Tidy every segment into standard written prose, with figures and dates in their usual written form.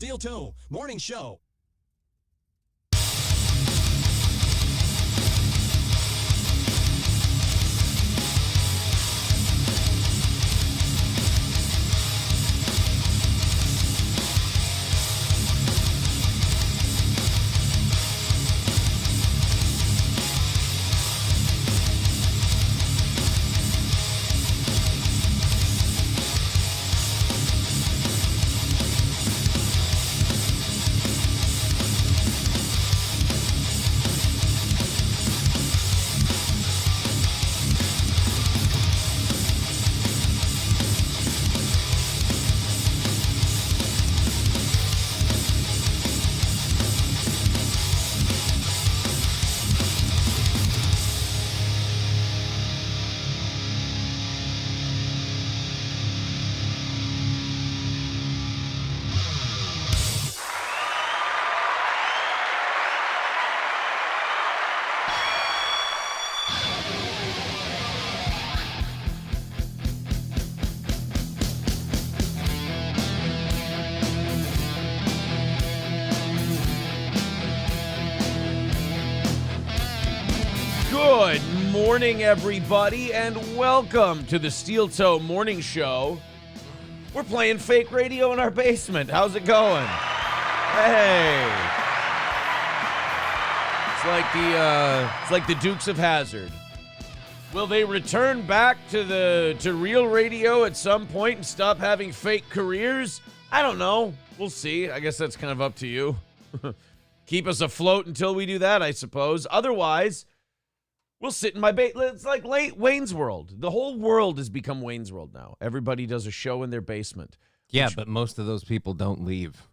Steel Toe Morning Show. Good morning, everybody, and welcome to the Steel Toe Morning Show. We're playing fake radio in our basement. How's it going? Hey. It's like the Dukes of Hazzard. Will they return back to real radio at some point and stop having fake careers? I don't know. We'll see. I guess that's kind of up to you. Keep us afloat until we do that, I suppose. Otherwise, we'll sit in my basement. It's like Wayne's World. The whole world has become Wayne's World now. Everybody does a show in their basement. Yeah, but most of those people don't leave.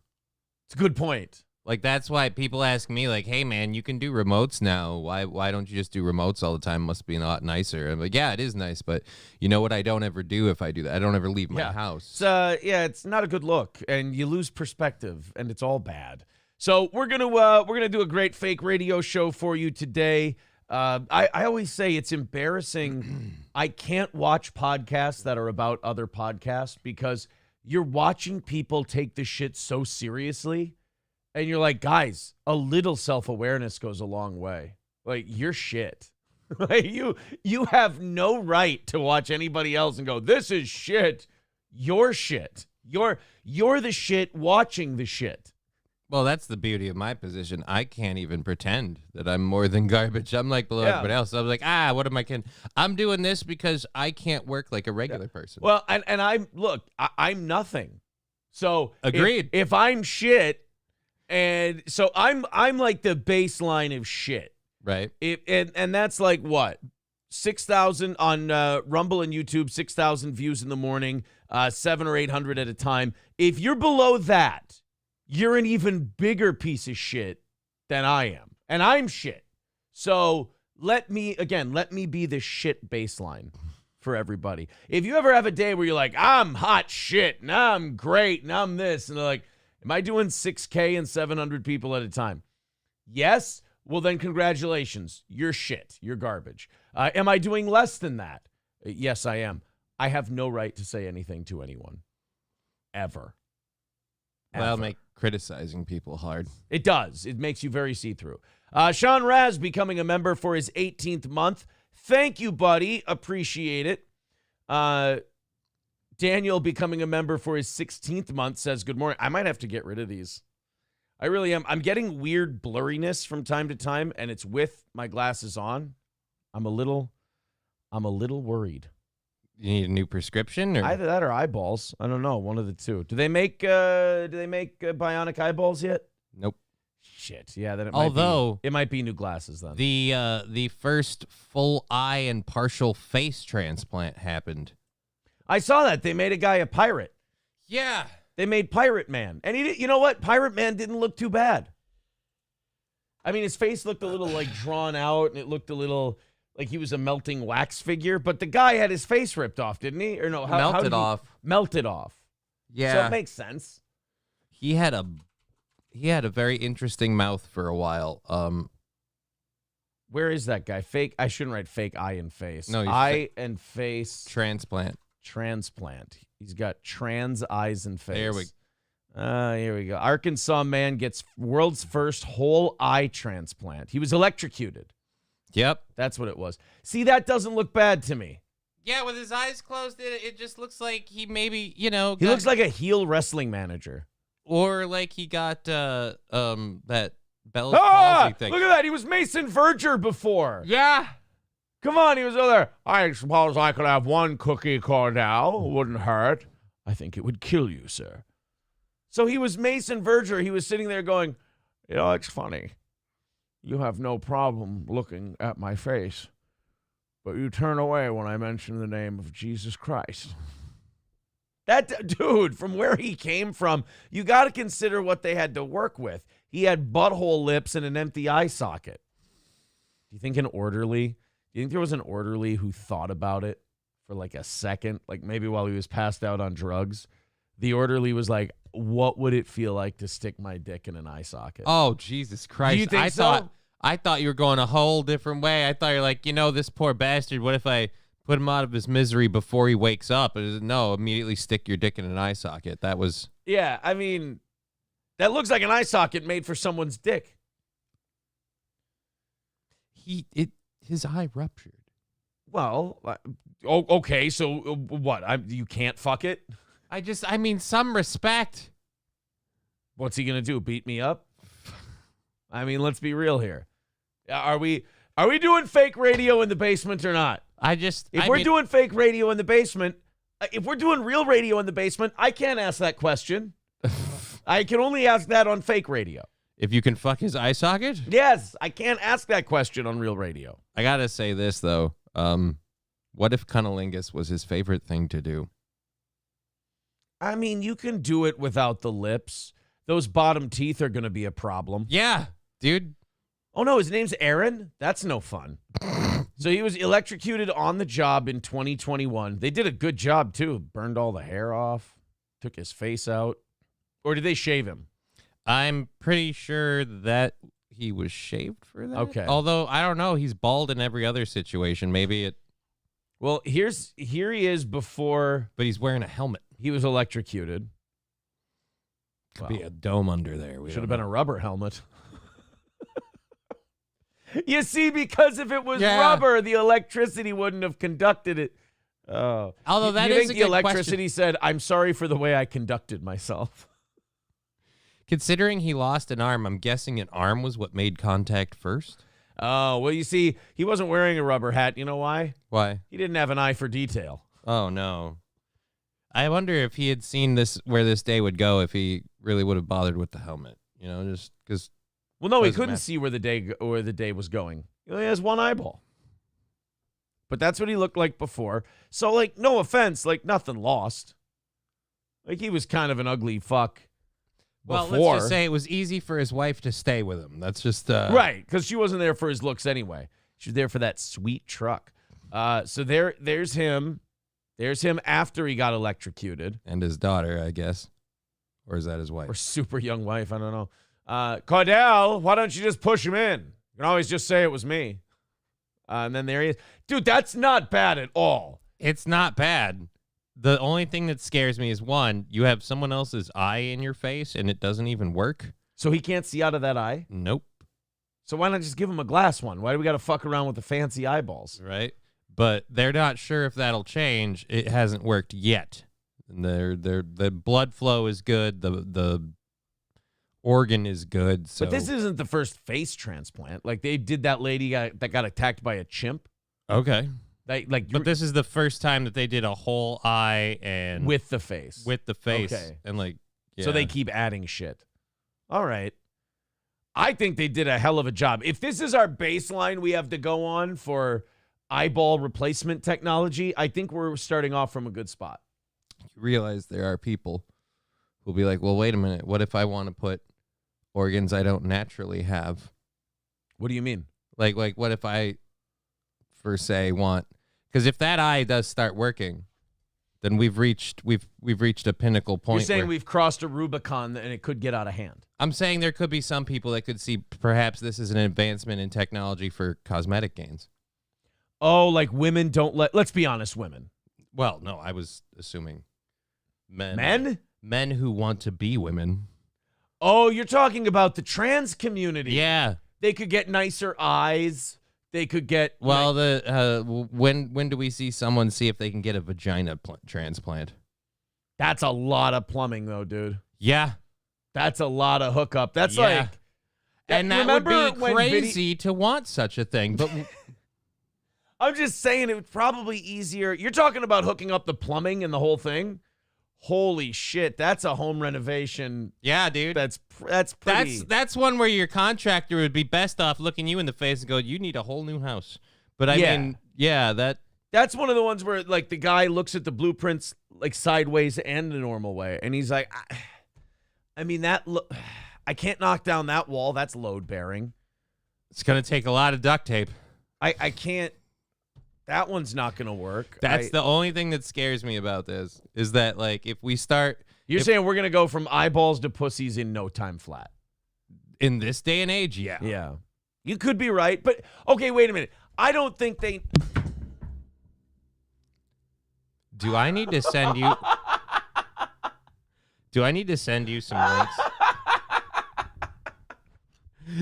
It's a good point. Like, that's why people ask me, like, hey, man, you can do remotes now. Why don't you just do remotes all the time? Must be a lot nicer. I'm like, yeah, it is nice, but you know what I don't ever do if I do that? I don't ever leave my house. It's not a good look, and you lose perspective, and it's all bad. So we're gonna do a great fake radio show for you today. I always say it's embarrassing. I can't watch podcasts that are about other podcasts because you're watching people take this shit so seriously. And you're like, guys, a little self-awareness goes a long way. Like, you're shit. Like, you have no right to watch anybody else and go, this is shit. You're shit. You're the shit watching the shit. Well, that's the beauty of my position. I can't even pretend that I'm more than garbage. I'm like below everybody else. I was like, what am I kidding? I'm doing this because I can't work like a regular person. Well, and I'm nothing. So agreed. If I'm shit, and so I'm like the baseline of shit. Right. And that's like what? 6,000 on Rumble and YouTube, 6,000 views in the morning, 700 or 800 at a time. If you're below that, you're an even bigger piece of shit than I am. And I'm shit. So let me be the shit baseline for everybody. If you ever have a day where you're like, I'm hot shit, and I'm great, and I'm this, and they're like, am I doing 6K and 700 people at a time? Yes? Well, then congratulations. You're shit. You're garbage. Am I doing less than that? Yes, I am. I have no right to say anything to anyone. Ever. Well, make criticizing people hard. It does. It makes you very see-through. Sean Raz becoming a member for his 18th month. Thank you, buddy. Appreciate it. Daniel becoming a member for his 16th month says, good morning. I might have to get rid of these. I really am. I'm getting weird blurriness from time to time, and it's with my glasses on. I'm a little worried. You need a new prescription, or either that or eyeballs. I don't know. One of the two. Do they make bionic eyeballs yet? Nope. Shit. Yeah. Then it might be new glasses then. The first full eye and partial face transplant happened. I saw that. They made a guy a pirate. Yeah. They made Pirate Man. And you know what? Pirate Man didn't look too bad. I mean, his face looked a little like drawn out, and it looked a little like he was a melting wax figure, but the guy had his face ripped off, didn't he? Or no, melted off. Melted off. Yeah. So it makes sense. He had a very interesting mouth for a while. Where is that guy? Fake. I shouldn't write fake eye and face. No, eye and face transplant. Transplant. He's got trans eyes and face. There we Here we go. Arkansas man gets world's first whole eye transplant. He was electrocuted. Yep. That's what it was. See, that doesn't look bad to me. Yeah, with his eyes closed, it just looks like he maybe, you know. He looks like a heel wrestling manager. Or like he got that Bell's palsy thing. Look at that. He was Mason Verger before. Yeah. Come on, he was over there. I suppose I could have one cookie, Cordell. Wouldn't hurt. I think it would kill you, sir. So he was Mason Verger. He was sitting there going, you know, it's funny. You have no problem looking at my face, but you turn away when I mention the name of Jesus Christ. That dude, from where he came from, you got to consider what they had to work with. He had butthole lips and an empty eye socket. Do you think there was an orderly who thought about it for like a second? Like maybe while he was passed out on drugs, the orderly was like, what would it feel like to stick my dick in an eye socket? Oh, Jesus Christ. Do you think so? I thought you were going a whole different way. I thought you're like, you know, this poor bastard, what if I put him out of his misery before he wakes up? No, immediately stick your dick in an eye socket. That was... Yeah, I mean, that looks like an eye socket made for someone's dick. His eye ruptured. Well, okay, so what? You can't fuck it? I mean, some respect. What's he going to do, beat me up? I mean, let's be real here. Are we doing fake radio in the basement or not? If we're doing fake radio in the basement, if we're doing real radio in the basement, I can't ask that question. I can only ask that on fake radio. If you can fuck his eye socket? Yes, I can't ask that question on real radio. I got to say this, though. What if cunnilingus was his favorite thing to do? I mean, you can do it without the lips. Those bottom teeth are going to be a problem. Yeah, dude. Oh, no, his name's Aaron? That's no fun. So he was electrocuted on the job in 2021. They did a good job, too. Burned all the hair off, took his face out. Or did they shave him? I'm pretty sure that he was shaved for that. Okay. Although, I don't know. He's bald in every other situation. Maybe it... Well, here he is before... But he's wearing a helmet. He was electrocuted. Could be a dome under there. Should have been a rubber helmet. You see, because if it was rubber, the electricity wouldn't have conducted it. Oh. Although that you is think a the good electricity question. said, I'm sorry for the way I conducted myself. Considering he lost an arm, I'm guessing an arm was what made contact first. Oh, well, you see, he wasn't wearing a rubber hat. You know why? Why? He didn't have an eye for detail. Oh, no. I wonder if he had seen where this day would go, if he really would have bothered with the helmet. You know, just because... Well, no, he couldn't see where the day was going. He only has one eyeball. But that's what he looked like before. So, like, no offense, like, nothing lost. Like, he was kind of an ugly fuck before. Well, let's just say it was easy for his wife to stay with him. That's just... Right, because she wasn't there for his looks anyway. She was there for that sweet truck. So there's him. There's him after he got electrocuted. And his daughter, I guess. Or is that his wife? Or super young wife, I don't know. Cordell, why don't you just push him in? You can always just say it was me. And then there he is. Dude, that's not bad at all. It's not bad. The only thing that scares me is, one, you have someone else's eye in your face and it doesn't even work. So he can't see out of that eye? Nope. So why not just give him a glass one? Why do we got to fuck around with the fancy eyeballs? Right. But they're not sure if that'll change. It hasn't worked yet. And the blood flow is good. The organ is good. So. But this isn't the first face transplant. Like, they did that lady that got attacked by a chimp. Okay. But this is the first time that they did a whole eye and with the face. Okay. And like, yeah. So they keep adding shit. All right. I think they did a hell of a job. If this is our baseline we have to go on for eyeball replacement technology, I think we're starting off from a good spot. You realize there are people who'll be like, well, wait a minute. What if I want to put organs I don't naturally have? What do you mean? Like what if I, for say, want... Because if that eye does start working, then we've reached a pinnacle point. You're saying we've crossed a Rubicon and it could get out of hand. I'm saying there could be some people that could see perhaps this is an advancement in technology for cosmetic gains. Oh, like women don't let's be honest, women. Well, no, I was assuming men. Men? men who want to be women. Oh, you're talking about the trans community. Yeah. They could get nicer eyes. They could get Well, when do we see someone see if they can get a vagina transplant? That's a lot of plumbing, though, dude. Yeah. That's a lot of hookup. That's like, and that would be crazy to want such a thing. But I'm just saying it was probably easier. You're talking about hooking up the plumbing and the whole thing. Holy shit, that's a home renovation. Yeah, dude. That's pretty. That's one where your contractor would be best off looking you in the face and go, "You need a whole new house." But I mean, that's one of the ones where like the guy looks at the blueprints like sideways and the normal way, and he's like, I mean I can't knock down that wall. That's load bearing. It's gonna take a lot of duct tape. I can't. That one's not going to work. That's the only thing that scares me about this is that, like, if we start... You're saying we're going to go from eyeballs to pussies in no time flat. In this day and age, yeah. Yeah. You could be right, but... Okay, wait a minute. I don't think they... Do I need to send you... Do I need to send you some links?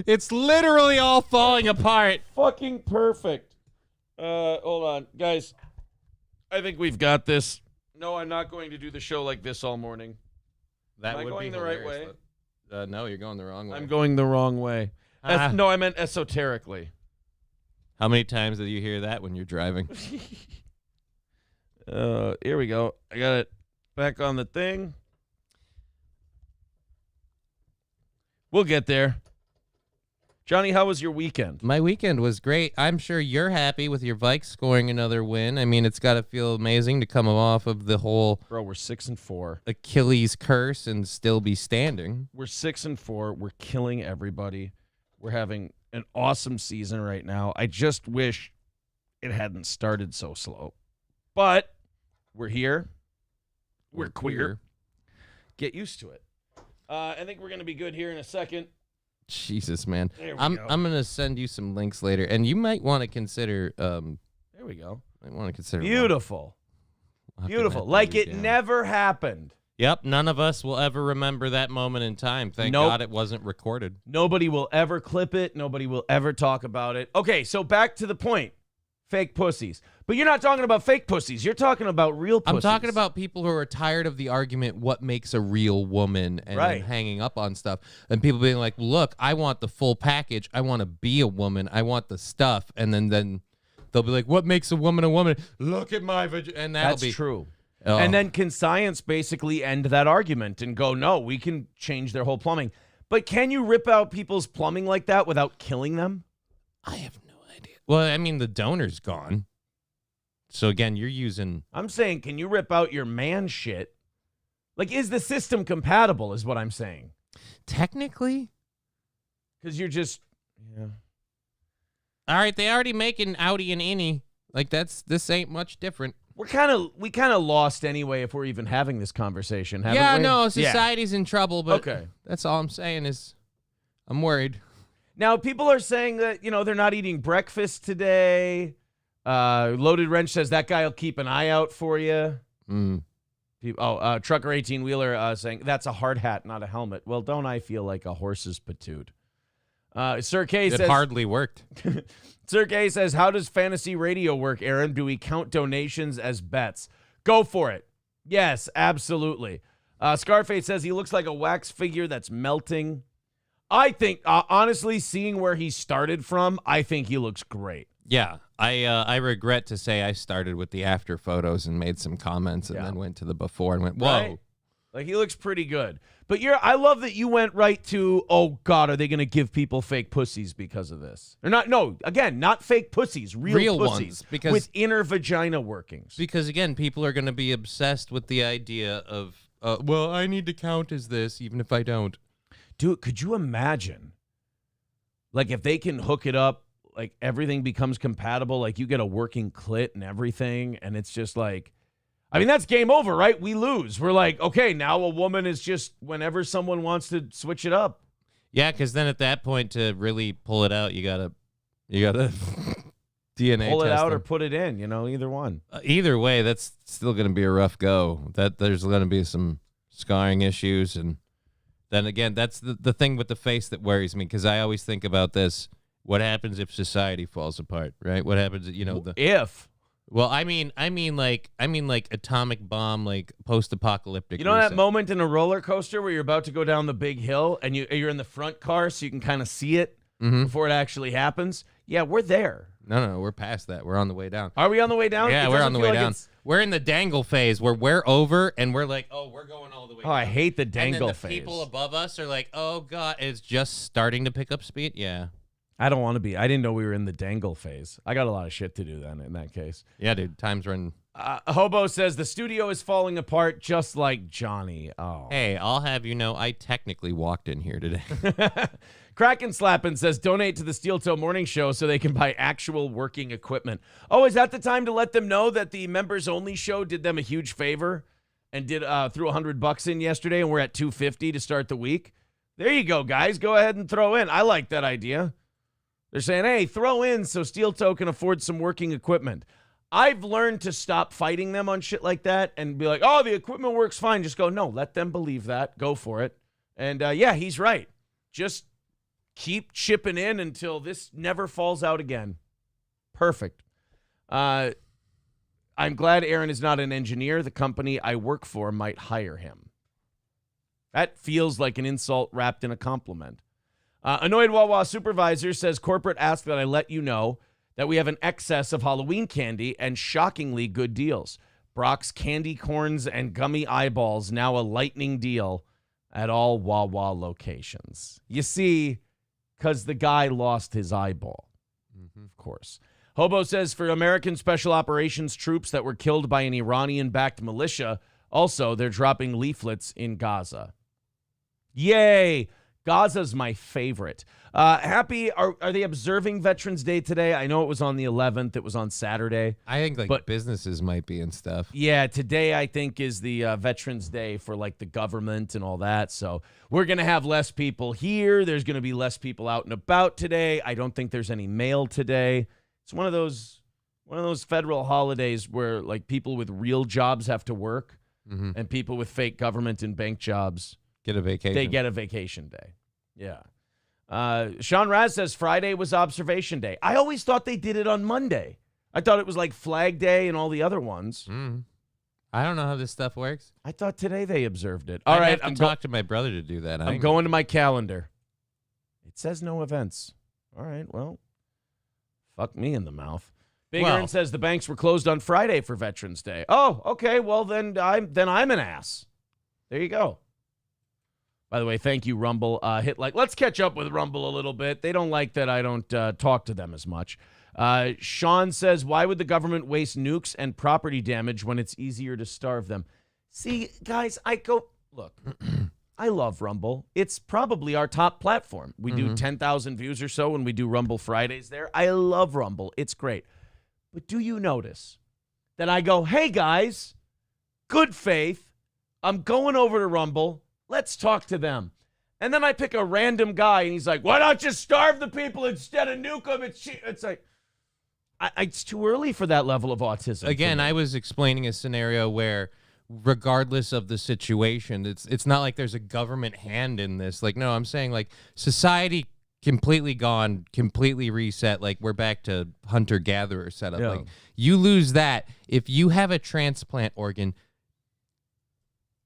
It's literally all falling apart. Fucking perfect. Hold on, guys. I think we've got this. No, I'm not going to do the show like this all morning. That Am I would going be the right way? No, you're going the wrong way. I'm going the wrong way. No, I meant esoterically. How many times do you hear that when you're driving? Here we go. I got it back on the thing. We'll get there. Johnny, how was your weekend? My weekend was great. I'm sure you're happy with your Vikes scoring another win. I mean, it's got to feel amazing to come off of the whole Bro, we're 6-4. Achilles curse and still be standing. We're 6-4. We're killing everybody. We're having an awesome season right now. I just wish it hadn't started so slow. But we're here. We're queer. Get used to it. I think we're going to be good here in a second. Jesus, man. I'm gonna send you some links later, and you might want to consider. There we go. Might want to consider. Beautiful, beautiful. Like it never happened. Yep. None of us will ever remember that moment in time. Thank God it wasn't recorded. Nobody will ever clip it. Nobody will ever talk about it. Okay, so back to the point. Fake pussies. But you're not talking about fake pussies. You're talking about real pussies. I'm talking about people who are tired of the argument, what makes a real woman, and then hanging up on stuff. And people being like, look, I want the full package. I want to be a woman. I want the stuff. And then they'll be like, what makes a woman a woman? Look at my vagina. And that's true. Oh. And then can science basically end that argument and go, no, we can change their whole plumbing. But can you rip out people's plumbing like that without killing them? I have no idea. Well, I mean, the donor's gone. So, again, you're using... I'm saying, can you rip out your man shit? Like, is the system compatible is what I'm saying. Technically? Because you're just... Yeah. All right, they already make an outie and innie. Like, this ain't much different. We kind of lost anyway if we're even having this conversation, haven't we? Yeah, no, society's in trouble, but okay. That's all I'm saying is I'm worried. Now, people are saying that, they're not eating breakfast today. Loaded Wrench says that guy will keep an eye out for you. Trucker 18-wheeler saying that's a hard hat, not a helmet. Well, don't I feel like a horse's patoot? Sir K says... It hardly worked. Sir K says, how does fantasy radio work, Aaron? Do we count donations as bets? Go for it. Yes, absolutely. Scarface says he looks like a wax figure that's melting. I think, honestly, seeing where he started from, I think he looks great. Yeah, I regret to say I started with the after photos and made some comments and then went to the before and went, whoa. Right? Like, he looks pretty good. But I love that you went right to, oh, God, are they going to give people fake pussies because of this? Or not? No, again, not fake pussies, real pussies ones, with inner vagina workings. Because, again, people are going to be obsessed with the idea of, well, I need to count as this, even if I don't. Dude, could you imagine? Like, if they can hook it up, like, everything becomes compatible, like, you get a working clit and everything, and it's just like, I mean, that's game over, right? We lose. We're like, okay, now a woman is just whenever someone wants to switch it up. Yeah, because then at that point, to really pull it out, you gotta DNA pull it out them. or put it in, either one. Either way, that's still gonna be a rough go. That there's gonna be some scarring issues. And then again, that's the thing with the face that worries me, because I always think about this. What happens if society falls apart, right? What happens, Well, I mean like atomic bomb, like post-apocalyptic. You know that moment in a roller coaster where you're about to go down the big hill and you're in the front car so you can kind of see it before it actually happens? Yeah, we're there. No, we're past that. We're on the way down. Are we on the way down? Yeah, we're on the way down. We're in the dangle phase where we're over and we're like, oh, we're going all the way down. I hate the dangle phase. And then the people above us are like, oh, God, it's just starting to pick up speed? Yeah. I don't want to be. I didn't know we were in the dangle phase. I got a lot of shit to do then in that case. Yeah, dude. Time's running. Hobo says the studio is falling apart just like Johnny. Oh. Hey, I'll have you know, I technically walked in here today. Kraken Slappin says donate to the Steel Toe Morning Show so they can buy actual working equipment. Oh, is that the time to let them know that the members only show did them a huge favor and threw $100 in yesterday and we're at $250 to start the week? There you go, guys. Go ahead and throw in. I like that idea. They're saying, hey, throw in so Steel Toe can afford some working equipment. I've learned to stop fighting them on shit like that and be like, oh, the equipment works fine. Just go, no, let them believe that. Go for it. And, yeah, he's right. Just keep chipping in until this never falls out again. Perfect. I'm glad Aaron is not an engineer. The company I work for might hire him. That feels like an insult wrapped in a compliment. Annoyed Wawa supervisor says corporate asked that I let you know that we have an excess of Halloween candy and shockingly good deals. Brock's candy corns and gummy eyeballs now a lightning deal at all Wawa locations. You see, because the guy lost his eyeball, of course. Hobo says for American Special Operations troops that were killed by an Iranian-backed militia, also they're dropping leaflets in Gaza. Yay! Gaza's my favorite. Happy, are they observing Veterans Day today? I know it was on the 11th. It was on Saturday. I think but businesses might be and stuff. Yeah, today I think is the Veterans Day for like the government and all that. So we're going to have less people here. There's going to be less people out and about today. I don't think there's any mail today. It's one of those federal holidays where like people with real jobs have to work and people with fake government and bank jobs get a vacation. They get a vacation day. Yeah. Sean Raz says Friday was observation day. I always thought they did it on Monday. I thought it was like Flag Day and all the other ones. I don't know how this stuff works. I thought today they observed it. All right, I'm talk to my brother to do that. I'm going to my calendar. It says no events. All right, well, fuck me in the mouth. Big Earn says the banks were closed on Friday for Veterans Day. Oh, okay. Well, then I'm an ass. There you go. By the way, thank you, Rumble. Hit like. Let's catch up with Rumble a little bit. They don't like that I don't talk to them as much. Sean says, why would the government waste nukes and property damage when it's easier to starve them? See, guys, look, I love Rumble. It's probably our top platform. We do 10,000 views or so when we do Rumble Fridays there. I love Rumble. It's great. But do you notice that I go, hey, guys, good faith, I'm going over to Rumble. Let's talk to them. And then I pick a random guy, and he's like, why not just starve the people instead of nuke them? It's like, it's too early for that level of autism. Again, I was explaining a scenario where regardless of the situation, it's not like there's a government hand in this. Like, no, I'm saying like society completely gone, completely reset. Like we're back to hunter-gatherer setup. Yeah. Like you lose that. If you have a transplant organ,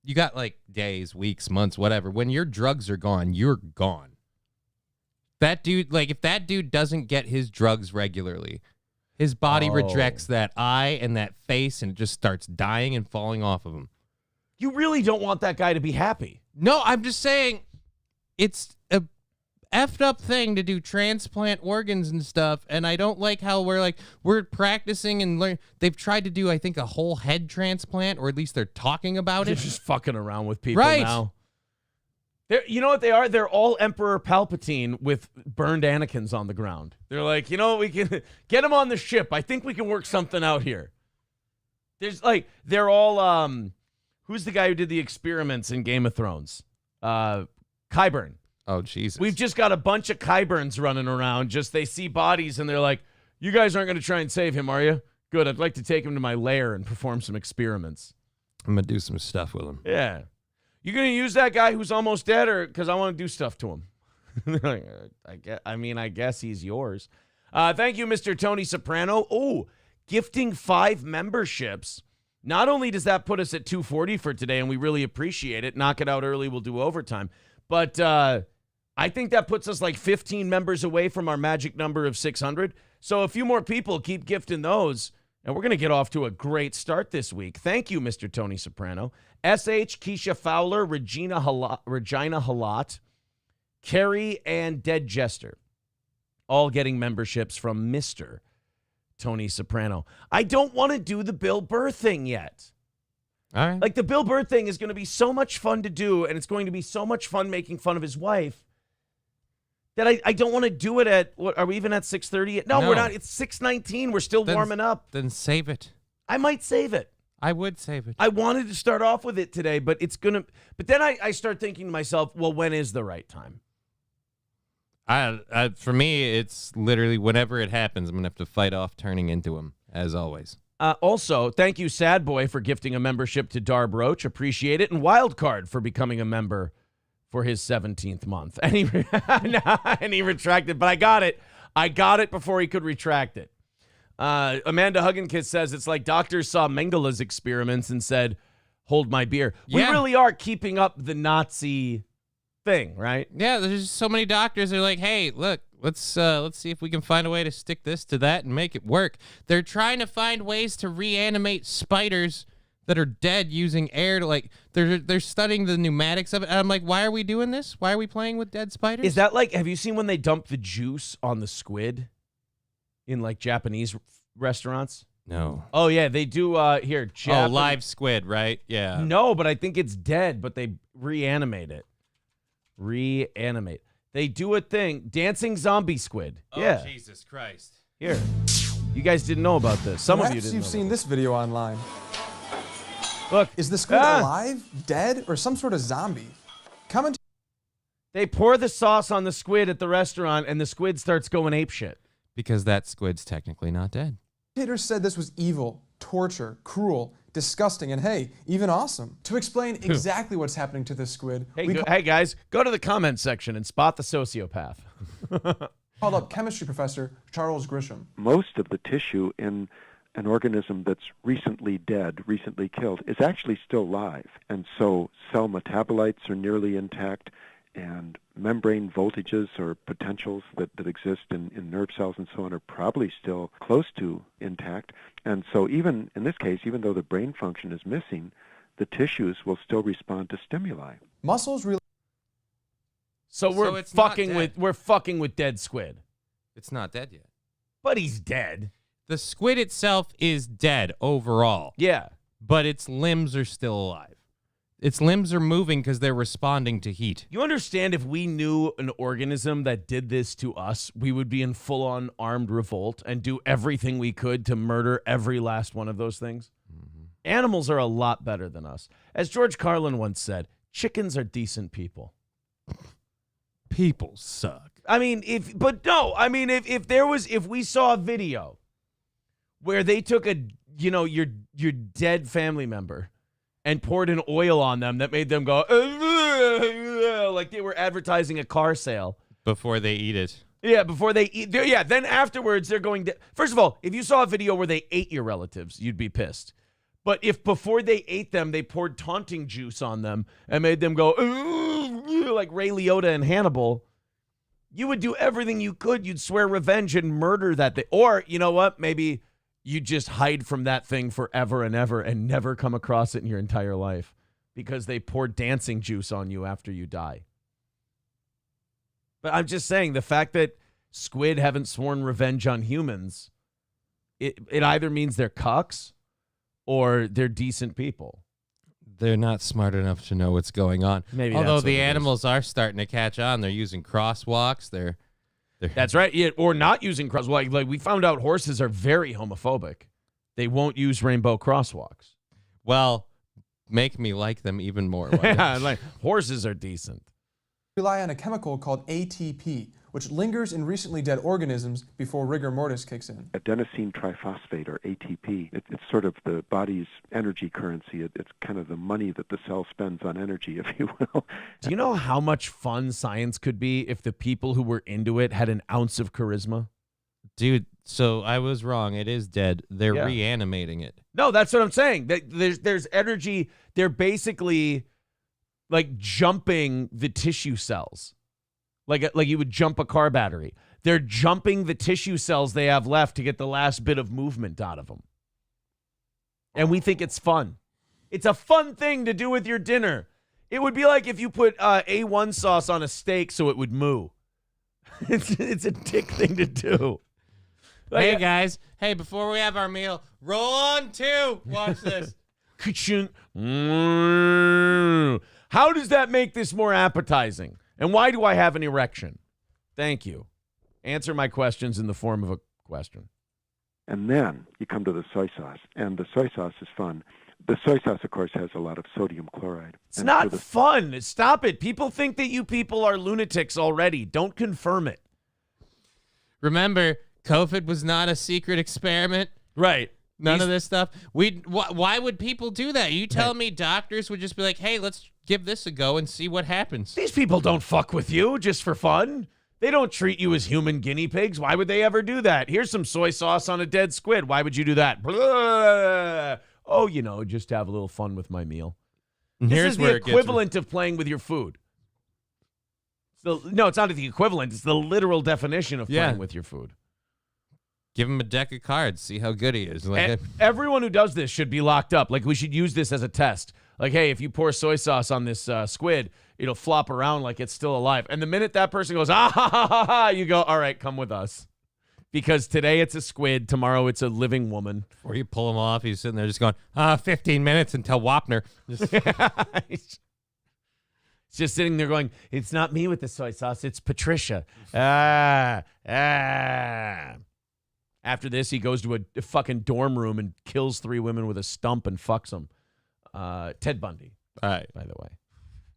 you got like days, weeks, months, whatever. When your drugs are gone, you're gone. That dude, like if that dude doesn't get his drugs regularly, his body rejects that eye and that face and it just starts dying and falling off of him. You really don't want that guy to be happy. No, I'm just saying it's a effed up thing to do transplant organs and stuff, and I don't like how we're practicing and learn. They've tried to do, I think, a whole head transplant, or at least they're talking about it. They're just fucking around with people right now. You know what they are? They're all Emperor Palpatine with burned Anakins on the ground. They're like, you know, we can get them on the ship. I think we can work something out here. There's like, they're all, who's the guy who did the experiments in Game of Thrones? Qyburn. Oh, Jesus. We've just got a bunch of Qyburns running around. Just they see bodies and they're like, you guys aren't going to try and save him, are you? Good. I'd like to take him to my lair and perform some experiments. I'm going to do some stuff with him. Yeah. You going to use that guy who's almost dead, or because I want to do stuff to him? I guess he's yours. Thank you, Mr. Tony Soprano. Oh, gifting 5 memberships. Not only does that put us at 240 for today, and we really appreciate it. Knock it out early, we'll do overtime. But I think that puts us like 15 members away from our magic number of 600. So a few more people keep gifting those, and we're going to get off to a great start this week. Thank you, Mr. Tony Soprano. S.H., Keisha Fowler, Regina Halot, Carrie, and Dead Jester, all getting memberships from Mr. Tony Soprano. I don't want to do the Bill Burr thing yet. All right. Like, the Bill Burr thing is going to be so much fun to do, and it's going to be so much fun making fun of his wife that I don't want to do it at, what, are we even at 6:30? No, we're not. It's 6:19. We're still warming up. Then save it. I might save it. I would save it. I wanted to start off with it today, but it's going to, but then I start thinking to myself, well, when is the right time? For me, it's literally whenever it happens, I'm going to have to fight off turning into him, as always. Also, thank you, Sad Boy, for gifting a membership to Darb Roach. Appreciate it. And Wildcard for becoming a member for his 17th month. And he retracted, but I got it. I got it before he could retract it. Amanda Hugginkiss says it's like doctors saw Mengele's experiments and said, hold my beer. Yeah. We really are keeping up the Nazi thing, right? Yeah, there's just so many doctors that are like, hey, look, let's see if we can find a way to stick this to that and make it work. They're trying to find ways to reanimate spiders that are dead using air to, like, they're studying the pneumatics of it. And I'm like, why are we doing this? Why are we playing with dead spiders? Is that like, have you seen when they dump the juice on the squid in like Japanese restaurants? No. Oh yeah, they do here. Live squid, right? Yeah. No, but I think it's dead, but they reanimate it. Reanimate. They do a thing. Dancing zombie squid. Yeah. Oh, Jesus Christ. Here. You guys didn't know about this. Some of you didn't know. You've seen this video online. Look. Is the squid alive, dead, or some sort of zombie? They pour the sauce on the squid at the restaurant, and the squid starts going apeshit. Because that squid's technically not dead. Commentators said this was evil, torture, cruel, disgusting, and hey, even awesome. To explain exactly what's happening to this squid, hey guys, go to the comment section and spot the sociopath. called up chemistry professor Charles Grisham. Most of the tissue in an organism that's recently dead, recently killed, is actually still live. And so cell metabolites are nearly intact, and membrane voltages or potentials that exist in nerve cells and so on are probably still close to intact. And so even in this case, even though the brain function is missing, the tissues will still respond to stimuli. Muscles really. So we're fucking with dead squid. It's not dead yet. But he's dead. The squid itself is dead overall. Yeah. But its limbs are still alive. Its limbs are moving because they're responding to heat. You understand, if we knew an organism that did this to us, we would be in full-on armed revolt and do everything we could to murder every last one of those things? Mm-hmm. Animals are a lot better than us. As George Carlin once said, chickens are decent people. People suck. I mean, if we saw a video where they took your dead family member and poured an oil on them that made them go, like they were advertising a car sale. Before they eat it. Yeah, before they eat. Yeah, then afterwards they're going to. First of all, if you saw a video where they ate your relatives, you'd be pissed. But if before they ate them, they poured taunting juice on them and made them go, like Ray Liotta and Hannibal, you would do everything you could. You'd swear revenge and murder that thing. Or, you know what, maybe you just hide from that thing forever and ever and never come across it in your entire life because they pour dancing juice on you after you die. But I'm just saying, the fact that squid haven't sworn revenge on humans, it either means they're cucks or they're decent people. They're not smart enough to know what's going on. Maybe although the animals are starting to catch on. They're using crosswalks. That's right. Yeah, or not using crosswalks. Like we found out horses are very homophobic. They won't use rainbow crosswalks. Well, make me like them even more. Yeah, like horses are decent. Rely on a chemical called ATP, which lingers in recently dead organisms before rigor mortis kicks in. Adenosine triphosphate, or ATP, it's sort of the body's energy currency. It's kind of the money that the cell spends on energy, if you will. Do you know how much fun science could be if the people who were into it had an ounce of charisma? Dude, so I was wrong. It is dead. They're Yeah. reanimating it. No, that's what I'm saying. There's energy. They're basically like jumping the tissue cells. Like you would jump a car battery. They're jumping the tissue cells they have left to get the last bit of movement out of them. And we think it's fun. It's a fun thing to do with your dinner. It would be like if you put A1 sauce on a steak so it would moo. It's a dick thing to do. Like, Hey, guys. Hey, before we have our meal, roll on two. Watch this. How does that make this more appetizing? And why do I have an erection? Thank you. Answer my questions in the form of a question. And then you come to the soy sauce, and the soy sauce is fun. The soy sauce, of course, has a lot of sodium chloride. It's not fun. Stop it. People think that you people are lunatics already. Don't confirm it. Remember, COVID was not a secret experiment. Right. None of this stuff. Why would people do that? You tell me doctors would just be like, hey, let's give this a go and see what happens. These people don't fuck with you just for fun. They don't treat you as human guinea pigs. Why would they ever do that? Here's some soy sauce on a dead squid. Why would you do that? Blah. Oh, just to have a little fun with my meal. This is the equivalent of playing with your food. No, it's not the equivalent. It's the literal definition of playing with your food. Give him a deck of cards. See how good he is. Like everyone who does this should be locked up. Like, we should use this as a test. Like, hey, if you pour soy sauce on this squid, it'll flop around like it's still alive. And the minute that person goes, ah, ha, ha, ha, ha, you go, all right, come with us. Because today it's a squid, tomorrow it's a living woman. Or you pull him off, he's sitting there just going, 15 minutes until Wapner. He's just sitting there going, it's not me with the soy sauce, it's Patricia. After this, he goes to a fucking dorm room and kills 3 women with a stump and fucks them. Ted Bundy, by the way.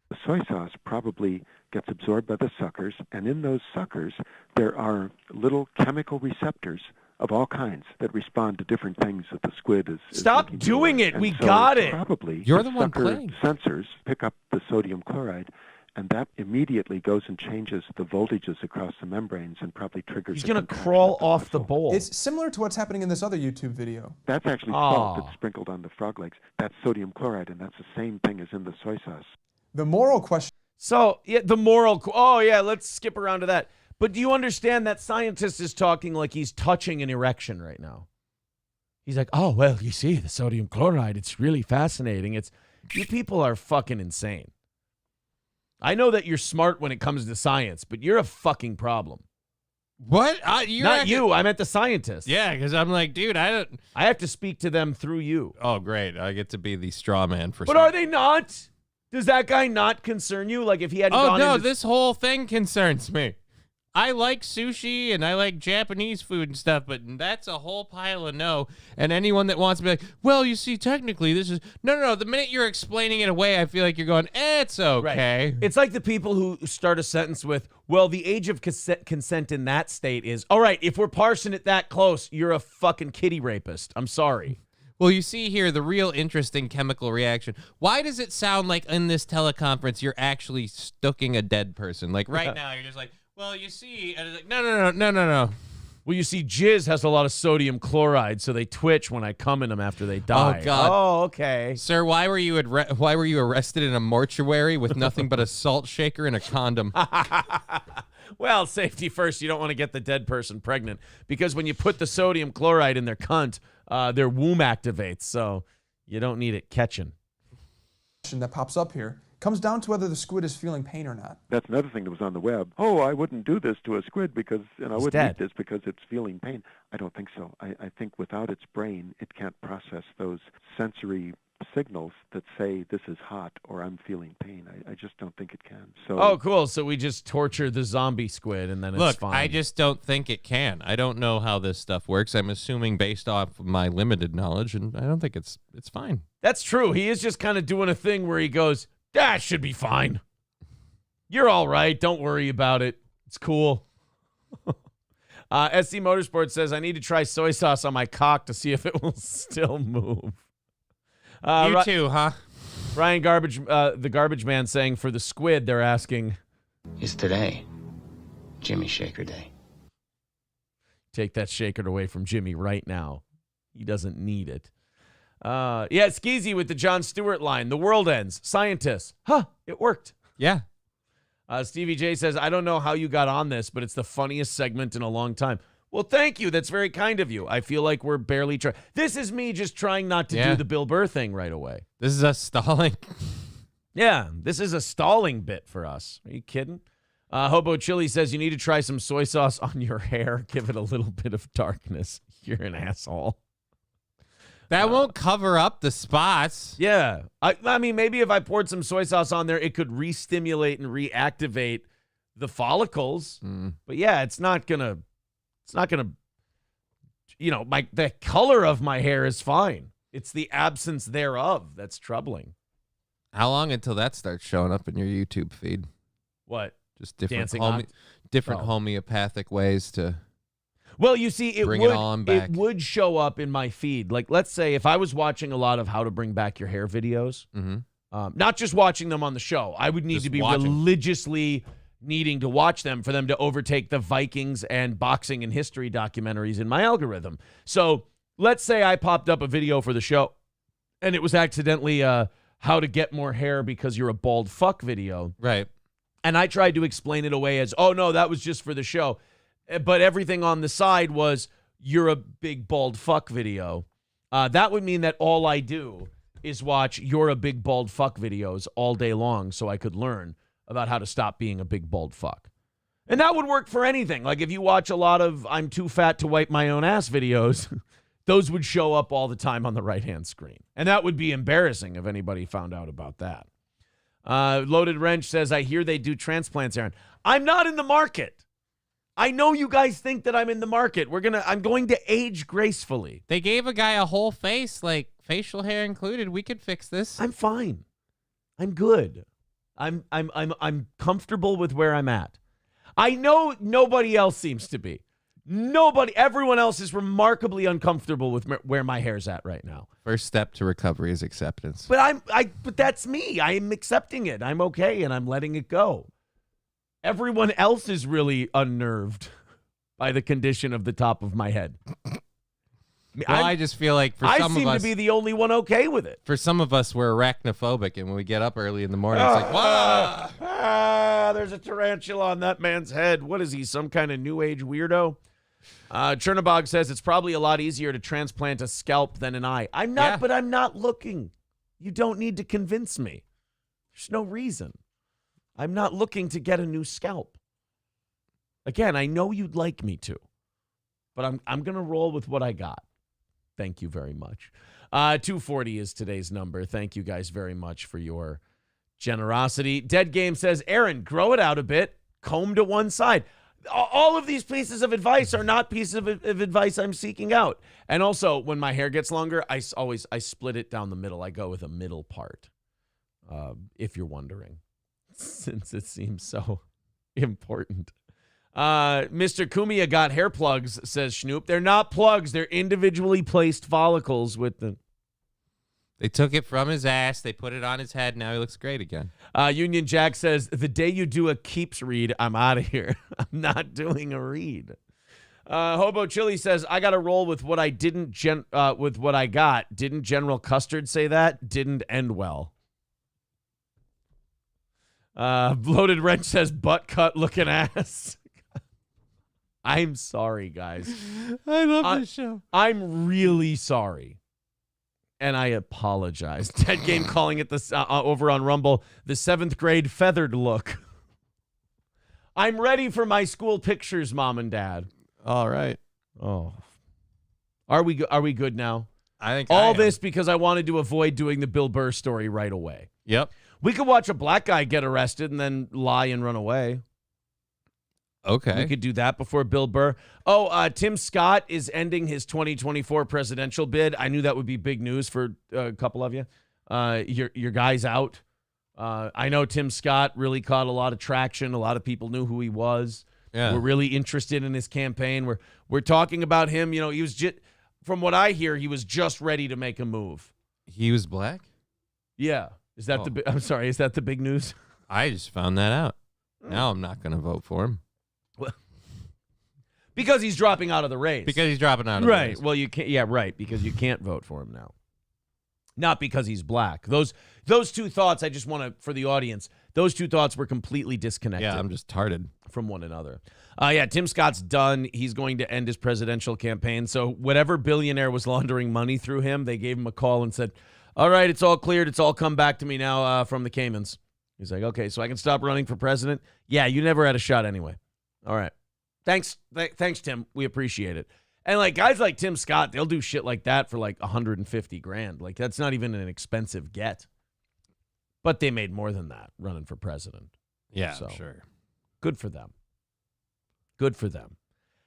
The soy sauce probably gets absorbed by the suckers, and in those suckers, there are little chemical receptors of all kinds that respond to different things that the squid is Stop doing it. We got it. Probably you're the one playing. Sensors pick up the sodium chloride, and that immediately goes and changes the voltages across the membranes and probably triggers. He's going to crawl off the bowl. It's similar to what's happening in this other YouTube video. That's actually salt that's sprinkled on the frog legs. That's sodium chloride, and that's the same thing as in the soy sauce. The moral question. So, yeah, the moral. Oh, yeah, let's skip around to that. But do you understand that scientist is talking like he's touching an erection right now? He's like, oh, well, you see, the sodium chloride, it's really fascinating. You people are fucking insane. I know that you're smart when it comes to science, but you're a fucking problem. What? Not you. I meant the scientist. Yeah, because I'm like, dude, I have to speak to them through you. Oh, great. I get to be the straw man for But are they not? Does that guy not concern you? Like, if he hadn't gone no, into... this whole thing concerns me. I like sushi and I like Japanese food and stuff, but that's a whole pile of no. And anyone that wants to be like, well, you see, technically this is... No. The minute you're explaining it away, I feel like you're going, it's okay. Right. It's like the people who start a sentence with, well, the age of consent in that state is... All right, if we're parsing it that close, you're a fucking kitty rapist. I'm sorry. Well, you see here the real interesting chemical reaction. Why does it sound like in this teleconference you're actually stucking a dead person? Like right now, you're just like, well, you see, and it's like, no. Well, you see, jizz has a lot of sodium chloride, so they twitch when I come in them after they die. Oh, God. Oh, okay. Sir, why were you arrested in a mortuary with nothing but a salt shaker and a condom? Well, safety first. You don't want to get the dead person pregnant because when you put the sodium chloride in their cunt, their womb activates, so you don't need it catching. That pops up here comes down to whether the squid is feeling pain or not. That's another thing that was on the web. Oh, I wouldn't do this to a squid because, I wouldn't eat this because it's feeling pain. I don't think so. I think without its brain, it can't process those sensory signals that say this is hot or I'm feeling pain. I just don't think it can. So. Oh, cool. So we just torture the zombie squid and then it's fine. Look, I just don't think it can. I don't know how this stuff works. I'm assuming based off my limited knowledge, and I don't think it's fine. That's true. He is just kind of doing a thing where he goes, that should be fine. You're all right. Don't worry about it. It's cool. SC Motorsports says, I need to try soy sauce on my cock to see if it will still move. You too, huh? Ryan Garbage, the Garbage Man saying, for the squid, they're asking, is today Jimmy Shaker Day? Take that shaker away from Jimmy right now. He doesn't need it. Yeah, Skeezy with the Jon Stewart line. The world ends. Scientists. Huh, it worked. Yeah. Stevie J says, I don't know how you got on this, but it's the funniest segment in a long time. Well, thank you. That's very kind of you. I feel like we're barely trying. This is me just trying not to do the Bill Burr thing right away. This is us stalling. Yeah, this is a stalling bit for us. Are you kidding? Hobo Chili says, you need to try some soy sauce on your hair. Give it a little bit of darkness. You're an asshole. That won't cover up the spots. Yeah. I mean, maybe if I poured some soy sauce on there, it could re-stimulate and reactivate the follicles. But yeah, it's not gonna, you know, the color of my hair is fine. It's the absence thereof that's troubling. How long until that starts showing up in your YouTube feed? What? Just different Dancing homeopathic ways to. Well, you see, it would show up in my feed. Like, let's say if I was watching a lot of how to bring back your hair videos, not just watching them on the show, I would need to be religiously needing to watch them for them to overtake the Vikings and boxing and history documentaries in my algorithm. So let's say I popped up a video for the show and it was accidentally how to get more hair because you're a bald fuck video. Right. And I tried to explain it away as, oh, no, that was just for the show. But everything on the side was, you're a big bald fuck video. That would mean that all I do is watch you're a big bald fuck videos all day long so I could learn about how to stop being a big bald fuck. And that would work for anything. Like if you watch a lot of I'm too fat to wipe my own ass videos, those would show up all the time on the right-hand screen. And that would be embarrassing if anybody found out about that. Loaded Wrench says, I hear they do transplants, Aaron. I'm not in the market. I know you guys think that I'm in the market. I'm going to age gracefully. They gave a guy a whole face, like facial hair included. We could fix this. I'm fine. I'm good. I'm comfortable with where I'm at. I know nobody else seems to be. Everyone else is remarkably uncomfortable with where my hair's at right now. First step to recovery is acceptance. But but that's me. I am accepting it. I'm okay, and I'm letting it go. Everyone else is really unnerved by the condition of the top of my head. I just feel like I seem to be the only one okay with it. For some of us, we're arachnophobic, and when we get up early in the morning, it's like, wow, there's a tarantula on that man's head. What is he, some kind of new age weirdo? Chernobog says it's probably a lot easier to transplant a scalp than an eye. I'm not, but I'm not looking. You don't need to convince me. There's no reason. I'm not looking to get a new scalp. Again, I know you'd like me to, but I'm going to roll with what I got. Thank you very much. 240 is today's number. Thank you guys very much for your generosity. Dead Game says, Aaron, grow it out a bit, comb to one side. All of these pieces of advice are not pieces of advice I'm seeking out. And also, when my hair gets longer, I split it down the middle. I go with a middle part, if you're wondering, since it seems so important. Mr. Kumia got hair plugs, says Schnoop. They're not plugs. They're individually placed follicles with the... They took it from his ass. They put it on his head. Now he looks great again. Union Jack says, the day you do a keeps read, I'm out of here. I'm not doing a read. Hobo Chili says, I got to roll with what I with what I got. Didn't General Custard say that? Didn't end well. Loaded Wrench says, butt cut looking ass. I'm sorry, guys. I love this show. I'm really sorry. And I apologize. Dead Game calling it this over on Rumble, the 7th grade feathered look. I'm ready for my school pictures, Mom and Dad. All right. Oh, are we good now? I think all this because I wanted to avoid doing the Bill Burr story right away. Yep. We could watch a black guy get arrested and then lie and run away. Okay. We could do that before Bill Burr. Oh, Tim Scott is ending his 2024 presidential bid. I knew that would be big news for a couple of you. Your guy's out. I know Tim Scott really caught a lot of traction. A lot of people knew who he was. Yeah. We're really interested in his campaign. We're talking about him. You know, he was just, from what I hear, he was just ready to make a move. He was black? Yeah. Is that I'm sorry, is that the big news? I just found that out. Now I'm not going to vote for him. Well, because he's dropping out of the race. Because he's dropping out of the race. Right. Well, you can't. Yeah, right. Because you can't vote for him now. Not because he's black. Those two thoughts, I just want to, for the audience, those two thoughts were completely disconnected. Yeah, I'm just tarded. From one another. Tim Scott's done. He's going to end his presidential campaign. So whatever billionaire was laundering money through him, they gave him a call and said, all right, it's all cleared. It's all come back to me now from the Caymans. He's like, okay, so I can stop running for president? Yeah, you never had a shot anyway. All right. Thanks, Tim. We appreciate it. And like guys like Tim Scott, they'll do shit like that for like $150,000. Like that's not even an expensive get. But they made more than that running for president. Yeah, so, sure. Good for them. Good for them.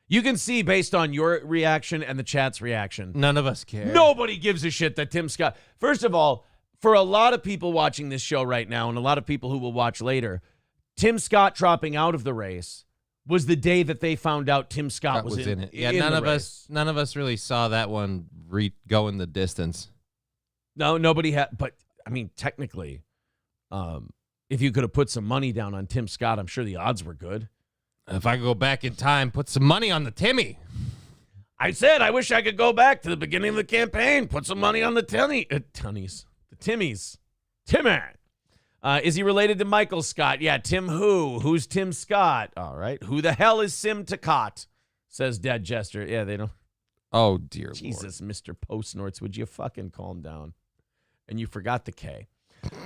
You can see based on your reaction and the chat's reaction. None of us care. Nobody gives a shit that Tim Scott. First of all, for a lot of people watching this show right now and a lot of people who will watch later, Tim Scott dropping out of the race was the day that they found out Tim Scott was in it. Yeah, none of us really saw that one go in the distance. No, nobody had. But I mean, technically, if you could have put some money down on Tim Scott, I'm sure the odds were good. If I could go back in time, put some money on the Timmy. I said I wish I could go back to the beginning of the campaign, put some money on the Timmys. Timmy. Is he related to Michael Scott? Yeah, Tim who? Who's Tim Scott? All right. Who the hell is Sim Takot? Says Dad Jester. Yeah, they don't. Oh, dear Jesus, Lord. Mr. Post-Norts, would you fucking calm down? And you forgot the K.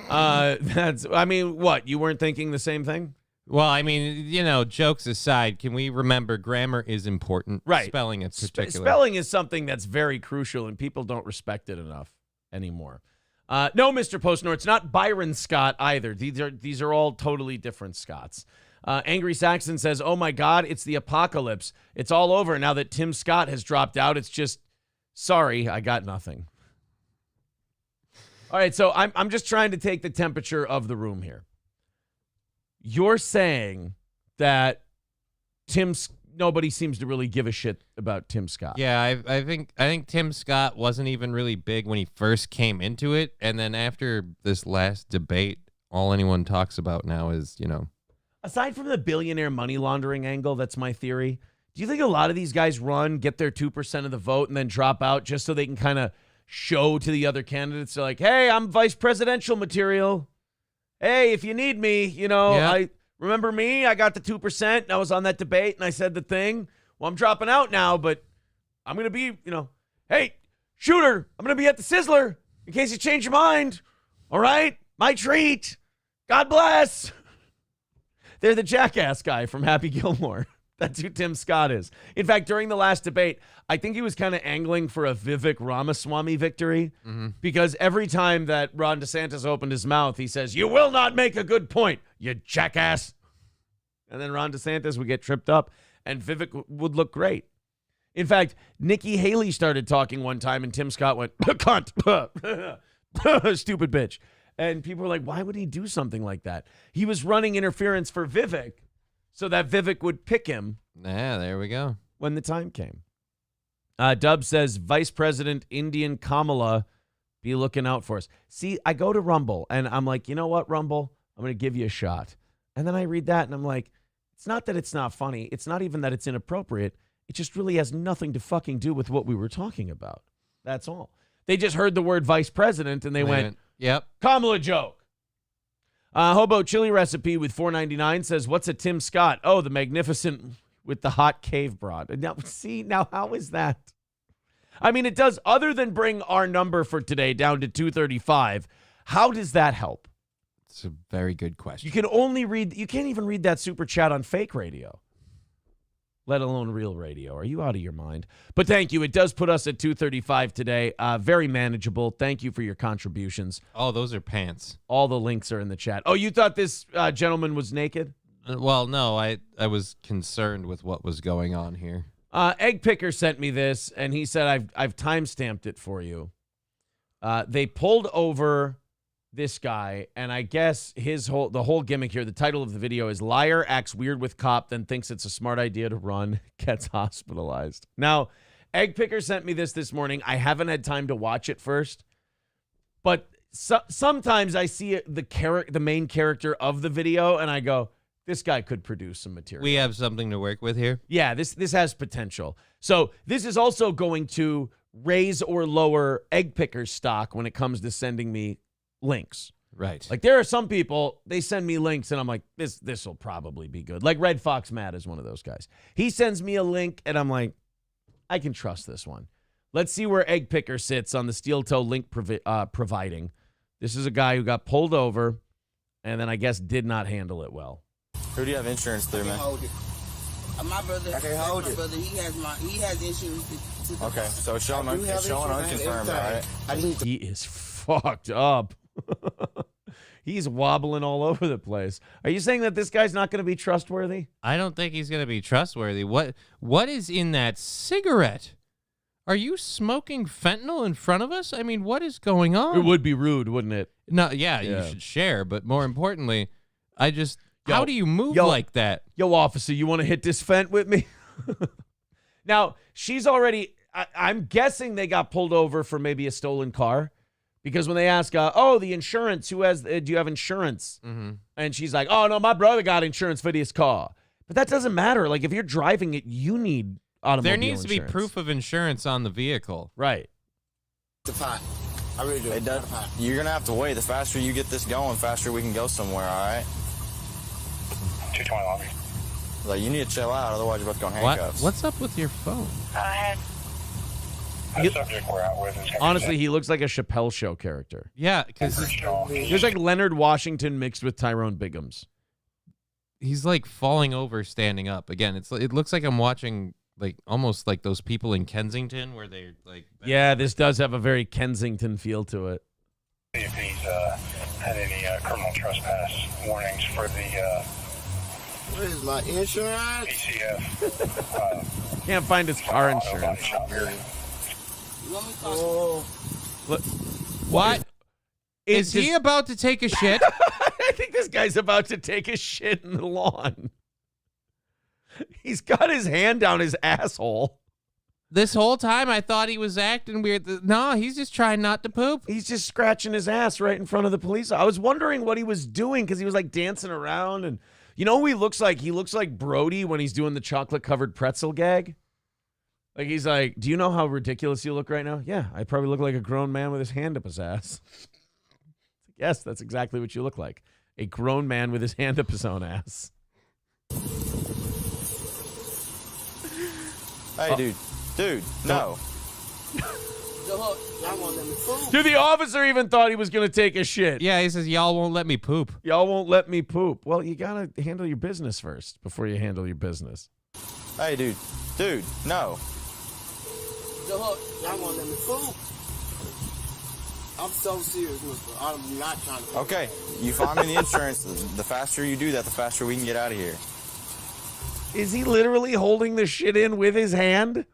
What? You weren't thinking the same thing? Well, I mean, jokes aside, can we remember grammar is important? Right. Spelling in particular. Spelling is something that's very crucial, and people don't respect it enough anymore. No, Mr. Postnor, it's not Byron Scott either. These are all totally different Scotts. Angry Saxon says, oh, my God, it's the apocalypse. It's all over now that Tim Scott has dropped out. It's just, sorry, I got nothing. All right, so I'm just trying to take the temperature of the room here. You're saying that nobody seems to really give a shit about Tim Scott. Yeah, I think Tim Scott wasn't even really big when he first came into it, and then after this last debate, all anyone talks about now is, Aside from the billionaire money laundering angle, that's my theory. Do you think a lot of these guys get their 2% of the vote, and then drop out just so they can kind of show to the other candidates? They're like, hey, I'm vice presidential material. Hey, if you need me, I remember me. I got the 2%. And I was on that debate, and I said the thing. Well, I'm dropping out now, but I'm going to be, hey, shooter, I'm going to be at the Sizzler in case you change your mind. All right? My treat. God bless. They're the jackass guy from Happy Gilmore. That's who Tim Scott is. In fact, during the last debate, I think he was kind of angling for a Vivek Ramaswamy victory because every time that Ron DeSantis opened his mouth, he says, you will not make a good point, you jackass. And then Ron DeSantis would get tripped up and Vivek would look great. In fact, Nikki Haley started talking one time and Tim Scott went, cunt, stupid bitch. And people were like, why would he do something like that? He was running interference for Vivek so that Vivek would pick him. Yeah, there we go. When the time came. Dub says, Vice President Indian Kamala, be looking out for us. See, I go to Rumble, and I'm like, you know what, Rumble? I'm going to give you a shot. And then I read that, and I'm like, it's not that it's not funny. It's not even that it's inappropriate. It just really has nothing to fucking do with what we were talking about. That's all. They just heard the word Vice President, and they went, yep. Kamala joke. Hobo Chili Recipe with $4.99 says, what's a Tim Scott? Oh, the magnificent with the hot cave broad. Now, how is that? I mean, it does, other than bring our number for today down to 235, how does that help? It's a very good question. You can't even read that super chat on fake radio, let alone real radio. Are you out of your mind? But thank you. It does put us at 235 today. Very manageable. Thank you for your contributions. Oh, those are pants. All the links are in the chat. Oh, you thought this gentleman was naked? Well, no, I was concerned with what was going on here. Egg Picker sent me this, and he said, I've timestamped it for you. They pulled over this guy, and I guess the whole gimmick here, the title of the video is Liar Acts Weird with Cop, then thinks it's a smart idea to run, gets hospitalized. Now, Egg Picker sent me this morning. I haven't had time to watch it first, but sometimes I see the main character of the video, and I go, this guy could produce some material. We have something to work with here. Yeah, this has potential. So this is also going to raise or lower Egg Picker's stock when it comes to sending me links. Right. Like there are some people, they send me links and I'm like, this will probably be good. Like Red Fox Matt is one of those guys. He sends me a link and I'm like, I can trust this one. Let's see where Egg Picker sits on the steel toe link providing. This is a guy who got pulled over and then I guess did not handle it well. Who do you have insurance through, man? Hold it. My brother. I can hold it. Brother, he has insurance. Okay, so it's showing unconfirmed, all right? He is fucked up. He's wobbling all over the place. Are you saying that this guy's not going to be trustworthy? I don't think he's going to be trustworthy. What is in that cigarette? Are you smoking fentanyl in front of us? I mean, what is going on? It would be rude, wouldn't it? No, yeah, you should share, but more importantly, how do you move like that? Yo, officer, you want to hit this fent with me? Now, she's already, I'm guessing they got pulled over for maybe a stolen car. Because when they ask, the insurance, do you have insurance? Mm-hmm. And she's like, oh, no, my brother got insurance for this car. But that doesn't matter. Like, if you're driving it, you need automobile There needs insurance. to be proof of insurance on the vehicle. Right. The pot. I really do. It does. You're going to have to wait. The faster you get this going, faster we can go somewhere, all right? 220 longer. Like, you need to chill out, otherwise you're about to go in handcuffs. What's up with your phone? The subject we're out with is Honestly, he looks like a Chappelle Show character. Yeah, because he looks like Leonard Washington mixed with Tyrone Biggums. He's like falling over, standing up. Again, it looks like I'm watching like almost like those people in Kensington where they're like. Yeah, this does have a very Kensington feel to it. if he's had any criminal trespass warnings for the What is my insurance? PCF. Can't find his car insurance. What? Is he about to take a shit? I think this guy's about to take a shit in the lawn. He's got his hand down his asshole. This whole time I thought he was acting weird. No, he's just trying not to poop. He's just scratching his ass right in front of the police. I was wondering what he was doing because he was like dancing around. And you know who he looks like? He looks like Brody when he's doing the chocolate-covered pretzel gag. Like he's like, do you know how ridiculous you look right now? Yeah, I probably look like a grown man with his hand up his ass. Yes, that's exactly what you look like. A grown man with his hand up his own ass. Hey, dude, no. Dude, the officer even thought he was going to take a shit. Yeah, he says, y'all won't let me poop. Y'all won't let me poop. Well, you got to handle your business first before you handle your business. Hey, dude, no. Y'all won't let me poop. I'm so serious, mister. I'm not trying to. Okay, you find me the insurance. The faster you do that, the faster we can get out of here. Is he literally holding the shit in with his hand?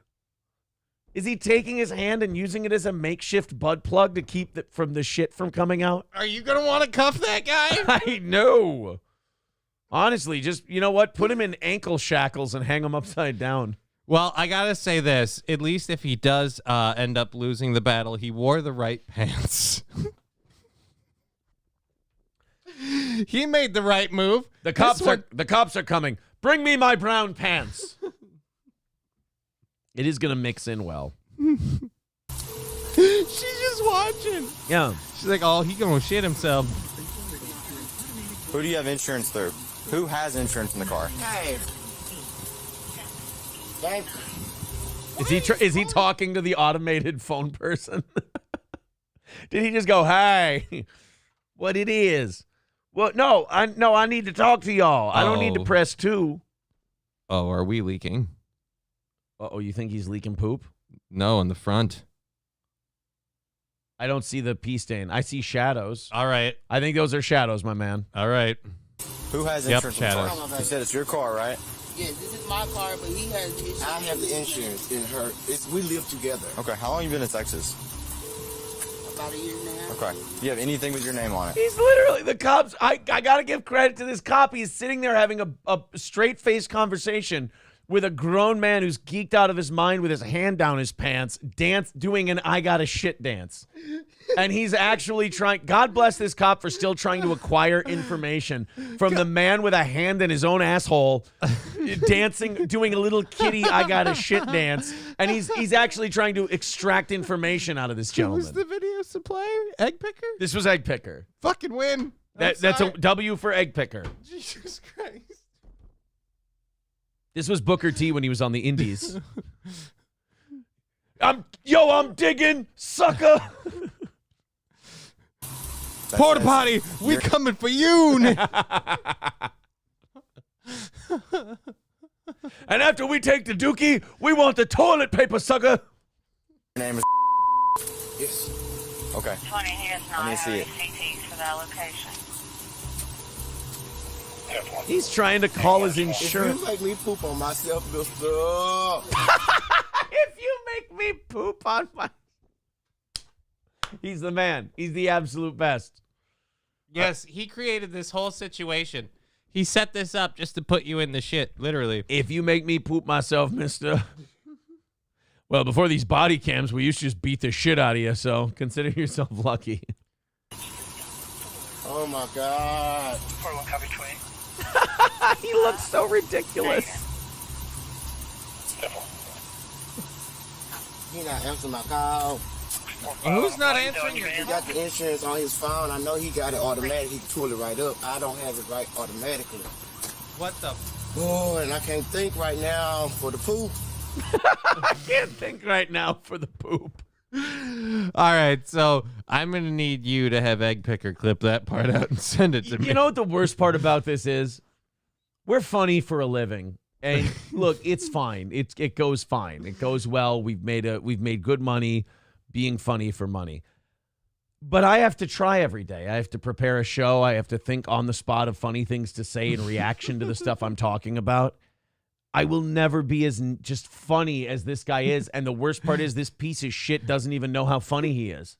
Is he taking his hand and using it as a makeshift butt plug to keep the shit from coming out? Are you going to want to cuff that guy? I know. Honestly, just, you know what? Put him in ankle shackles and hang him upside down. Well, I got to say this. At least if he does end up losing the battle, he wore the right pants. He made the right move. The cops are coming. Bring me my brown pants. It is going to mix in well. She's just watching. Yeah. She's like, oh, he going to shit himself. Who do you have insurance through? Who has insurance in the car? Hey. Is he talking to the automated phone person? Did he just go, "Hey, what it is?" Well, no, I need to talk to y'all. I don't need to press 2. Oh, are we leaking? Uh-oh, you think he's leaking poop? No, in the front. I don't see the pee stain. I see shadows. All right. I think those are shadows, my man. All right. Who has insurance in the car? Shadows. You said it's your car, right? Yeah, this is my car, but he has the insurance. I have the insurance in her. We live together. Okay, how long you been in Texas? about a year now. Okay. Do you have anything with your name on it? He's literally, the cops, I got to give credit to this cop. He's sitting there having a straight-faced conversation with a grown man who's geeked out of his mind with his hand down his pants, doing an I got a shit dance. And he's actually trying, God bless this cop for still trying to acquire information from the man with a hand in his own asshole, dancing, doing a little kitty I got a shit dance. And he's actually trying to extract information out of this gentleman. Who's the video supplier? Egg Picker? This was Egg Picker. Fucking win. That's a W for Egg Picker. Jesus Christ. This was Booker T when he was on the Indies. I'm digging, sucker. Porta potty, we coming for you. And after we take the dookie, we want the toilet paper, sucker. Your name is Yes. Okay. 20, he has Let me see it. CTs for that location. He's trying to call his If insurance. you make me poop on myself, mister. If you make me poop on my... He's the man. He's the absolute best. Yes, he created this whole situation. He set this up just to put you in the shit, literally. If you make me poop myself, mister. Well, before these body cams, we used to just beat the shit out of you, so consider yourself lucky. Oh my God. 41 copy 20. He looks so ridiculous. He not answering my call. Who's not answering your He got the insurance on his phone. I know he got it automatic. He pulled it right up. I don't have it right automatically. What the? Oh, and I can't think right now for the poop. I can't think right now for the poop. All right, so I'm going to need you to have Egg Picker clip that part out and send it to me. You know what the worst part about this is? We're funny for a living. And look, it's fine. It goes fine. It goes well. We've made good money being funny for money. But I have to try every day. I have to prepare a show. I have to think on the spot of funny things to say in reaction to the stuff I'm talking about. I will never be as just funny as this guy is. And the worst part is this piece of shit doesn't even know how funny he is.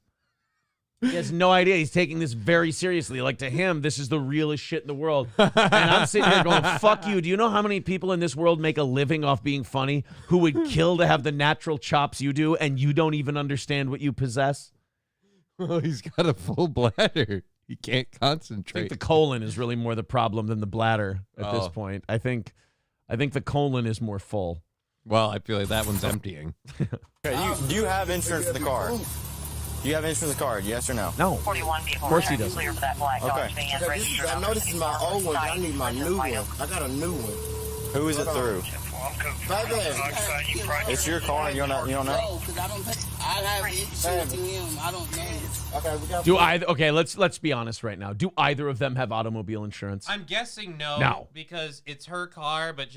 He has no idea. He's taking this very seriously. Like, to him, this is the realest shit in the world. And I'm sitting here going, fuck you. Do you know how many people in this world make a living off being funny who would kill to have the natural chops you do, and you don't even understand what you possess? Well, he's got a full bladder. He can't concentrate. I think the colon is really more the problem than the bladder at this point. I think the colon is more full. Well, I feel like that one's emptying. Okay, do you have insurance for the car? Do you have insurance for the car? Yes or no? No. 41 people. Of course he doesn't. Clear for that black Okay. dog van, registered I know this is my old one, but I need my new one. I got a new one. Who is it through? It's your car and you don't know? No, because I don't think I have insurance to him. I don't know. Okay, we got. Okay, let's be honest right now. Do either of them have automobile insurance? I'm guessing no. No. Because it's her car, but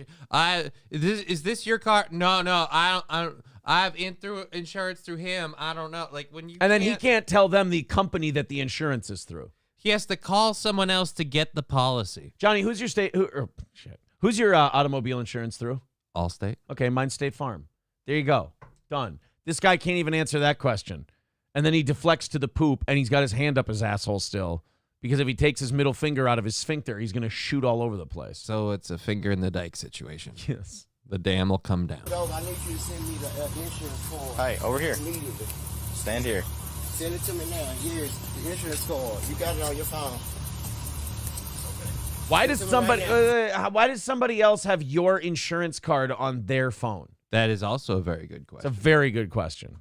is this your car? No, I don't. I have insurance through him. I don't know. Like when you And then he can't tell them the company that the insurance is through. He has to call someone else to get the policy. Johnny, who's your Who's your automobile insurance through? Allstate. Okay, mine's State Farm. There you go. Done. This guy can't even answer that question. And then he deflects to the poop, and he's got his hand up his asshole still. Because if he takes his middle finger out of his sphincter, he's going to shoot all over the place. So it's a finger in the dike situation. Yes. The dam will come down. Dog, I need you to send me the insurance card. Hey, over here. Immediately. Stand here. Send it to me now. Here's the insurance card. You got it on your phone. Why does somebody else have your insurance card on their phone? That is also a very good It's question. a very good question.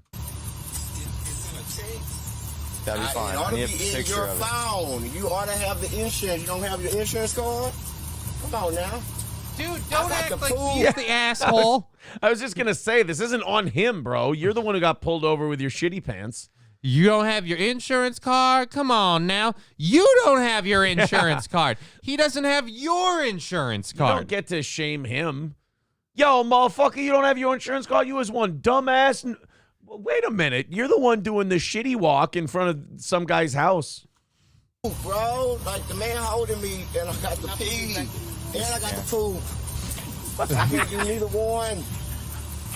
That'd be fine. It ought I to need a be in picture your of it. phone. You ought to have the insurance. You don't have your insurance card? Come on now. Dude, I don't got act the like fool. he's the asshole. I was just going to say, this isn't on him, bro. You're the one who got pulled over with your shitty pants. You don't have your insurance card? Come on now. You don't have your insurance card. He doesn't have your insurance You card. don't get to shame him. Yo, motherfucker, you don't have your insurance card? You was one dumbass. Wait a minute. You're the one doing the shitty walk in front of some guy's house. Bro, like the man holding me, and I got the pee, and I got the poop. I can't do neither one.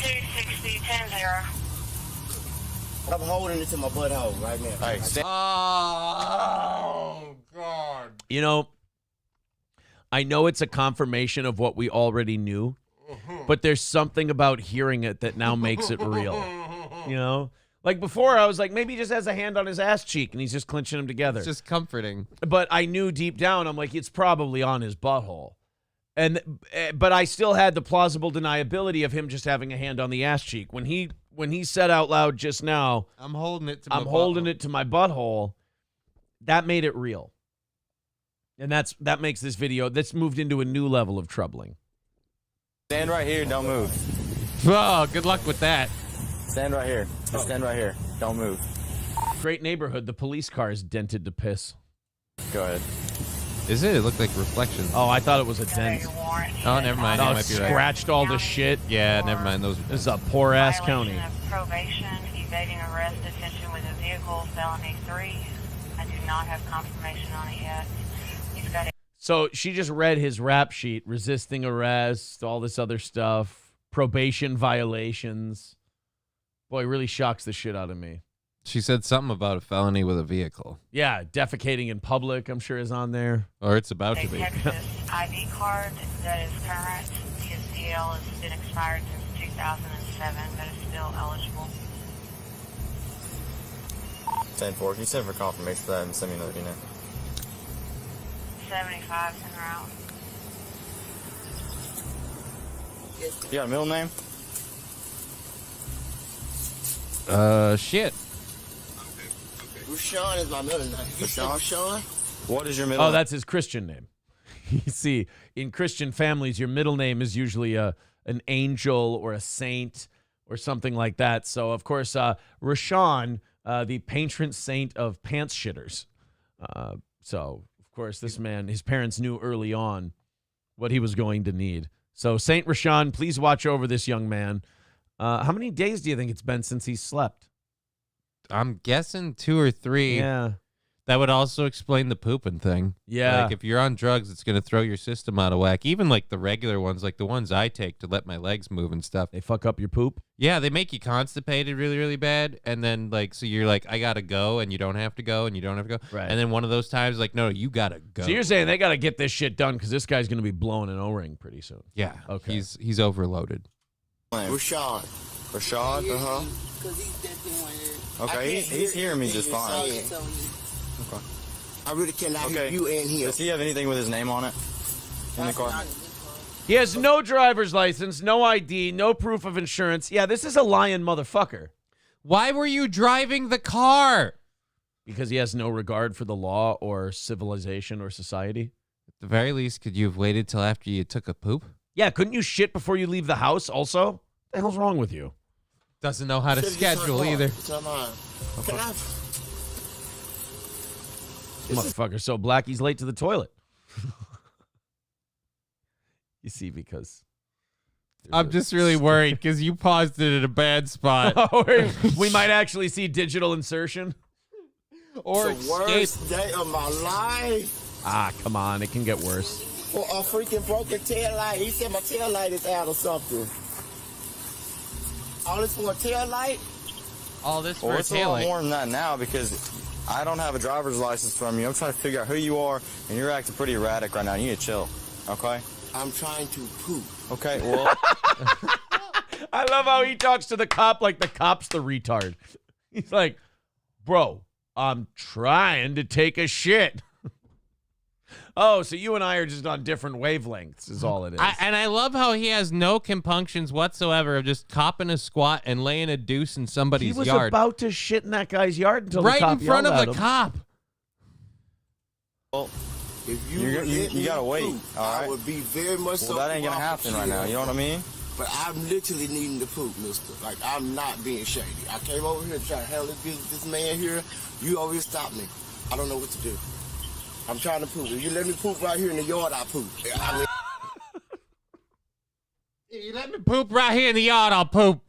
260, 10-0. I'm holding it to my butthole right now. All right, stand. Oh, God. You know, I know it's a confirmation of what we already knew, but there's something about hearing it that now makes it real. You know? Like before, I was like, maybe he just has a hand on his ass cheek and he's just clenching them together. It's just comforting. But I knew deep down, I'm like, it's probably on his butthole. But I still had the plausible deniability of him just having a hand on the ass cheek. When he said out loud just now, I'm holding it to my butthole, that made it real. And that makes this video, that's moved into a new level of troubling. Stand right here. Don't move. Oh, good luck with that. Stand right here. Just stand right here. Don't move. Great neighborhood. The police car is dented to piss. Go ahead. Is it? It looked like reflections. Oh, I thought it was a dent. Oh, never mind. Oh, You it might be right. scratched all the shit. Yeah, never mind. Those. This is a poor-ass county. Violation of probation, evading arrest, detention with a vehicle, felony 3. I do not have confirmation on it yet. He's got So she just read his rap sheet, resisting arrest, all this other stuff, probation violations. Boy, it really shocks the shit out of me. She said something about a felony with a vehicle. Yeah, defecating in public, I'm sure, is on there. Or it's about a to be. Texas ID card that is current. His DL has been expired since 2007, but is still eligible. 10-4. Can you send for confirmation for that and send me another unit? 75's en route. You got a middle name? Shit. Rashawn is my middle name. You said Rashawn? What is your middle Oh, name? that's his Christian name. You see, in Christian families, your middle name is usually an angel or a saint or something like that. So, of course, Rashawn, the patron saint of pants shitters. So, of course, this man, his parents knew early on what he was going to need. So, Saint Rashawn, please watch over this young man. How many days do you think it's been since he slept? I'm guessing 2 or 3. Yeah. That would also explain the pooping thing. Yeah. Like, if you're on drugs, it's going to throw your system out of whack. Even, like, the regular ones, like the ones I take to let my legs move and stuff. They fuck up your poop? Yeah, they make you constipated really, really bad. And then, like, so you're like, I got to go, and you don't have to go, and you don't have to go. Right. And then one of those times, like, no, you got to go. So you're saying they got to get this shit done because this guy's going to be blowing an O-ring pretty soon. Yeah. Okay. He's overloaded. Rashad. Rashad? Uh-huh. Because he's definitely one here. Okay, he's hearing me just fine. Okay. I really cannot hear you and him. Does he have anything with his name on it in the car? He has no driver's license, no ID, no proof of insurance. Yeah, this is a lying motherfucker. Why were you driving the car? Because he has no regard for the law or civilization or society. At the very least, could you have waited till after you took a poop? Yeah, couldn't you shit before you leave the house also? What the hell's wrong with you? Doesn't know how to schedule either. Can I? Motherfucker's so black he's late to the toilet. You see, because I'm just really worried because you paused it at a bad spot. We might actually see digital insertion. Or the worst day of my life. Ah, come on. It can get worse. For a freaking broken tail light. He said my tail light is out or something. All this for a tail light? All this for Well, a it's a lot taillight. more than that now because I don't have a driver's license from you. I'm trying to figure out who you are, and you're acting pretty erratic right now. You need to chill, okay? I'm trying to poop. Okay, well... I love how he talks to the cop like the cop's the retard. He's like, bro, I'm trying to take a shit. Oh, so you and I are just on different wavelengths is all it is. And I love how he has no compunctions whatsoever of just copping a squat and laying a deuce in somebody's he was yard. about to shit in that guy's yard until right the cop in front yelled of at the him. cop. Well, If you gotta wait, poop, all right? I would be very much well, that ain't gonna happen right now. You know what I mean? But I'm literally needing to poop, mister. Like, I'm not being shady. I came over here to try to handle this man here. You over here stop me. I don't know what to do. I'm trying to poop. If you let me poop right here in the yard, I poop. I mean, If you let me poop right here in the yard, I'll poop.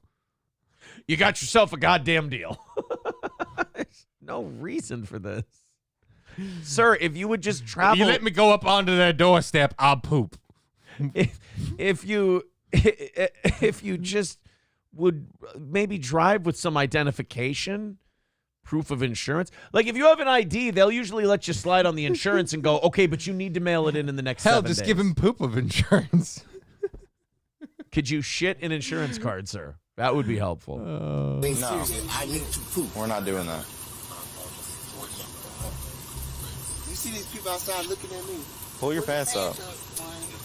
You got yourself a goddamn deal. There's no reason for this. Sir, if you would just travel. If you let me go up onto that doorstep, I'll poop. If you just would maybe drive with some identification, proof of insurance. Like, if you have an ID, they'll usually let you slide on the insurance and go, okay, but you need to mail it in the next 7 days. Hell, just give him proof of insurance. Could you shit an insurance card, sir? That would be helpful. No, I need to poop. We're not doing that. You see these people outside looking at me? Pull your pants up.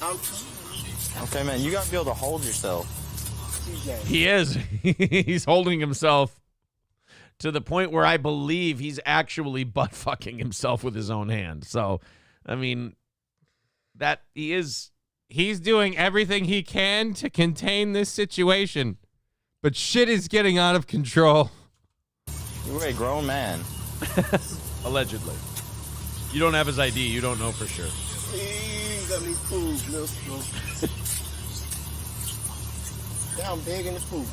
I'm trying. Okay, man, you got to be able to hold yourself. He is. He's holding himself to the point where I believe he's actually butt fucking himself with his own hand. So, I mean, that he is. He's doing everything he can to contain this situation, but shit is getting out of control. You're a grown man. Allegedly. You don't have his ID. You don't know for sure. Please let me poop, mister. Now I'm begging to poop.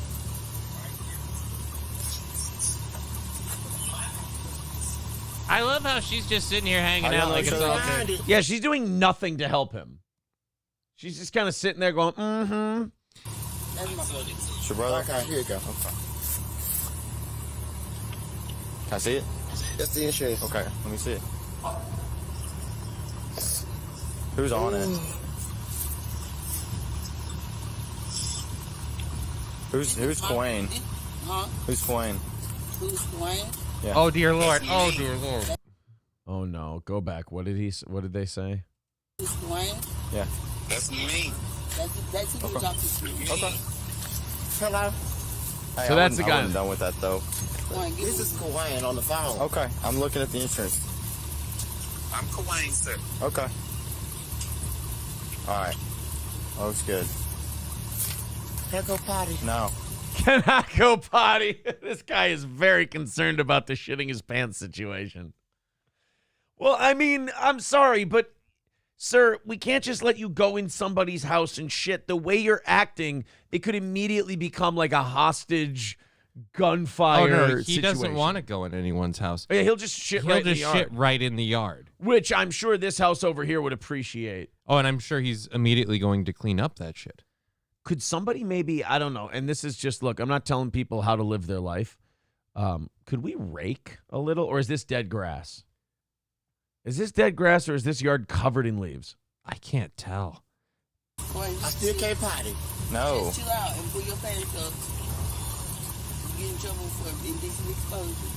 I love how she's just sitting here hanging out like it's all good. Yeah, she's doing nothing to help him. She's just kind of sitting there going, mm-hmm. That's my brother. It's your brother? Okay, here you go. Okay. Can I see it? That's the insurance. Okay, let me see it. Who's on it? Who's Quayne? Huh? Who's Quayne? Who's Quayne? Yeah. Oh dear Lord! Oh dear Lord! Oh no! Go back. What did they say? Who's Quayne? Yeah. That's me. That's who you talk to. Okay. Hello. Hey, So that's the guy. I wasn't done with that though. This is Quayne on the phone. Okay, I'm looking at the insurance. I'm Quayne, sir. Okay. All right. Looks good. Can I go potty? No. Can I go potty? This guy is very concerned about the shitting his pants situation. Well, I mean, I'm sorry, but sir, we can't just let you go in somebody's house and shit. The way you're acting, it could immediately become like a hostage gunfire. Oh no, he situation. doesn't want to go in anyone's house. Yeah, he'll just shit right in the yard. Shit right in the yard. Which I'm sure this house over here would appreciate. Oh, and I'm sure he's immediately going to clean up that shit. Could somebody maybe, I don't know, and this is just, look, I'm not telling people how to live their life. Could we rake a little, or is this dead grass? Is this dead grass, or is this yard covered in leaves? I can't tell. I still can't potty. No. Just chill out and pull your pants up. You get in trouble for indecent exposure.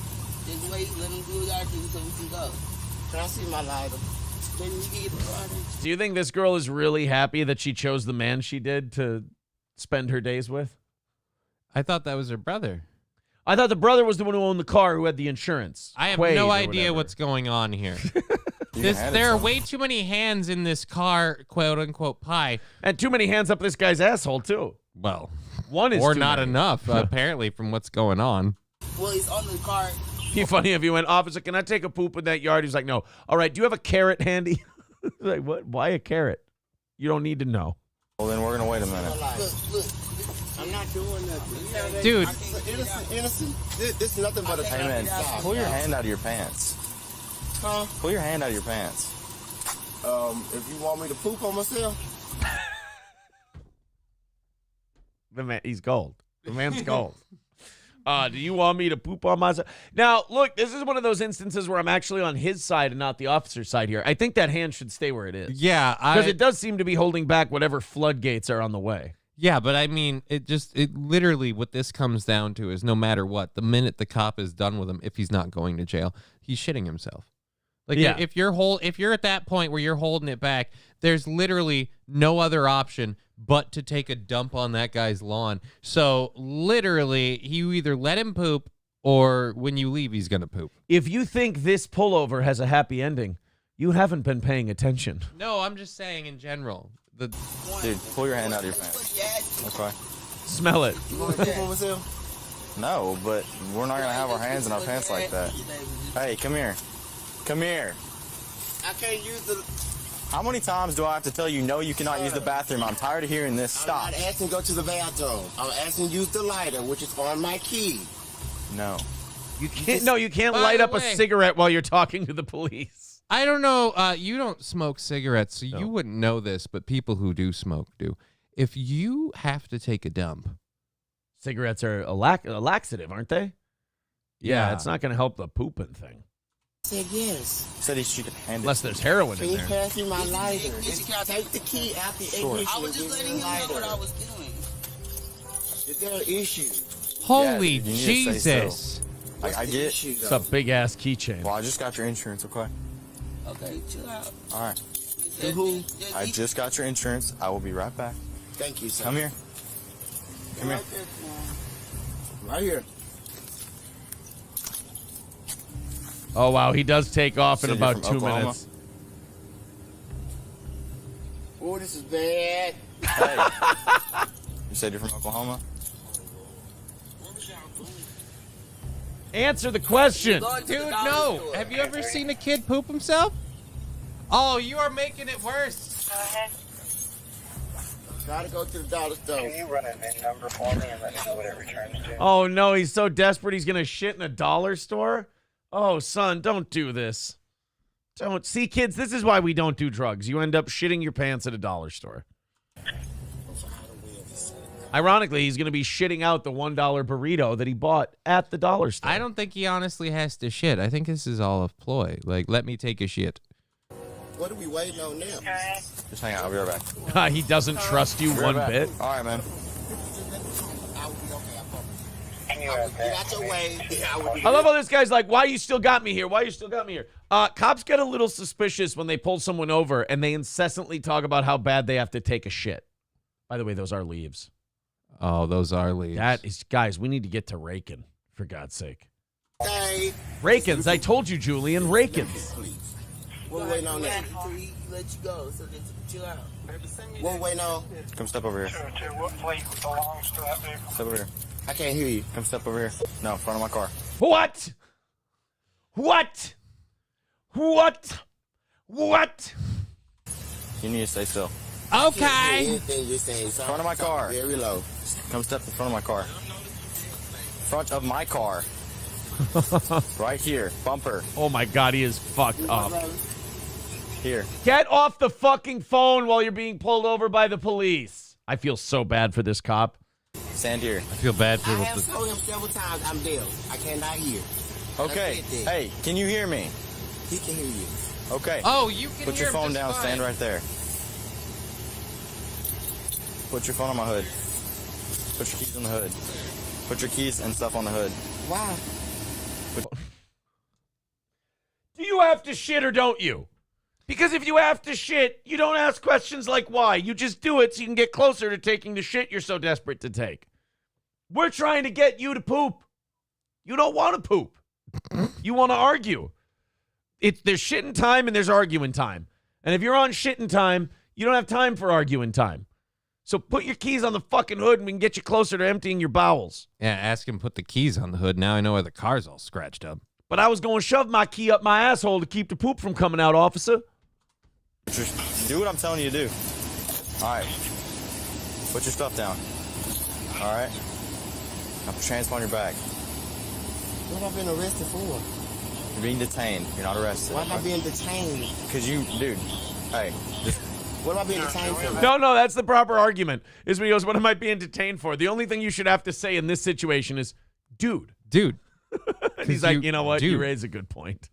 Just wait, let them do what I do so we can go. Can I see my lighter? Then you get the water. Do you think this girl is really happy that she chose the man she did to spend her days with? I thought that was her brother. I thought the brother was the one who owned the car, who had the insurance. I have Quaid no or idea whatever. what's going on here. There are way too many hands in this car, quote unquote, pie. And too many hands up this guy's asshole, too. Well, one is or too not many. enough, apparently, from what's going on. Well, he's on the car. Be funny if you went, officer, can I take a poop in that yard? He's like, no. All right, do you have a carrot handy? Like, what? Why a carrot? You don't need to know. Well, then we're going to wait a minute. Look. I'm not doing nothing. Dude. Innocent. This is nothing but a Hey, man, pull your hand out of your pants. Huh? Pull your hand out of your pants. If you want me to poop on myself. The man, he's gold. The man's gold. Do you want me to poop on myself? Now, look, this is one of those instances where I'm actually on his side and not the officer's side here. I think that hand should stay where it is. Yeah. Because it does seem to be holding back whatever floodgates are on the way. Yeah, but I mean, it literally what this comes down to is no matter what, the minute the cop is done with him, if he's not going to jail, he's shitting himself. Like, yeah. if you're at that point where you're holding it back, there's literally no other option but to take a dump on that guy's lawn. So literally, you either let him poop or when you leave, he's going to poop. If you think this pullover has a happy ending, you haven't been paying attention. No, I'm just saying in general. Dude, pull your hand out of your pants. Okay. Smell it. You want to poop on myself? No, but we're not going to have our hands in our pants like that. Hey, come here. Come here. I can't use the... How many times do I have to tell you, no, you cannot use the bathroom? I'm tired of hearing this. Stop. I'm not asking go to the bathroom. I'm asking use the lighter, which is on my key. No. You can't light up a cigarette while you're talking to the police. I don't know. You don't smoke cigarettes, so you wouldn't know this, but people who do smoke do. If you have to take a dump, Cigarettes are a laxative, aren't they? Yeah, it's not going to help the pooping thing. Said yes. Said he should hand Unless there's heroin Can in you there. pass me my lighter? Take the key out the ignition. I was just letting him know what I was doing. Is there an issue? Holy dude, you need to say Jesus. I get. It's a big ass keychain. Well, I just got your insurance, okay? Okay, chill out. All right. To who? I just got your insurance. I will be right back. Thank you, sir. Come here. Come here. Right here. Oh, wow. He does take off in Said you're about from 2 Oklahoma? minutes. Oh, this is bad. Hey. You said you're from Oklahoma? Answer the question. Dude, no. Have you ever seen a kid poop himself? Oh, you are making it worse. Go ahead. Gotta go to the dollar store. Can you run a VIN number for me and let me know what it returns to? Oh, no. He's so desperate he's going to shit in a dollar store? Oh, son, don't do this. Don't. See, kids, this is why we don't do drugs. You end up shitting your pants at a dollar store. Ironically, he's going to be shitting out the $1 burrito that he bought at the dollar store. I don't think he honestly has to shit. I think this is all a ploy. Like, let me take a shit. What are we waiting on now? Go ahead. Just hang out. I'll be right back. He doesn't trust you one bit. All right, man. I will be okay, I promise. Can you I will get out your way. I will be I love how this guy's like, why you still got me here? Why you still got me here? Cops get a little suspicious when they pull someone over and they incessantly talk about how bad they have to take a shit. By the way, those are leaves. Oh, those are leaves. That is, guys, we need to get to raking, for God's sake. Hey. Rakins, I told you, Julian, rakins. Please. We're waiting on that. Let you go, so just chill out. We're waiting on. Come step over here. To what fleet belongs to that vehicle? Step over here. I can't hear you. Come step over here. No, in front of my car. What? What? What? What? You need to stay still. Okay. Anything you're saying. Front of my car. Very low. Come step in front of my car. Front of my car. Right here. Bumper. Oh, my God, he is fucked up. Here. Get off the fucking phone while you're being pulled over by the police. I feel so bad for this cop. Stand here. I feel bad for I have the... told him several times I'm deaf. I cannot hear. Okay. That's it then. Hey, can you hear me? He can hear you. Okay. Oh, you can Put hear your him phone just down. fine. Stand right there. Put your phone on my hood. Put your keys on the hood. Put your keys and stuff on the hood. Why? Do you have to shit or don't you? Because if you have to shit, you don't ask questions like why. You just do it so you can get closer to taking the shit you're so desperate to take. We're trying to get you to poop. You don't want to poop. You want to argue. There's shitting time and there's arguing time. And if you're on shitting time, you don't have time for arguing time. So put your keys on the fucking hood and we can get you closer to emptying your bowels. Yeah, ask him to put the keys on the hood. Now I know why the car's all scratched up. But I was going to shove my key up my asshole to keep the poop from coming out, officer. Just do what I'm telling you to do. All right. Put your stuff down. All right. Now put your hands on your back. What have I been arrested for? You're being detained. You're not arrested. Why am I being detained? Because you, dude. Hey, just What am I being detained for? No, that's the proper argument. Is when he goes, what am I being detained for? The only thing you should have to say in this situation is, dude. Dude. And he's like, you know what? You dude. raise a good point.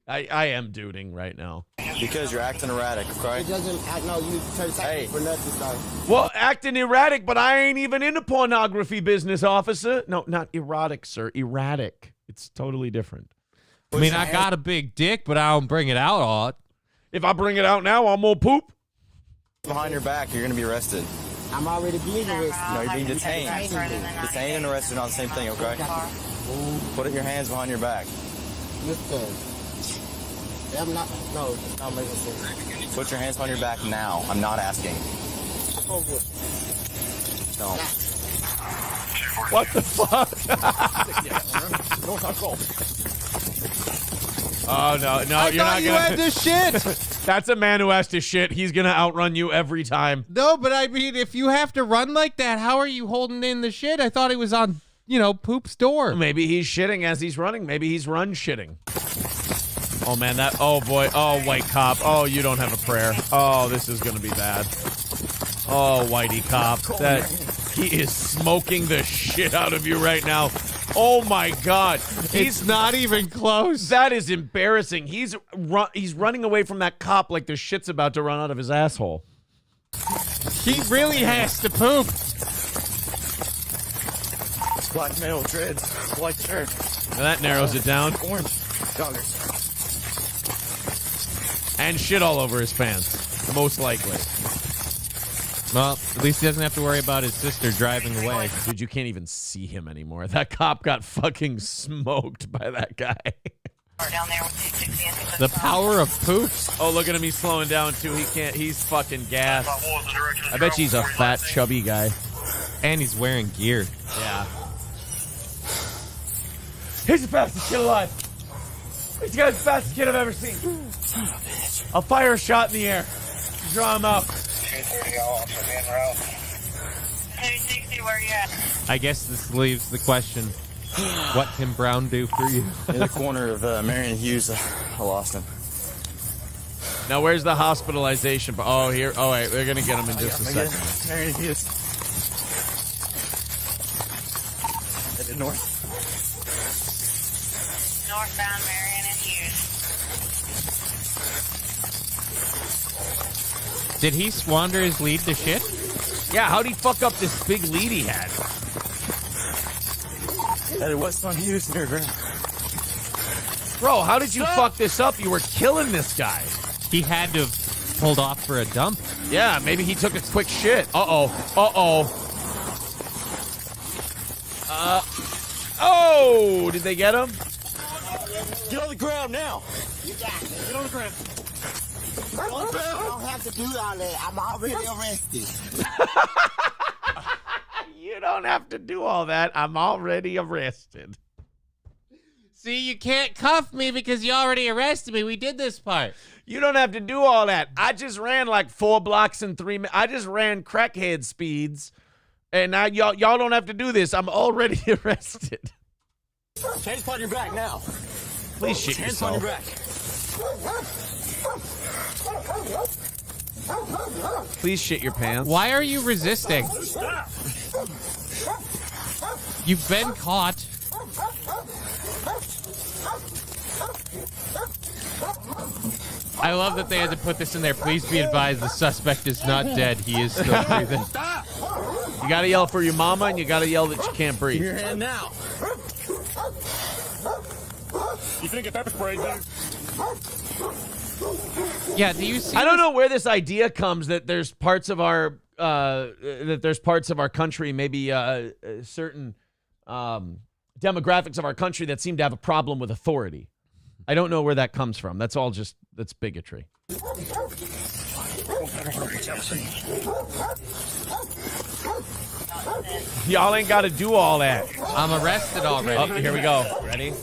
I am duding right now. because you're acting erratic, okay? It doesn't, I know you turn Hey. for nothing, so. Well, acting erratic, but I ain't even in the pornography business, officer. No, not erotic, sir. Erratic. It's totally different. I mean, I got a big dick, but I don't bring it out all. If I bring it out now, I'm gonna poop. Behind your back, you're going to be arrested. I'm already being arrested. No, you're being detained. Detained and arrested are not the same thing, okay? Put your hands behind your back. Mister, I'm not, no, it's not making sense. Put your hands behind your back now. I'm not asking. Oh, good. Don't. What the fuck? Oh, no, you're not you gonna. had to shit. That's a man who has to shit. He's gonna outrun you every time. No, but I mean, if you have to run like that, how are you holding in the shit? I thought he was on, Poop's door. Maybe he's shitting as he's running. Maybe he's run shitting. Oh, man, oh, boy. Oh, white cop. Oh, you don't have a prayer. Oh, this is going to be bad. Oh, whitey cop. He is smoking the shit out of you right now. Oh my God. It's not even close. That is embarrassing. He's running away from that cop like the shit's about to run out of his asshole. He really has to poop. Black male dreads, white shirt. Now that narrows it down. Orange joggers. And shit all over his pants. Most likely. Well, at least he doesn't have to worry about his sister driving away. Dude, you can't even see him anymore. That cop got fucking smoked by that guy. The power of poops. Oh, look at him. He's slowing down, too. He can't. He's fucking gassed. I bet he's a fat, chubby guy. And he's wearing gear. Yeah. He's the fastest kid alive. This guy's the fastest kid I've ever seen. I'll fire a shot in the air. Draw him out. 260, where you at? I guess this leaves the question, what can Brown do for you? In the corner of Marion Hughes, I lost him. Now, where's the hospitalization? Oh, here. Oh, wait. They're going to get him in just a second. Marion Hughes. Headed north. Northbound Marion and Hughes. Did he squander his lead to shit? Yeah, how'd he fuck up this big lead he had? Headed west on Hughes near ground. Bro, how did you fuck this up? You were killing this guy. He had to have pulled off for a dump. Yeah, maybe he took a quick shit. Uh-oh. Uh-oh. Oh, did they get him? Get on the ground now. You got it. Get on the ground. I don't have to do all that. I'm already arrested. You don't have to do all that. I'm already arrested. See, you can't cuff me because you already arrested me. We did this part. You don't have to do all that. I just ran like 4 blocks in 3 minutes. I just ran crackhead speeds. And now y'all don't have to do this. I'm already arrested. Hands on your back now. Please shit Hands on your yourself. back. Please shit your pants. Why are you resisting? You've been caught. I love that they had to put this in there. Please be advised the suspect is not dead. He is still breathing. You gotta yell for your mama and you gotta yell that you can't breathe. Your hand now. You think a pepper spray, dude? Yeah, do you see? I don't know where this idea comes that there's parts of our country, maybe certain demographics of our country that seem to have a problem with authority. I don't know where that comes from. That's bigotry. Y'all ain't got to do all that. I'm arrested already. Oh, here we go. Ready?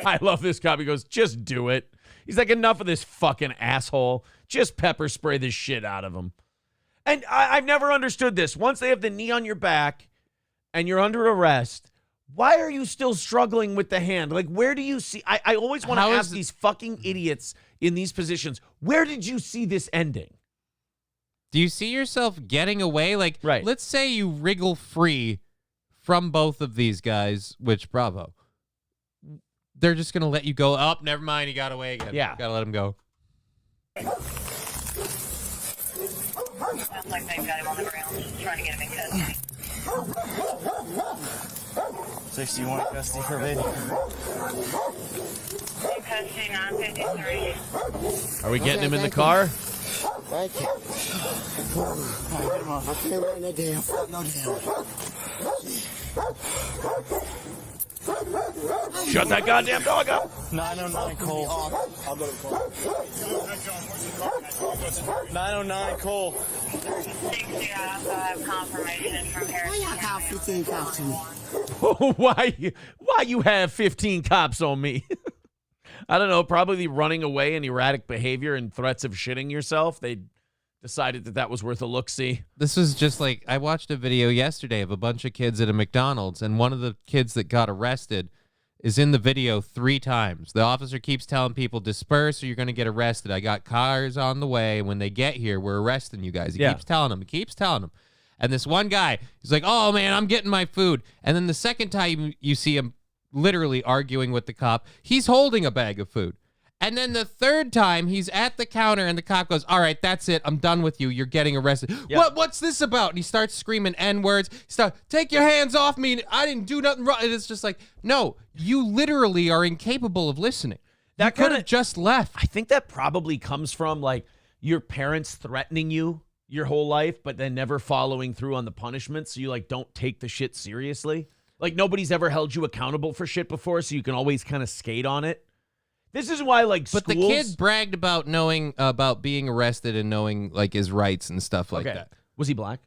I love this cop. He goes, just do it. He's like, enough of this fucking asshole. Just pepper spray the shit out of him. And I've never understood this. Once they have the knee on your back and you're under arrest, why are you still struggling with the hand? Like, where do you see? I always want to ask these fucking idiots in these positions, where did you see this ending? Do you see yourself getting away? Like, right. Let's say you wriggle free from both of these guys, which, bravo. They're just going to let you go. Oh, never mind. You got away again. Yeah. Got to let him go. Sounds like they've got him on the ground, trying to get him in custody. 61 custody for a baby. In custody, 953. Are we getting him in the car? Thank you. I can't run that damn fuck no damn. Shut that goddamn dog up. 909 Cole. 909 Cole. 60, I also have confirmation from Harrison. Why y'all call 15 cops to me? Why you have 15 cops on me? I don't know, probably running away and erratic behavior and threats of shitting yourself. They decided that was worth a look-see. This was just like, I watched a video yesterday of a bunch of kids at a McDonald's, and one of the kids that got arrested is in the video 3 times. The officer keeps telling people, disperse or you're going to get arrested. I got cars on the way. When they get here, we're arresting you guys. He keeps telling them. And this one guy, he's like, oh, man, I'm getting my food. And then the second time you see him literally arguing with the cop, he's holding a bag of food. And then the third time, he's at the counter, and the cop goes, all right, that's it. I'm done with you. You're getting arrested. Yep. What's this about? And he starts screaming N-words. Take your hands off me. I didn't do nothing wrong. And it's just like, no, you literally are incapable of listening. That could have just left. I think that probably comes from, like, your parents threatening you your whole life, but then never following through on the punishment, so you, like, don't take the shit seriously. Like, nobody's ever held you accountable for shit before, so you can always kind of skate on it. This is why, like, schools... But the kid bragged about knowing about being arrested and knowing, like, his rights and stuff like that. Was he black?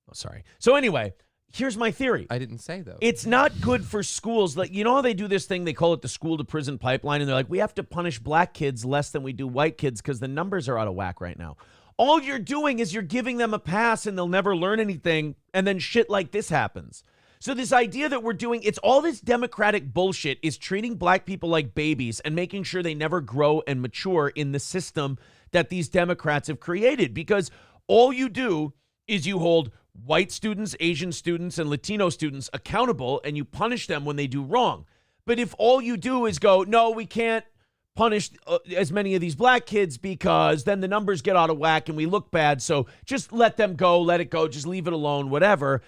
Oh, sorry. So anyway, here's my theory. I didn't say, though. It's not good for schools. Like, you know how they do this thing? They call it the school-to-prison pipeline, and they're like, we have to punish black kids less than we do white kids because the numbers are out of whack right now. All you're doing is you're giving them a pass, and they'll never learn anything, and then shit like this happens. So this idea that we're doing, it's all this democratic bullshit is treating black people like babies and making sure they never grow and mature in the system that these Democrats have created. Because all you do is you hold white students, Asian students, and Latino students accountable, and you punish them when they do wrong. But if all you do is go, no, we can't punish as many of these black kids because then the numbers get out of whack and we look bad, so just let them go, let it go, just leave it alone, whatever.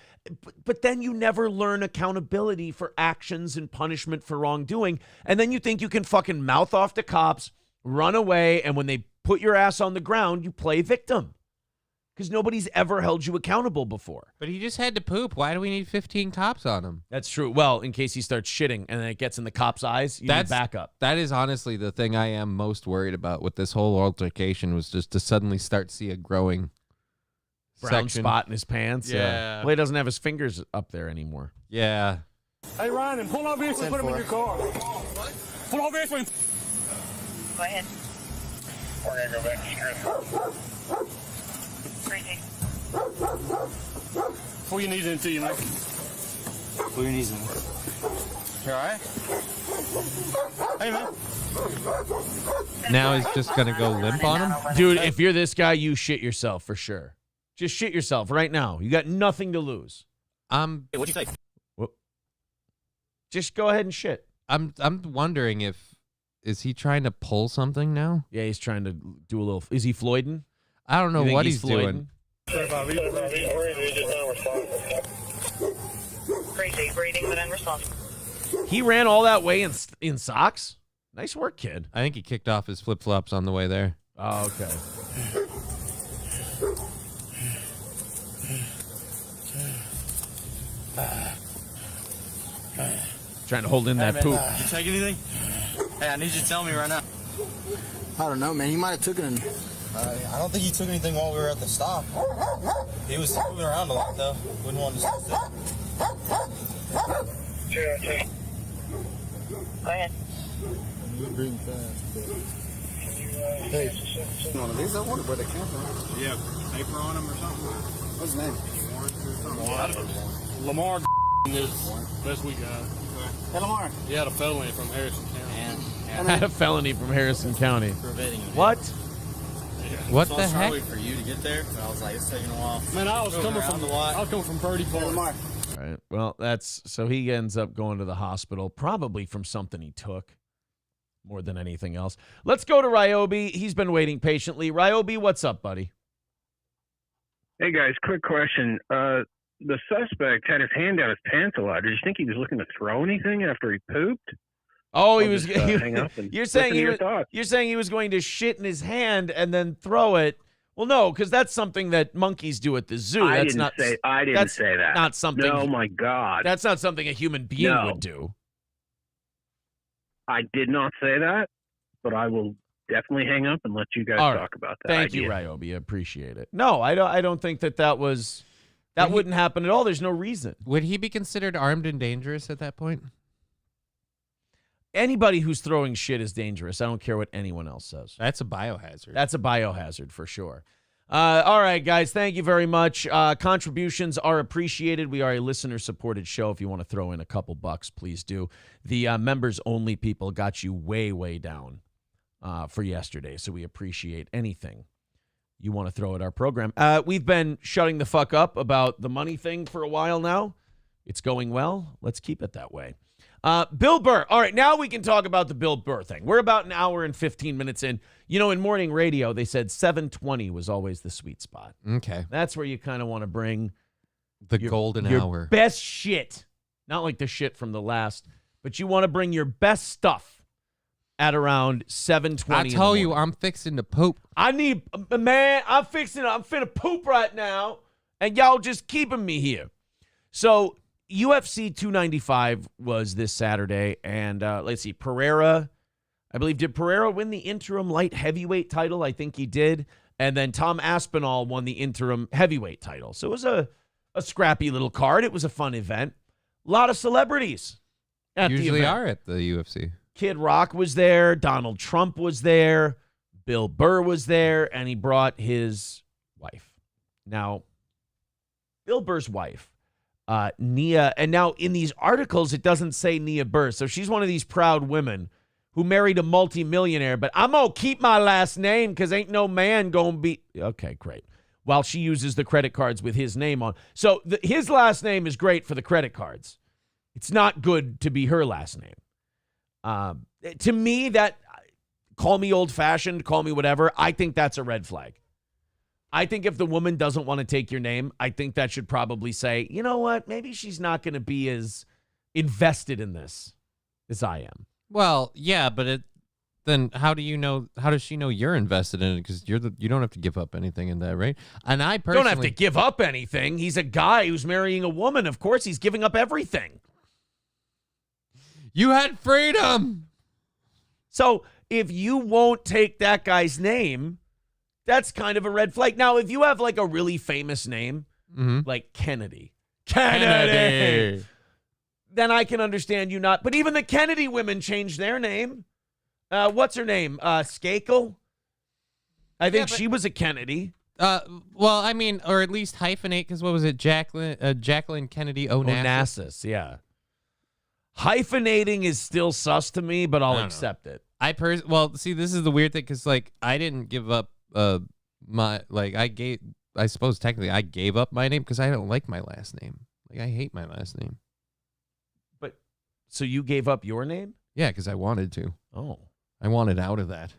But then you never learn accountability for actions and punishment for wrongdoing. And then you think you can fucking mouth off to cops, run away, and when they put your ass on the ground, you play victim. Because nobody's ever held you accountable before. But he just had to poop. Why do we need 15 cops on him? That's true. Well, in case he starts shitting and then it gets in the cop's eyes, you need backup. That is honestly the thing I am most worried about with this whole altercation, was just to suddenly start see a growing brown spot in his pants. Yeah. Well, he doesn't have his fingers up there anymore. Yeah. Hey, Ryan, pull over here and put him in your car. Pull over here. Go ahead. We're going to go back to strip. Crazy. Pull your knees into you, man. Pull your knees in. You all right? Hey, man. Now he's just going to go limp on him? Dude, if you're this guy, you shit yourself for sure. Just shit yourself right now. You got nothing to lose. Hey, what'd you say? Just go ahead and shit. I'm wondering is he trying to pull something now? Yeah, he's trying to do a little... Is he Floyding? I don't know what he's doing. Crazy, breathing, but unresponsive. He ran all that way in socks? Nice work, kid. I think he kicked off his flip-flops on the way there. Oh, okay. Trying to hold in that poop. Did you take anything? Hey, I need you to tell me right now. I don't know, man. He might have taken an... I don't think he took anything while we were at the stop. He was moving around a lot, though. Wouldn't want to sit still. Go ahead. You're breathing fast, but... Hey, one of these, I wonder where they came from. Yeah, paper on him or something. What's his name? Lamar is best we got. Hey, Lamar. He had a felony from Harrison County. Had a felony from Harrison County. What? What so the heck? I was for you to get there, but I was like, it's taking a while. Man, I was coming from Purdy Park. Lamar. All right. Well, so he ends up going to the hospital, probably from something he took more than anything else. Let's go to Ryobi. He's been waiting patiently. Ryobi, what's up, buddy? Hey, guys, quick question. The suspect had his hand down his pants a lot. Did you think he was looking to throw anything after he pooped? Oh, he I'll was. just, hang up and You're saying he was going to shit in his hand and then throw it. Well, no, because that's something that monkeys do at the zoo. I didn't say that. Not something. Oh my God. That's not something a human being would do. I did not say that, but I will definitely hang up and let you guys talk about that. Thank you, Ryobi. I appreciate it. No, I don't think that wouldn't happen at all. There's no reason. Would he be considered armed and dangerous at that point? Anybody who's throwing shit is dangerous. I don't care what anyone else says. That's a biohazard. That's a biohazard for sure. All right, guys. Thank you very much. Contributions are appreciated. We are a listener-supported show. If you want to throw in a couple bucks, please do. The members-only people got you way, way down for yesterday, so we appreciate anything you want to throw at our program. We've been shutting the fuck up about the money thing for a while now. It's going well. Let's keep it that way. Bill Burr. All right, now we can talk about the Bill Burr thing. We're about an hour and 15 minutes in. You know, in morning radio, they said 7:20 was always the sweet spot. Okay. That's where you kind of want to bring the golden your hour. Best shit. Not like the shit from the last, but you want to bring your best stuff at around 7:20. I tell you, I'm fixing to poop. I'm finna poop right now, and y'all just keeping me here. So UFC 295 was this Saturday, and let's see, Pereira, I believe, did Pereira win the interim light heavyweight title? I think he did. And then Tom Aspinall won the interim heavyweight title. So it was a scrappy little card. It was a fun event. A lot of celebrities at the event. Usually are at the UFC. Kid Rock was there. Donald Trump was there. Bill Burr was there, and he brought his wife. Now, Bill Burr's wife, Nia, and now in these articles, it doesn't say Nia Burr. So she's one of these proud women who married a multimillionaire, but I'm going to keep my last name because ain't no man going to be. Okay, great. While she uses the credit cards with his name on. So his last name is great for the credit cards. It's not good to be her last name. To me, that, call me old-fashioned, call me whatever, I think that's a red flag. I think if the woman doesn't want to take your name, I think that should probably say, you know what, maybe she's not going to be as invested in this as I am. Well, yeah, but then how do you know? How does she know you're invested in it? Because you don't have to give up anything in that, right? And I personally don't have to give up anything. He's a guy who's marrying a woman. Of course, he's giving up everything. You had freedom. So if you won't take that guy's name, that's kind of a red flag. Now, if you have like a really famous name, like Kennedy, then I can understand you not. But even the Kennedy women changed their name. What's her name? Skakel? I think she was a Kennedy. Well, I mean, or at least hyphenate, because what was it? Jacqueline Kennedy Onassis. Yeah. Hyphenating is still sus to me, but I'll accept it. Well, see, this is the weird thing, because like I didn't give up I suppose technically I gave up my name because I don't like my last name. Like I hate my last name. But so you gave up your name? Yeah, because I wanted to. Oh. I wanted out of that.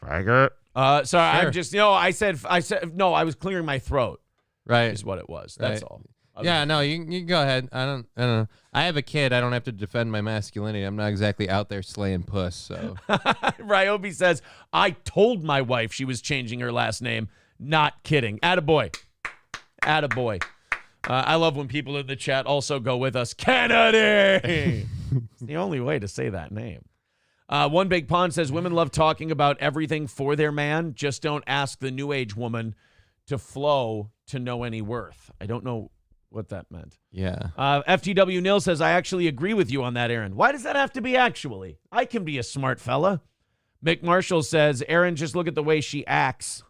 Sorry, sure. I'm just, I said, no, I was clearing my throat. Right. Is what it was. That's all. Yeah, no, you can go ahead. I don't know. I have a kid. I don't have to defend my masculinity. I'm not exactly out there slaying puss, so. Ryobi says, I told my wife she was changing her last name. Not kidding. Attaboy. Attaboy. I love when people in the chat also go with us. Kennedy! It's the only way to say that name. One Big Pond says, women love talking about everything for their man. Just don't ask the new age woman to flow to know any worth. I don't know what that meant. Yeah. FTW Nil says, I actually agree with you on that, Aaron. Why does that have to be actually? I can be a smart fella. Mick Marshall says, Aaron, just look at the way she acts.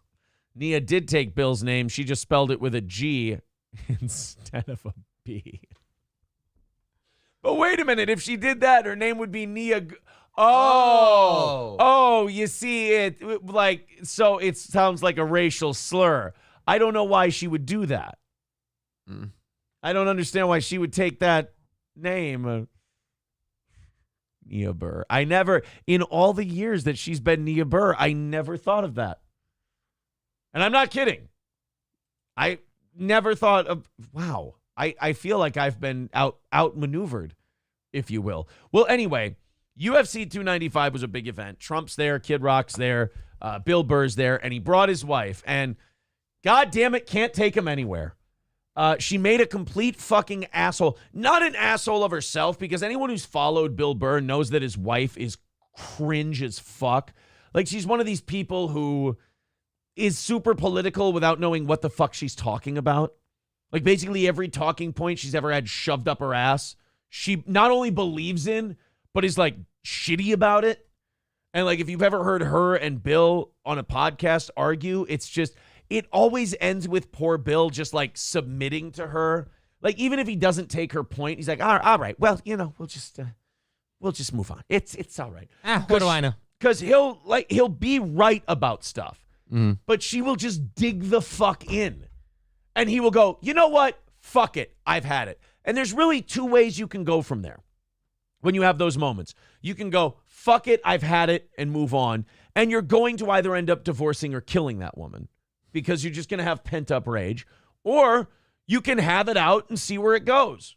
Nia did take Bill's name. She just spelled it with a G instead of a B. But wait a minute. If she did that, her name would be Nia. Oh, you see it like, so it sounds like a racial slur. I don't know why she would do that. I don't understand why she would take that name. Nia Burr. I never, in all the years that she's been Nia Burr, I never thought of that. And I'm not kidding. I never thought of, wow. I feel like I've been outmaneuvered, if you will. Well, anyway, UFC 295 was a big event. Trump's there, Kid Rock's there, Bill Burr's there, and he brought his wife. And God damn it, can't take him anywhere. She made a complete fucking asshole. Not an asshole of herself, because anyone who's followed Bill Burr knows that his wife is cringe as fuck. Like, she's one of these people who is super political without knowing what the fuck she's talking about. Like, basically every talking point she's ever had shoved up her ass, she not only believes in, but is, like, shitty about it. And, like, if you've ever heard her and Bill on a podcast argue, it's just, it always ends with poor Bill just like submitting to her. Like, even if he doesn't take her point, he's like, all right, well, we'll just move on. It's all right. What do I know? Because he'll be right about stuff, but she will just dig the fuck in. And he will go, you know what? Fuck it. I've had it. And there's really two ways you can go from there when you have those moments. You can go, fuck it, I've had it, and move on. And you're going to either end up divorcing or killing that woman because you're just going to have pent-up rage. Or you can have it out and see where it goes.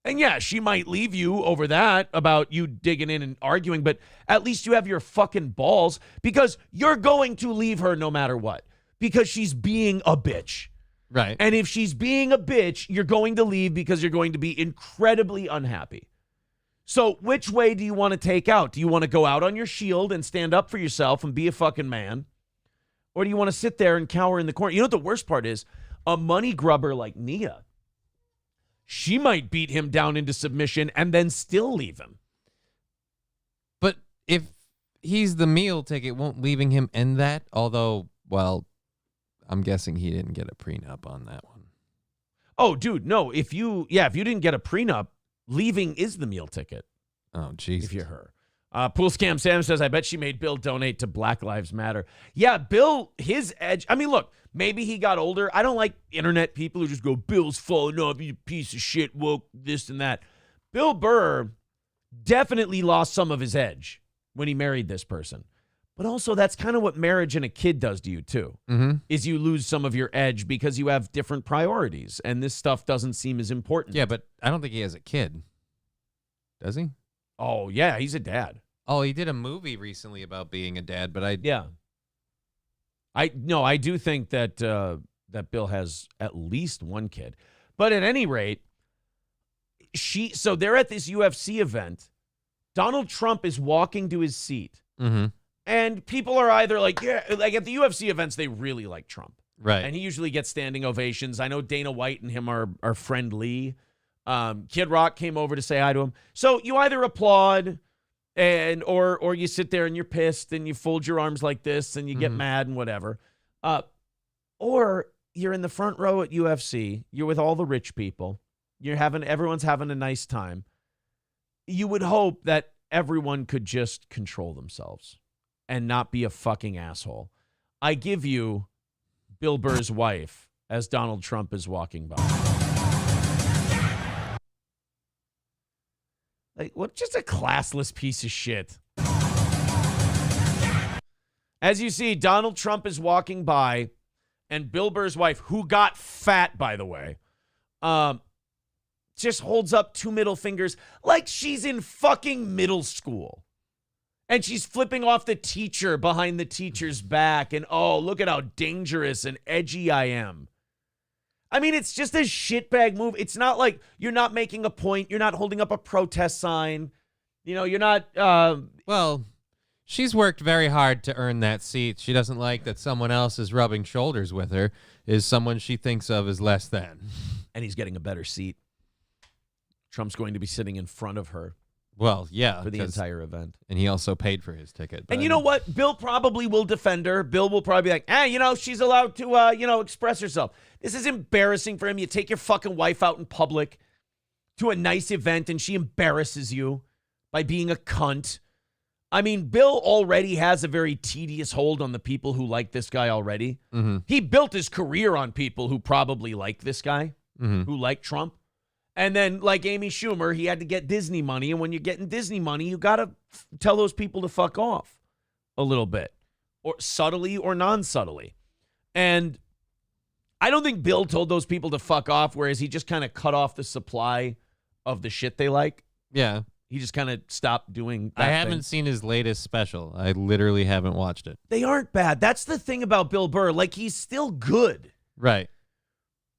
And yeah, she might leave you over that about you digging in and arguing, but at least you have your fucking balls because you're going to leave her no matter what because she's being a bitch. Right. And if she's being a bitch, you're going to leave because you're going to be incredibly unhappy. So which way do you want to take out? Do you want to go out on your shield and stand up for yourself and be a fucking man? Or do you want to sit there and cower in the corner? You know what the worst part is? A money grubber like Nia, she might beat him down into submission and then still leave him. But if he's the meal ticket, won't leaving him end that? Although, well, I'm guessing he didn't get a prenup on that one. Oh, dude, no. If you didn't get a prenup, leaving is the meal ticket. Oh, jeez. If you're her. Pool Scam Sam says, I bet she made Bill donate to Black Lives Matter. Yeah, Bill, his edge. I mean, look, maybe he got older. I don't like internet people who just go, Bill's falling off, you piece of shit, woke, this and that. Bill Burr definitely lost some of his edge when he married this person. But also, that's kind of what marriage and a kid does to you, too, is you lose some of your edge because you have different priorities, and this stuff doesn't seem as important. Yeah, but I don't think he has a kid. Does he? Oh, yeah, he's a dad. Oh, he did a movie recently about being a dad, but I do think that that Bill has at least one kid. But at any rate, so they're at this UFC event. Donald Trump is walking to his seat. And people are either like, yeah, like at the UFC events, they really like Trump. Right. And he usually gets standing ovations. I know Dana White and him are friendly. Kid Rock came over to say hi to him. So you either applaud or you sit there and you're pissed and you fold your arms like this and you get mad and whatever. Or you're in the front row at UFC. You're with all the rich people. Everyone's having a nice time. You would hope that everyone could just control themselves and not be a fucking asshole. I give you Bill Burr's wife as Donald Trump is walking by. Like, what? Just a classless piece of shit. As you see, Donald Trump is walking by, and Bill Burr's wife, who got fat, by the way, just holds up two middle fingers like she's in fucking middle school. And she's flipping off the teacher behind the teacher's back. And, oh, look at how dangerous and edgy I am. I mean, it's just a shitbag move. It's not like you're not making a point. You're not holding up a protest sign. You're not... Well, she's worked very hard to earn that seat. She doesn't like that someone else is rubbing shoulders with her, is someone she thinks of as less than. And he's getting a better seat. Trump's going to be sitting in front of her. Well, yeah. For the entire event. And he also paid for his ticket. And you know what? Bill probably will defend her. Bill will probably be like, she's allowed to, express herself. This is embarrassing for him. You take your fucking wife out in public to a nice event and she embarrasses you by being a cunt. I mean, Bill already has a very tedious hold on the people who like this guy already. He built his career on people who probably like this guy, who like Trump. And then, like Amy Schumer, he had to get Disney money. And when you're getting Disney money, you got to tell those people to fuck off a little bit, or subtly or non-subtly. And I don't think Bill told those people to fuck off, whereas he just kind of cut off the supply of the shit they like. Yeah. He just kind of stopped doing that I haven't seen his latest special. I literally haven't watched it. They aren't bad. That's the thing about Bill Burr. Like, he's still good. Right.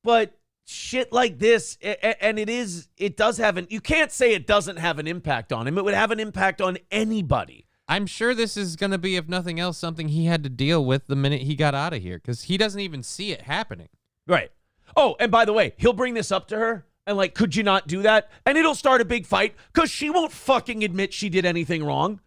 But shit like this, and it does have you can't say it doesn't have an impact on him. It would have an impact on anybody. I'm sure this is going to be, if nothing else, something he had to deal with the minute he got out of here, because he doesn't even see it happening. Right. Oh, and by the way, he'll bring this up to her and like, could you not do that? And it'll start a big fight because she won't fucking admit she did anything wrong.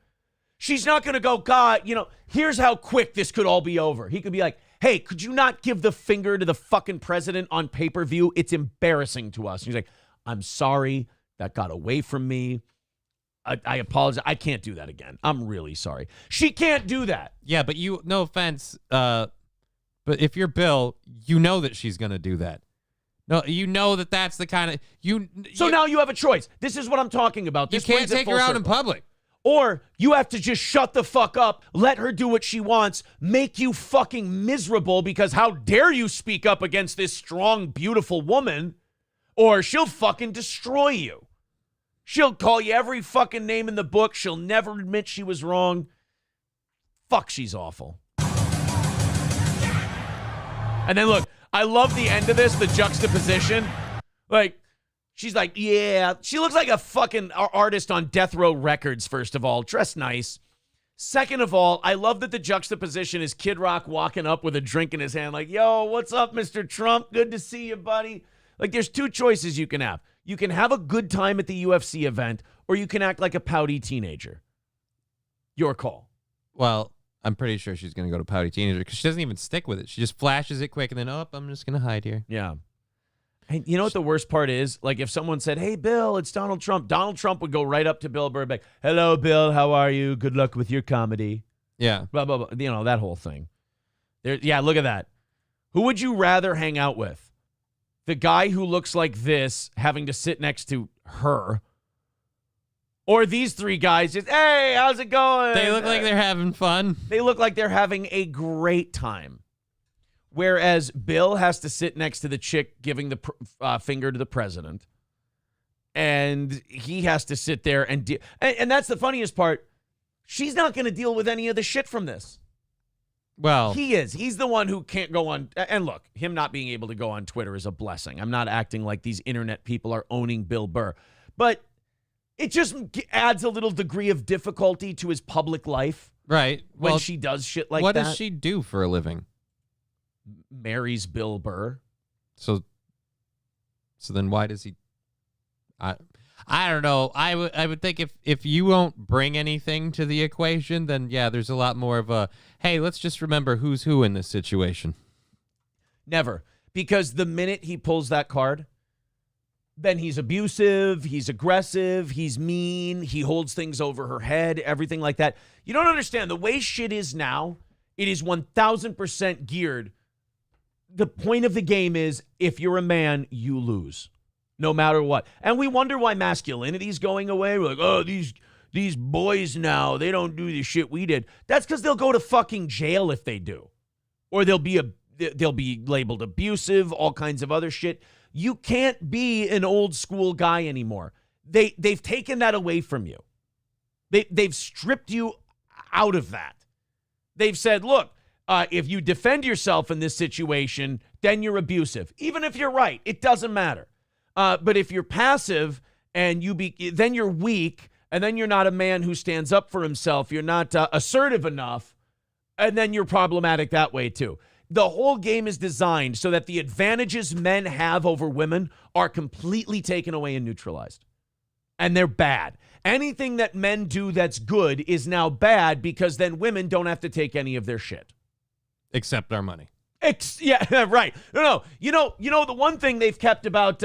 She's not going to go, God, here's how quick this could all be over. He could be like, hey, could you not give the finger to the fucking president on pay-per-view? It's embarrassing to us. And he's like, I'm sorry. That got away from me. I apologize. I can't do that again. I'm really sorry. She can't do that. Yeah, but no offense, but if you're Bill, you know that she's going to do that. No, you know that that's the kind of... So now you have a choice. This is what I'm talking about. You can't take her out in public. Or you have to just shut the fuck up, let her do what she wants, make you fucking miserable because how dare you speak up against this strong, beautiful woman, or she'll fucking destroy you. She'll call you every fucking name in the book. She'll never admit she was wrong. Fuck, she's awful. And then look, I love the end of this, the juxtaposition. Like, she's like, yeah. She looks like a fucking artist on Death Row Records, first of all. Dressed nice. Second of all, I love that the juxtaposition is Kid Rock walking up with a drink in his hand like, yo, what's up, Mr. Trump? Good to see you, buddy. Like, there's two choices you can have. You can have a good time at the UFC event, or you can act like a pouty teenager. Your call. Well, I'm pretty sure she's going to go to pouty teenager because she doesn't even stick with it. She just flashes it quick and then, oh, I'm just going to hide here. Yeah. And you know what the worst part is? Like if someone said, hey, Bill, it's Donald Trump would go right up to Bill Burr, like, hello, Bill, how are you? Good luck with your comedy. Yeah. Blah, blah, blah. You know, that whole thing. Yeah, look at that. Who would you rather hang out with? The guy who looks like this having to sit next to her, or these three guys just, hey, how's it going? They look like they're having fun. They look like they're having a great time. Whereas Bill has to sit next to the chick giving the finger to the president. And he has to sit there and and that's the funniest part. She's not going to deal with any of the shit from this. Well, he is. He's the one who can't go on. And look, him not being able to go on Twitter is a blessing. I'm not acting like these internet people are owning Bill Burr. But it just adds a little degree of difficulty to his public life. Right. When she does shit like that. What does she do for a living? Marries Bill Burr. So then why does he... I don't know. I would think if you won't bring anything to the equation, then yeah, there's a lot more of a, hey, let's just remember who's who in this situation. Never. Because the minute he pulls that card, then he's abusive, he's aggressive, he's mean, he holds things over her head, everything like that. You don't understand. The way shit is now, it is 1,000% geared. The point of the game is, if you're a man, you lose. No matter what. And we wonder why masculinity is going away. We're like, oh, these boys now, they don't do the shit we did. That's because they'll go to fucking jail if they do. Or they'll be labeled abusive, all kinds of other shit. You can't be an old school guy anymore. They've taken that away from you. They've stripped you out of that. They've said, look, if you defend yourself in this situation, then you're abusive. Even if you're right, it doesn't matter. But if you're passive and then you're weak, and then you're not a man who stands up for himself, you're not assertive enough, and then you're problematic that way too. The whole game is designed so that the advantages men have over women are completely taken away and neutralized. And they're bad. Anything that men do that's good is now bad because then women don't have to take any of their shit. Except our money. Yeah, right. No. You know, the one thing they've kept about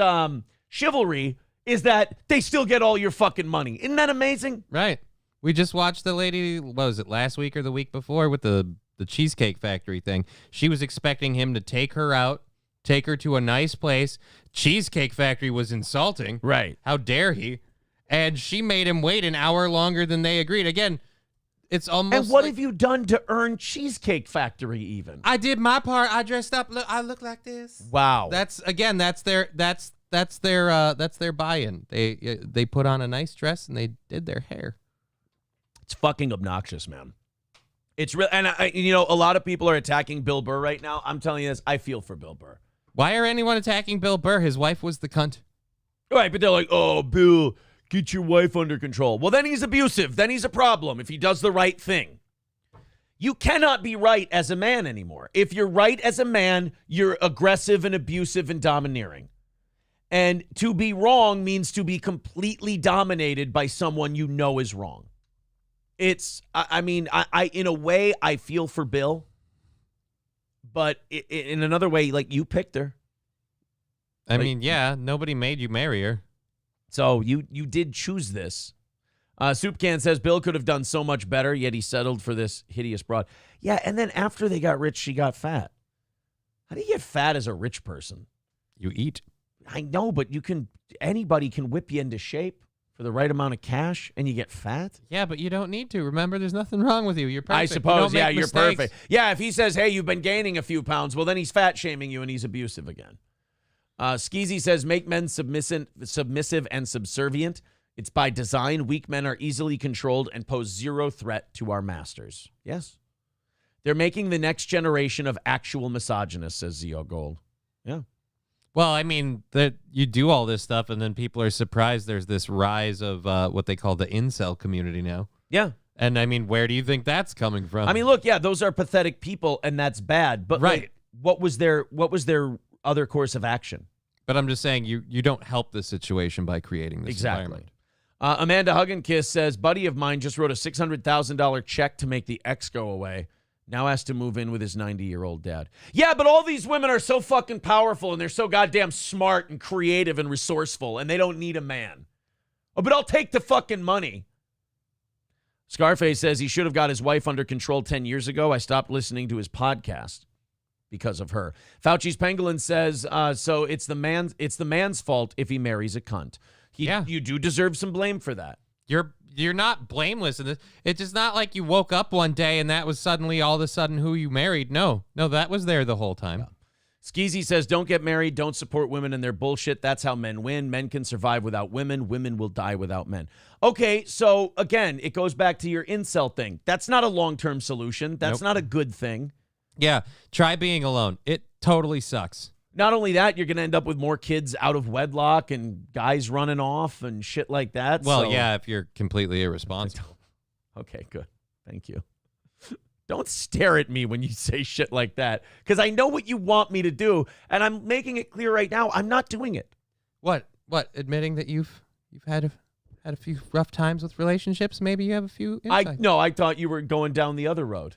chivalry is that they still get all your fucking money. Isn't that amazing? Right. We just watched the lady, what was it, last week or the week before with the Cheesecake Factory thing. She was expecting him to take her out, take her to a nice place. Cheesecake Factory was insulting. Right. How dare he? And she made him wait an hour longer than they agreed. Again, it's almost. And what have you done to earn Cheesecake Factory even? I did my part. I dressed up. I look like this. Wow. That's their buy-in. They put on a nice dress and they did their hair. It's fucking obnoxious, man. It's real. And a lot of people are attacking Bill Burr right now. I'm telling you this. I feel for Bill Burr. Why are anyone attacking Bill Burr? His wife was the cunt. Right, but they're like, oh, Bill, get your wife under control. Well, then he's abusive. Then he's a problem if he does the right thing. You cannot be right as a man anymore. If you're right as a man, you're aggressive and abusive and domineering. And to be wrong means to be completely dominated by someone you know is wrong. In a way, I feel for Bill. But in another way, like, you picked her. I mean, yeah, nobody made you marry her. So you did choose this. Soup Can says Bill could have done so much better, yet he settled for this hideous broad. Yeah, and then after they got rich, she got fat. How do you get fat as a rich person? You eat. I know, but anybody can whip you into shape for the right amount of cash, and you get fat? Yeah, but you don't need to. Remember, there's nothing wrong with you. You're perfect. I suppose, you're mistakes. Perfect. Yeah, if he says, hey, you've been gaining a few pounds, well, then he's fat-shaming you, and he's abusive again. Skeezy says, make men submissive and subservient. It's by design. Weak men are easily controlled and pose zero threat to our masters. Yes. They're making the next generation of actual misogynists, says Zio Gold. Yeah. Well, I mean, that you do all this stuff, and then people are surprised there's this rise of what they call the incel community now. Yeah. And, I mean, where do you think that's coming from? I mean, look, yeah, those are pathetic people, and that's bad. But right. Like, what was their other course of action? But I'm just saying you don't help the situation by creating this environment. Amanda Hugginkiss says, buddy of mine just wrote a $600,000 check to make the ex go away. Now has to move in with his 90-year-old dad. Yeah, but all these women are so fucking powerful, and they're so goddamn smart and creative and resourceful, and they don't need a man. Oh, but I'll take the fucking money. Scarface says he should have got his wife under control 10 years ago. I stopped listening to his podcast because of her. Fauci's Pangolin says, so it's the man's fault if he marries a cunt. You do deserve some blame for that. You're not blameless in this. It's just not like you woke up one day and that was suddenly all of a sudden who you married. No, that was there the whole time. Yeah. Skeezy says, don't get married. Don't support women and their bullshit. That's how men win. Men can survive without women. Women will die without men. Okay, so again, it goes back to your incel thing. That's not a long-term solution. That's not a good thing. Yeah, try being alone. It totally sucks. Not only that, you're going to end up with more kids out of wedlock and guys running off and shit like that. Well, yeah, if you're completely irresponsible. Okay, good. Thank you. Don't stare at me when you say shit like that, because I know what you want me to do, and I'm making it clear right now. I'm not doing it. What? Admitting that you've had a few rough times with relationships? Maybe you have a few insights. I thought you were going down the other road.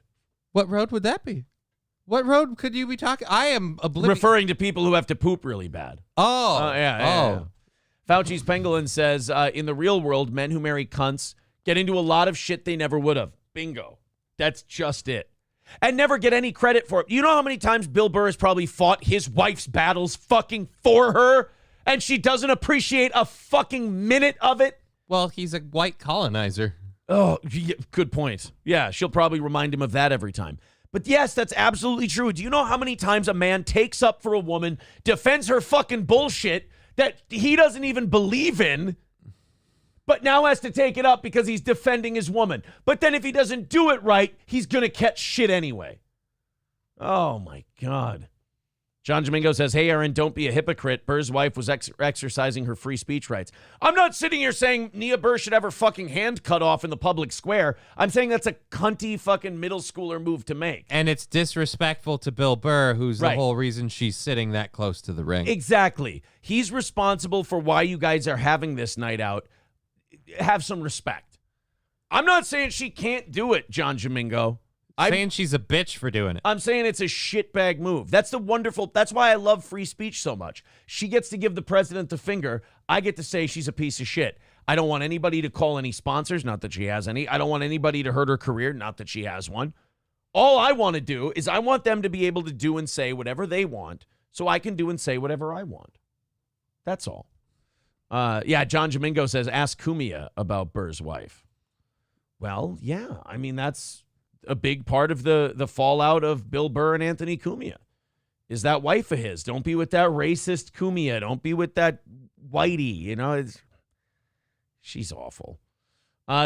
What road would that be? What road could you be talking? I am oblivious. Referring to people who have to poop really bad. Yeah. Fauci's Pangolin says, in the real world, men who marry cunts get into a lot of shit they never would have. Bingo. That's just it. And never get any credit for it. You know how many times Bill Burr has probably fought his wife's battles fucking for her, and she doesn't appreciate a fucking minute of it? Well, he's a white colonizer. Oh, yeah, good point. Yeah, she'll probably remind him of that every time. But yes, that's absolutely true. Do you know how many times a man takes up for a woman, defends her fucking bullshit that he doesn't even believe in, but now has to take it up because he's defending his woman? But then if he doesn't do it right, he's going to catch shit anyway. Oh, my God. John Domingo says, hey, Aaron, don't be a hypocrite. Burr's wife was exercising her free speech rights. I'm not sitting here saying Nia Burr should have her fucking hand cut off in the public square. I'm saying that's a cunty fucking middle schooler move to make. And it's disrespectful to Bill Burr, who's the whole reason she's sitting that close to the ring. Exactly. He's responsible for why you guys are having this night out. Have some respect. I'm not saying she can't do it, John Domingo. I'm saying she's a bitch for doing it. I'm saying it's a shitbag move. That's why I love free speech so much. She gets to give the president the finger. I get to say she's a piece of shit. I don't want anybody to call any sponsors, not that she has any. I don't want anybody to hurt her career, not that she has one. All I want to do is I want them to be able to do and say whatever they want so I can do and say whatever I want. That's all. John Domingo says, ask Cumia about Burr's wife. Well, yeah. I mean, that's a big part of the fallout of Bill Burr and Anthony Cumia is that wife of his. Don't be with that racist Cumia. Don't be with that whitey. You know, she's awful.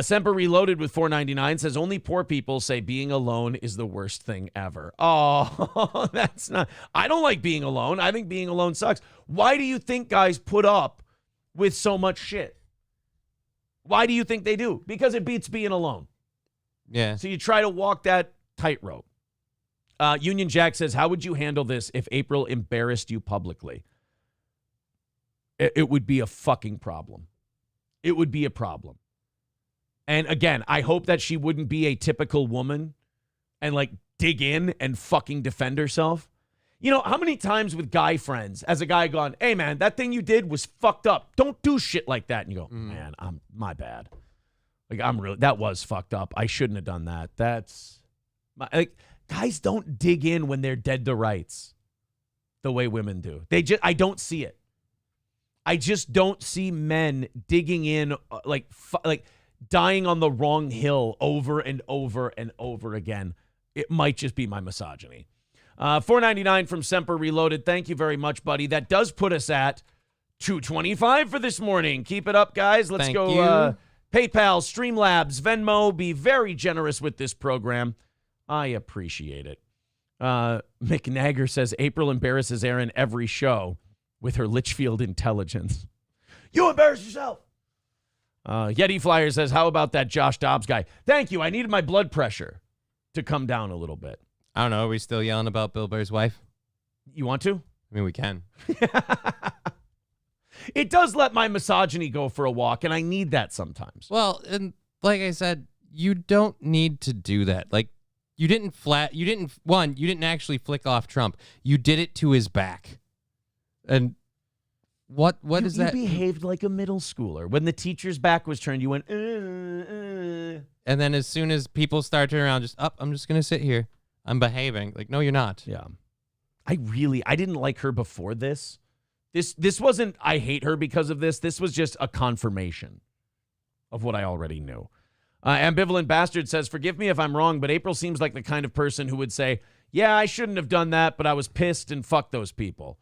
Semper Reloaded with $4.99 says only poor people say being alone is the worst thing ever. Oh, that's not. I don't like being alone. I think being alone sucks. Why do you think guys put up with so much shit? Why do you think they do? Because it beats being alone. Yeah. So you try to walk that tightrope. Union Jack says, how would you handle this if April embarrassed you publicly? It would be a fucking problem. It would be a problem. And again, I hope that she wouldn't be a typical woman and like dig in and fucking defend herself. You know, how many times with guy friends, as a guy gone, hey, man, that thing you did was fucked up. Don't do shit like that. And you go, man, my bad. Like, that was fucked up. I shouldn't have done that. Guys don't dig in when they're dead to rights the way women do. I don't see it. I just don't see men digging in, like dying on the wrong hill over and over and over again. It might just be my misogyny. $4.99 from Semper Reloaded. Thank you very much, buddy. That does put us at $2.25 for this morning. Keep it up, guys. Let's Thank go. you. PayPal, Streamlabs, Venmo. Be very generous with this program. I appreciate it. McNagger says April embarrasses Aaron every show with her Litchfield intelligence. You embarrass yourself. Yeti Flyer says, how about that Josh Dobbs guy? Thank you. I needed my blood pressure to come down a little bit. I don't know. Are we still yelling about Bill Burr's wife? You want to? I mean, we can. It does let my misogyny go for a walk, and I need that sometimes. Well, and like I said, you don't need to do that. Like, you didn't actually flick off Trump. You did it to his back. And what is that? You behaved like a middle schooler. When the teacher's back was turned, you went, And then as soon as people start turning around, I'm just going to sit here. I'm behaving. Like, no, you're not. Yeah. I didn't like her before this. This wasn't, I hate her because of this. This was just a confirmation of what I already knew. Ambivalent Bastard says, forgive me if I'm wrong, but April seems like the kind of person who would say, yeah, I shouldn't have done that, but I was pissed and fuck those people.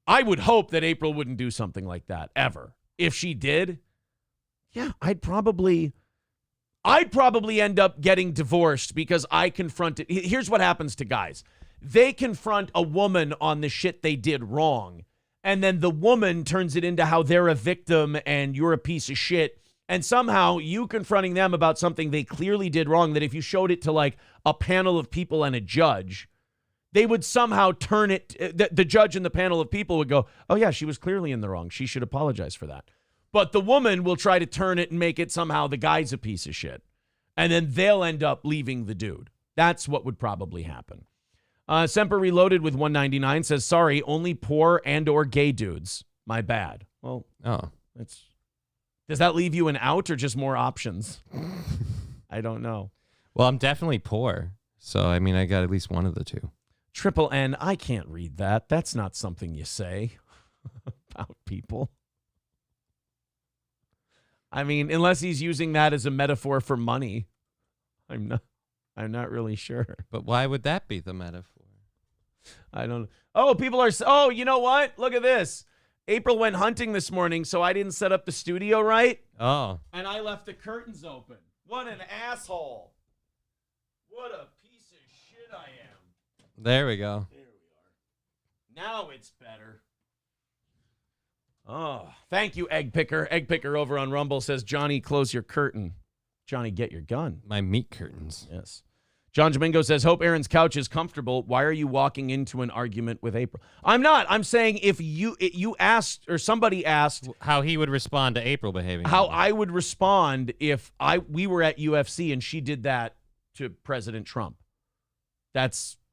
I would hope that April wouldn't do something like that, ever. If she did, yeah, I'd probably end up getting divorced because I confronted. Here's what happens to guys. They confront a woman on the shit they did wrong, and then the woman turns it into how they're a victim and you're a piece of shit. And somehow you confronting them about something they clearly did wrong, that if you showed it to like a panel of people and a judge, they would somehow turn it. The judge and the panel of people would go, oh, yeah, she was clearly in the wrong. She should apologize for that. But the woman will try to turn it and make it somehow the guy's a piece of shit. And then they'll end up leaving the dude. That's what would probably happen. Semper Reloaded with $1.99 says, sorry, only poor and or gay dudes. My bad. Well, does that leave you an out or just more options? I don't know. Well, I'm definitely poor. So, I mean, I got at least one of the two. Triple N, I can't read that. That's not something you say about people. I mean, unless he's using that as a metaphor for money. I'm not really sure. But why would that be the metaphor? I don't know. Oh, people are, oh, you know what? Look at this. April went hunting this morning, so I didn't set up the studio right. Oh. And I left the curtains open. What an asshole. What a piece of shit I am. There we go. There we are. Now it's better. Oh, thank you, Egg Picker. Egg Picker over on Rumble says, Johnny, close your curtain. Johnny, get your gun. My meat curtains. Yes. John Domingo says, hope Aaron's couch is comfortable. Why are you walking into an argument with April? I'm not. I'm saying if you asked or somebody asked how he would respond to April behaving. How I would respond if we were at UFC and she did that to President Trump.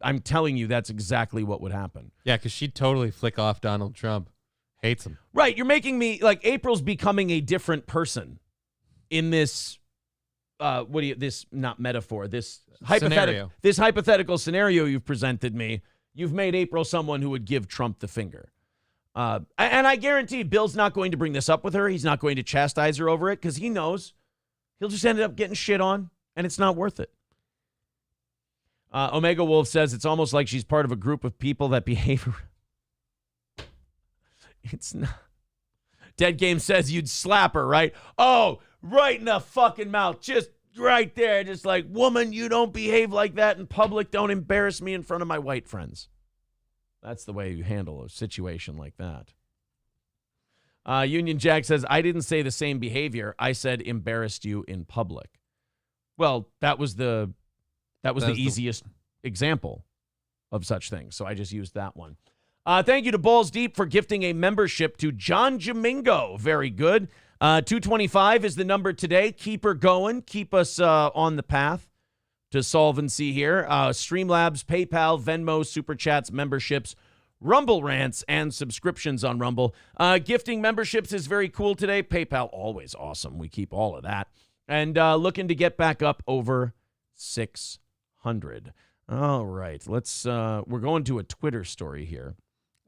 I'm telling you, that's exactly what would happen. Yeah, because she'd totally flick off Donald Trump. Hates him. Right. You're making me like April's becoming a different person in this. This not metaphor, this hypothetical scenario you've presented me. You've made April someone who would give Trump the finger. And I guarantee Bill's not going to bring this up with her. He's not going to chastise her over it because he knows he'll just end up getting shit on and it's not worth it. Omega Wolf says it's almost like she's part of a group of people that behave. It's not. Dead Game says you'd slap her, right? Oh, right in the fucking mouth. Just right there. Just like, woman, you don't behave like that in public. Don't embarrass me in front of my white friends. That's the way you handle a situation like that. Union Jack says, I didn't say the same behavior. I said embarrassed you in public. Well, that was the easiest example of such things. So I just used that one. Thank you to Balls Deep for gifting a membership to John Jamingo. Very good. 225 is the number today. Keep her going. Keep us on the path to solvency here. Streamlabs, PayPal, Venmo, Super Chats, memberships, Rumble rants, and subscriptions on Rumble. Gifting memberships is very cool today. PayPal, always awesome. We keep all of that. And looking to get back up over 600. All right, we're going to a Twitter story here.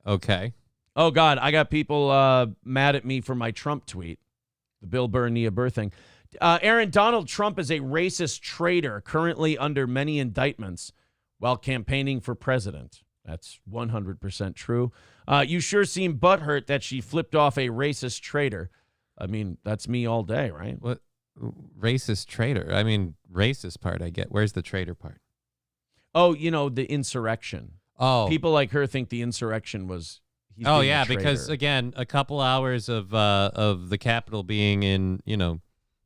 Okay. Oh, God, I got people mad at me for my Trump tweet, the Bill Burr, Nia Burr thing. Aaron, Donald Trump is a racist traitor currently under many indictments while campaigning for president. That's 100% true. You sure seem butthurt that she flipped off a racist traitor. I mean, that's me all day, right? What racist traitor? I mean, racist part I get. Where's the traitor part? Oh, the insurrection. Oh. People like her think the insurrection was... Oh, yeah, because, again, a couple hours of the Capitol being in, a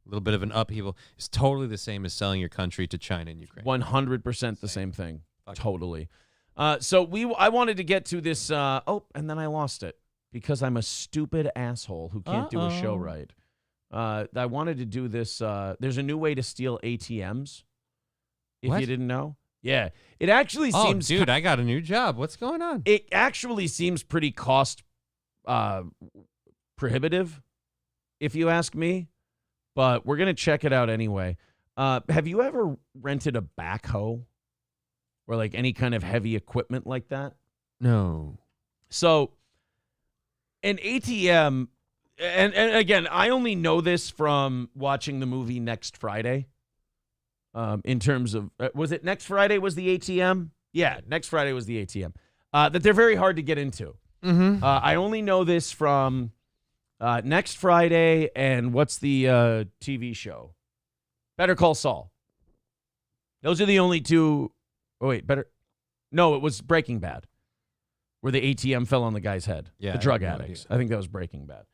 little bit of an upheaval is totally the same as selling your country to China and Ukraine. 100% the same thing. Totally. So I wanted to get to this. And then I lost it because I'm a stupid asshole who can't do a show right. I wanted to do this. There's a new way to steal ATMs. If you didn't know. Yeah. It actually seems. Oh, dude, I got a new job. What's going on? It actually seems pretty cost prohibitive, if you ask me. But we're going to check it out anyway. Have you ever rented a backhoe or like any kind of heavy equipment like that? No. So an ATM, and again, I only know this from watching the movie Next Friday. In terms of, was it Next Friday was the ATM? Yeah, Next Friday was the ATM. That they're very hard to get into. Mm-hmm. I only know this from... Next Friday, and what's the TV show? Better Call Saul. Those are the only two. Oh, wait, No, it was Breaking Bad, where the ATM fell on the guy's head. Yeah, the drug addicts. I think that was Breaking Bad.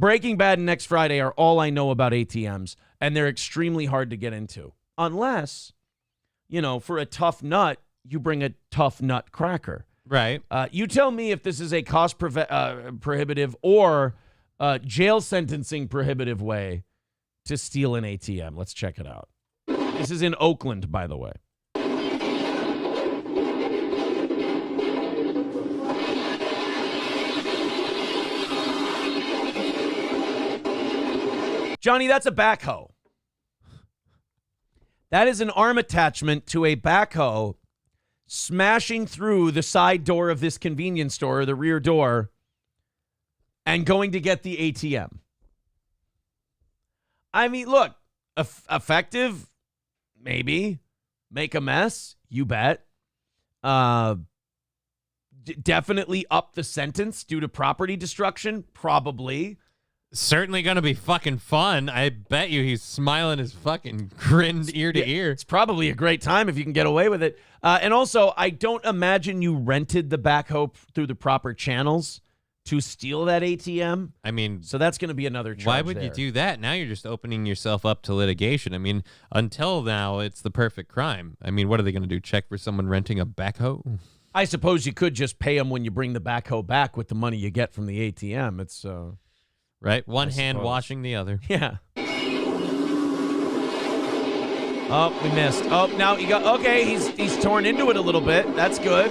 Breaking Bad and Next Friday are all I know about ATMs, and they're extremely hard to get into. Unless, for a tough nut, you bring a tough nut cracker. Right. You tell me if this is a cost prohibitive or... jail sentencing prohibitive way to steal an ATM. Let's check it out. This is in Oakland, by the way. Johnny, that's a backhoe. That is an arm attachment to a backhoe smashing through the side door of this convenience store, or the rear door, and going to get the ATM. I mean, look, effective, maybe. Make a mess, you bet. Definitely up the sentence due to property destruction, probably. Certainly going to be fucking fun. I bet you he's smiling his fucking grin ear to ear. It's probably a great time if you can get away with it. And also, I don't imagine you rented the backhoe through the proper channels to steal that ATM. I mean, so that's going to be another charge. Why would you do that? Now you're just opening yourself up to litigation. I mean, until now, it's the perfect crime. I mean, what are they going to do? Check for someone renting a backhoe? I suppose you could just pay them when you bring the backhoe back with the money you get from the ATM. It's right. One hand washing the other. Yeah. Oh, we missed. Oh, now he got. Okay, he's torn into it a little bit. That's good.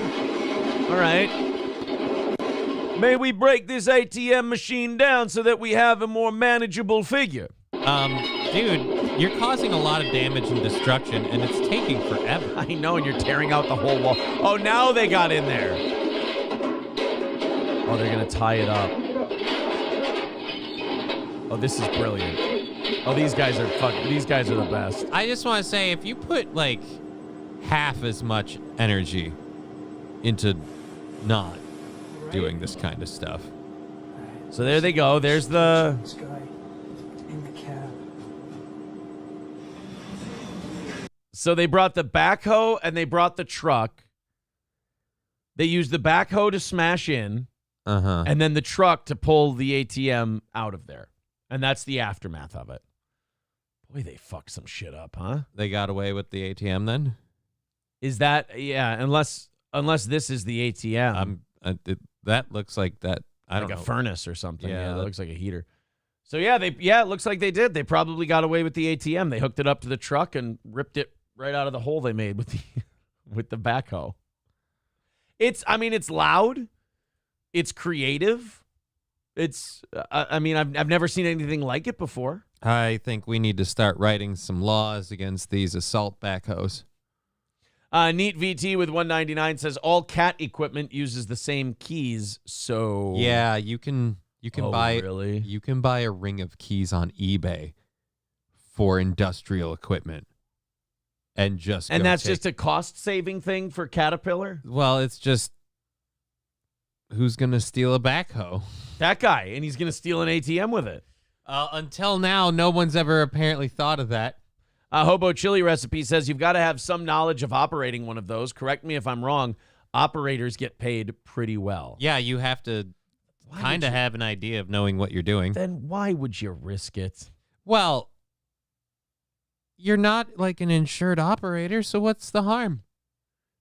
All right. May we break this ATM machine down so that we have a more manageable figure? Dude, you're causing a lot of damage and destruction, and it's taking forever. I know, and you're tearing out the whole wall. Oh, now they got in there. Oh, they're going to tie it up. Oh, this is brilliant. Oh, these guys are the best. I just want to say, if you put, like, half as much energy into not doing this kind of stuff. So there they go. There's the... This guy in the cab. So they brought the backhoe and they brought the truck. They used the backhoe to smash in, and then the truck to pull the ATM out of there. And that's the aftermath of it. Boy, they fucked some shit up, huh? They got away with the ATM then? Is that... Yeah, unless this is the ATM. That looks like that. I don't know. Like a furnace or something. Yeah, that looks like a heater. So yeah, it looks like they did. They probably got away with the ATM. They hooked it up to the truck and ripped it right out of the hole they made with the backhoe. It's loud. It's creative. I've never seen anything like it before. I think we need to start writing some laws against these assault backhoes. Neat VT with 199 says all cat equipment uses the same keys. So yeah, you can buy really? You can buy a ring of keys on eBay for industrial equipment, and that's just a cost saving thing for Caterpillar. Well, it's just who's gonna steal a backhoe? That guy, and he's gonna steal an ATM with it. Until now, no one's ever apparently thought of that. Hobo Chili Recipe says you've got to have some knowledge of operating one of those. Correct me if I'm wrong. Operators get paid pretty well. Yeah, you have to kind of have an idea of knowing what you're doing. Then why would you risk it? Well, you're not like an insured operator, so what's the harm?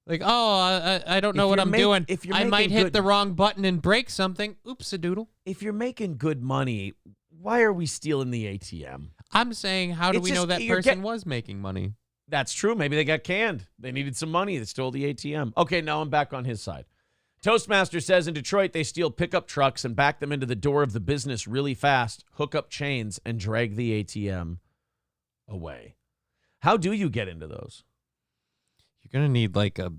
Like, I don't know what I'm doing. I might hit the wrong button and break something. Oops-a-doodle. If you're making good money, why are we stealing the ATM? I'm saying, how do we know that person was making money? That's true. Maybe they got canned. They needed some money. They stole the ATM. Okay, now I'm back on his side. Toastmaster says in Detroit, they steal pickup trucks and back them into the door of the business really fast, hook up chains, and drag the ATM away. How do you get into those? You're going to need like a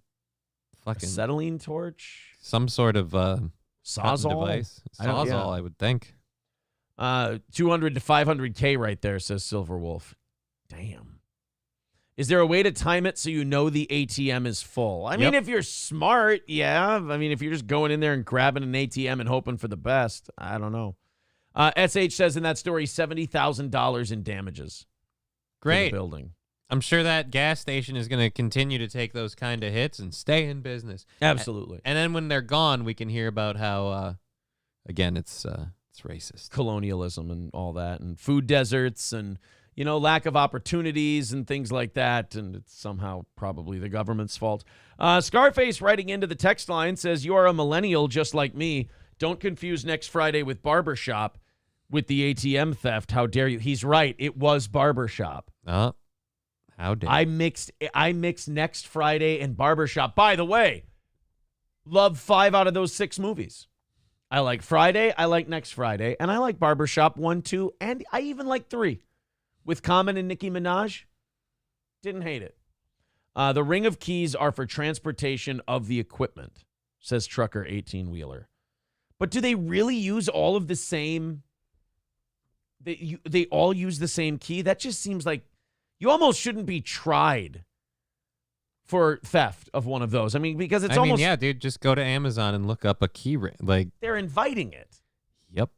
fucking acetylene torch? Some sort of Sawzall device. Sawzall, I would think. 200 to 500K right there, says Silver Wolf. Damn. Is there a way to time it so you know the ATM is full? I mean, if you're smart, yeah. I mean, if you're just going in there and grabbing an ATM and hoping for the best, I don't know. SH says in that story, $70,000 in damages. Great. To the building. I'm sure that gas station is going to continue to take those kind of hits and stay in business. Absolutely. And then when they're gone, we can hear about how, again, it's racist. Colonialism and all that, and food deserts and, lack of opportunities and things like that, and it's somehow probably the government's fault. Scarface writing into the text line says, you are a millennial just like me. Don't confuse next Friday with barbershop with the ATM theft. How dare you? He's right. It was barbershop. How dare I mixed next Friday and barbershop. By the way, love 5 out of those 6 movies. I like Friday, I like Next Friday, and I like Barbershop 1, 2, and I even like 3. With Common and Nicki Minaj, didn't hate it. The ring of keys are for transportation of the equipment, says Trucker 18-wheeler. But do they really use all of the same? They all use the same key? That just seems like you almost shouldn't be tried for theft of one of those. I mean, because it's almost... yeah, dude, just go to Amazon and look up a key ring. Like, they're inviting it. Yep.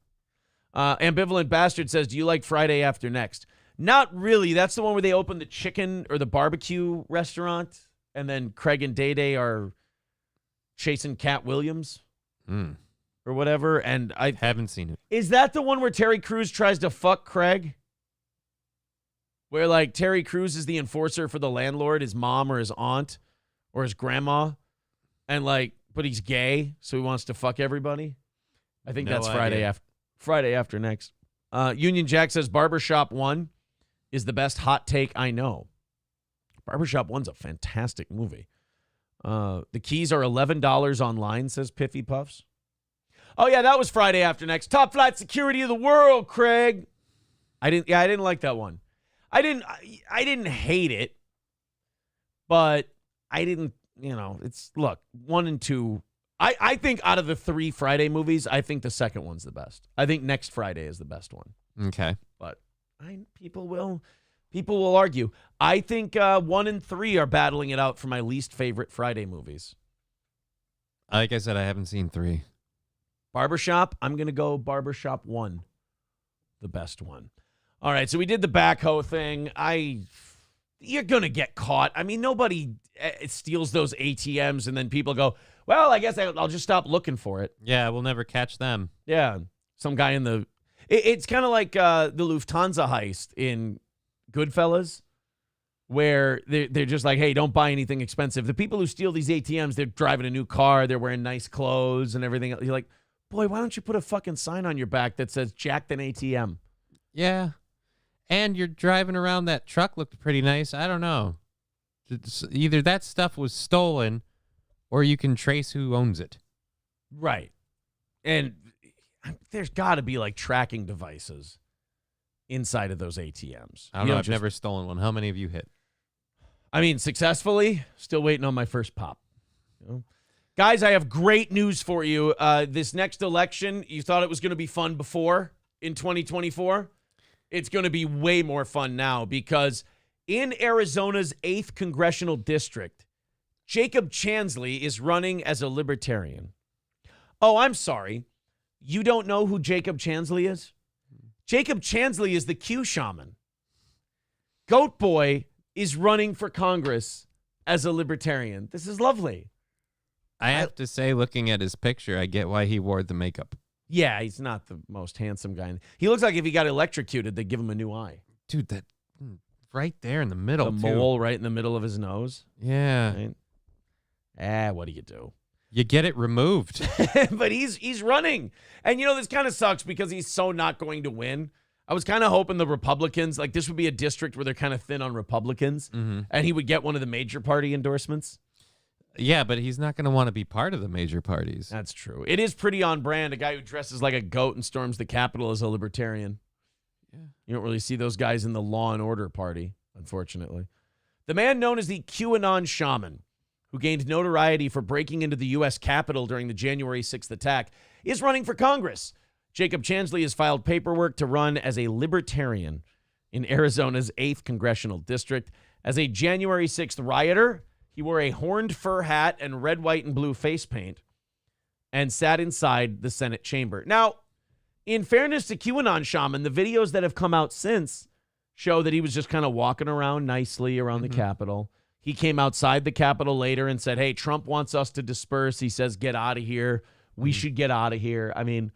Ambivalent Bastard says, do you like Friday After Next? Not really. That's the one where they open the chicken or the barbecue restaurant, and then Craig and Day Day are chasing Cat Williams or whatever. And I haven't seen it. Is that the one where Terry Crews tries to fuck Craig? Where, like, Terry Crews is the enforcer for the landlord, his mom or his aunt or his grandma, and, like, but he's gay, so he wants to fuck everybody? I think that's Friday After Next. Union Jack says Barbershop 1 is the best hot take I know. Barbershop 1's a fantastic movie. The keys are $11 online, says Piffy Puffs. Oh, yeah, that was Friday After Next. Top flight security of the world, Craig. I didn't like that one. I didn't hate it, but I didn't, look, 1 and 2. I think out of the 3 Friday movies, I think the second one's the best. I think Next Friday is the best one. Okay. But people will argue. I think 1 and 3 are battling it out for my least favorite Friday movies. Like I said, I haven't seen 3. Barbershop, I'm going to go Barbershop 1, the best one. All right, so we did the backhoe thing. You're going to get caught. I mean, nobody steals those ATMs and then people go, well, I guess I'll just stop looking for it. Yeah, we'll never catch them. Yeah, some guy in the... It's kind of like the Lufthansa heist in Goodfellas, where they're just like, hey, don't buy anything expensive. The people who steal these ATMs, they're driving a new car, they're wearing nice clothes and everything. You're like, boy, why don't you put a fucking sign on your back that says jacked an ATM? Yeah. And you're driving around that truck looked pretty nice. I don't know. Either that stuff was stolen or you can trace who owns it. Right. And there's got to be like tracking devices inside of those ATMs. I don't know. I've never stolen one. How many have you hit? I mean, successfully, still waiting on my first pop. You know? Guys, I have great news for you. This next election, you thought it was going to be fun before in 2024. It's going to be way more fun now because in Arizona's 8th congressional district, Jacob Chansley is running as a libertarian. Oh, I'm sorry. You don't know who Jacob Chansley is? Jacob Chansley is the Q Shaman. Goat Boy is running for Congress as a libertarian. This is lovely. I have to say, looking at his picture, I get why he wore the makeup. Yeah, he's not the most handsome guy. He looks like if he got electrocuted, they'd give him a new eye. Dude, that right there in the middle, the mole right in the middle of his nose. Yeah. Right? What do you do? You get it removed. But he's running. And, you know, this kind of sucks because he's so not going to win. I was kind of hoping the Republicans, like this would be a district where they're kind of thin on Republicans, and he would get one of the major party endorsements. Yeah, but he's not going to want to be part of the major parties. That's true. It is pretty on brand. A guy who dresses like a goat and storms the Capitol is a libertarian. Yeah. You don't really see those guys in the Law and Order party, unfortunately. The man known as the QAnon Shaman, who gained notoriety for breaking into the U.S. Capitol during the January 6th attack, is running for Congress. Jacob Chansley has filed paperwork to run as a libertarian in Arizona's 8th congressional district. As a January 6th rioter, he wore a horned fur hat and red, white, and blue face paint and sat inside the Senate chamber. Now, in fairness to QAnon Shaman, the videos that have come out since show that he was just kind of walking around nicely around the Capitol. He came outside the Capitol later and said, hey, Trump wants us to disperse. He says, get out of here. We should get out of here. I mean,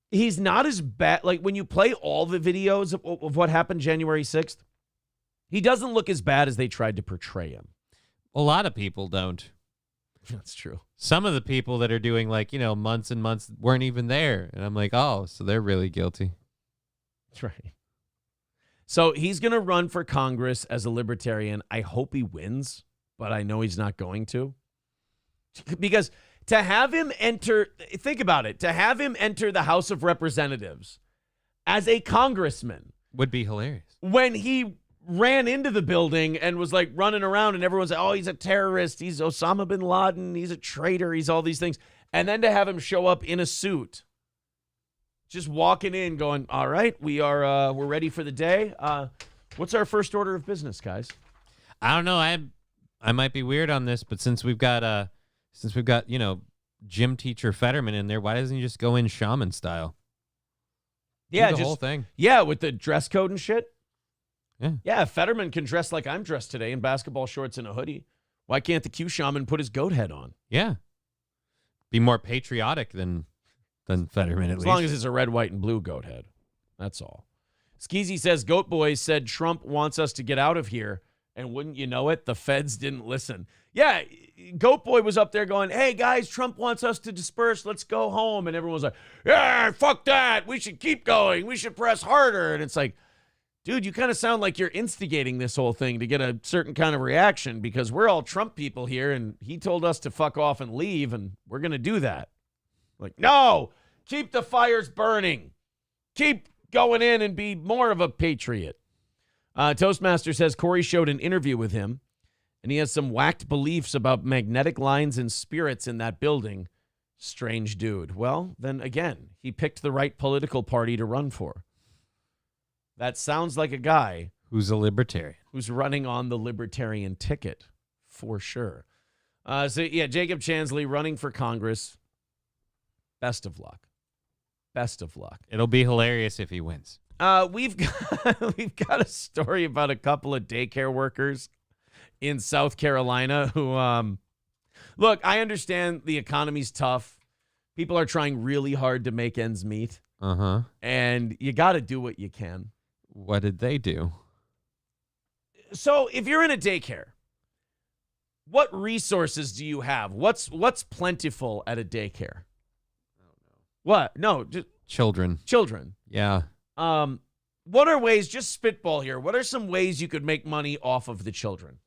he's not as bad. Like when you play all the videos of what happened January 6th, he doesn't look as bad as they tried to portray him. A lot of people don't. That's true. Some of the people that are doing months and months weren't even there. And I'm like, oh, so they're really guilty. That's right. So he's going to run for Congress as a libertarian. I hope he wins, but I know he's not going to. Because to have him enter, think about it, to have him enter the House of Representatives as a congressman would be hilarious. When he ran into the building and was like running around and everyone's like, oh, he's a terrorist. He's Osama bin Laden. He's a traitor. He's all these things. And then to have him show up in a suit, just walking in going, all right, we're ready for the day. What's our first order of business, guys? I don't know. I might be weird on this, but since we've got gym teacher Fetterman in there, why doesn't he just go in shaman style? Yeah, do the whole thing. Yeah, with the dress code and shit. Yeah, Fetterman can dress like I'm dressed today in basketball shorts and a hoodie. Why can't the Q Shaman put his goat head on? Yeah. Be more patriotic than Fetterman, at least. As long as it's a red, white, and blue goat head. That's all. Skeezy says, Goat Boy said Trump wants us to get out of here. And wouldn't you know it, the feds didn't listen. Yeah, Goat Boy was up there going, hey, guys, Trump wants us to disperse. Let's go home. And everyone was like, yeah, fuck that. We should keep going. We should press harder. And it's like, dude, you kind of sound like you're instigating this whole thing to get a certain kind of reaction because we're all Trump people here, and he told us to fuck off and leave, and we're going to do that. Like, no, keep the fires burning. Keep going in and be more of a patriot. Toastmaster says Corey showed an interview with him, and he has some whacked beliefs about magnetic lines and spirits in that building. Strange dude. Well, then again, he picked the right political party to run for. That sounds like a guy who's a libertarian, who's running on the libertarian ticket for sure. Jacob Chansley running for Congress. Best of luck. Best of luck. It'll be hilarious if he wins. We've got a story about a couple of daycare workers in South Carolina who, look, I understand the economy's tough. People are trying really hard to make ends meet. And you got to do what you can. What did they do? So if you're in a daycare, what resources do you have? What's plentiful at a daycare? I don't know. What? No, just children. Yeah. What are ways, just spitball here, what are some ways you could make money off of the children?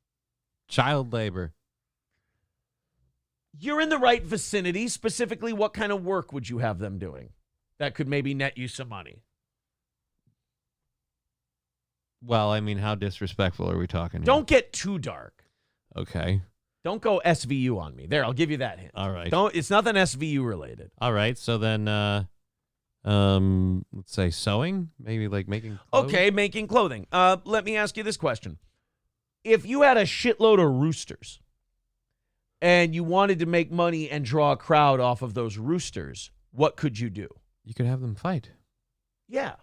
Child labor. You're in the right vicinity. Specifically, what kind of work would you have them doing that could maybe net you some money? Well, I mean, how disrespectful are we talking here? Don't get too dark. Okay. Don't go SVU on me. There, I'll give you that hint. All right. It's nothing SVU related. All right. So then, let's say sewing, maybe like making clothes? Okay, making clothing. Let me ask you this question. If you had a shitload of roosters and you wanted to make money and draw a crowd off of those roosters, what could you do? You could have them fight. Yeah,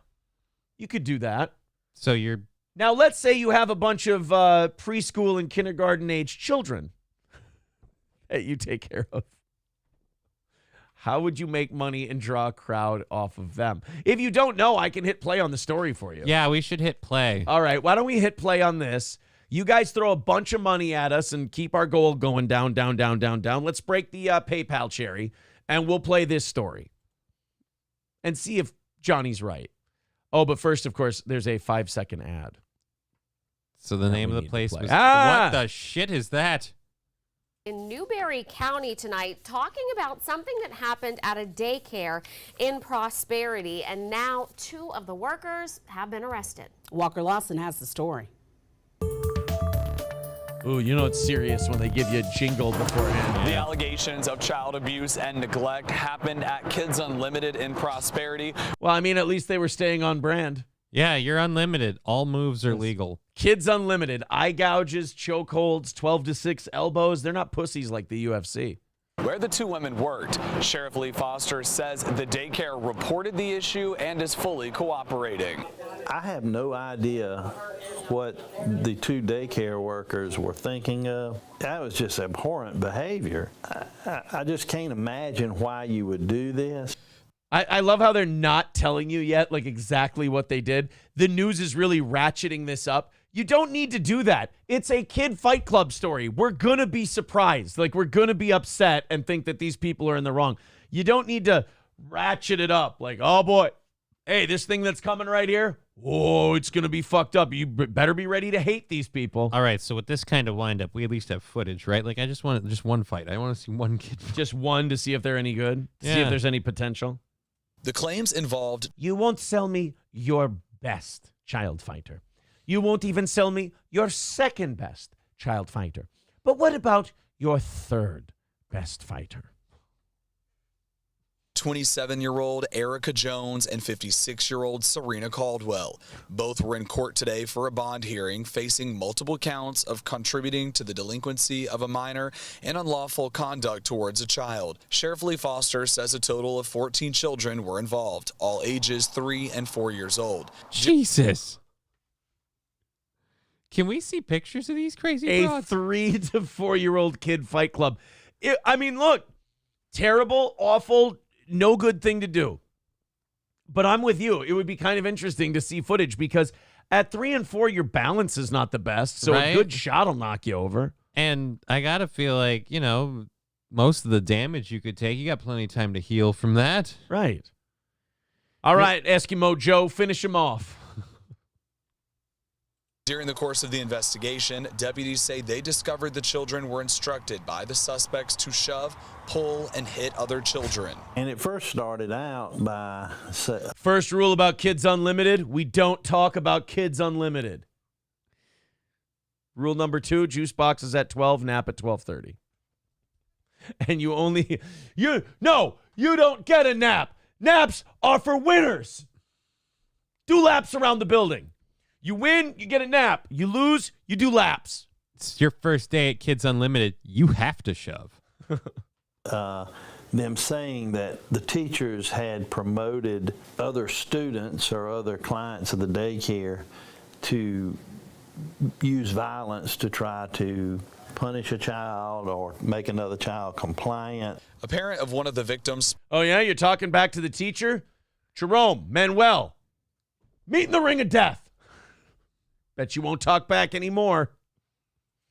you could do that. So you're... Now, let's say you have a bunch of preschool and kindergarten age children that you take care of. How would you make money and draw a crowd off of them? If you don't know, I can hit play on the story for you. Yeah, we should hit play. All right, why don't we hit play on this? You guys throw a bunch of money at us and keep our goal going down, down, down, down, down. Let's break the PayPal cherry, and we'll play this story and see if Johnny's right. Oh, but first, of course, there's a 5-second ad. So the name of the place was... Ah! What the shit is that? In Newberry County tonight, talking about something that happened at a daycare in Prosperity, and now 2 of the workers have been arrested. Walker Lawson has the story. Ooh, you know it's serious when they give you a jingle beforehand. The allegations of child abuse and neglect happened at Kids Unlimited in Prosperity. Well, I mean, at least they were staying on brand. Yeah, you're unlimited. All moves are legal. Kids Unlimited. Eye gouges, chokeholds, 12-6 elbows. They're not pussies like the UFC. Where the 2 women worked, Sheriff Lee Foster says the daycare reported the issue and is fully cooperating. I have no idea what the 2 daycare workers were thinking of. That was just abhorrent behavior. I just can't imagine why you would do this. I love how they're not telling you yet, like, exactly what they did. The news is really ratcheting this up. You don't need to do that. It's a kid fight club story. We're going to be surprised. Like, we're going to be upset and think that these people are in the wrong. You don't need to ratchet it up. Like, oh, boy. Hey, this thing that's coming right here, whoa, it's going to be fucked up. You better be ready to hate these people. All right, so with this kind of wind-up, we at least have footage, right? Like, I just want just one fight. I want to see one kid fight. Just one to see if they're any good? Yeah. See if there's any potential? The claims involved... You won't sell me your best child fighter. You won't even sell me your second best child fighter. But what about your third best fighter? 27-year-old Erica Jones and 56-year-old Serena Caldwell. Both were in court today for a bond hearing, facing multiple counts of contributing to the delinquency of a minor and unlawful conduct towards a child. Sheriff Lee Foster says a total of 14 children were involved, all ages 3 and 4 years old. Jesus. Can we see pictures of these crazy broads? A 3 to 4-year-old kid fight club. I mean, look, terrible, awful, no good thing to do. But I'm with you. It would be kind of interesting to see footage because at 3 and 4, your balance is not the best. So Right? a good shot will knock you over. And I got to feel like, you know, most of the damage you could take, you got plenty of time to heal from that. Right. All right, Eskimo Joe, finish him off. During the course of the investigation, deputies say they discovered the children were instructed by the suspects to shove, pull, and hit other children. And it first started out by... First rule about Kids Unlimited, we don't talk about Kids Unlimited. Rule number 2, juice boxes at 12, nap at 12:30. And you don't get a nap. Naps are for winners. Do laps around the building. You win, you get a nap. You lose, you do laps. It's your first day at Kids Unlimited. You have to shove. Them saying that the teachers had promoted other students or other clients of the daycare to use violence to try to punish a child or make another child compliant. A parent of one of the victims... Oh, yeah? You're talking back to the teacher? Jerome, Manuel, meet in the ring of death. Bet you won't talk back anymore.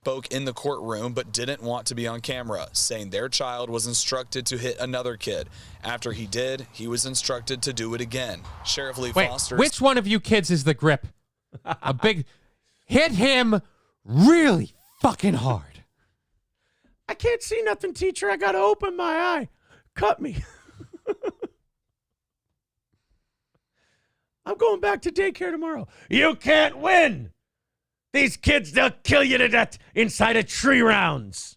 Spoke in the courtroom but didn't want to be on camera, saying their child was instructed to hit another kid. After he did, he was instructed to do it again. Sheriff Lee Foster... Which one of you kids is the grip? A big... Hit him really fucking hard. I can't see nothing, teacher. I got to open my eye. Cut me. I'm going back to daycare tomorrow. You can't win. These kids, they'll kill you to death inside of 3 rounds.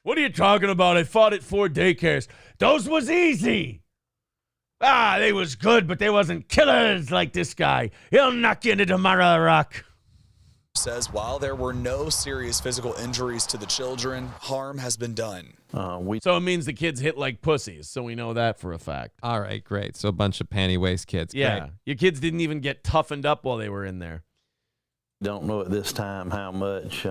What are you talking about? I fought at 4 daycares. Those was easy. They was good, but they wasn't killers like this guy. He'll knock you into tomorrow, Rock. Says while there were no serious physical injuries to the children, harm has been done. So it means the kids hit like pussies, so we know that for a fact. All right, great. So a bunch of panty waist kids. Yeah, Great. your kids didn't even get toughened up while they were in there. Don't know at this time how much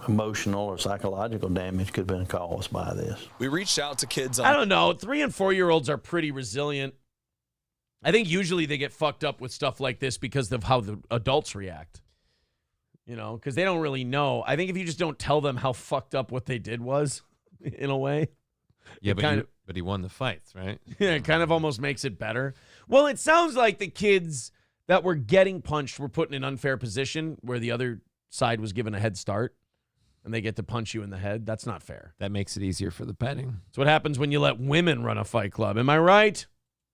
emotional or psychological damage could have been caused by this. We reached out to kids on... I don't know. 3 and 4-year-olds are pretty resilient. I think usually they get fucked up with stuff like this because of how the adults react. You know, because they don't really know. I think if you just don't tell them how fucked up what they did was, in a way. Yeah, but he won the fights, right? Yeah, it kind of almost makes it better. Well, it sounds like the kids that were getting punched were put in an unfair position where the other side was given a head start and they get to punch you in the head. That's not fair. That makes it easier for the petting. That's what happens when you let women run a fight club. Am I right?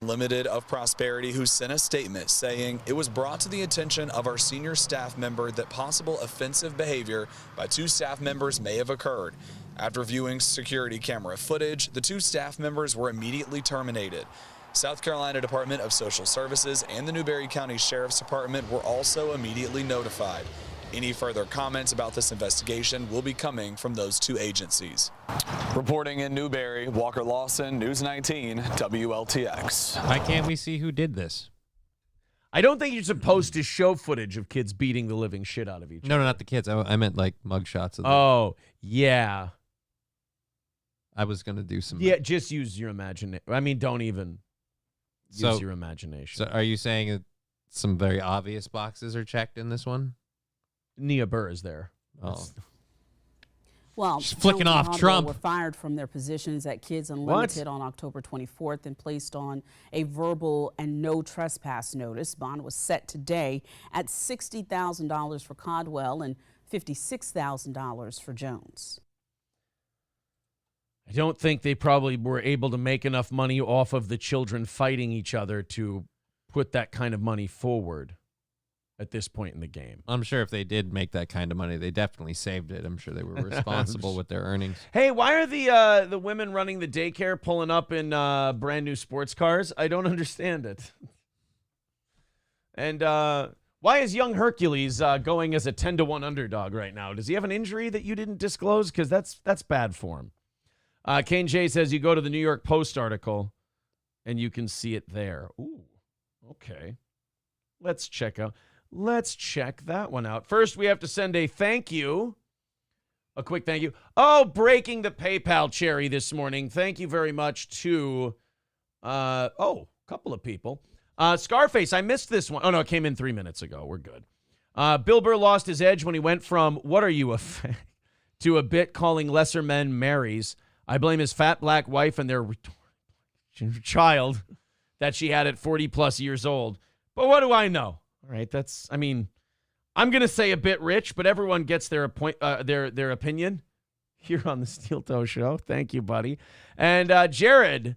Limited of Prosperity, who sent a statement saying it was brought to the attention of our senior staff member that possible offensive behavior by 2 staff members may have occurred. After viewing security camera footage, the 2 staff members were immediately terminated. South Carolina Department of Social Services and the Newberry County Sheriff's Department were also immediately notified. Any further comments about this investigation will be coming from those 2 agencies. Reporting in Newberry, Walker Lawson, News 19, WLTX. Why can't we see who did this? I don't think you're supposed to show footage of kids beating the living shit out of each other. No, not the kids. I meant like mugshots of them. Oh, yeah. I was going to do some. Yeah, just use your imagination. I mean, don't even use your imagination. So are you saying that some very obvious boxes are checked in this one? Nia Burr is there. Oh. Well, she's flicking Jones and off Hardwell Trump. Were fired from their positions at Kids Unlimited on October 24th and placed on a verbal and no trespass notice. Bond was set today at $60,000 for Caldwell and $56,000 for Jones. I don't think they probably were able to make enough money off of the children fighting each other to put that kind of money forward at this point in the game. I'm sure if they did make that kind of money, they definitely saved it. I'm sure they were responsible with their earnings. Hey, why are the women running the daycare pulling up in brand new sports cars? I don't understand it. And why is young Hercules going as a 10-1 underdog right now? Does he have an injury that you didn't disclose? Because that's bad for him. Kane J says you go to the New York Post article and you can see it there. Ooh, okay. Let's check that one out. First, we have to send a thank you. A quick thank you. Oh, breaking the PayPal cherry this morning. Thank you very much to, a couple of people. Scarface, I missed this one. Oh, no, it came in 3 minutes ago. We're good. Bill Burr lost his edge when he went from, what are you, to a bit calling lesser men Marys. I blame his fat black wife and their child that she had at 40-plus years old. But what do I know? All right, I'm going to say a bit rich, but everyone gets their opinion here on the Steel Toe Show. Thank you, buddy. And Jared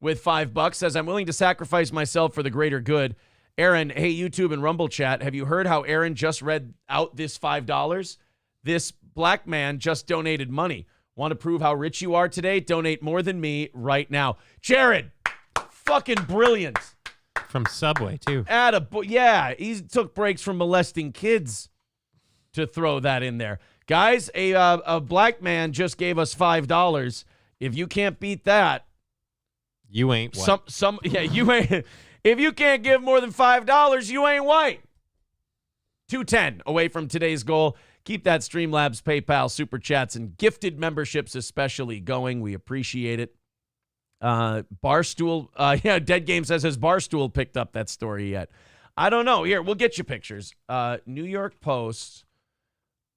with $5 says, I'm willing to sacrifice myself for the greater good. Aaron, hey, YouTube and Rumble chat, have you heard how Aaron just read out this $5? This black man just donated money. Want to prove how rich you are today? Donate more than me right now. Jared, fucking brilliant. From Subway, too. Yeah, he took breaks from molesting kids to throw that in there. Guys, a black man just gave us $5. If you can't beat that, you ain't white. You ain't. If you can't give more than $5, you ain't white. 210 away from today's goal. Keep that Streamlabs, PayPal, Super Chats, and gifted memberships especially going. We appreciate it. Barstool, Dead Game says, has Barstool picked up that story yet? I don't know. Here, we'll get you pictures. New York Post,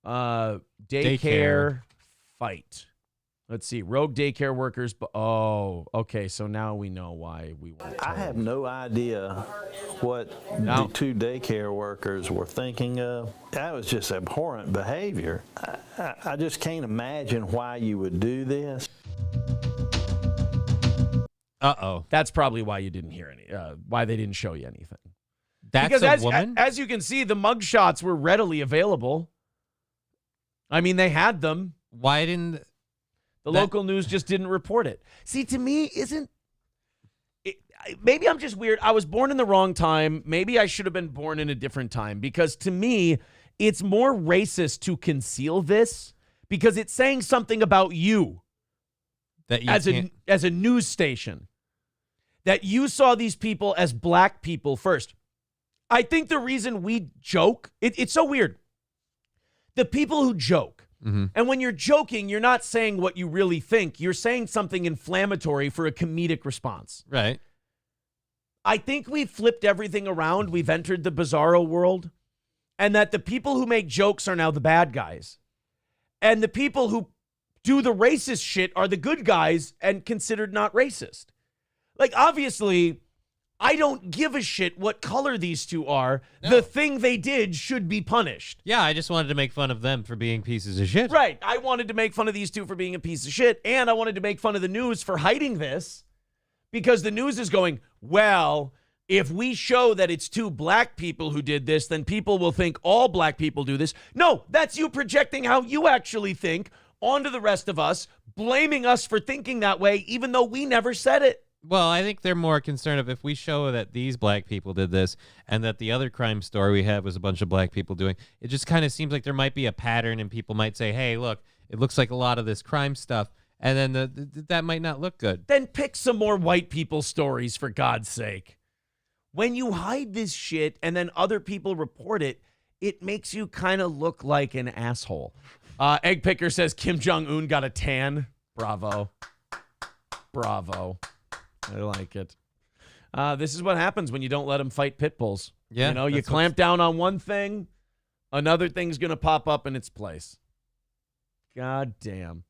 daycare fight. Let's see. Rogue daycare workers. Oh, okay. So now we know why we were told. I have no idea what the two daycare workers were thinking of. That was just abhorrent behavior. I just can't imagine why you would do this. Uh-oh. That's probably why you didn't hear any, why they didn't show you anything. That's because a woman? As you can see, the mugshots were readily available. I mean, they had them. Why didn't... The local news just didn't report it. See, to me, maybe I'm just weird. I was born in the wrong time. Maybe I should have been born in a different time, because to me, it's more racist to conceal this because it's saying something about you, that you as a news station, that you saw these people as black people first. I think the reason we joke, it's so weird. The people who joke, and when you're joking, you're not saying what you really think. You're saying something inflammatory for a comedic response. Right. I think we've flipped everything around. We've entered the bizarro world, and that the people who make jokes are now the bad guys. And the people who do the racist shit are the good guys and considered not racist. Like, obviously, I don't give a shit what color these two are. No. The thing they did should be punished. Yeah, I just wanted to make fun of them for being pieces of shit. Right. I wanted to make fun of these two for being a piece of shit, and I wanted to make fun of the news for hiding this, because the news is going, well, if we show that it's two black people who did this, then people will think all black people do this. No, that's you projecting how you actually think onto the rest of us, blaming us for thinking that way, even though we never said it. Well, I think they're more concerned of if we show that these black people did this and that the other crime story we had was a bunch of black people doing, it just kind of seems like there might be a pattern and people might say, hey, look, it looks like a lot of this crime stuff, and then that might not look good. Then pick some more white people stories, for God's sake. When you hide this shit and then other people report it, it makes you kind of look like an asshole. Egg Picker says Kim Jong-un got a tan. Bravo. Bravo. I like it. This is what happens when you don't let them fight pit bulls. Yeah, you know, you clamp down on one thing, another thing's going to pop up in its place. God damn.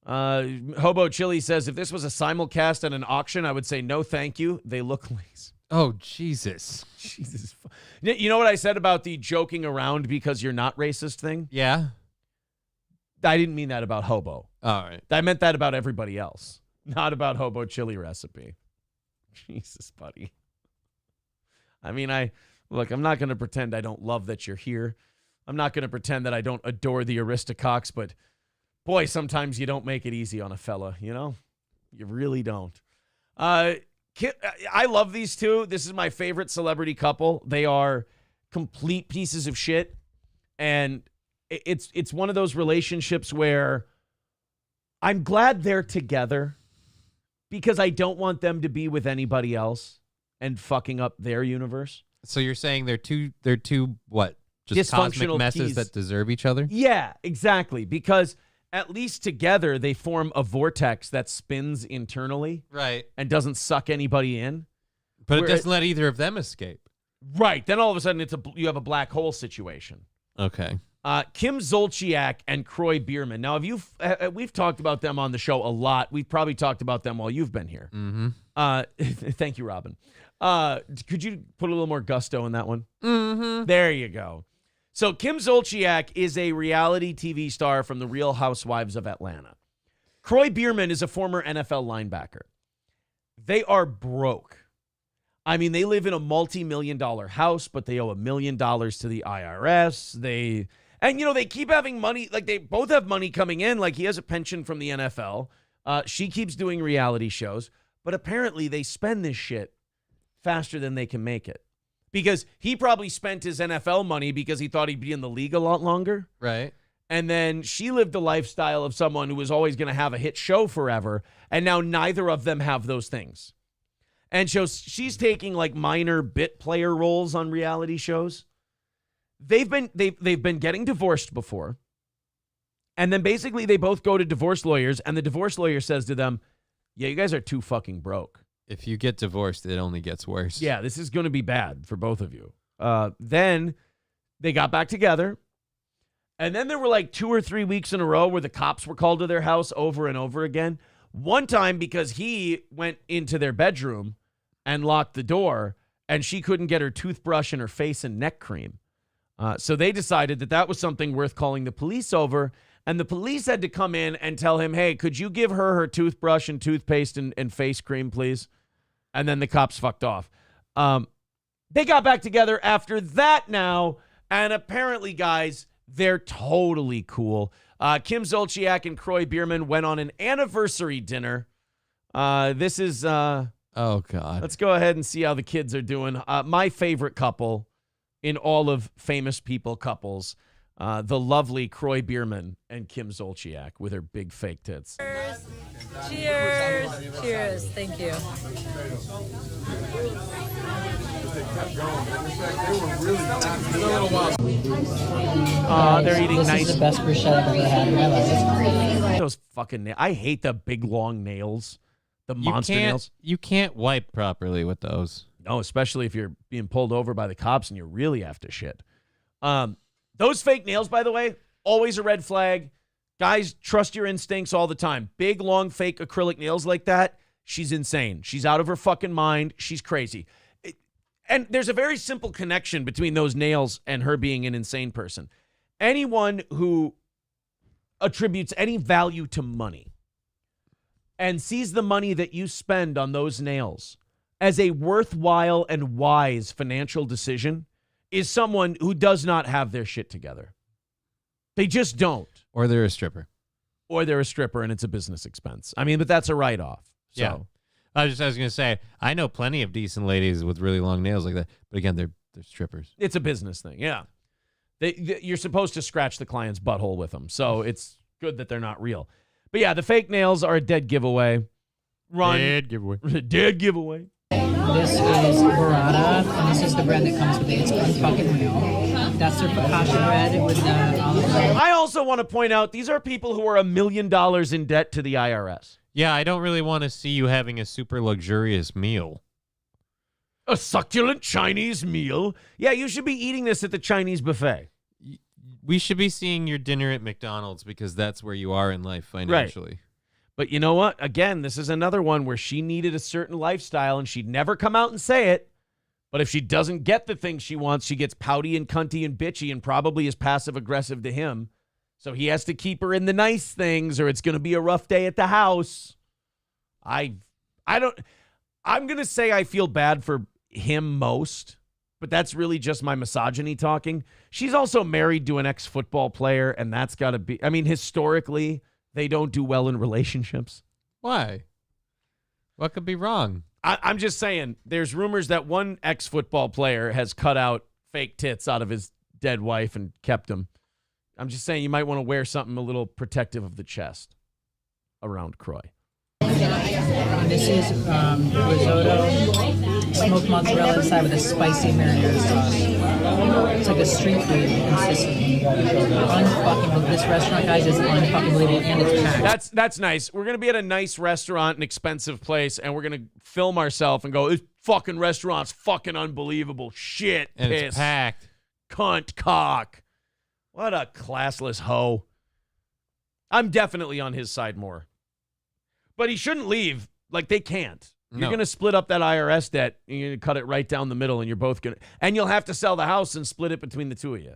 Hobo Chili says, if this was a simulcast at an auction, I would say no thank you. They look lazy. Oh, Jesus. Jesus. You know what I said about the joking around because you're not racist thing? Yeah. I didn't mean that about Hobo. All right. I meant that about everybody else. Not about Hobo Chili Recipe. Jesus, buddy. I mean, I'm not going to pretend I don't love that you're here. I'm not going to pretend that I don't adore the Aristococks, but boy, sometimes you don't make it easy on a fella, you know? You really don't. I love these two. This is my favorite celebrity couple. They are complete pieces of shit. And it's one of those relationships where I'm glad they're together, because I don't want them to be with anybody else and fucking up their universe. So you're saying they're two what? Just cosmic messes that deserve each other? Yeah, exactly. Because at least together they form a vortex that spins internally. Right. And doesn't suck anybody in. But it doesn't let either of them escape. Right. Then all of a sudden you have a black hole situation. Okay. Kim Zolciak and Croy Bierman. Now, we've talked about them on the show a lot. We've probably talked about them while you've been here. Mm-hmm. Thank you, Robin. Could you put a little more gusto in that one? Mm-hmm. There you go. So Kim Zolciak is a reality TV star from the Real Housewives of Atlanta. Croy Bierman is a former NFL linebacker. They are broke. I mean, they live in a multi-million-dollar house, but they owe $1 million to the IRS. They keep having money. Like, they both have money coming in. Like, he has a pension from the NFL. She keeps doing reality shows. But apparently they spend this shit faster than they can make it. Because he probably spent his NFL money because he thought he'd be in the league a lot longer. Right. And then she lived the lifestyle of someone who was always going to have a hit show forever. And now neither of them have those things. And so she's taking like minor bit player roles on reality shows. They've been getting divorced before. And then basically they both go to divorce lawyers, and the divorce lawyer says to them, yeah, you guys are too fucking broke. If you get divorced, it only gets worse. Yeah, this is going to be bad for both of you. Then they got back together, And then there were like 2 or 3 weeks in a row where the cops were called to their house over and over again. One time because he went into their bedroom and locked the door, and she couldn't get her toothbrush and her face and neck cream. So they decided that was something worth calling the police over, and the police had to come in and tell him, hey, could you give her toothbrush and toothpaste and face cream, please? And then the cops fucked off. They got back together after that now, and apparently, guys, they're totally cool. Kim Zolciak and Croy Bierman went on an anniversary dinner. This is... oh, God. Let's go ahead and see how the kids are doing. My favorite couple in all of famous people couples, the lovely Croy Bierman and Kim Zolciak with her big fake tits. Cheers. Cheers. Thank you. They're eating this nice. This is the best bruschetta I've ever had in my life. Those fucking I hate the big long nails, the monster nails. You can't wipe properly with those. No, especially if you're being pulled over by the cops and you're really after shit. Those fake nails, by the way, always a red flag. Guys, trust your instincts all the time. Big, long, fake acrylic nails like that, she's insane. She's out of her fucking mind. She's crazy. And there's a very simple connection between those nails and her being an insane person. Anyone who attributes any value to money and sees the money that you spend on those nails as a worthwhile and wise financial decision is someone who does not have their shit together. They just don't. Or they're a stripper. Or they're a stripper and it's a business expense. I mean, but that's a write-off. So. Yeah. I was going to say, I know plenty of decent ladies with really long nails like that. But again, they're strippers. It's a business thing, yeah. You're supposed to scratch the client's butthole with them. So it's good that they're not real. But yeah, the fake nails are a dead giveaway. Dead giveaway. Dead giveaway. This is burrata, and this is the bread that comes with it. It's unfucking real. That's their focaccia bread with the olive oil. I also want to point out, these are people who are $1 million in debt to the IRS. Yeah, I don't really want to see you having a super luxurious meal. A succulent Chinese meal? Yeah, you should be eating this at the Chinese buffet. We should be seeing your dinner at McDonald's because that's where you are in life financially. Right. But you know what? Again, this is another one where she needed a certain lifestyle and she'd never come out and say it. But if she doesn't get the thing she wants, she gets pouty and cunty and bitchy and probably is passive-aggressive to him. So he has to keep her in the nice things or it's going to be a rough day at the house. I'm going to say I feel bad for him most, but that's really just my misogyny talking. She's also married to an ex-football player, and that's got to be, I mean, historically, they don't do well in relationships. Why? What could be wrong? I'm just saying, there's rumors that one ex-football player has cut out fake tits out of his dead wife and kept them. I'm just saying you might want to wear something a little protective of the chest around Croy. This is risotto, smoked mozzarella inside with a spicy marinara sauce. It's like a street food in Sicily. Unfucking, this restaurant, guys, is unfucking believable, and it's packed. That's nice. We're going to be at a nice restaurant, an expensive place, and we're going to film ourselves and go, this fucking restaurant's fucking unbelievable. Shit, and piss. It's packed. Cunt, cock. What a classless hoe. I'm definitely on his side more. But he shouldn't leave. Like, they can't. You're going to split up that IRS debt, and you're going to cut it right down the middle, and you're both going to... And you'll have to sell the house and split it between the two of you.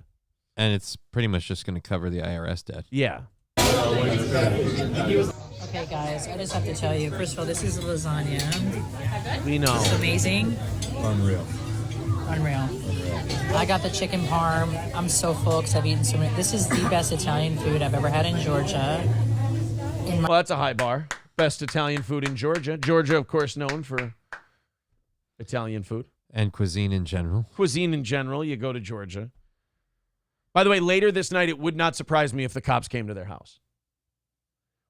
And it's pretty much just going to cover the IRS debt. Yeah. Okay, guys, I just have to tell you, first of all, this is a lasagna. We know. It's amazing. Unreal. I got the chicken parm. I'm so full because I've eaten so many. This is the best Italian food I've ever had in Georgia. Well, that's a high bar. Best Italian food in Georgia. Georgia, of course, known for Italian food. And cuisine in general. Cuisine in general, you go to Georgia. By the way, later this night, it would not surprise me if the cops came to their house.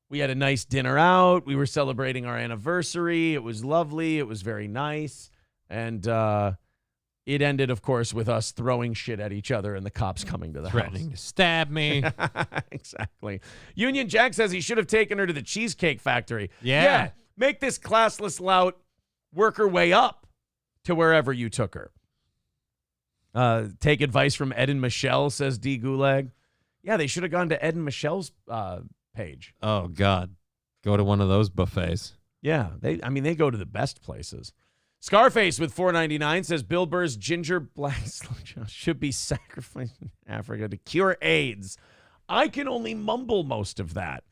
We had a nice dinner out. We were celebrating our anniversary. It was lovely. It was very nice. And it ended, of course, with us throwing shit at each other and the cops coming to the Threatening house. to stab me. Exactly. Union Jack says he should have taken her to the Cheesecake Factory. Yeah. Make this classless lout work her way up to wherever you took her. Take advice from Ed and Michelle, says D. Gulag. Yeah, they should have gone to Ed and Michelle's page. Oh, God. Go to one of those buffets. Yeah, they go to the best places. Scarface with $4.99 says Bill Burr's ginger black should be sacrificed in Africa to cure AIDS. I can only mumble most of that.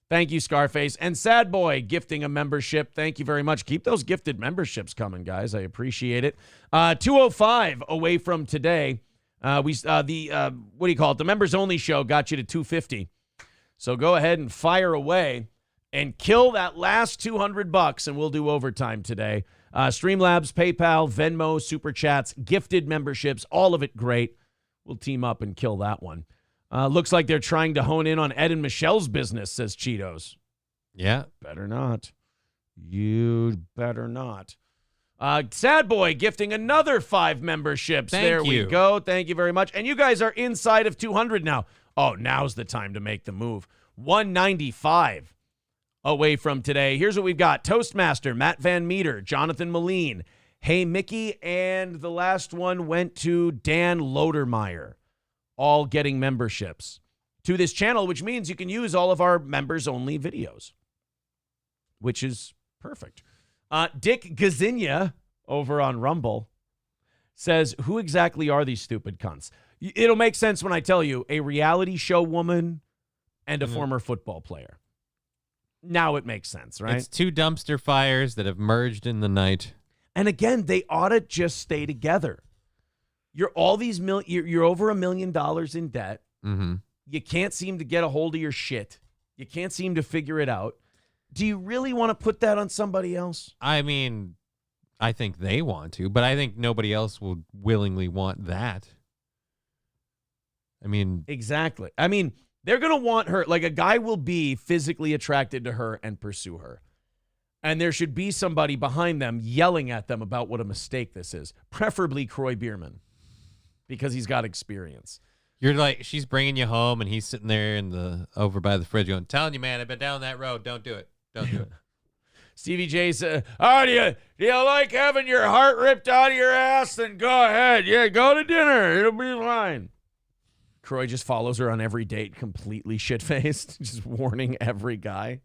Thank you, Scarface. And Sad Boy gifting a membership. Thank you very much. Keep those gifted memberships coming, guys. I appreciate it. 205 away from today. What do you call it? The members only show got you to 250. So go ahead and fire away and kill that last $200, and we'll do overtime today. Streamlabs, PayPal, Venmo, Super Chats, gifted memberships, all of it great. We'll team up and kill that one. Looks like they're trying to hone in on Ed and Michelle's business, says Cheetos. Yeah. Better not. You better not. Sad Boy gifting another 5 memberships. Thank you. We go. Thank you very much. And you guys are inside of 200 now. Oh, now's the time to make the move. 195 away from today. Here's what we've got. Toastmaster, Matt Van Meter, Jonathan Moline, Hey Mickey, and the last one went to Dan Lodermeyer, all getting memberships to this channel, which means you can use all of our members-only videos, which is perfect. Dick Gazinia over on Rumble says, who exactly are these stupid cunts? It'll make sense when I tell you a reality show woman and a former football player. Now it makes sense, right? It's 2 dumpster fires that have merged in the night. And again, they ought to just stay together. You're over $1 million in debt. Mm-hmm. You can't seem to get a hold of your shit. You can't seem to figure it out. Do you really want to put that on somebody else? I mean, I think they want to, but I think nobody else will willingly want that. I mean, exactly. I mean, they're going to want her. Like, a guy will be physically attracted to her and pursue her. And there should be somebody behind them yelling at them about what a mistake this is. Preferably Croy Bierman, because he's got experience. You're like, she's bringing you home, and he's sitting there over by the fridge going, telling you, man, I've been down that road. Don't do it. Don't do it. Stevie J said, oh, do you like having your heart ripped out of your ass? Then go ahead. Yeah, go to dinner. It'll be fine. Croy just follows her on every date, completely shit-faced, just warning every guy.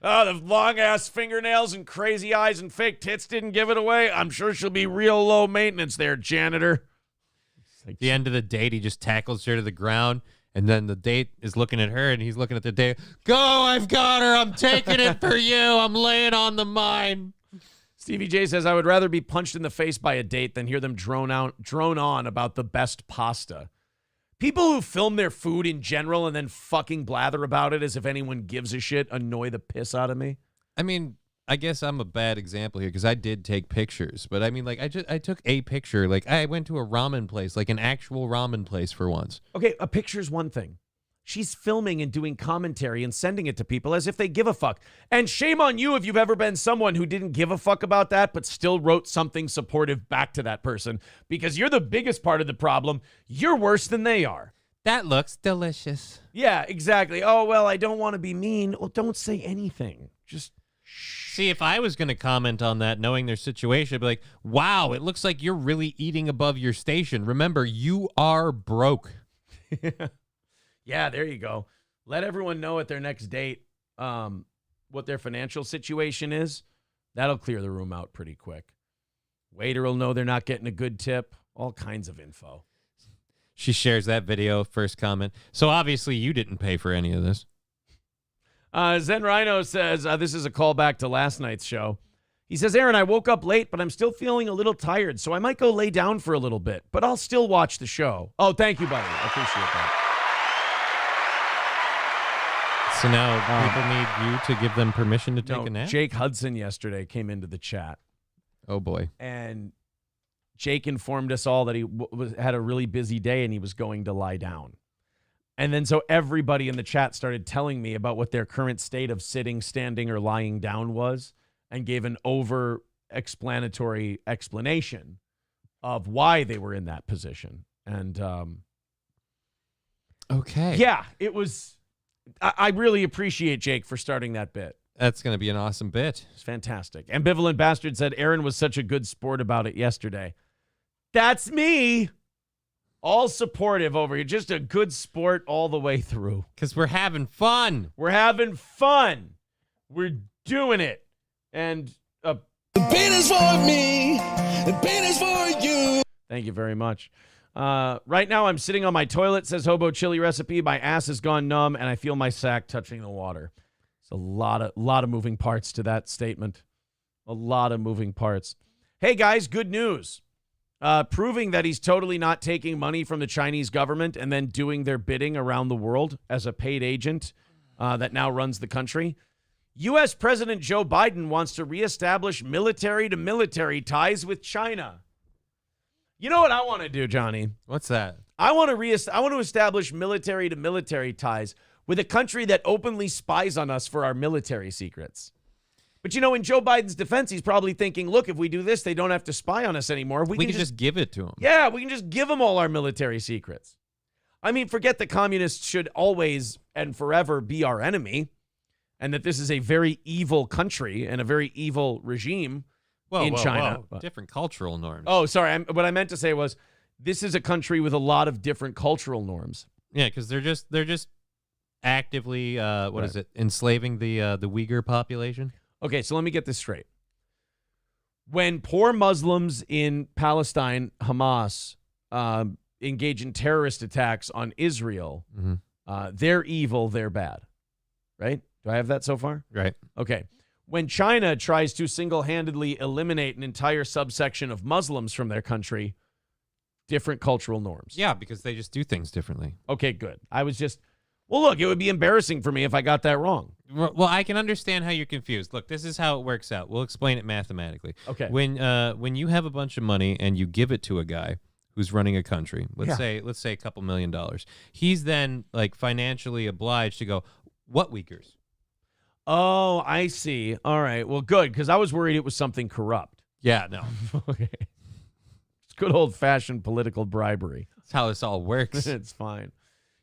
Oh, the long-ass fingernails and crazy eyes and fake tits didn't give it away. I'm sure she'll be real low maintenance there, janitor. At the end of the date, he just tackles her to the ground, and then the date is looking at her, and he's looking at the date. Go, I've got her. I'm taking it for you. I'm laying on the mine. Stevie J says, I would rather be punched in the face by a date than hear them drone on about the best pasta. People who film their food in general and then fucking blather about it as if anyone gives a shit annoy the piss out of me. I mean, I guess I'm a bad example here because I did take pictures. But I mean, like, I took a picture. Like, I went to a ramen place, like an actual ramen place for once. Okay, a picture's one thing. She's filming and doing commentary and sending it to people as if they give a fuck. And shame on you if you've ever been someone who didn't give a fuck about that but still wrote something supportive back to that person, because you're the biggest part of the problem. You're worse than they are. That looks delicious. Yeah, exactly. Oh, well, I don't want to be mean. Well, don't say anything. Just see, if I was going to comment on that, knowing their situation, I'd be like, wow, it looks like you're really eating above your station. Remember, you are broke. Yeah, there you go. Let everyone know at their next date what their financial situation is. That'll clear the room out pretty quick. Waiter will know they're not getting a good tip. All kinds of info. She shares that video, first comment. So obviously you didn't pay for any of this. Zen Rhino says, this is a callback to last night's show. He says, Aaron, I woke up late, but I'm still feeling a little tired, so I might go lay down for a little bit, but I'll still watch the show. Oh, thank you, buddy. I appreciate that. So now people need you to give them permission to take a nap? Jake Hudson yesterday came into the chat. Oh, boy. And Jake informed us all that he had a really busy day and he was going to lie down. And then so everybody in the chat started telling me about what their current state of sitting, standing, or lying down was, and gave an over-explanatory explanation of why they were in that position. And okay. Yeah, it was... I really appreciate Jake for starting that bit. That's going to be an awesome bit. It's fantastic. Ambivalent Bastard said, Aaron was such a good sport about it yesterday. That's me. All supportive over here. Just a good sport all the way through. Because we're having fun. We're having fun. We're doing it. And the beat is for me. The beat is for you. Thank you very much. Right now, I'm sitting on my toilet, says Hobo Chili Recipe. My ass has gone numb, and I feel my sack touching the water. It's a lot of moving parts to that statement. A lot of moving parts. Hey, guys, good news. Proving that he's totally not taking money from the Chinese government and then doing their bidding around the world as a paid agent that now runs the country. U.S. President Joe Biden wants to reestablish military-to-military ties with China. You know what I want to do, Johnny? What's that? I want to establish military-to-military ties with a country that openly spies on us for our military secrets. But, you know, in Joe Biden's defense, he's probably thinking, look, if we do this, they don't have to spy on us anymore. We can just give it to them. Yeah, we can just give them all our military secrets. I mean, forget the communists should always and forever be our enemy, and that this is a very evil country and a very evil regime in China. Whoa. Different cultural norms. Oh, sorry. What I meant to say was this is a country with a lot of different cultural norms. Yeah, because they're just actively, enslaving the Uyghur population? Okay, so let me get this straight. When poor Muslims in Palestine, Hamas, engage in terrorist attacks on Israel, they're evil, they're bad. Right? Do I have that so far? Right. Okay. When China tries to single-handedly eliminate an entire subsection of Muslims from their country, different cultural norms. Yeah, because they just do things differently. Okay, good. Well, look, it would be embarrassing for me if I got that wrong. Well, I can understand how you're confused. Look, this is how it works out. We'll explain it mathematically. Okay. When you have a bunch of money and you give it to a guy who's running a country, let's say a couple $1 million, he's then like financially obliged to go, what Uyghurs? Oh, I see. All right. Well, good, because I was worried it was something corrupt. Yeah, no. Okay. It's good old-fashioned political bribery. That's how this all works. It's fine.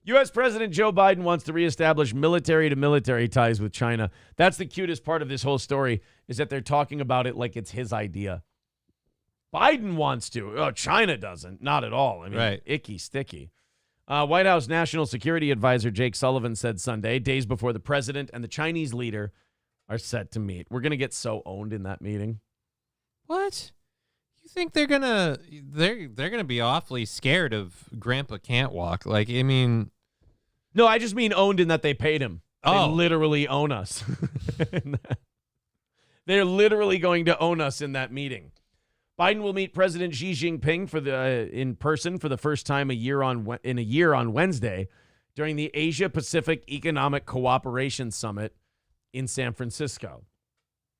U.S. President Joe Biden wants to reestablish military-to-military ties with China. That's the cutest part of this whole story, is that they're talking about it like it's his idea. Biden wants to. Oh, China doesn't. Not at all. I mean, right. Icky, sticky. White House National Security Advisor Jake Sullivan said Sunday, days before the president and the Chinese leader are set to meet. We're going to get so owned in that meeting. What? You think they're gonna be awfully scared of Grandpa Can't Walk? Like, I mean, no, I just mean owned in that they paid him. They Oh. literally own us. They're literally going to own us in that meeting. Biden will meet President Xi Jinping in person for the first time in a year on Wednesday during the Asia-Pacific Economic Cooperation Summit in San Francisco.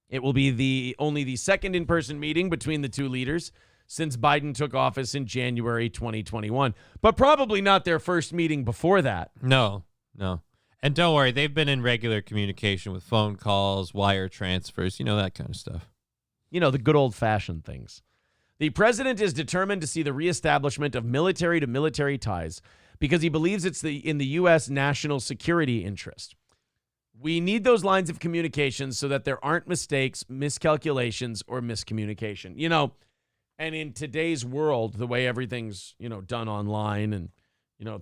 It will be only the second in-person meeting between the two leaders since Biden took office in January 2021, but probably not their first meeting before that. No. And don't worry, they've been in regular communication with phone calls, wire transfers, that kind of stuff. The good old-fashioned things. The president is determined to see the reestablishment of military-to-military ties because he believes it's in the U.S. national security interest. We need those lines of communication so that there aren't mistakes, miscalculations, or miscommunication. And in today's world, the way everything's, done online and,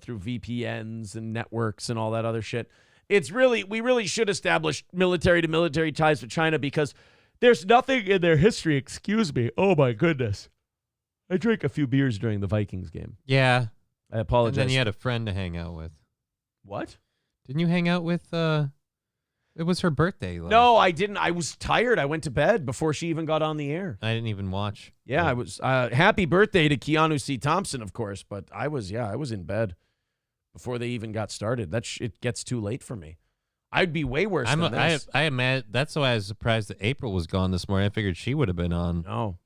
through VPNs and networks and all that other shit, we really should establish military-to-military ties with China because there's nothing in their history, excuse me. Oh, my goodness. I drank a few beers during the Vikings game. Yeah. I apologize. And then you had a friend to hang out with. What? Didn't you hang out with, it was her birthday. No, I didn't. I was tired. I went to bed before she even got on the air. I didn't even watch. Yeah, I was. Happy birthday to Keanu C. Thompson, of course, but I was in bed before they even got started. It gets too late for me. I'd be way worse than this. I am mad. That's why I was surprised that April was gone this morning. I figured she would have been on. No.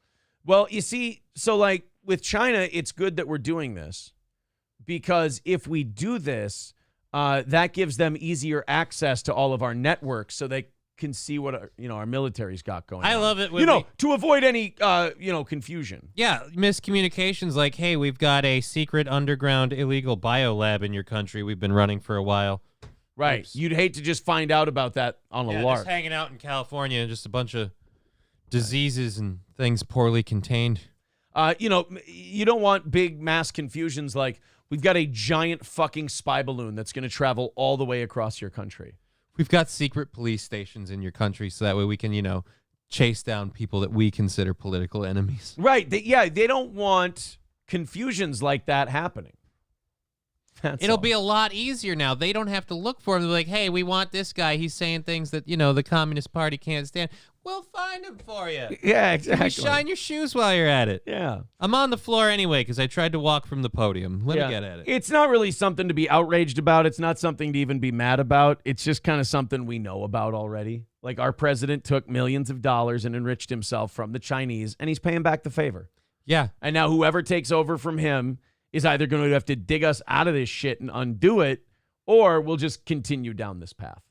Well, you see, so like with China, it's good that we're doing this because if we do this, that gives them easier access to all of our networks so they can see what our military's got going on. I love it. To avoid any, confusion. Yeah, miscommunications like, hey, we've got a secret underground illegal biolab in your country we've been running for a while. Right. Oops. You'd hate to just find out about that on a lark. Just hanging out in California and just a bunch of diseases and things poorly contained. You don't want big mass confusions like we've got a giant fucking spy balloon that's going to travel all the way across your country. We've got secret police stations in your country so that way we can, chase down people that we consider political enemies. Right. They don't want confusions like that happening. It'll be a lot easier now. They don't have to look for him. They're like, hey, we want this guy. He's saying things that, the Communist Party can't stand. We'll find him for you. Yeah, exactly. You shine your shoes while you're at it. Yeah. I'm on the floor anyway because I tried to walk from the podium. Let me get at it. It's not really something to be outraged about. It's not something to even be mad about. It's just kind of something we know about already. Like our president took millions of dollars and enriched himself from the Chinese, and he's paying back the favor. Yeah. And now whoever takes over from him is either going to have to dig us out of this shit and undo it, or we'll just continue down this path.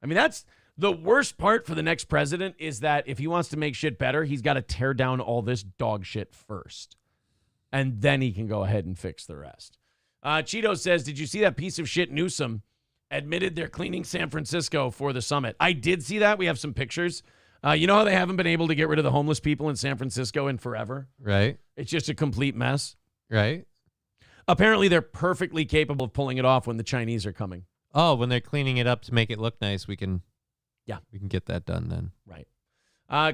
I mean, that's the worst part for the next president is that if he wants to make shit better, he's got to tear down all this dog shit first. And then he can go ahead and fix the rest. Cheeto says, did you see that piece of shit Newsom admitted they're cleaning San Francisco for the summit? I did see that. We have some pictures. You know how they haven't been able to get rid of the homeless people in San Francisco in forever? Right. It's just a complete mess. Right. Apparently, they're perfectly capable of pulling it off when the Chinese are coming. Oh, when they're cleaning it up to make it look nice, we can get that done then. Right.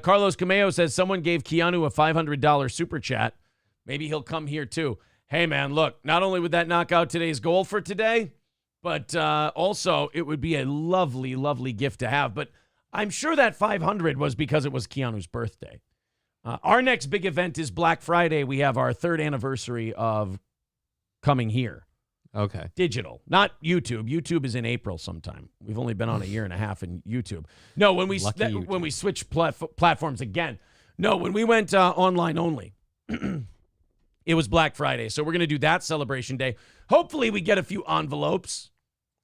Carlos Cameo says someone gave Keanu a $500 super chat. Maybe he'll come here too. Hey, man, look, not only would that knock out today's goal for today, but also it would be a lovely, lovely gift to have. But I'm sure that 500 was because it was Keanu's birthday. Our next big event is Black Friday. We have our 3rd anniversary of coming here. Okay. Digital, not YouTube. YouTube is in April sometime. We've only been on a year and a half in YouTube. No, when we switch platforms again. No, when we went online only, it was Black Friday. So we're going to do that celebration day. Hopefully we get a few envelopes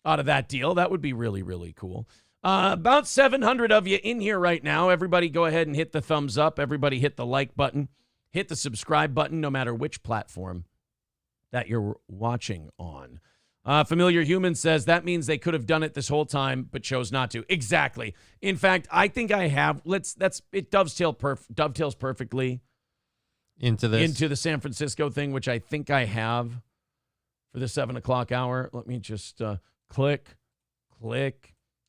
out of that deal. That would be really, really cool. About 700 of you in here right now. Everybody go ahead and hit the thumbs up. Everybody hit the like button. Hit the subscribe button, no matter which platform that you're watching on. Familiar Human says that means they could have done it this whole time, but chose not to. Exactly. In fact, I think I have. It dovetails perfectly into the San Francisco thing, which I think I have for the 7 o'clock hour. Let me just click.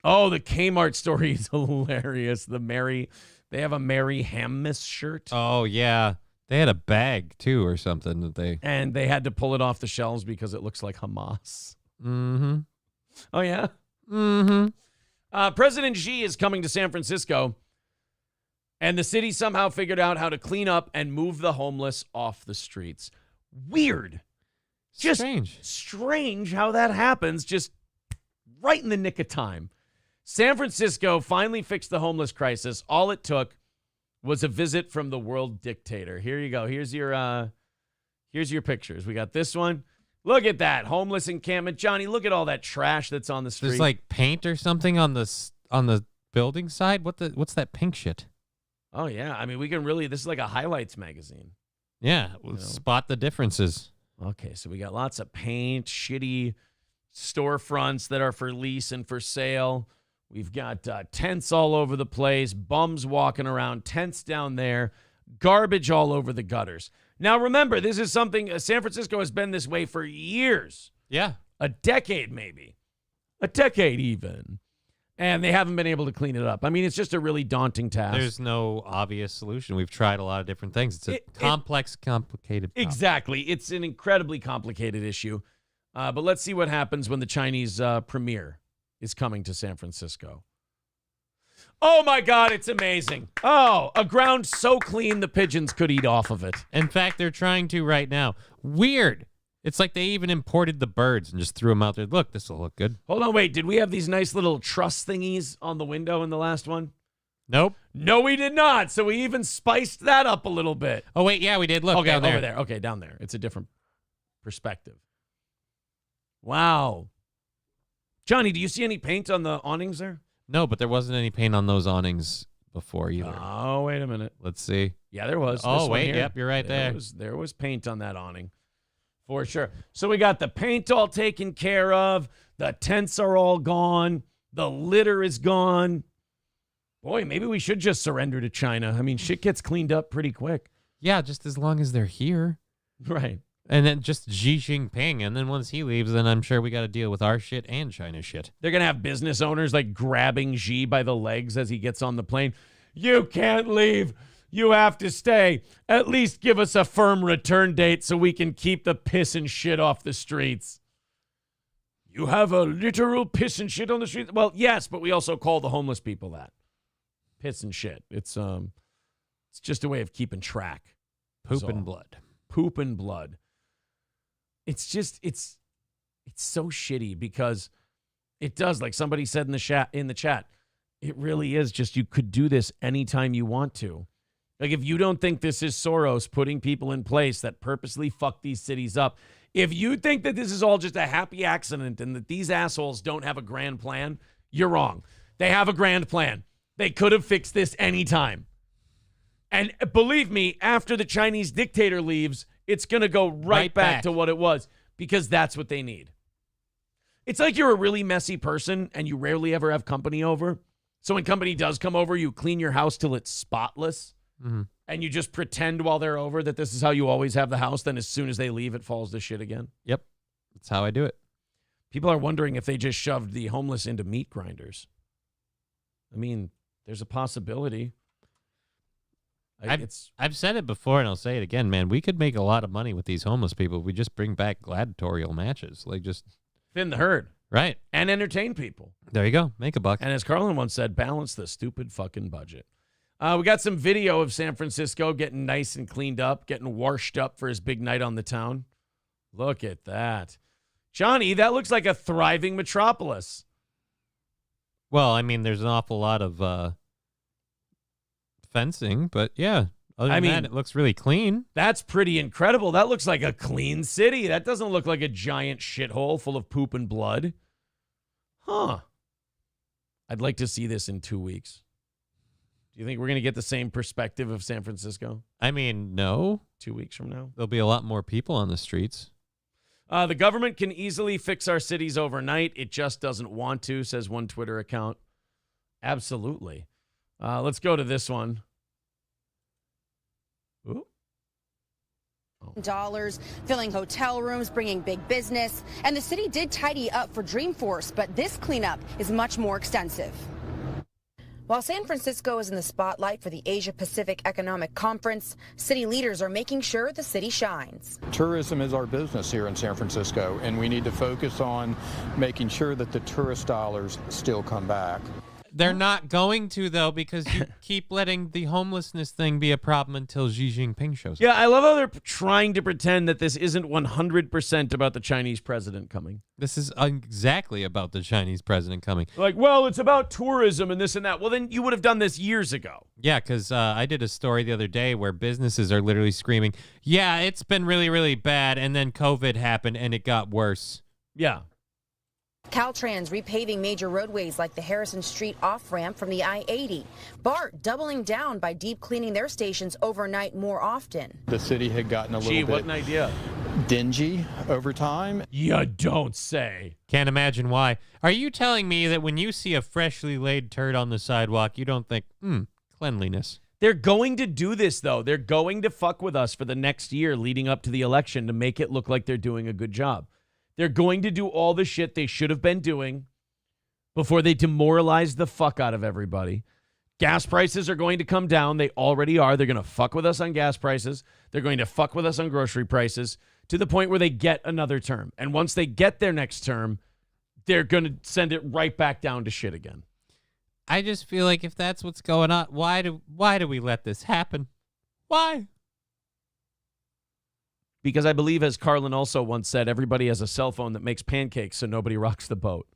Oh, the Kmart story is hilarious. They have a Mary Hammis shirt. Oh yeah. They had a bag, too, or something And they had to pull it off the shelves because it looks like Hamas. Mm-hmm. Oh, yeah? Mm-hmm. President Xi is coming to San Francisco, and the city somehow figured out how to clean up and move the homeless off the streets. Weird. Just strange how that happens, just right in the nick of time. San Francisco finally fixed the homeless crisis. All it took was a visit from the world dictator. Here you go. Here's your pictures. We got this one. Look at that. Homeless encampment. Johnny, look at all that trash that's on the street. There's like paint or something on the building side. What's that pink shit? Oh, yeah. I mean, this is like a highlights magazine. Yeah. We'll spot the differences. Okay, so we got lots of paint, shitty storefronts that are for lease and for sale. We've got tents all over the place, bums walking around, tents down there, garbage all over the gutters. Now, remember, this is something San Francisco has been this way for years. Yeah. A decade, maybe. A decade, even. And they haven't been able to clean it up. I mean, it's just a really daunting task. There's no obvious solution. We've tried a lot of different things. It's a complicated problem. Exactly. It's an incredibly complicated issue. But let's see what happens when the Chinese premier is coming to San Francisco. Oh, my God, it's amazing. Oh, a ground so clean the pigeons could eat off of it. In fact, they're trying to right now. Weird. It's like they even imported the birds and just threw them out there. Look, this will look good. Hold on, wait. Did we have these nice little truss thingies on the window in the last one? Nope. No, we did not. So we even spiced that up a little bit. Oh, wait, yeah, we did. Look, okay, down there. Over there. Okay, down there. It's a different perspective. Wow. Johnny, do you see any paint on the awnings there? No, but there wasn't any paint on those awnings before either. Oh, wait a minute. Let's see. Yeah, there was. Oh, wait. Yep, you're right there. There was paint on that awning. For sure. So we got the paint all taken care of. The tents are all gone. The litter is gone. Boy, maybe we should just surrender to China. I mean, shit gets cleaned up pretty quick. Yeah, just as long as they're here. Right. And then just Xi Jinping. And then once he leaves, then I'm sure we got to deal with our shit and China's shit. They're going to have business owners like grabbing Xi by the legs as he gets on the plane. You can't leave. You have to stay. At least give us a firm return date so we can keep the piss and shit off the streets. You have a literal piss and shit on the streets? Well, yes, but we also call the homeless people that. Piss and shit. It's just a way of keeping track. Poop and blood. Poop and blood. It's just it's so shitty because it does, like somebody said in the chat, it really is just you could do this anytime you want to. Like if you don't think this is Soros putting people in place that purposely fuck these cities up, if you think that this is all just a happy accident and that these assholes don't have a grand plan, you're wrong. They have a grand plan. They could have fixed this anytime. And believe me, after the Chinese dictator leaves, it's going to go right back to what it was because that's what they need. It's like you're a really messy person and you rarely ever have company over. So when company does come over, you clean your house till it's spotless. Mm-hmm. And you just pretend while they're over that this is how you always have the house. Then as soon as they leave, it falls to shit again. Yep. That's how I do it. People are wondering if they just shoved the homeless into meat grinders. I mean, there's a possibility. I've said it before and I'll say it again, man. We could make a lot of money with these homeless people if we just bring back gladiatorial matches. Like just thin the herd. Right. And entertain people. There you go. Make a buck. And as Carlin once said, balance the stupid fucking budget. We got some video of San Francisco getting nice and cleaned up, getting washed up for his big night on the town. Look at that. Johnny, that looks like a thriving metropolis. Well, I mean, there's an awful lot of fencing, but yeah. Other than that, it looks really clean. That's pretty incredible. That looks like a clean city. That doesn't look like a giant shithole full of poop and blood. Huh. I'd like to see this in 2 weeks. Do you think we're going to get the same perspective of San Francisco? I mean, no. 2 weeks from now? There'll be a lot more people on the streets. The government can easily fix our cities overnight. It just doesn't want to, says one Twitter account. Absolutely. Let's go to this one. Ooh. Dollars, filling hotel rooms, bringing big business. And the city did tidy up for Dreamforce, but this cleanup is much more extensive. While San Francisco is in the spotlight for the Asia-Pacific Economic Conference, city leaders are making sure the city shines. Tourism is our business here in San Francisco, and we need to focus on making sure that the tourist dollars still come back. They're not going to, though, because you keep letting the homelessness thing be a problem until Xi Jinping shows up. Yeah, I love how they're trying to pretend that this isn't 100% about the Chinese president coming. This is exactly about the Chinese president coming. Like, well, it's about tourism and this and that. Well, then you would have done this years ago. Yeah, because I did a story the other day where businesses are literally screaming, yeah, it's been really, really bad, and then COVID happened and it got worse. Yeah. Caltrans repaving major roadways like the Harrison Street off-ramp from the I-80. BART doubling down by deep cleaning their stations overnight more often. The city had gotten a little what an idea. Dingy over time. You don't say. Can't imagine why. Are you telling me that when you see a freshly laid turd on the sidewalk, you don't think, cleanliness? They're going to do this, though. They're going to fuck with us for the next year leading up to the election to make it look like they're doing a good job. They're going to do all the shit they should have been doing before they demoralize the fuck out of everybody. Gas prices are going to come down. They already are. They're going to fuck with us on gas prices. They're going to fuck with us on grocery prices to the point where they get another term. And once they get their next term, they're going to send it right back down to shit again. I just feel like if that's what's going on, why do we let this happen? Why? Because I believe, as Carlin also once said, everybody has a cell phone that makes pancakes, so nobody rocks the boat.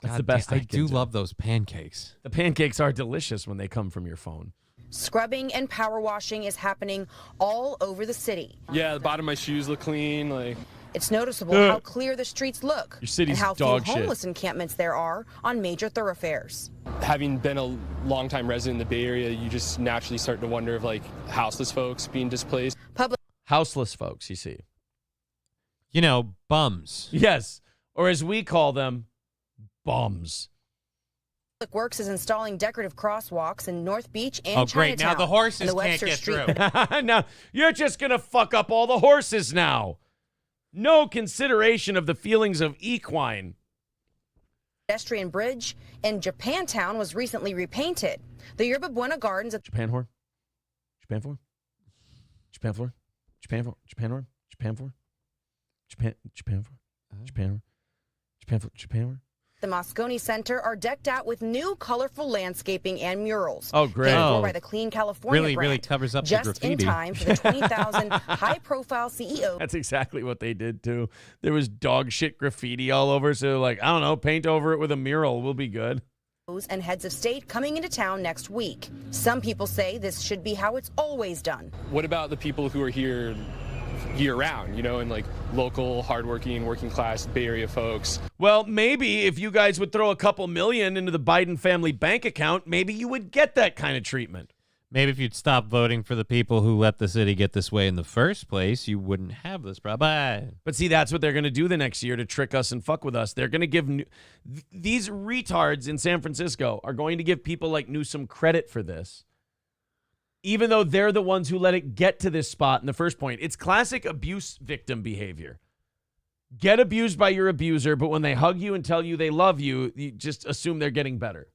That's the best I do love those pancakes. The pancakes are delicious when they come from your phone. Scrubbing and power washing is happening all over the city. Yeah, the bottom of my shoes look clean. It's noticeable how clear the streets look your city's and how dog few shit. homeless encampments there are on major thoroughfares. Having been a longtime resident in the Bay Area, you just naturally start to wonder if houseless folks being displaced. Houseless folks, you see. You know, bums. Yes. Or as we call them, bums. Public Works is installing decorative crosswalks in North Beach and Chinatown. Great. Now the horses can't get through. Now, you're just going to fuck up all the horses now. No consideration of the feelings of equine. Pedestrian bridge in Japantown was recently repainted. The Yerba Buena Gardens at Japan horn? Japan for? Japan for? Japan for? Japan horn? Japan for? Japan for? Japan for? Japan for? Japan for? the Moscone Center are decked out with new colorful landscaping and murals. Oh, great. Paid for by the Clean California brand. Really covers up just the graffiti. in time for the 20,000 high-profile CEO. That's exactly what they did, too. There was dog shit graffiti all over, so like, I don't know, paint over it with a mural. We'll be good. And heads of state coming into town next week. Some people say this should be how it's always done. What about the people who are here year-round, you know, and like local, hardworking, working-class Bay Area folks? Well, maybe if you guys would throw a couple million into the Biden family bank account, maybe you would get that kind of treatment. Maybe if you'd stop voting for the people who let the city get this way in the first place, you wouldn't have this problem. But see, that's what they're going to do the next year to trick us and fuck with us. They're going to give these retards in San Francisco are going to give people like Newsom credit for this, even though they're the ones who let it get to this spot in the first point. It's classic abuse victim behavior. Get abused by your abuser, but when they hug you and tell you they love you, you just assume they're getting better.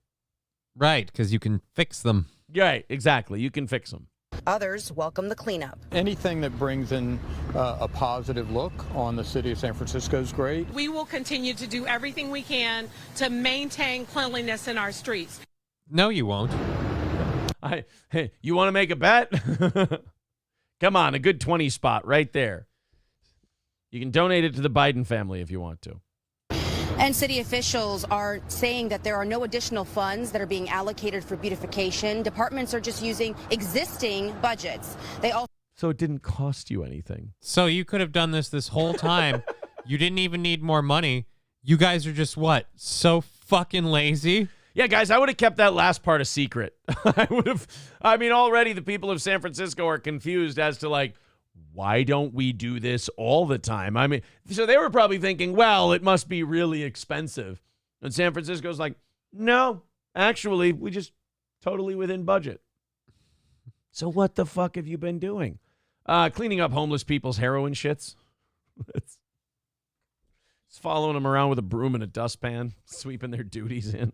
Right, because you can fix them. Right, exactly. You can fix them. Others welcome the cleanup. Anything that brings in a positive look on the city of San Francisco is great. We will continue to do everything we can to maintain cleanliness in our streets. No, you won't. Hey, you want to make a bet? Come on, a good 20 spot right there. You can donate it to the Biden family if you want to. And city officials are saying that there are no additional funds that are being allocated for beautification. Departments are just using existing budgets. So it didn't cost you anything. So you could have done this whole time. You didn't even need more money. You guys are just what? So fucking lazy? Yeah, guys, I would have kept that last part a secret. Already the people of San Francisco are confused as to like, why don't we do this all the time? So they were probably thinking, well, it must be really expensive. And San Francisco's like, no, actually, we just totally within budget. So what the fuck have you been doing? Cleaning up homeless people's heroin shits. It's following them around with a broom and a dustpan, sweeping their duties in.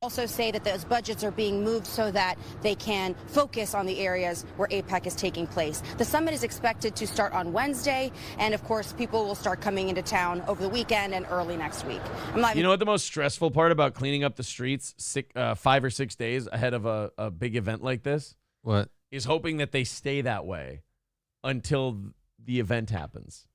Also say that those budgets are being moved so that they can focus on the areas where APEC is taking place. The summit is expected to start on Wednesday, and of course, people will start coming into town over the weekend and early next week. You know what the most stressful part about cleaning up the streets 5 or 6 days ahead of a big event like this? What? Is hoping that they stay that way until the event happens.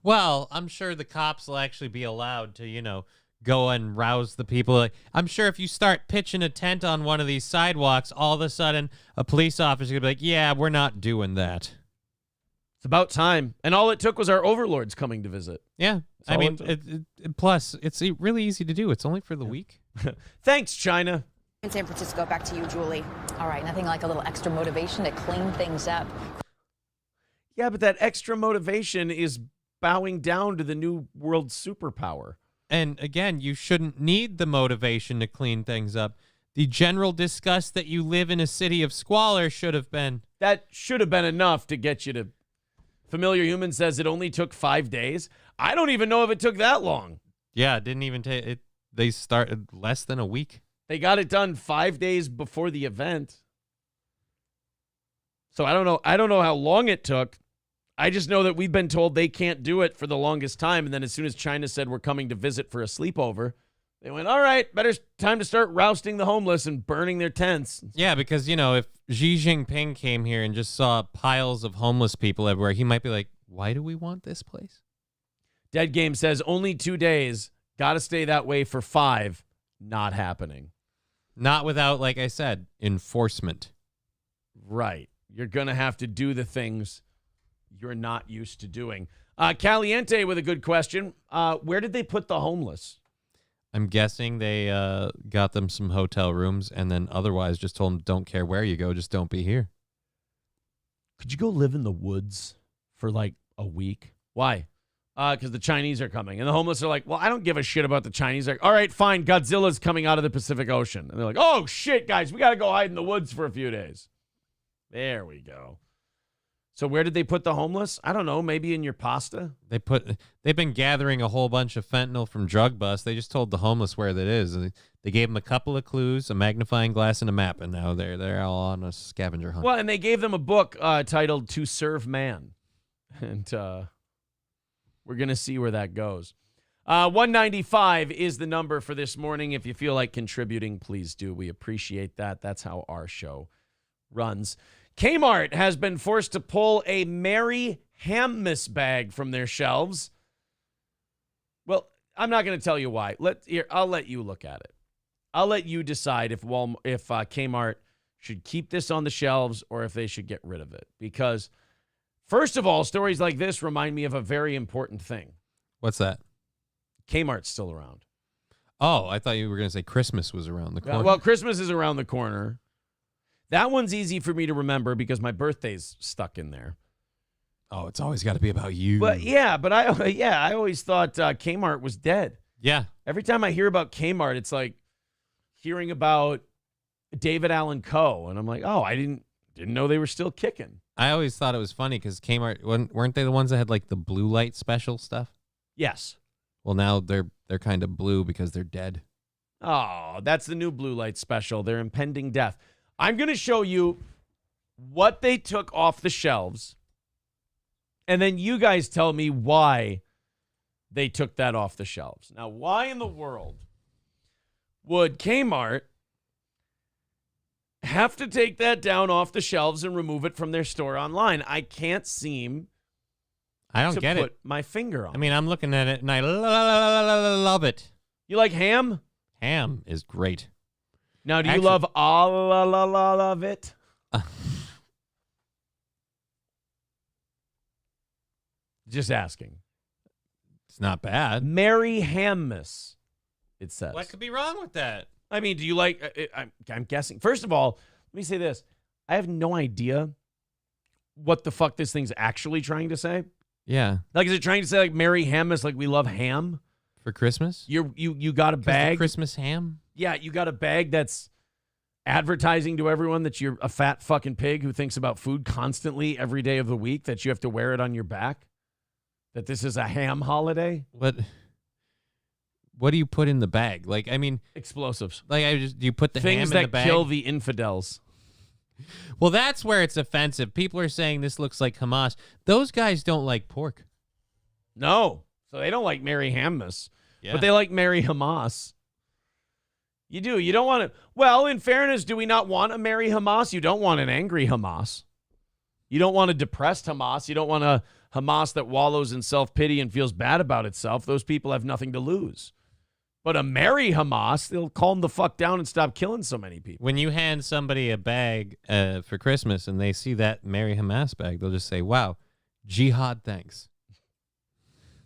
Well, I'm sure the cops will actually be allowed to, go and rouse the people. Like, I'm sure if you start pitching a tent on one of these sidewalks, all of a sudden a police officer is going to be like, yeah, we're not doing that. It's about time. And all it took was our overlords coming to visit. Yeah. Plus, it's really easy to do. It's only for the week. Thanks, China. In San Francisco, back to you, Julie. All right, nothing like a little extra motivation to clean things up. Yeah, but that extra motivation is bowing down to the new world superpower. And again, you shouldn't need the motivation to clean things up. The general disgust that you live in a city of squalor should have been. That should have been enough to get you to. Familiar Human says it only took 5 days. I don't even know if it took that long. Yeah, it didn't even take it. They started less than a week. They got it done 5 days before the event. So I don't know how long it took. I just know that we've been told they can't do it for the longest time. And then as soon as China said we're coming to visit for a sleepover, they went, all right, time to start rousting the homeless and burning their tents. Yeah, because, if Xi Jinping came here and just saw piles of homeless people everywhere, he might be like, why do we want this place? Dead Game says only 2 days. Got to stay that way for 5. Not happening. Not without, like I said, enforcement. Right. You're going to have to do the things you're not used to doing. Caliente with a good question. Where did they put the homeless? I'm guessing they got them some hotel rooms and then otherwise just told them, don't care where you go, just don't be here. Could you go live in the woods for like a week? Why? because the Chinese are coming. And the homeless are like, well, I don't give a shit about the Chinese. They're like, all right, fine, Godzilla's coming out of the Pacific Ocean. And they're like, oh, shit, guys, we got to go hide in the woods for a few days. There we go. So where did they put the homeless? I don't know, maybe in your pasta? They've been gathering a whole bunch of fentanyl from drug busts. They just told the homeless where that is. They gave them a couple of clues, a magnifying glass, and a map, and now they're all on a scavenger hunt. Well, and they gave them a book titled To Serve Man. And we're going to see where that goes. 195 is the number for this morning. If you feel like contributing, please do. We appreciate that. That's how our show runs. Kmart has been forced to pull a Mary Hammas bag from their shelves. Well, I'm not going to tell you why. I'll let you look at it. I'll let you decide if Kmart should keep this on the shelves or if they should get rid of it. Because, first of all, stories like this remind me of a very important thing. What's that? Kmart's still around. Oh, I thought you were going to say Christmas was around the corner. Well, Christmas is around the corner. That one's easy for me to remember because my birthday's stuck in there. Oh, it's always got to be about you. But I always thought Kmart was dead. Yeah. Every time I hear about Kmart, it's like hearing about David Allan Coe, and I'm like, oh, I didn't know they were still kicking. I always thought it was funny because Kmart weren't they the ones that had like the blue light special stuff? Yes. Well, now they're kind of blue because they're dead. Oh, that's the new blue light special. Their impending death. I'm going to show you what they took off the shelves, and then you guys tell me why they took that off the shelves. Now, why in the world would Kmart have to take that down off the shelves and remove it from their store online? I can't seem to put it. my finger on it. I mean, I'm looking at it, and I love it. You like ham? Ham is great. Now, do you love all of it? Just asking. It's not bad. Mary Hammas, it says. What could be wrong with that? I mean, do you like, I'm guessing. First of all, let me say this. I have no idea what the fuck this thing's actually trying to say. Yeah. Like, is it trying to say, like, Mary Hammas, like we love ham? For Christmas? You got a bag? Christmas ham? Yeah, you got a bag that's advertising to everyone that you're a fat fucking pig who thinks about food constantly every day of the week, that you have to wear it on your back, that this is a ham holiday. What do you put in the bag? Like, I mean, explosives. Like, do you put the ham in the bag? Things that kill the infidels. Well, that's where it's offensive. People are saying this looks like Hamas. Those guys don't like pork. No. So they don't like Mary Hammas, yeah. But they like Mary Hamas. You do. You don't want to. Well, in fairness, do we not want a Mary Hamas? You don't want an angry Hamas. You don't want a depressed Hamas. You don't want a Hamas that wallows in self-pity and feels bad about itself. Those people have nothing to lose. But a Mary Hamas, they'll calm the fuck down and stop killing so many people. When you hand somebody a bag for Christmas and they see that Mary Hamas bag, they'll just say, wow, jihad, thanks.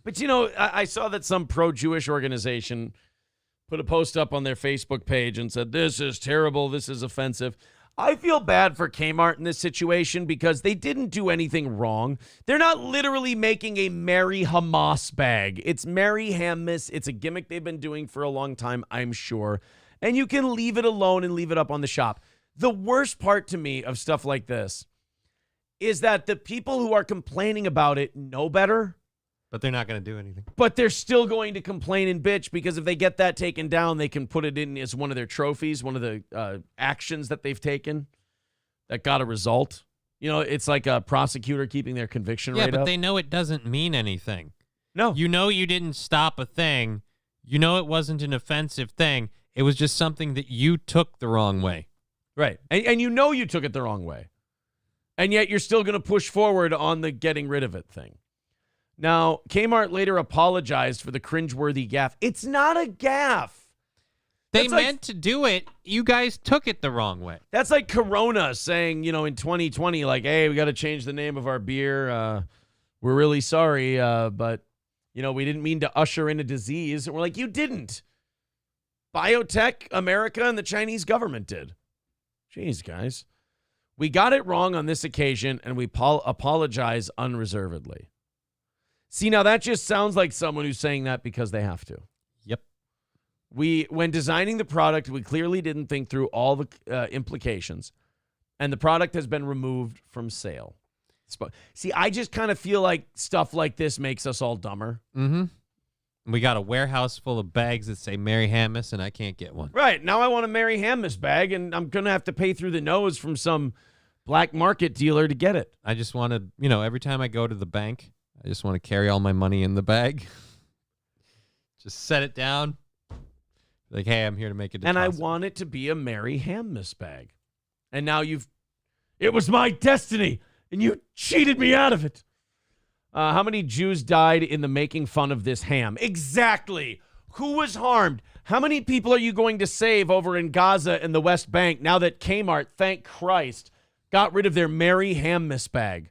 But, you know, I saw that some pro-Jewish organization put a post up on their Facebook page and said, this is terrible, this is offensive. I feel bad for Kmart in this situation because they didn't do anything wrong. They're not literally making a Mary Hamas bag. It's Mary Hammas. It's a gimmick they've been doing for a long time, I'm sure. And you can leave it alone and leave it up on the shop. The worst part to me of stuff like this is that the people who are complaining about it know better. But they're not going to do anything. But they're still going to complain and bitch because if they get that taken down, they can put it in as one of their trophies, one of the actions that they've taken that got a result. You know, it's like a prosecutor keeping their conviction rate up. Yeah, but they know it doesn't mean anything. No. You know you didn't stop a thing. You know it wasn't an offensive thing. It was just something that you took the wrong way. Right. And you know you took it the wrong way. And yet you're still going to push forward on the getting rid of it thing. Now, Kmart later apologized for the cringeworthy gaffe. It's not a gaffe. They meant to do it. You guys took it the wrong way. That's like Corona saying, you know, in 2020, like, hey, we got to change the name of our beer. We're really sorry, but, you know, we didn't mean to usher in a disease. And we're like, you didn't. Biotech, America, and the Chinese government did. Jeez, guys. We got it wrong on this occasion, and we apologize unreservedly. See, now that just sounds like someone who's saying that because they have to. Yep. When designing the product, we clearly didn't think through all the implications, and the product has been removed from sale. See, I just kind of feel like stuff like this makes us all dumber. Mm-hmm. We got a warehouse full of bags that say Mary Hammis, and I can't get one. Right. Now I want a Mary Hammis bag, and I'm going to have to pay through the nose from some black market dealer to get it. I just wanted, every time I go to the bank, I just want to carry all my money in the bag. Just set it down. Like, hey, I'm here to make a deposit. And I want it to be a Mary Hammis bag. And now it was my destiny, and you cheated me out of it. How many Jews died in the making fun of this ham? Exactly. Who was harmed? How many people are you going to save over in Gaza and the West Bank now that Kmart, thank Christ, got rid of their Mary Hammis bag?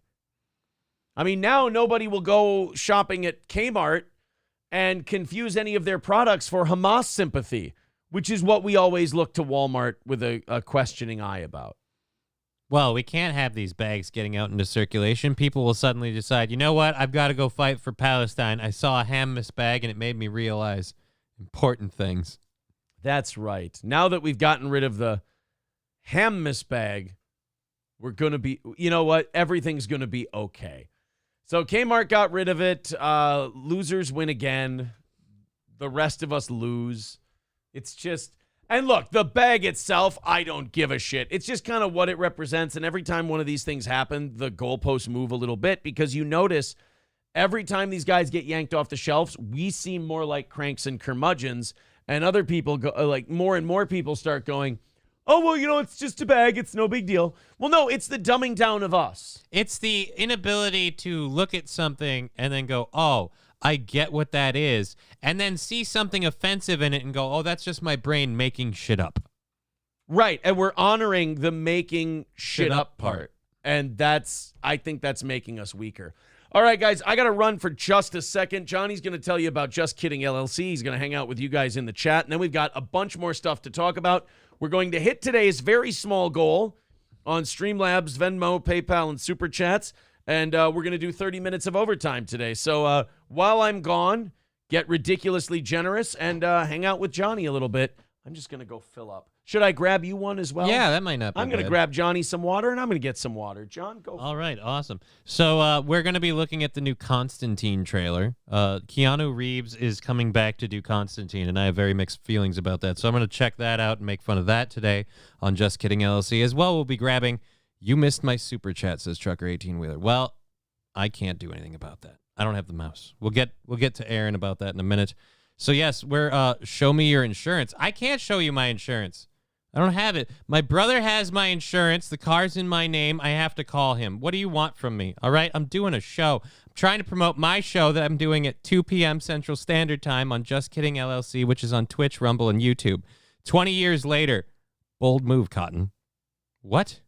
I mean, now nobody will go shopping at Kmart and confuse any of their products for Hamas sympathy, which is what we always look to Walmart with a questioning eye about. Well, we can't have these bags getting out into circulation. People will suddenly decide, you know what? I've got to go fight for Palestine. I saw a Hammis bag, and it made me realize important things. That's right. Now that we've gotten rid of the Hammis bag, we're going to be, you know what? Everything's going to be okay. So Kmart got rid of it. Losers win again. The rest of us lose. It's just... And look, the bag itself, I don't give a shit. It's just kind of what it represents. And every time one of these things happen, the goalposts move a little bit because you notice every time these guys get yanked off the shelves, we seem more like cranks and curmudgeons. And other people, more and more people start going, oh, well, it's just a bag. It's no big deal. Well, no, it's the dumbing down of us. It's the inability to look at something and then go, oh, I get what that is, and then see something offensive in it and go, oh, that's just my brain making shit up. Right, and we're honoring the making shit up part. And I think that's making us weaker. All right, guys, I got to run for just a second. Johnny's going to tell you about Just Kidding LLC. He's going to hang out with you guys in the chat, and then we've got a bunch more stuff to talk about. We're going to hit today's very small goal on Streamlabs, Venmo, PayPal, and Super Chats. And we're going to do 30 minutes of overtime today. So while I'm gone, get ridiculously generous and hang out with Johnny a little bit. I'm just going to go fill up. Should I grab you one as well? Yeah, that might not be I'm going to grab Johnny some water, and I'm going to get some water. John, go. All right, awesome. So we're going to be looking at the new Constantine trailer. Keanu Reeves is coming back to do Constantine, and I have very mixed feelings about that. So I'm going to check that out and make fun of that today on Just Kidding LLC. As well, we'll be grabbing... You missed my super chat, says Trucker 18-Wheeler. Well, I can't do anything about that. I don't have the mouse. We'll get to Aaron about that in a minute. So yes, we're show me your insurance. I can't show you my insurance. I don't have it. My brother has my insurance. The car's in my name. I have to call him. What do you want from me? All right, I'm doing a show. I'm trying to promote my show that I'm doing at 2 p.m. Central Standard Time on Just Kidding LLC, which is on Twitch, Rumble, and YouTube. 20 years later. Bold move, Cotton. What?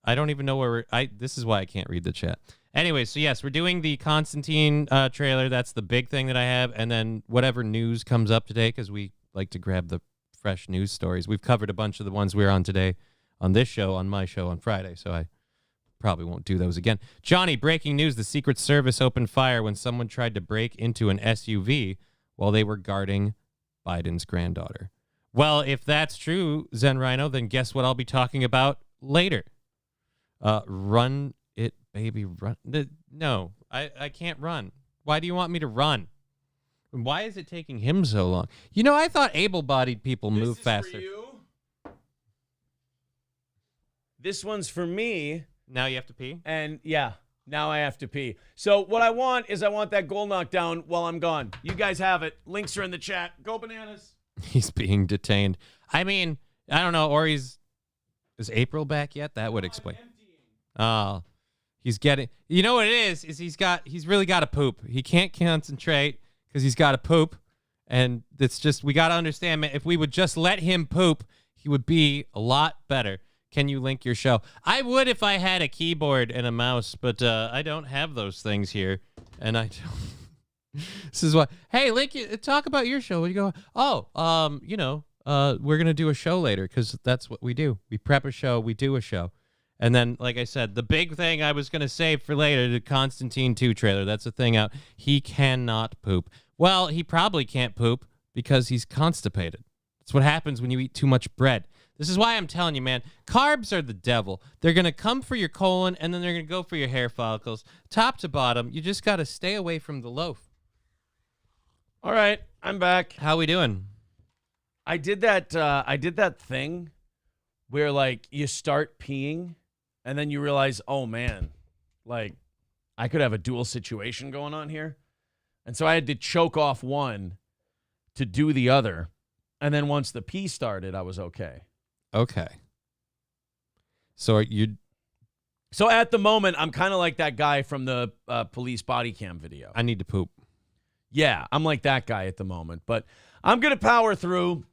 I don't even know where this is why I can't read the chat. Anyway, so yes, we're doing the Constantine trailer. That's the big thing that I have. And then whatever news comes up today, because we like to grab the fresh news stories. We've covered a bunch of the ones we're on today on this show, on my show on Friday. So I probably won't do those again. Johnny, breaking news. The Secret Service opened fire when someone tried to break into an SUV while they were guarding Biden's granddaughter. Well, if that's true, Zen Rhino, then guess what I'll be talking about later. Run it, baby, run. No, I can't run. Why do you want me to run? Why is it taking him so long? I thought able-bodied people move faster. For you. This one's for me. Now you have to pee? And yeah, now I have to pee. So what I want that goal knockdown while I'm gone. You guys have it. Links are in the chat. Go bananas. He's being detained. I mean, I don't know, or is April back yet? That would explain. Oh, he's getting, you know what it is he's really got to poop. He can't concentrate because he's got to poop. And it's just, we got to understand, man, if we would just let him poop, he would be a lot better. Can you link your show? I would if I had a keyboard and a mouse, but I don't have those things here. And I don't. This is why, hey, link, talk about your show. You go, we're going to do a show later because that's what we do. We prep a show, we do a show. And then, like I said, the big thing I was going to save for later, the Constantine 2 trailer, that's the thing out. He cannot poop. Well, he probably can't poop because he's constipated. That's what happens when you eat too much bread. This is why I'm telling you, man, carbs are the devil. They're going to come for your colon, and then they're going to go for your hair follicles. Top to bottom, you just got to stay away from the loaf. All right, I'm back. How we doing? I did that thing where, like, you start peeing, and then you realize, oh, man, like, I could have a dual situation going on here. And so I had to choke off one to do the other. And then once the pee started, I was okay. Okay. So So at the moment, I'm kind of like that guy from the police body cam video. I need to poop. Yeah, I'm like that guy at the moment. But I'm going to power through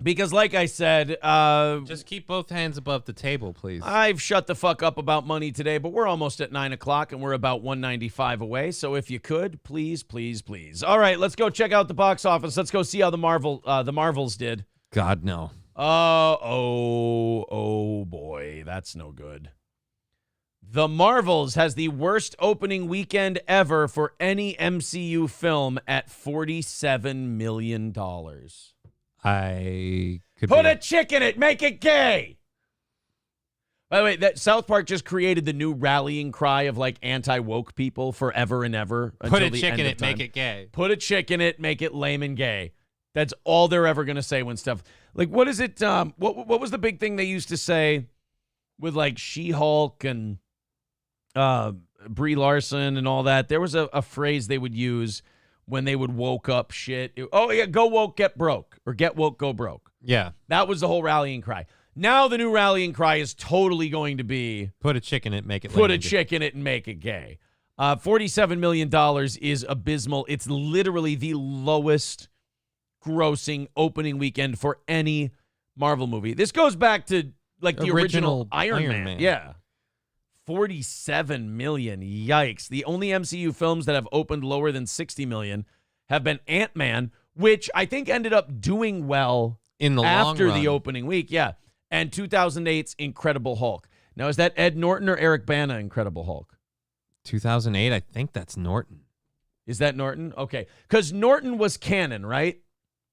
because, like I said... just keep both hands above the table, please. I've shut the fuck up about money today, but we're almost at 9 o'clock, and we're about 195 away. So if you could, please, please, please. All right, let's go check out the box office. Let's go see how the Marvels did. God, no. Oh, boy. That's no good. The Marvels has the worst opening weekend ever for any MCU film at $47 million. I could Put a chick in it. Make it gay. By the way, that South Park just created the new rallying cry of like anti-woke people forever and ever. Put a chick in it. Make it gay. Put a chick in it. Make it lame and gay. That's all they're ever going to say when stuff like, what is it? What was the big thing they used to say with like She-Hulk and Brie Larson and all that? There was a phrase they would use when they would woke up shit. Oh, yeah, go woke, get broke. Or get woke, go broke. Yeah. That was the whole rallying cry. Now the new rallying cry is totally going to be... Put a chick in it, make it... Put a chick in it and make it gay. $47 million is abysmal. It's literally the lowest grossing opening weekend for any Marvel movie. This goes back to like the original Iron Man. Yeah. 47 million. Yikes. The only MCU films that have opened lower than 60 million have been Ant-Man, which I think ended up doing well in the after long run. The opening week. Yeah. And 2008's Incredible Hulk. Now, is that Ed Norton or Eric Bana Incredible Hulk? 2008, I think that's Norton. Is that Norton? Okay. Because Norton was canon, right?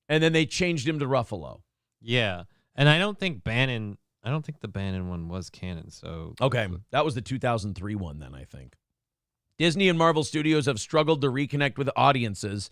And then they changed him to Ruffalo. Yeah. And I don't think the Bannon one was canon, so... Okay, that was the 2003 one then, I think. Disney and Marvel Studios have struggled to reconnect with audiences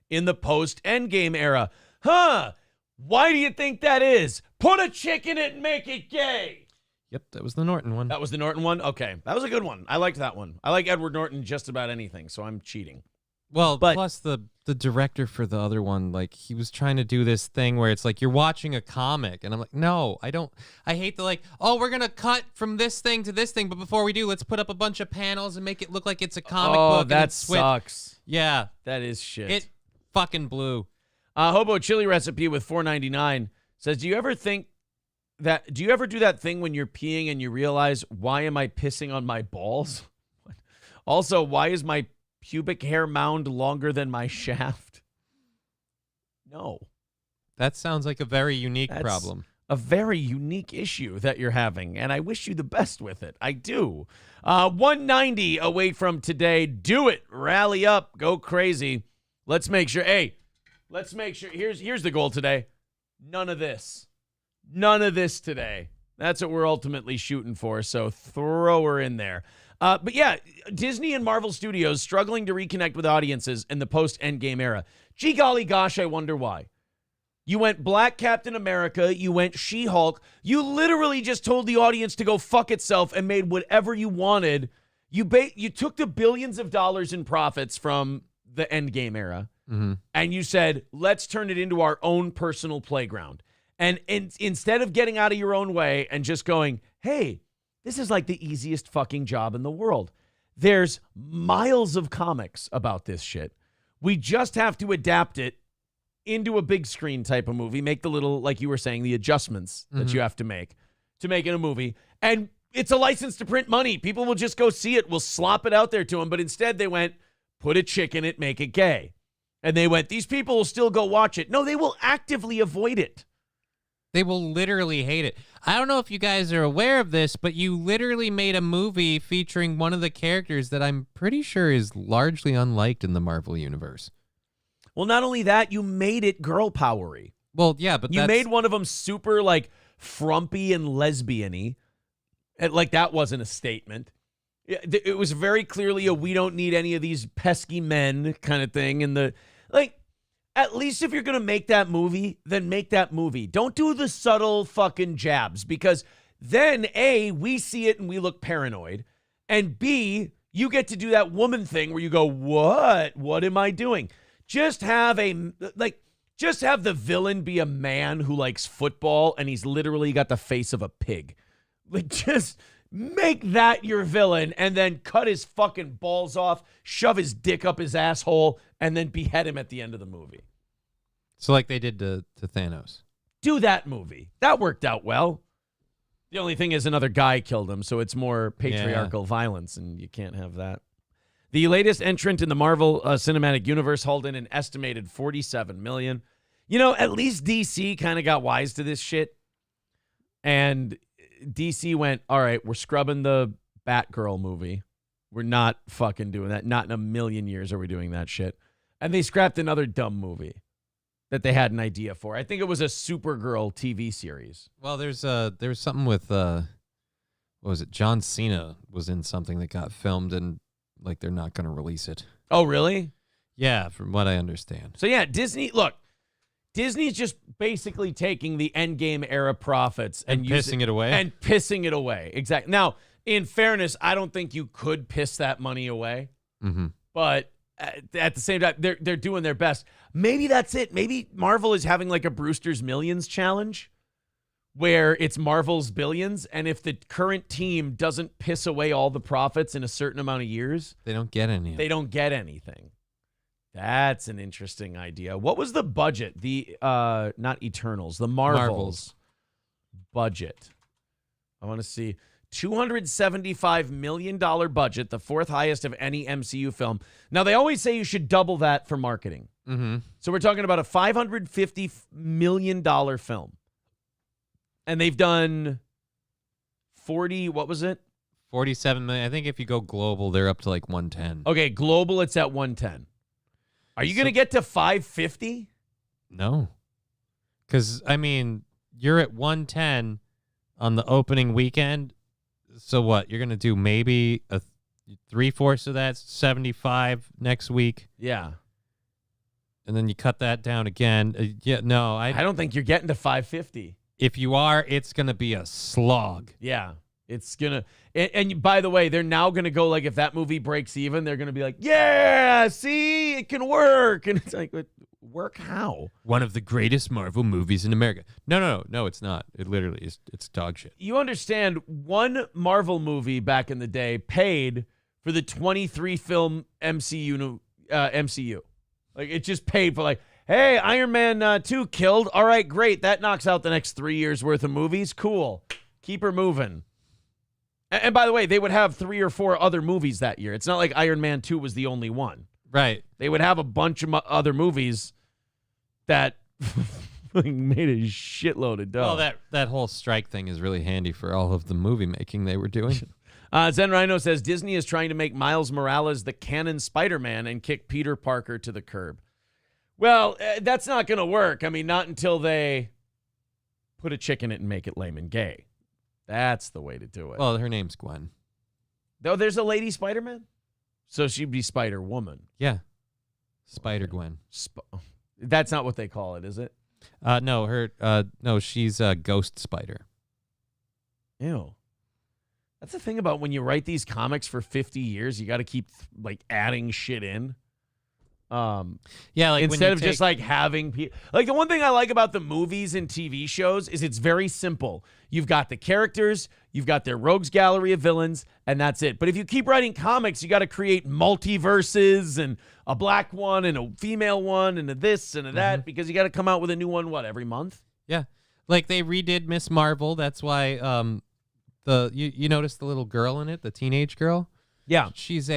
in the post-Endgame era. Huh? Why do you think that is? Put a chick in it and make it gay! Yep, that was the Norton one. That was the Norton one? Okay, that was a good one. I liked that one. I like Edward Norton just about anything, so I'm cheating. Well, plus the director for the other one, like, he was trying to do this thing where it's like you're watching a comic, and I'm like, no, I don't. I hate the like, oh, we're gonna cut from this thing to this thing, but before we do, let's put up a bunch of panels and make it look like it's a comic book. Oh, that sucks. Yeah, that is shit. It fucking blew. Hobo Chili Recipe with $4.99 says, do you ever do that thing when you're peeing and you realize, why am I pissing on my balls? Also, why is my pubic hair mound longer than my shaft? No. That sounds like a very unique problem. A very unique issue that you're having, and I wish you the best with it. I do. 190 away from today. Do it. Rally up. Go crazy. Let's make sure. Hey, let's make sure. Here's the goal today. None of this. None of this today. That's what we're ultimately shooting for, so throw her in there. But yeah, Disney and Marvel Studios struggling to reconnect with audiences in the post-Endgame era. Gee golly gosh, I wonder why. You went Black Captain America, you went She-Hulk, you literally just told the audience to go fuck itself and made whatever you wanted. You took the billions of dollars in profits from the Endgame era, and you said, let's turn it into our own personal playground. And instead of getting out of your own way and just going, hey, this is like the easiest fucking job in the world. There's miles of comics about this shit. We just have to adapt it into a big screen type of movie, make the little, like you were saying, the adjustments that you have to make it a movie. And it's a license to print money. People will just go see it. We'll slop it out there to them. But instead they went, put a chick in it, make it gay. And they went, these people will still go watch it. No, they will actively avoid it. They will literally hate it. I don't know if you guys are aware of this, but you literally made a movie featuring one of the characters that I'm pretty sure is largely unliked in the Marvel universe. Well, not only that, you made it girl powery. Well, yeah, but you made one of them super like frumpy and lesbian-y. Like that wasn't a statement. It was very clearly a we don't need any of these pesky men kind of thing. And at least if you're going to make that movie, then make that movie. Don't do the subtle fucking jabs, because then A, we see it and we look paranoid. And B, you get to do that woman thing where you go, what? What am I doing? Just have the villain be a man who likes football and he's literally got the face of a pig. Like, just make that your villain and then cut his fucking balls off, shove his dick up his asshole, and then behead him at the end of the movie. So like they did to Thanos. Do that movie. That worked out well. The only thing is another guy killed him, so it's more patriarchal violence, and you can't have that. The latest entrant in the Marvel Cinematic Universe hauled in an estimated $47 million. You know, at least DC kind of got wise to this shit. And DC went, all right, we're scrubbing the Batgirl movie. We're not fucking doing that. Not in a million years are we doing that shit. And they scrapped another dumb movie that they had an idea for. I think it was a Supergirl TV series. Well, there's something with what was it? John Cena was in something that got filmed and like they're not going to release it. Oh, really? Yeah, from what I understand. So yeah, Disney's just basically taking the Endgame era profits and pissing it away. And pissing it away. Exactly. Now, in fairness, I don't think you could piss that money away. Mm-hmm. But at the same time, they're doing their best. Maybe that's it. Maybe Marvel is having like a Brewster's Millions challenge where it's Marvel's billions, and if the current team doesn't piss away all the profits in a certain amount of years, they don't get any. They don't get anything. That's an interesting idea. What was the budget? The not Eternals, the Marvels budget. I want to see. $275 million budget, the fourth highest of any MCU film. Now, they always say you should double that for marketing. Mm-hmm. So we're talking about a $550 million film. And they've done 40, what was it? 47 million. I think if you go global, they're up to like 110. Okay, global, it's at 110. Are you going to get to 550? No. Because, I mean, you're at 110 on the opening weekend. So what? You're going to do maybe a 3/4 of that, 75 next week. Yeah. And then you cut that down again. I don't think you're getting to 550. If you are, it's going to be a slog. Yeah. It's going to, and by the way, they're now going to go like, if that movie breaks even, they're going to be like, yeah, see, it can work. And it's like, work how? One of the greatest Marvel movies in America. No, it's not. It literally is. It's dog shit. You understand, one Marvel movie back in the day paid for the 23 film MCU. Like, it just paid for like, hey, Iron Man 2 killed. All right, great. That knocks out the next 3 years worth of movies. Cool. Keep her moving. And by the way, they would have 3 or 4 other movies that year. It's not like Iron Man 2 was the only one. Right. They would have a bunch of other movies that made a shitload of dough. Well, that whole strike thing is really handy for all of the movie making they were doing. Zen Rhino says Disney is trying to make Miles Morales the canon Spider-Man and kick Peter Parker to the curb. Well, that's not going to work. I mean, not until they put a chick in it and make it lame and gay. That's the way to do it. Well, her name's Gwen. Though there's a lady Spider-Man? So she'd be Spider-Woman. Yeah. Spider-Gwen. That's not what they call it, is it? No, she's a Ghost Spider. Ew. That's the thing about when you write these comics for 50 years, you got to keep like adding shit in. Yeah, like instead of just like having people, like the one thing I like about the movies and TV shows is it's very simple. You've got the characters, you've got their rogues gallery of villains, and that's it. But if you keep writing comics, you got to create multiverses and a black one and a female one and a this and a that because you got to come out with a new one every month. Yeah, like they redid Miss Marvel. That's why you noticed the little girl in it, the teenage girl. Yeah, she is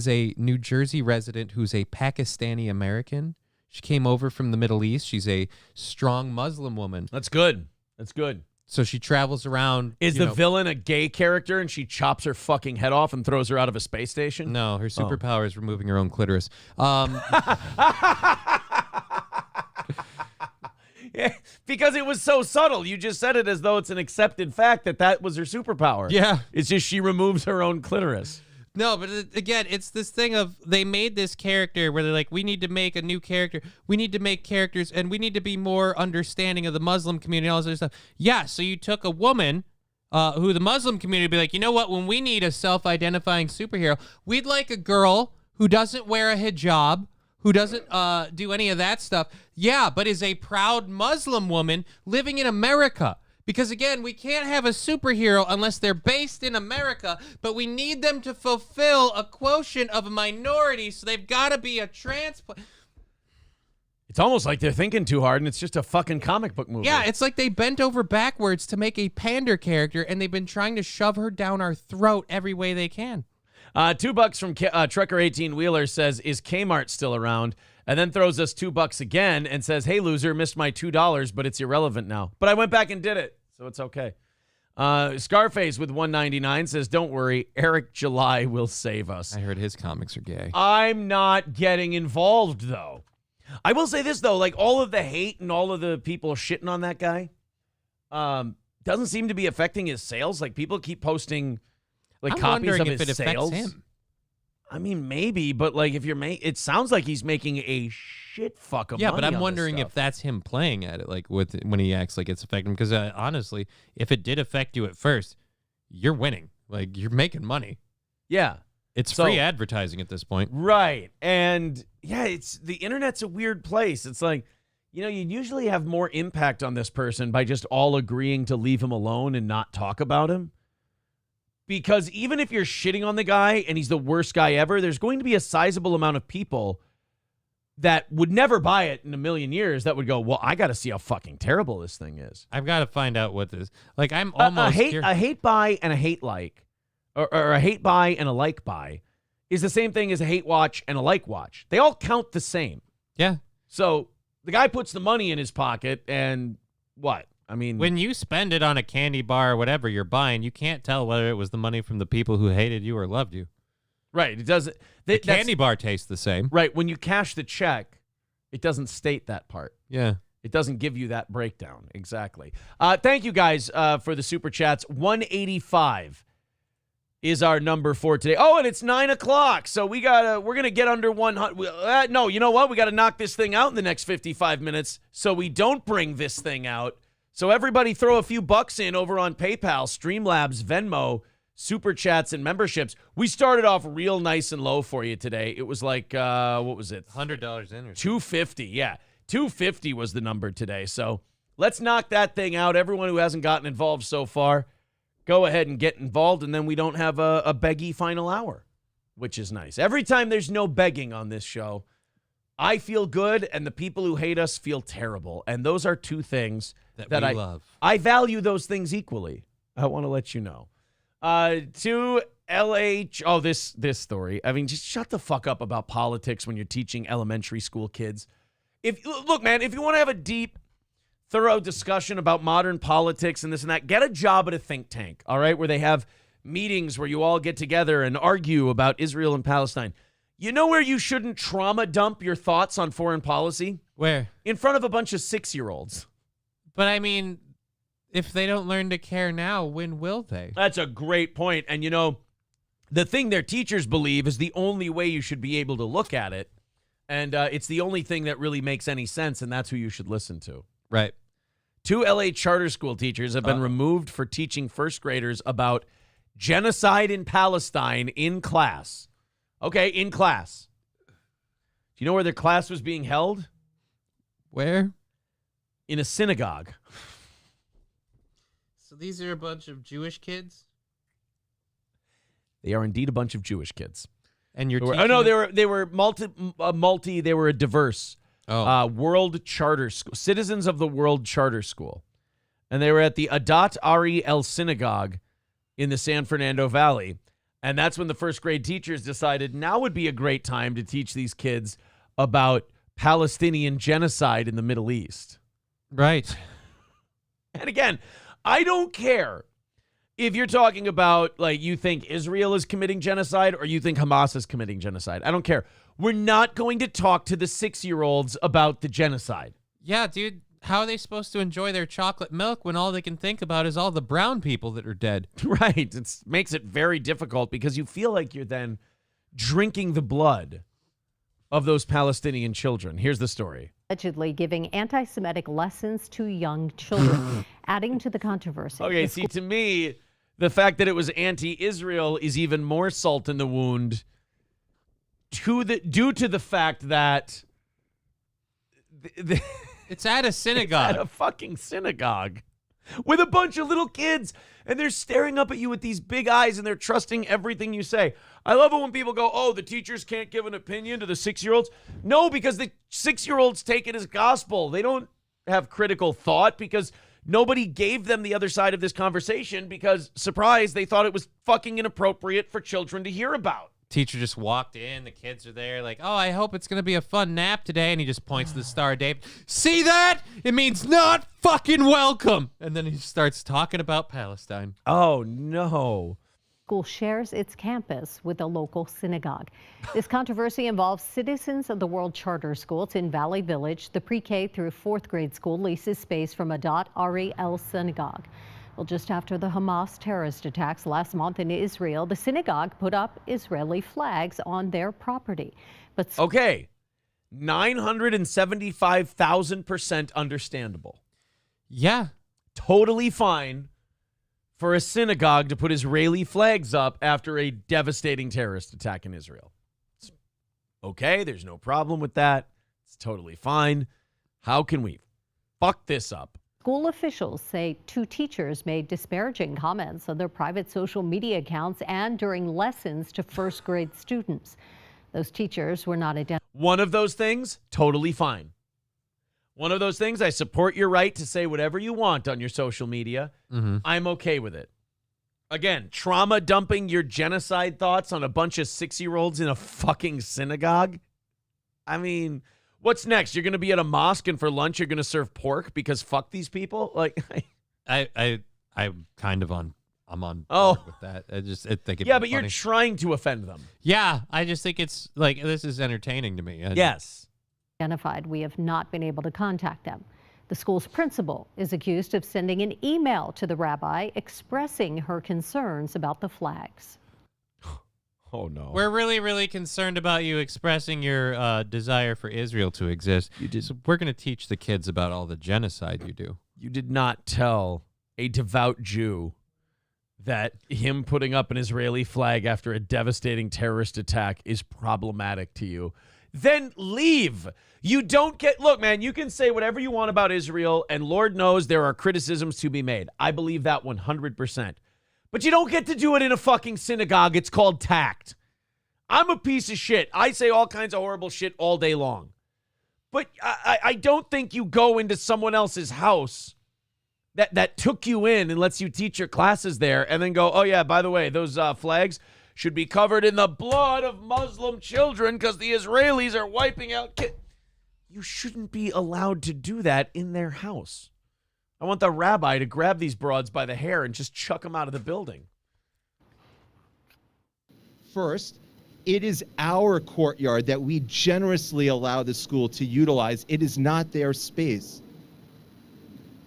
a New Jersey resident who's a Pakistani American. She came over from the Middle East. She's a strong Muslim woman. That's good. That's good. So she travels around. Is the villain a gay character and she chops her fucking head off and throws her out of a space station? No, her superpower is removing her own clitoris. Yeah, because it was so subtle. You just said it as though it's an accepted fact that was her superpower. Yeah. It's just she removes her own clitoris. No, but again, it's this thing of they made this character where they're like, we need to make a new character. We need to make characters, and we need to be more understanding of the Muslim community and all this other stuff. Yeah, so you took a woman who the Muslim community would be like, you know what? When we need a self-identifying superhero, we'd like a girl who doesn't wear a hijab, who doesn't do any of that stuff. Yeah, but is a proud Muslim woman living in America. Because, again, we can't have a superhero unless they're based in America, but we need them to fulfill a quotient of a minority, so they've got to be a transplant. It's almost like they're thinking too hard, and it's just a fucking comic book movie. Yeah, it's like they bent over backwards to make a pander character, and they've been trying to shove her down our throat every way they can. $2 from Trucker 18 Wheeler says, is Kmart still around? And then throws us $2 again and says, hey, loser, missed my $2, but it's irrelevant now. But I went back and did it, so it's okay. Scarface with $1.99 says, don't worry, Eric July will save us. I heard his comics are gay. I'm not getting involved, though. I will say this, though, like all of the hate and all of the people shitting on that guy doesn't seem to be affecting his sales. Like, people keep posting like copies of his sales. Affects him. I mean, maybe, but like if you're it sounds like he's making a shit fuck of money. Yeah, but I'm on wondering this if stuff. that's him playing at it, like when he acts like it's affecting him. Because honestly, if it did affect you at first, you're winning. Like you're making money. Yeah, it's free advertising at this point, right? And yeah, it's the internet's a weird place. It's like, you know, you usually have more impact on this person by just all agreeing to leave him alone and not talk about him. Because even if you're shitting on the guy and he's the worst guy ever, there's going to be a sizable amount of people that would never buy it in a million years that would go, well, I got to see how fucking terrible this thing is. I've got to find out what this. Like, I'm almost a hate buy and a hate like, or a hate buy and a like buy, is the same thing as a hate watch and a like watch. They all count the same. Yeah. So the guy puts the money in his pocket, and what? I mean, when you spend it on a candy bar or whatever you're buying, you can't tell whether it was the money from the people who hated you or loved you. Right. It doesn't. The candy bar tastes the same. Right. When you cash the check, it doesn't state that part. Yeah. It doesn't give you that breakdown. Exactly. Thank you guys for the super chats. 185 is our number for today. Oh, and it's 9 o'clock. So we're going to get under 100. No, you know what? We got to knock this thing out in the next 55 minutes so we don't bring this thing out. So everybody throw a few bucks in over on PayPal, Streamlabs, Venmo, Super Chats, and memberships. We started off real nice and low for you today. It was like, what was it? $100 in or $250, yeah. $250 was the number today. So let's knock that thing out. Everyone who hasn't gotten involved so far, go ahead and get involved, and then we don't have a beggy final hour, which is nice. Every time there's no begging on this show, I feel good, and the people who hate us feel terrible. And those are two things that we I love. I value those things equally. I want to let you know. To LH, oh, this story. I mean, just shut the fuck up about politics when you're teaching elementary school kids. Look, man, if you want to have a deep, thorough discussion about modern politics and this and that, get a job at a think tank, all right, where they have meetings where you all get together and argue about Israel and Palestine. You know where you shouldn't trauma dump your thoughts on foreign policy? Where? In front of a bunch of 6-year-olds. But I mean, if they don't learn to care now, when will they? That's a great point. And you know, the thing their teachers believe is the only way you should be able to look at it. And it's the only thing that really makes any sense, and that's who you should listen to. Right. 2 LA charter school teachers have been removed for teaching first graders about genocide in Palestine in class. Okay, in class. Do you know where their class was being held? Where? In a synagogue. So these are a bunch of Jewish kids? They are indeed a bunch of Jewish kids. And you're teaching they were they were a diverse world charter school, citizens of the world charter school. And they were at the Adat Ari El Synagogue in the San Fernando Valley. And that's when the first grade teachers decided now would be a great time to teach these kids about Palestinian genocide in the Middle East. Right. And again, I don't care if you're talking about, like, you think Israel is committing genocide or you think Hamas is committing genocide. I don't care. We're not going to talk to the 6-year-olds about the genocide. Yeah, dude. How are they supposed to enjoy their chocolate milk when all they can think about is all the brown people that are dead? Right. It makes it very difficult because you feel like you're then drinking the blood of those Palestinian children. Here's the story. Allegedly giving anti-Semitic lessons to young children, adding to the controversy. Okay, see, to me, the fact that it was anti-Israel is even more salt in the wound due to the fact that it's at a synagogue. It's at a fucking synagogue with a bunch of little kids, and they're staring up at you with these big eyes, and they're trusting everything you say. I love it when people go, oh, the teachers can't give an opinion to the 6-year-olds. No, because the 6-year-olds take it as gospel. They don't have critical thought because nobody gave them the other side of this conversation because, surprise, they thought it was fucking inappropriate for children to hear about. Teacher just walked in. The kids are there like, oh, I hope it's going to be a fun nap today. And he just points to the Star of David. See that? It means not fucking welcome. And then he starts talking about Palestine. Oh, no. School shares its campus with a local synagogue. This controversy involves Citizens of the World Charter School. It's in Valley Village. The pre-K through 4th grade school leases space from Adat Ariel Synagogue. Well, just after the Hamas terrorist attacks last month in Israel, the synagogue put up Israeli flags on their property. But okay, 975,000% understandable. Yeah. Totally fine for a synagogue to put Israeli flags up after a devastating terrorist attack in Israel. It's okay, there's no problem with that. It's totally fine. How can we fuck this up? School officials say 2 teachers made disparaging comments on their private social media accounts and during lessons to 1st grade students. Those teachers were not identified. One of those things, totally fine. One of those things, I support your right to say whatever you want on your social media. Mm-hmm. I'm okay with it. Again, trauma dumping your genocide thoughts on a bunch of 6-year-olds in a fucking synagogue? I mean, what's next? You're going to be at a mosque and for lunch you're going to serve pork because fuck these people? Like, I'm kind of on. I'm on board with that. I think it's yeah, but funny. You're trying to offend them. Yeah, I just think it's like this is entertaining to me. Yes. Identified. We have not been able to contact them. The school's principal is accused of sending an email to the rabbi expressing her concerns about the flags. Oh, no. We're really, really concerned about you expressing your desire for Israel to exist. You did. So we're going to teach the kids about all the genocide you do. You did not tell a devout Jew that him putting up an Israeli flag after a devastating terrorist attack is problematic to you. Then leave. You don't get... Look, man, you can say whatever you want about Israel, and Lord knows there are criticisms to be made. I believe that 100%. But you don't get to do it in a fucking synagogue. It's called tact. I'm a piece of shit. I say all kinds of horrible shit all day long. But I don't think you go into someone else's house that took you in and lets you teach your classes there and then go, oh, yeah, by the way, those flags should be covered in the blood of Muslim children because the Israelis are wiping out kids. You shouldn't be allowed to do that in their house. I want the rabbi to grab these broads by the hair and just chuck them out of the building. First, it is our courtyard that we generously allow the school to utilize. It is not their space.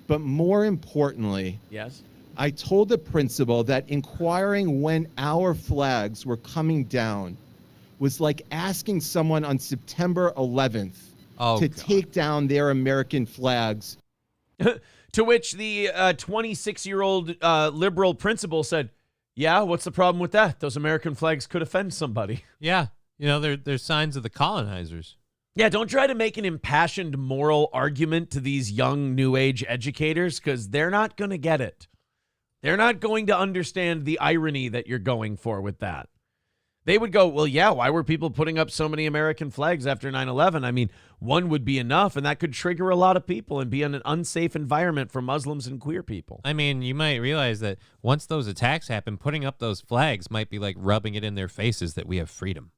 But more importantly, yes, I told the principal that inquiring when our flags were coming down was like asking someone on September 11th to take down their American flags. To which the 26-year-old liberal principal said, yeah, what's the problem with that? Those American flags could offend somebody. Yeah, you know, they're signs of the colonizers. Yeah, don't try to make an impassioned moral argument to these young New Age educators because they're not going to get it. They're not going to understand the irony that you're going for with that. They would go, well, yeah, why were people putting up so many American flags after 9/11? I mean, one would be enough, and that could trigger a lot of people and be in an unsafe environment for Muslims and queer people. I mean, you might realize that once those attacks happen, putting up those flags might be like rubbing it in their faces that we have freedom.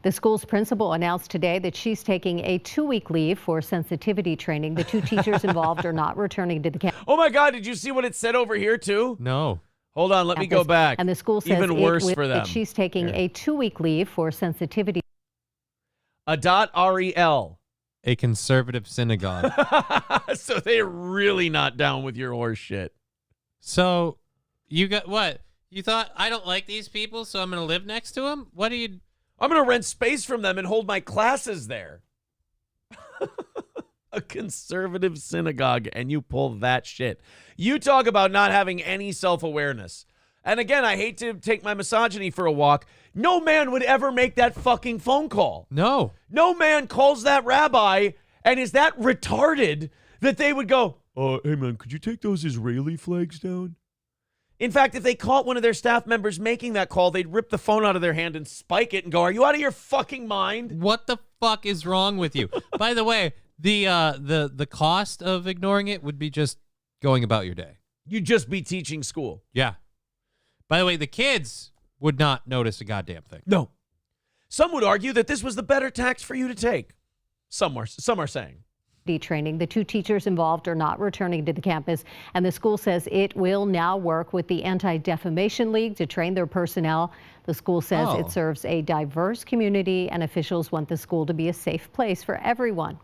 The school's principal announced today that she's taking a 2-week leave for sensitivity training. The 2 teachers involved are not returning to the campus. Oh my God, did you see what it said over here too? No. Hold on, let me go back. And the school says even worse for them. that she's taking a 2-week leave for sensitivity. .rel. A conservative synagogue. So they're really not down with your horse shit. So you got what? You thought I don't like these people, so I'm going to live next to them? What do you... I'm going to rent space from them and hold my classes there. A conservative synagogue, and you pull that shit. You talk about not having any self-awareness. And again, I hate to take my misogyny for a walk. No man would ever make that fucking phone call. No. No man calls that rabbi and is that retarded that they would go, hey man, could you take those Israeli flags down? In fact, if they caught one of their staff members making that call, they'd rip the phone out of their hand and spike it and go, are you out of your fucking mind? What the fuck is wrong with you? By the way, the cost of ignoring it would be just going about your day. You'd just be teaching school. Yeah. By the way, the kids would not notice a goddamn thing. No. Some would argue that this was the better tax for you to take. Some are saying. Training. The 2 teachers involved are not returning to the campus, and the school says it will now work with the Anti-Defamation League to train their personnel. The school says it serves a diverse community, and officials want the school to be a safe place for everyone.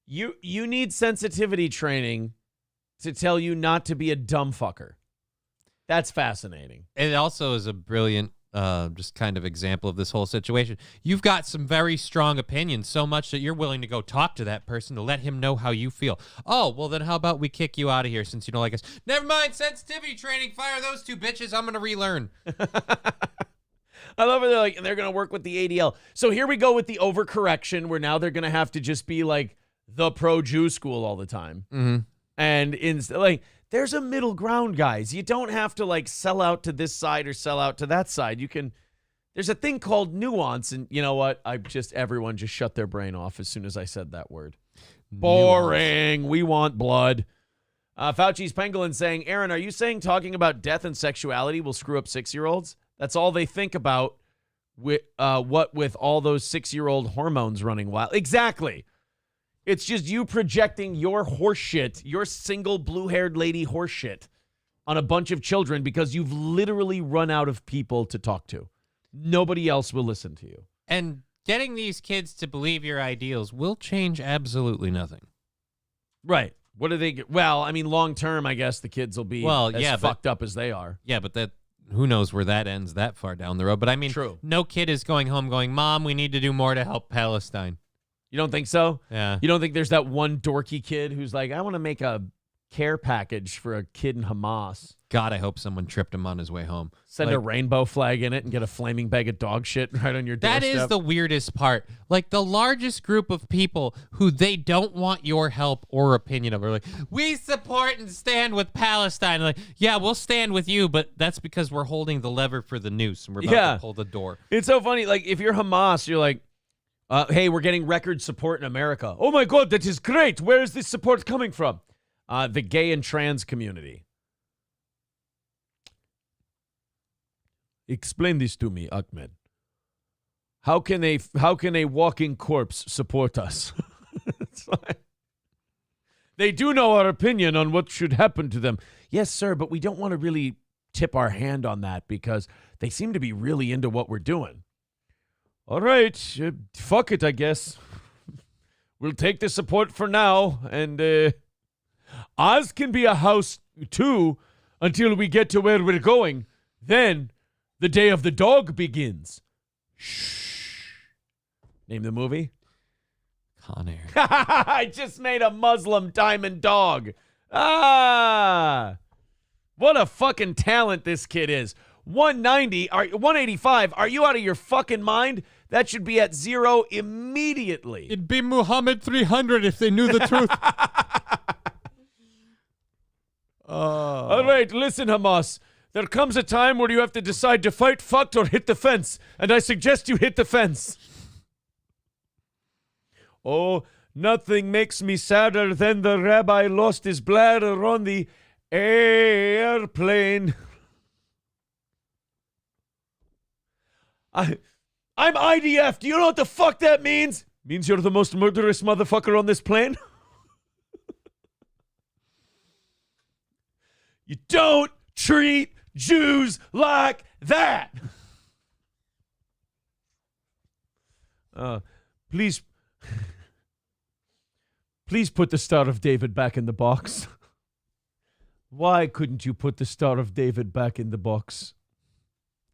You need sensitivity training to tell you not to be a dumb fucker. That's fascinating. It also is a brilliant just kind of example of this whole situation. You've got some very strong opinions, so much that you're willing to go talk to that person to let him know how you feel. Oh, well then how about we kick you out of here since you don't like us? Never mind, sensitivity training, fire those 2 bitches, I'm going to relearn. I love it. They're going to work with the ADL. So here we go with the overcorrection where now they're going to have to just be like the pro-Jew school all the time. Mm-hmm. And there's a middle ground, guys. You don't have to sell out to this side or sell out to that side. There's a thing called nuance, and you know what? Everyone just shut their brain off as soon as I said that word. Boring. We want blood. Fauci's Pangolin saying, Aaron, are you saying talking about death and sexuality will screw up 6-year-olds? That's all they think about with all those 6-year-old hormones running wild. Exactly. It's just you projecting your horseshit, your single blue-haired lady horseshit on a bunch of children because you've literally run out of people to talk to. Nobody else will listen to you. And getting these kids to believe your ideals will change absolutely nothing. Right. What do they get? Well, I mean, long term, I guess the kids will be fucked up as they are. Yeah, but who knows where that ends that far down the road. But I mean, true. No kid is going home going, Mom, we need to do more to help Palestine. You don't think so? Yeah. You don't think there's that one dorky kid who's like, I want to make a care package for a kid in Hamas. God, I hope someone tripped him on his way home. Send a rainbow flag in it and get a flaming bag of dog shit right on your doorstep. That is the weirdest part. The largest group of people who they don't want your help or opinion of are like, we support and stand with Palestine. Like, yeah, we'll stand with you, but that's because we're holding the lever for the noose and we're about to pull the door. It's so funny. If you're Hamas, you're like, hey, we're getting record support in America. Oh my God, that is great. Where is this support coming from? The gay and trans community. Explain this to me, Ahmed. How can a walking corpse support us? They do know our opinion on what should happen to them. Yes, sir, but we don't want to really tip our hand on that because they seem to be really into what we're doing. All right, fuck it, I guess. We'll take the support for now, and Oz can be a house too until we get to where we're going. Then the day of the dog begins. Shh. Name the movie? Con Air. I just made a Muslim diamond dog. Ah, what a fucking talent this kid is. 185. Are you out of your fucking mind? That should be at 0 immediately. It'd be Muhammad 300 if they knew the truth. All right, listen, Hamas. There comes a time where you have to decide to fight, fucked, or hit the fence. And I suggest you hit the fence. Oh, nothing makes me sadder than the rabbi lost his bladder on the airplane. I'm IDF. Do you know what the fuck that means? Means you're the most murderous motherfucker on this plane? You don't treat Jews like that. Please put the Star of David back in the box. Why couldn't you put the Star of David back in the box?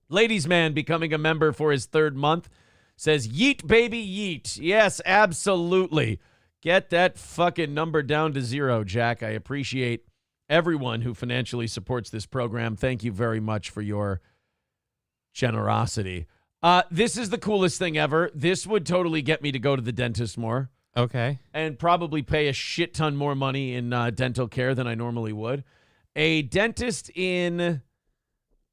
Ladies' man becoming a member for his 3rd month says, yeet, baby, yeet. Yes, absolutely. Get that fucking number down to 0, Jack. I appreciate everyone who financially supports this program. Thank you very much for your generosity. This is the coolest thing ever. This would totally get me to go to the dentist more. Okay. And probably pay a shit ton more money in dental care than I normally would. A dentist in,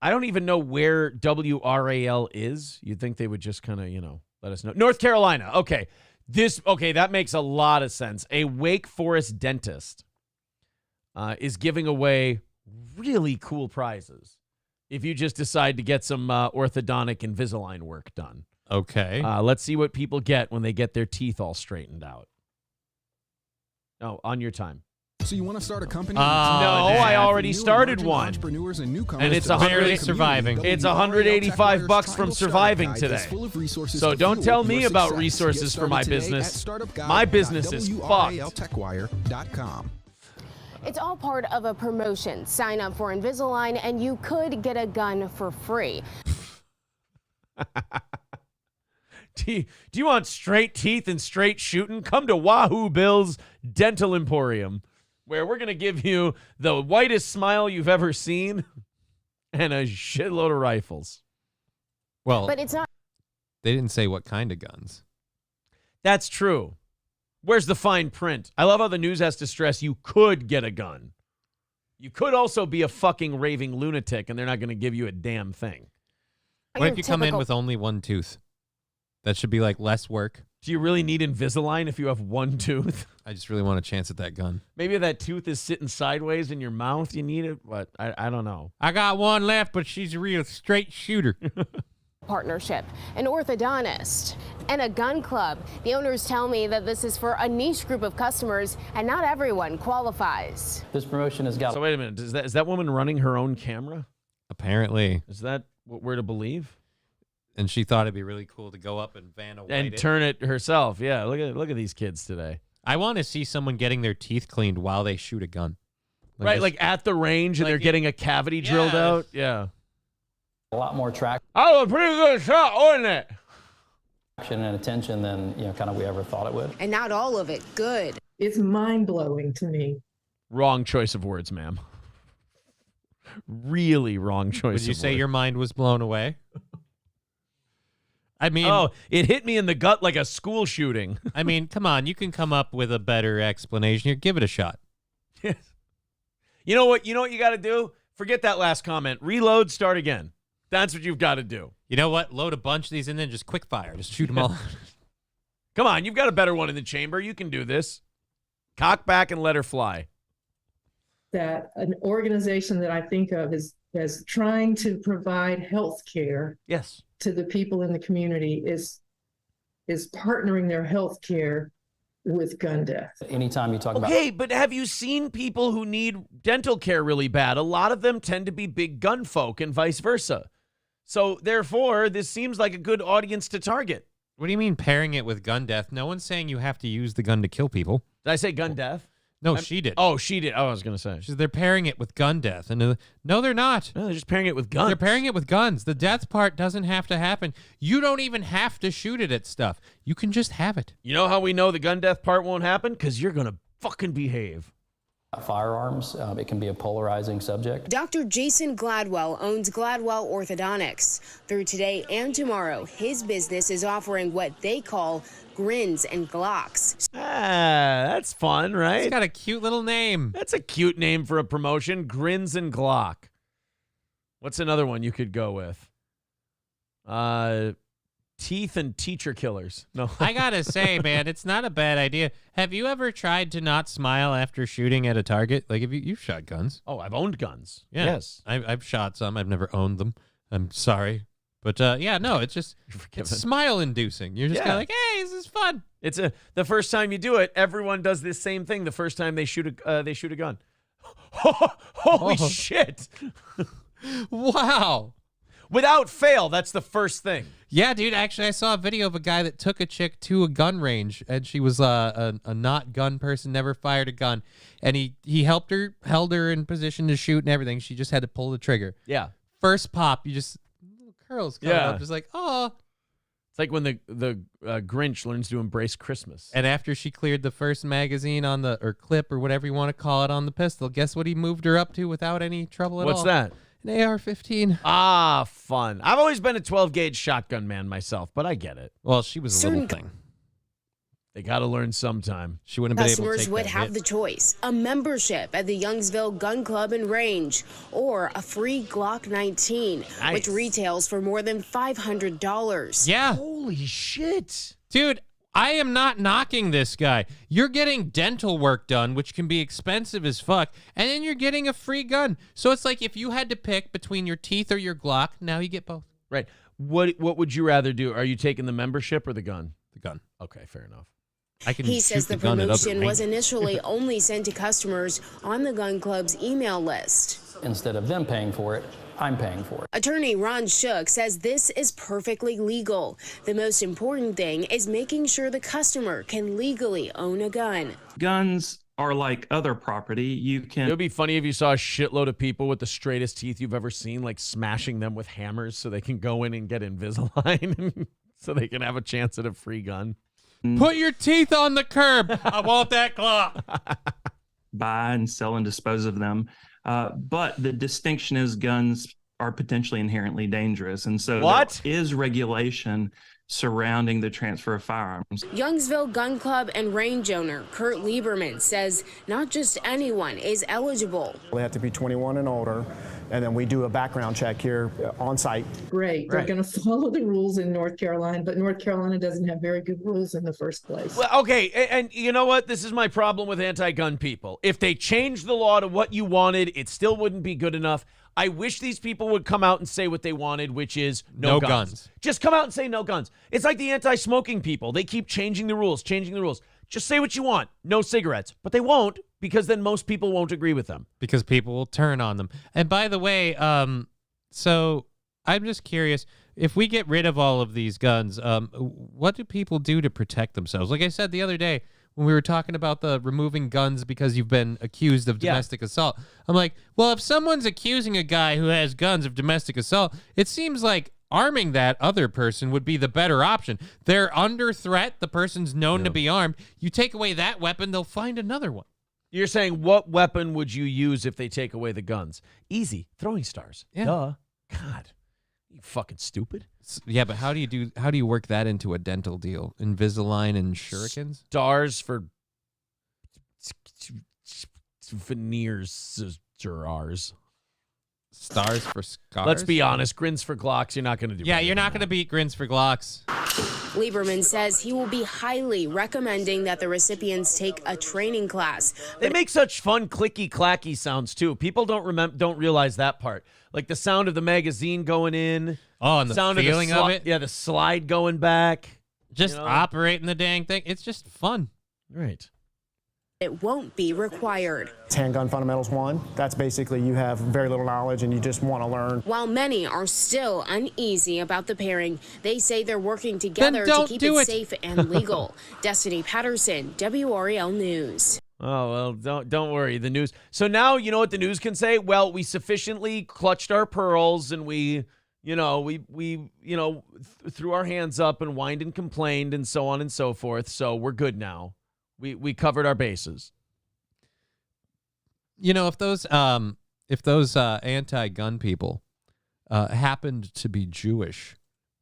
I don't even know where WRAL is. You'd think they would just kind of, let us know. North Carolina. Okay. That makes a lot of sense. A Wake Forest dentist is giving away really cool prizes if you just decide to get some orthodontic Invisalign work done. Okay. Let's see what people get when they get their teeth all straightened out. Oh, on your time. So you want to start a company? No, I already started one. Entrepreneurs and newcomers, And it's barely surviving. It's $185 from surviving today. So don't tell me about resources for my business. My business is fucked. It's all part of a promotion. Sign up for Invisalign and you could get a gun for free. Do you want straight teeth and straight shooting? Come to Wahoo Bill's Dental Emporium, where we're going to give you the whitest smile you've ever seen and a shitload of rifles. Well, but it's not. They didn't say what kind of guns. That's true. Where's the fine print? I love how the news has to stress you could get a gun. You could also be a fucking raving lunatic, and they're not going to give you a damn thing. What if you come in with only one tooth? That should be like less work. Do you really need Invisalign if you have one tooth? I just really want a chance at that gun. Maybe if that tooth is sitting sideways in your mouth, you need it, but I don't know. I got one left, but she's a real straight shooter. Partnership, an orthodontist, and a gun club. The owners tell me that this is for a niche group of customers and not everyone qualifies. This promotion has got... So wait a minute, is that woman running her own camera? Apparently. Is that what we're to believe? And she thought it'd be really cool to go up and Vanna White and turn it herself. Yeah, look at these kids today. I want to see someone getting their teeth cleaned while they shoot a gun. Right, like at the range and they're getting a cavity drilled out. Yeah. A lot more traction. Oh, a pretty good shot, wasn't it? And attention than kind of we ever thought it would. And not all of it good. It's mind-blowing to me. Wrong choice of words, ma'am. Really wrong choice of words. Would you say your mind was blown away? I mean... Oh, it hit me in the gut like a school shooting. I mean, come on. You can come up with a better explanation here. Give it a shot. Yes. You know what you got to do? Forget that last comment. Reload, start again. That's what you've got to do. You know what? Load a bunch of these in, then just quick fire. Just shoot them all. Come on, you've got a better one in the chamber. You can do this. Cock back and let her fly. That an organization that I think of as trying to provide health care to the people in the community is partnering their health care with gun death. Anytime you talk about... Okay, but have you seen people who need dental care really bad? A lot of them tend to be big gun folk and vice versa. So, therefore, this seems like a good audience to target. What do you mean pairing it with gun death? No one's saying you have to use the gun to kill people. Did I say gun death? No, she did. Oh, she did. Oh, I was going to say. She said they're pairing it with gun death. And no, they're not. No, they're just pairing it with guns. They're pairing it with guns. The death part doesn't have to happen. You don't even have to shoot it at stuff. You can just have it. You know how we know the gun death part won't happen? Because you're going to fucking behave. Firearms, it can be a polarizing subject. Dr. Jason Gladwell owns Gladwell Orthodontics. Through today and tomorrow, his business is offering what they call grins and glocks. Ah, that's fun, right? It's got a cute little name. That's a cute name for a promotion. Grins and Glock. What's another one you could go with? Teeth and teacher killers. No. I gotta say, man, it's not a bad idea. Have you ever tried to not smile after shooting at a target? Like, you've shot guns. Oh, I've owned guns. Yeah. Yes. I've shot some. I've never owned them. I'm sorry. But yeah, no, it's just it's smile inducing. You're just kind of like, hey, this is fun. It's the first time you do it, everyone does this same thing the first time they shoot a gun. Holy shit. Wow. Without fail, that's the first thing. Yeah, dude. Actually, I saw a video of a guy that took a chick to a gun range, and she was a not gun person, never fired a gun, and he helped her, held her in position to shoot and everything. She just had to pull the trigger. Yeah. First pop, you just little curls coming up, just like, oh. It's like when the Grinch learns to embrace Christmas. And after she cleared the first magazine on or clip or whatever you want to call it on the pistol, guess what he moved her up to without any trouble at all? What's that? An AR-15. Ah, fun. I've always been a 12-gauge shotgun man myself, but I get it. Well, she was a little thing. They got to learn sometime. She wouldn't have been able to Customers take would that have hit. the choice: a membership at the Youngsville Gun Club and Range, or a free Glock 19, which retails for more than $500. Yeah. Holy shit. Dude, I am not knocking this guy. You're getting dental work done, which can be expensive as fuck, and then you're getting a free gun. So it's like if you had to pick between your teeth or your Glock, now you get both. Right. What would you rather do? Are you taking the membership or the gun? The gun. Okay, fair enough. He says the promotion was initially only sent to customers on the gun club's email list. Instead of them paying for it, I'm paying for it. Attorney Ron Shook says this is perfectly legal. The most important thing is making sure the customer can legally own a gun. Guns are like other property. You can. It would be funny if you saw a shitload of people with the straightest teeth you've ever seen, like smashing them with hammers so they can go in and get Invisalign so they can have a chance at a free gun. Put your teeth on the curb. I want that Glock. Buy and sell and dispose of them. But the distinction is guns are potentially inherently dangerous. And so there is regulation surrounding the transfer of firearms. Youngsville Gun Club and Range owner Kurt Lieberman says not just anyone is eligible. They have to be 21 and older, and then we do a background check here on site. Great. They're going to follow the rules in North Carolina, but North Carolina doesn't have very good rules in the first place. Well, okay, and you know what? This is my problem with anti-gun people. If they changed the law to what you wanted, it still wouldn't be good enough. I wish these people would come out and say what they wanted, which is no guns. Just come out and say no guns. It's like the anti-smoking people. They keep changing the rules. Just say what you want. No cigarettes. But they won't, because then most people won't agree with them. Because people will turn on them. And by the way, so I'm just curious, if we get rid of all of these guns, what do people do to protect themselves? Like I said the other day, when we were talking about the removing guns because you've been accused of domestic assault, I'm like, well, if someone's accusing a guy who has guns of domestic assault, it seems like arming that other person would be the better option. They're under threat. The person's known to be armed. You take away that weapon, they'll find another one. You're saying what weapon would you use if they take away the guns? Easy. Throwing stars. Yeah. Duh. God. You fucking stupid. Yeah, but how do you work that into a dental deal? Invisalign and shurikens? Stars for veneers. Stars for scars? Let's be honest. Grins for Glocks, you're not going to do Yeah, you're not going to beat grins for Glocks. Lieberman says he will be highly recommending that the recipients take a training class. They make such fun clicky clacky sounds too. People don't realize that part. Like the sound of the magazine going in. Oh, and the sound feeling of it. Yeah, the slide going back. Just operating the dang thing. It's just fun. Right. It won't be required. Handgun Fundamentals 1, that's basically you have very little knowledge and you just want to learn. While many are still uneasy about the pairing, they say they're working together to keep it safe and legal. Destiny Patterson, WRAL News. Oh, well, don't worry. The news. So now you know what the news can say? Well, we sufficiently clutched our pearls and we threw our hands up and whined and complained and so on and so forth. So we're good now. We covered our bases. You know, if those anti-gun people happened to be Jewish,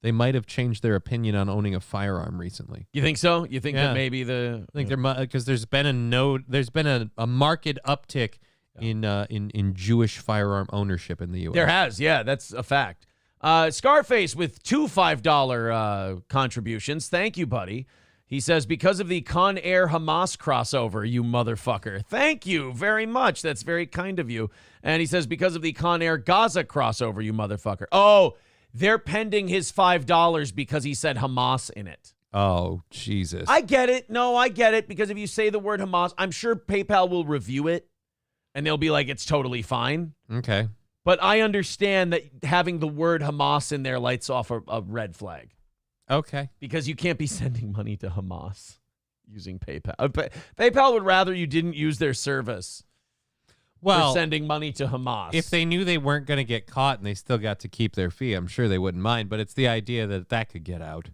they might have changed their opinion on owning a firearm recently. You think so? You think that maybe I think because there's been a marked uptick in Jewish firearm ownership in the U.S. There has, yeah, that's a fact. Scarface with 2 $5 contributions. Thank you, buddy. He says, because of the Con Air Hamas crossover, you motherfucker. Thank you very much. That's very kind of you. And he says, because of the Con Air Gaza crossover, you motherfucker. Oh, they're pending his $5 because he said Hamas in it. Oh, Jesus. I get it. No, I get it. Because if you say the word Hamas, I'm sure PayPal will review it and they'll be like, it's totally fine. Okay. But I understand that having the word Hamas in there lights off a red flag. Okay. Because you can't be sending money to Hamas using PayPal. PayPal would rather you didn't use their service for sending money to Hamas. If they knew they weren't going to get caught and they still got to keep their fee, I'm sure they wouldn't mind. But it's the idea that that could get out.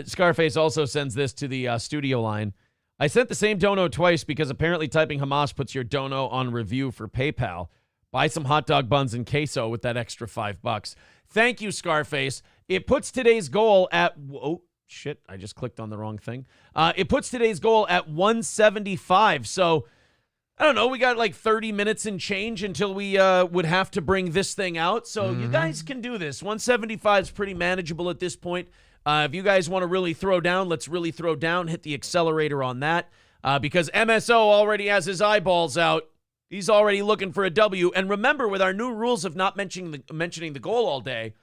Scarface also sends this to the studio line. I sent the same dono twice because apparently typing Hamas puts your dono on review for PayPal. Buy some hot dog buns and queso with that extra $5. Thank you, Scarface. It puts today's goal at... Oh, shit. I just clicked on the wrong thing. It puts today's goal at 175. So, I don't know. We got like 30 minutes and change until we would have to bring this thing out. So, you guys can do this. 175 is pretty manageable at this point. If you guys want to really throw down, let's really throw down. Hit the accelerator on that because MSO already has his eyeballs out. He's already looking for a W. And remember, with our new rules of not mentioning the goal all day,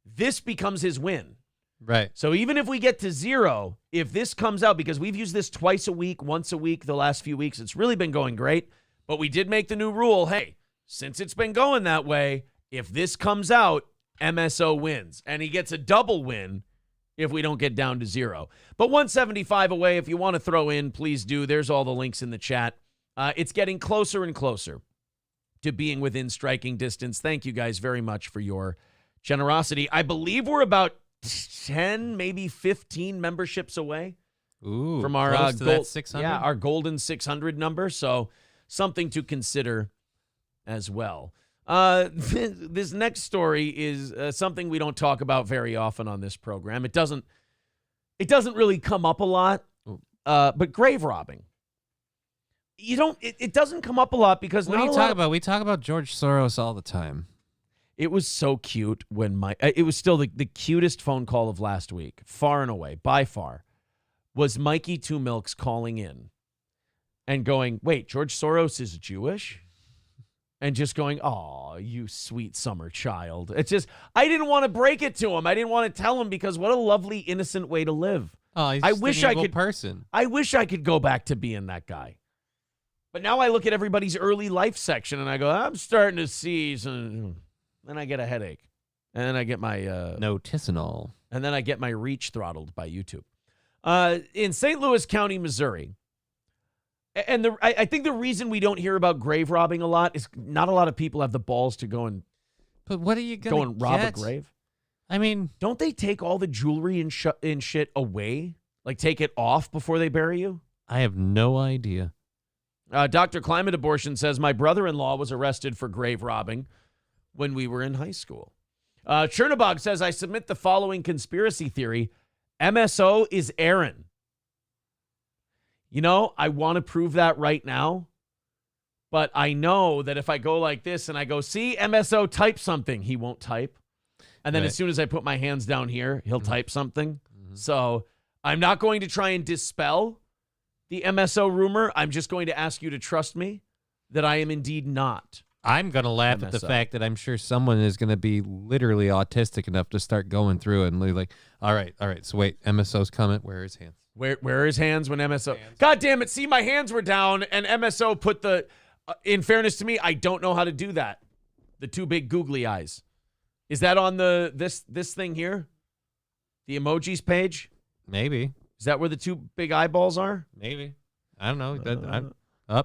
this becomes his win. Right. So even if we get to 0, if this comes out, because we've used this twice a week, once a week the last few weeks, it's really been going great. But we did make the new rule. Hey, since it's been going that way, if this comes out, MSO wins. And he gets a double win if we don't get down to 0. But 175 away, if you want to throw in, please do. There's all the links in the chat. It's getting closer and closer to being within striking distance. Thank you guys very much for your generosity. I believe we're about 10, maybe 15 memberships away from our close to that 600? Yeah, our golden 600 number. So something to consider as well. This next story is something we don't talk about very often on this program. It doesn't really come up a lot, but grave robbing. It doesn't come up a lot because what do you talk about? We talk about George Soros all the time. It was so cute when it was still the cutest phone call of last week, far and away, by far, was Mikey Two Milks calling in and going, wait, George Soros is Jewish? And just going, oh, you sweet summer child. It's just, I didn't want to break it to him. I didn't want to tell him because what a lovely, innocent way to live. Oh, he's just an evil person. I wish I could go back to being that guy. But now I look at everybody's early life section and I go, I'm starting to see some... Then I get a headache. And then I get my... Noticinol. And then I get my reach throttled by YouTube. In St. Louis County, Missouri, and I think the reason we don't hear about grave robbing a lot is not a lot of people have the balls to go and... But what are you going to rob a grave? I mean... Don't they take all the jewelry and shit away? Like take it off before they bury you? I have no idea. Dr. Climate Abortion says, my brother-in-law was arrested for grave robbing when we were in high school. Chernobog says, I submit the following conspiracy theory. MSO is Aaron. You know, I want to prove that right now, but I know that if I go like this and I go, see, MSO type something, he won't type. And then as soon as I put my hands down here, he'll type something. So I'm not going to try and dispel the MSO rumor. I'm just going to ask you to trust me that I am indeed not. I'm going to laugh at the fact that I'm sure someone is going to be literally autistic enough to start going through it and like, all right. So wait, MSO's coming. Where are his hands? Where are his hands when MSO? God damn it. See, my hands were down and MSO put the, in fairness to me, I don't know how to do that. The two big googly eyes. Is that on this thing here? The emojis page? Maybe. Is that where the two big eyeballs are? Maybe. I don't know.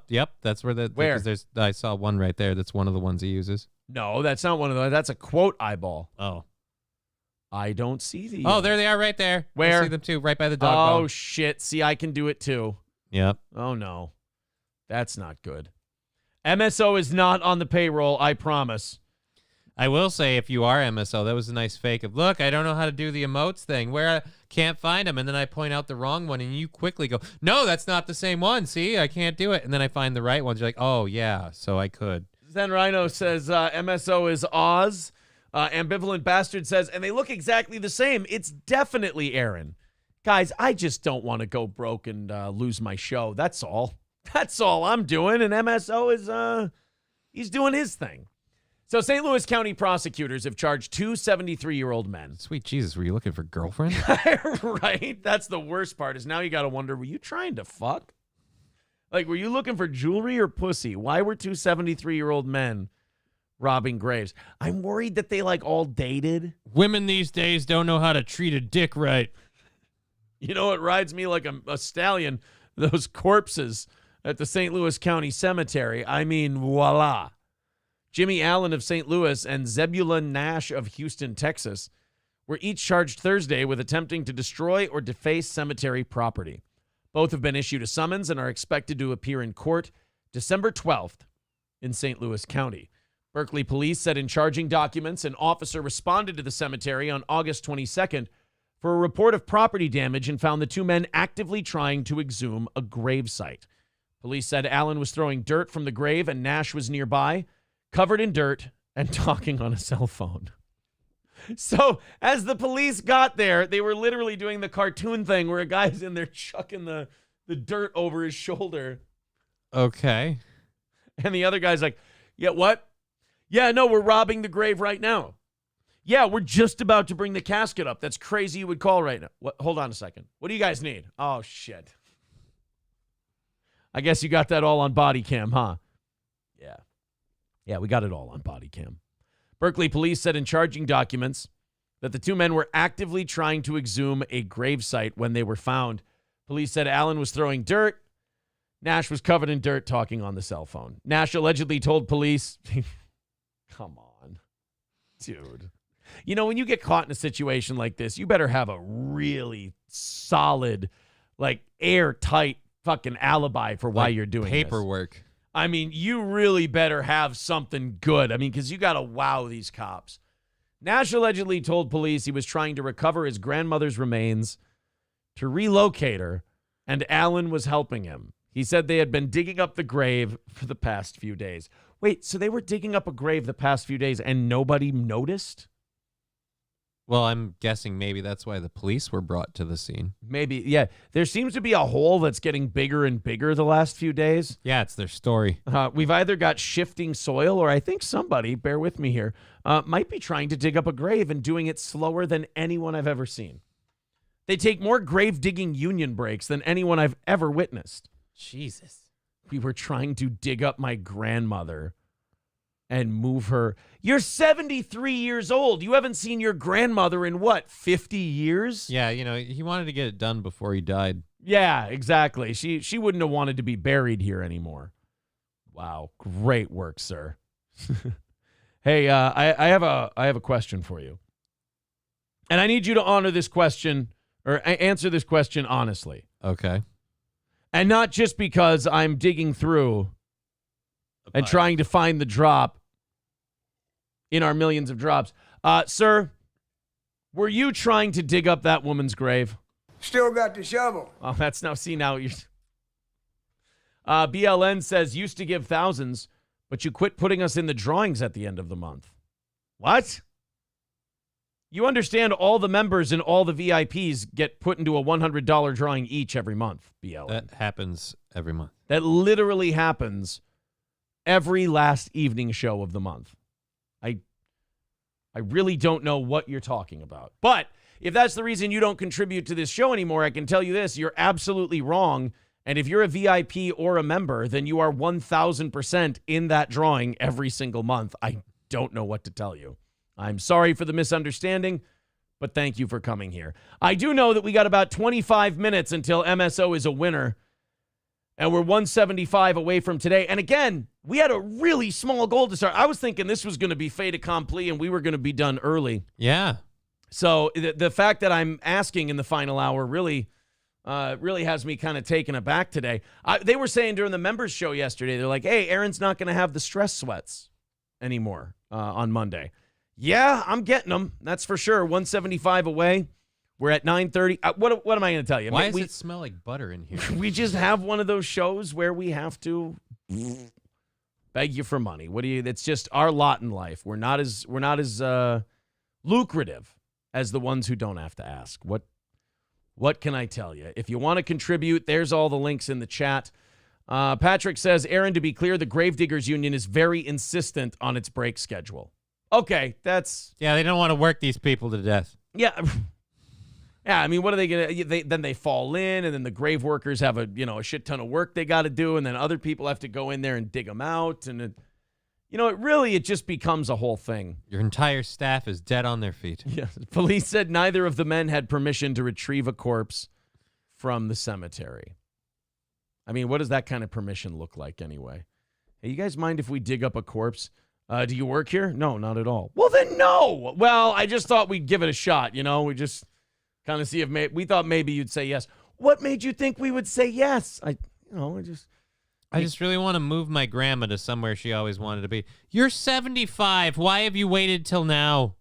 Yep, that's where where? I saw one right there. That's one of the ones he uses. No, that's not one of those. That's a quote eyeball. Oh. I don't see these. Oh, there they are right there. Where? I see them too, right by the dog bone. Oh, shit. See, I can do it too. Yep. Oh, no. That's not good. MSO is not on the payroll, I promise. I will say, if you are MSO, that was a nice fake of, look, I don't know how to do the emotes thing, where I can't find them, and then I point out the wrong one, and you quickly go, no, that's not the same one. See, I can't do it. And then I find the right ones. You're like, oh, yeah, so I could. Zen Rhino says MSO is Oz. Ambivalent Bastard says, and they look exactly the same. It's definitely Aaron. Guys, I just don't want to go broke and lose my show. That's all. That's all I'm doing. And MSO is, he's doing his thing. So St. Louis County prosecutors have charged two 73-year-old men. Sweet Jesus, were you looking for girlfriend? Right? That's the worst part is now you got to wonder, were you trying to fuck? Like, were you looking for jewelry or pussy? Why were two 73-year-old men robbing graves? I'm worried that they, like, all dated. Women these days don't know how to treat a dick right. You know what rides me like a stallion? Those corpses at the St. Louis County Cemetery. I mean, voila. Jimmy Allen of St. Louis and Zebulon Nash of Houston, Texas, were each charged Thursday with attempting to destroy or deface cemetery property. Both have been issued a summons and are expected to appear in court December 12th in St. Louis County. Berkeley police said in charging documents, an officer responded to the cemetery on August 22nd for a report of property damage and found the two men actively trying to exhume a gravesite. Police said Allen was throwing dirt from the grave and Nash was nearby, covered in dirt and talking on a cell phone. So as the police got there, they were literally doing the cartoon thing where a guy's in there chucking the dirt over his shoulder. Okay. And the other guy's like, yeah, what? Yeah, no, we're robbing the grave right now. Yeah, we're just about to bring the casket up. That's crazy you would call right now. What? Hold on a second. What do you guys need? Oh, shit. I guess you got that all on body cam, huh? Yeah. Yeah, we got it all on body cam. Berkeley police said in charging documents that the two men were actively trying to exhume a gravesite when they were found. Police said Allen was throwing dirt. Nash was covered in dirt talking on the cell phone. Nash allegedly told police, come on, dude. You know, when you get caught in a situation like this, you better have a really solid, like airtight fucking alibi for why you're doing paperwork. This. I mean, you really better have something good. I mean, because you got to wow these cops. Nash allegedly told police he was trying to recover his grandmother's remains to relocate her, and Allen was helping him. He said they had been digging up the grave for the past few days. Wait, so they were digging up a grave the past few days and nobody noticed? Well, I'm guessing maybe that's why the police were brought to the scene. Maybe, yeah. There seems to be a hole that's getting bigger and bigger the last few days. Yeah, it's their story. We've either got shifting soil or I think somebody, bear with me here, might be trying to dig up a grave and doing it slower than anyone I've ever seen. They take more grave digging union breaks than anyone I've ever witnessed. Jesus. We were trying to dig up my grandmother and move her. You're 73 years old. You haven't seen your grandmother in what, 50 years? Yeah, you know, he wanted to get it done before he died. Yeah, exactly. She wouldn't have wanted to be buried here anymore. Wow, great work, sir. Hey, I have a question for you. And I need you to honor this question or answer this question honestly. Okay. And not just because I'm digging through and trying to find the drop in our millions of drops. Sir, were you trying to dig up that woman's grave? Still got the shovel. Oh, that's now, see, now you're... BLN says, used to give thousands, but you quit putting us in the drawings at the end of the month. What? You understand all the members and all the VIPs get put into a $100 drawing each every month, BLN. That happens every month. That literally happens every last evening show of the month. I really don't know what you're talking about. But if that's the reason you don't contribute to this show anymore, I can tell you this, you're absolutely wrong. And if you're a VIP or a member, then you are 1,000% in that drawing every single month. I don't know what to tell you. I'm sorry for the misunderstanding, but thank you for coming here. I do know that we got about 25 minutes until MSO is a winner. And we're 175 away from today. And again, we had a really small goal to start. I was thinking this was going to be fait accompli and we were going to be done early. Yeah. So the fact that I'm asking in the final hour really has me kind of taken aback today. They were saying during the members show yesterday, they're like, hey, Aaron's not going to have the stress sweats anymore on Monday. Yeah, I'm getting them. That's for sure. 175 away. We're at 9:30. What am I going to tell you? Why does it smell like butter in here? We just have one of those shows where we have to beg you for money. It's just our lot in life. We're not as lucrative as the ones who don't have to ask. What can I tell you? If you want to contribute, there's all the links in the chat. Patrick says, Aaron, to be clear, the Gravediggers Union is very insistent on its break schedule. Okay, that's... Yeah, they don't want to work these people to death. Yeah. Yeah, I mean, what are they going to... Then they fall in, and then the grave workers have a shit ton of work they got to do, and then other people have to go in there and dig them out, and it just becomes a whole thing. Your entire staff is dead on their feet. Yeah. Police said neither of the men had permission to retrieve a corpse from the cemetery. I mean, what does that kind of permission look like anyway? Hey, you guys mind if we dig up a corpse? Do you work here? No, not at all. Well, then no. Well, I just thought we'd give it a shot, We just kind of see if we thought maybe you'd say yes. What made you think we would say yes? I just really want to move my grandma to somewhere she always wanted to be. You're 75. Why have you waited till now?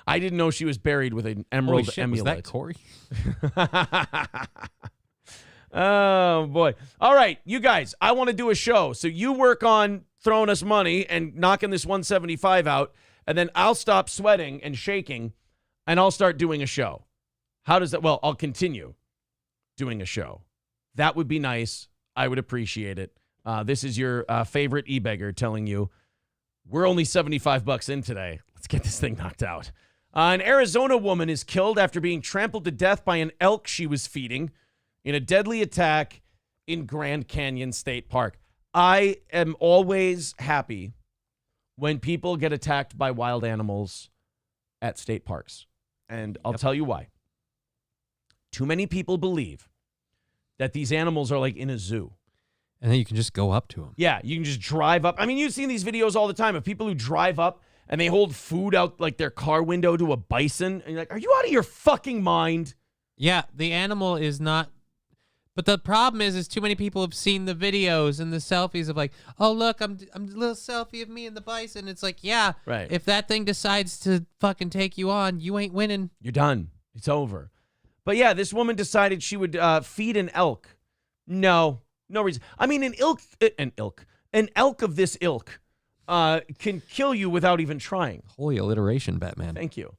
I didn't know she was buried with an emerald amulet. Was that Corey? Oh, boy. All right, you guys, I want to do a show. So you work on throwing us money and knocking this 175 out, and then I'll stop sweating and shaking, and I'll start doing a show. How does that? Well, I'll continue doing a show. That would be nice. I would appreciate it. This is your favorite e-beggar telling you, we're only $75 in today. Let's get this thing knocked out. An Arizona woman is killed after being trampled to death by an elk she was feeding in a deadly attack in Grand Canyon State Park. I am always happy when people get attacked by wild animals at state parks. And I'll tell you why. Too many people believe that these animals are like in a zoo. And then you can just go up to them. Yeah, you can just drive up. I mean, you've seen these videos all the time of people who drive up and they hold food out like their car window to a bison. And you're like, are you out of your fucking mind? Yeah, the animal is not. But the problem is too many people have seen the videos and the selfies of like, oh, look, I'm a little selfie of me and the bison. It's like, yeah, right. If that thing decides to fucking take you on, you ain't winning. You're done. It's over. But yeah, this woman decided she would feed an elk. No reason. I mean, an elk of this ilk can kill you without even trying. Holy alliteration, Batman. Thank you.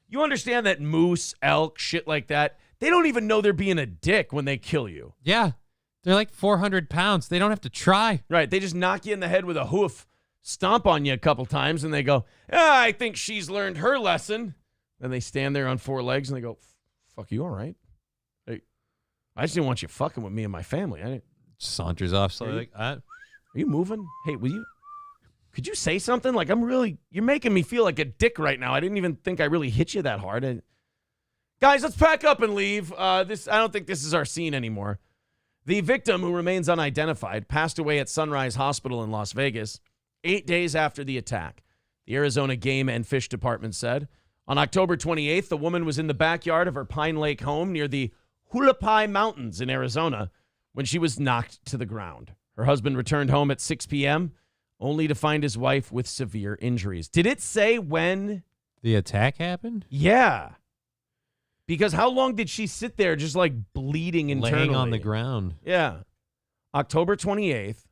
You understand that moose, elk, shit like that, they don't even know they're being a dick when they kill you. Yeah. They're like 400 pounds. They don't have to try. Right. They just knock you in the head with a hoof, stomp on you a couple times, and they go, I think she's learned her lesson. Then they stand there on four legs, and they go, fuck, you all right? Hey, I just didn't want you fucking with me and my family. Saunters off slowly. Are you moving? Hey, could you say something? Like, you're making me feel like a dick right now. I didn't even think I really hit you that hard. Guys, let's pack up and leave. I don't think this is our scene anymore. The victim, who remains unidentified, passed away at Sunrise Hospital in Las Vegas 8 days after the attack. The Arizona Game and Fish Department said. On October 28th, the woman was in the backyard of her Pine Lake home near the Hualapai Mountains in Arizona when she was knocked to the ground. Her husband returned home at 6 p.m., only to find his wife with severe injuries. Did it say when the attack happened? Yeah. Because how long did she sit there just like bleeding internally? Laying on the ground. Yeah. October 28th,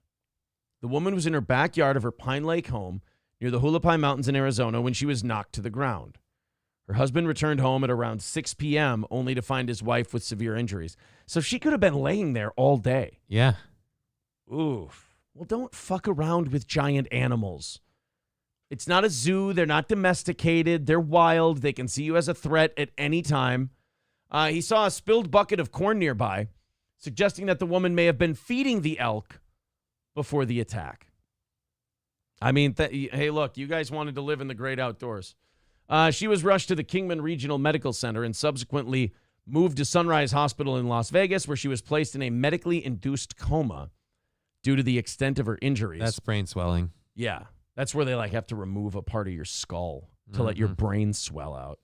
the woman was in her backyard of her Pine Lake home near the Hualapai Mountains in Arizona when she was knocked to the ground. Her husband returned home at around 6 p.m., only to find his wife with severe injuries. So she could have been laying there all day. Yeah. Oof. Well, don't fuck around with giant animals. It's not a zoo. They're not domesticated. They're wild. They can see you as a threat at any time. He saw a spilled bucket of corn nearby, suggesting that the woman may have been feeding the elk before the attack. I mean, hey, look, you guys wanted to live in the great outdoors. She was rushed to the Kingman Regional Medical Center and subsequently moved to Sunrise Hospital in Las Vegas, where she was placed in a medically induced coma due to the extent of her injuries. That's brain swelling. Yeah. That's where they have to remove a part of your skull to let your brain swell out.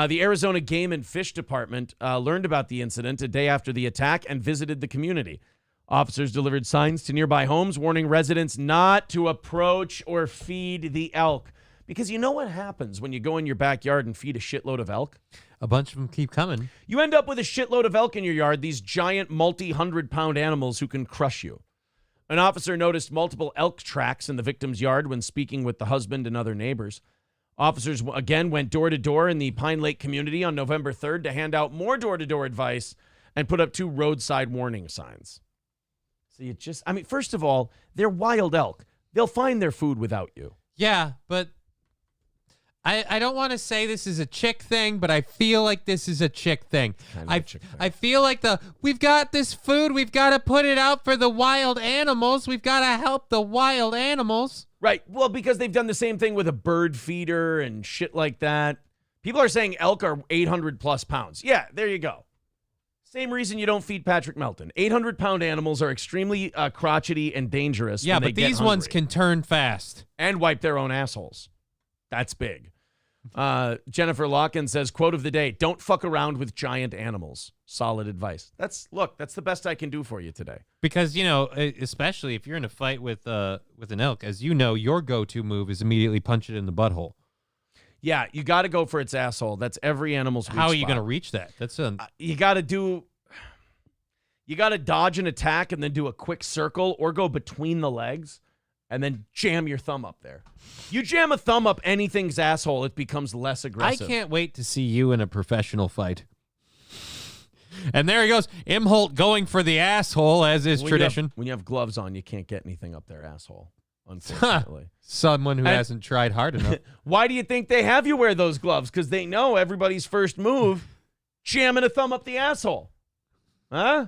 The Arizona Game and Fish Department learned about the incident a day after the attack and visited the community. Officers delivered signs to nearby homes warning residents not to approach or feed the elk. Because you know what happens when you go in your backyard and feed a shitload of elk? A bunch of them keep coming. You end up with a shitload of elk in your yard, these giant multi-100-pound animals who can crush you. An officer noticed multiple elk tracks in the victim's yard when speaking with the husband and other neighbors. Officers again went door-to-door in the Pine Lake community on November 3rd to hand out more door-to-door advice and put up 2 roadside warning signs. So you just, I mean, first of all, they're wild elk. They'll find their food without you. Yeah, but I don't want to say this is a chick thing, but I feel like this is a chick thing. I feel like we've got this food, we've got to put it out for the wild animals. We've got to help the wild animals. Right. Well, because they've done the same thing with a bird feeder and shit like that. People are saying elk are 800 plus pounds. Yeah, there you go. Same reason you don't feed Patrick Melton. 800-pound animals are extremely crotchety and dangerous. Yeah, but these ones can turn fast. And wipe their own assholes. That's big. Jennifer Locken says, quote of the day, don't fuck around with giant animals. Solid advice. That's the best I can do for you today. Because, especially if you're in a fight with an elk, as you know, your go-to move is immediately punch it in the butthole. Yeah, you got to go for its asshole. That's every animal's weak How are you spot. going to reach that? You got to dodge an attack and then do a quick circle or go between the legs and then jam your thumb up there. You jam a thumb up anything's asshole, it becomes less aggressive. I can't wait to see you in a professional fight. And there he goes, Imholt going for the asshole, as is tradition. When you have gloves on, you can't get anything up their asshole, unfortunately. Someone who hasn't tried hard enough. Why do you think they have you wear those gloves? Because they know everybody's first move, jamming a thumb up the asshole. Huh?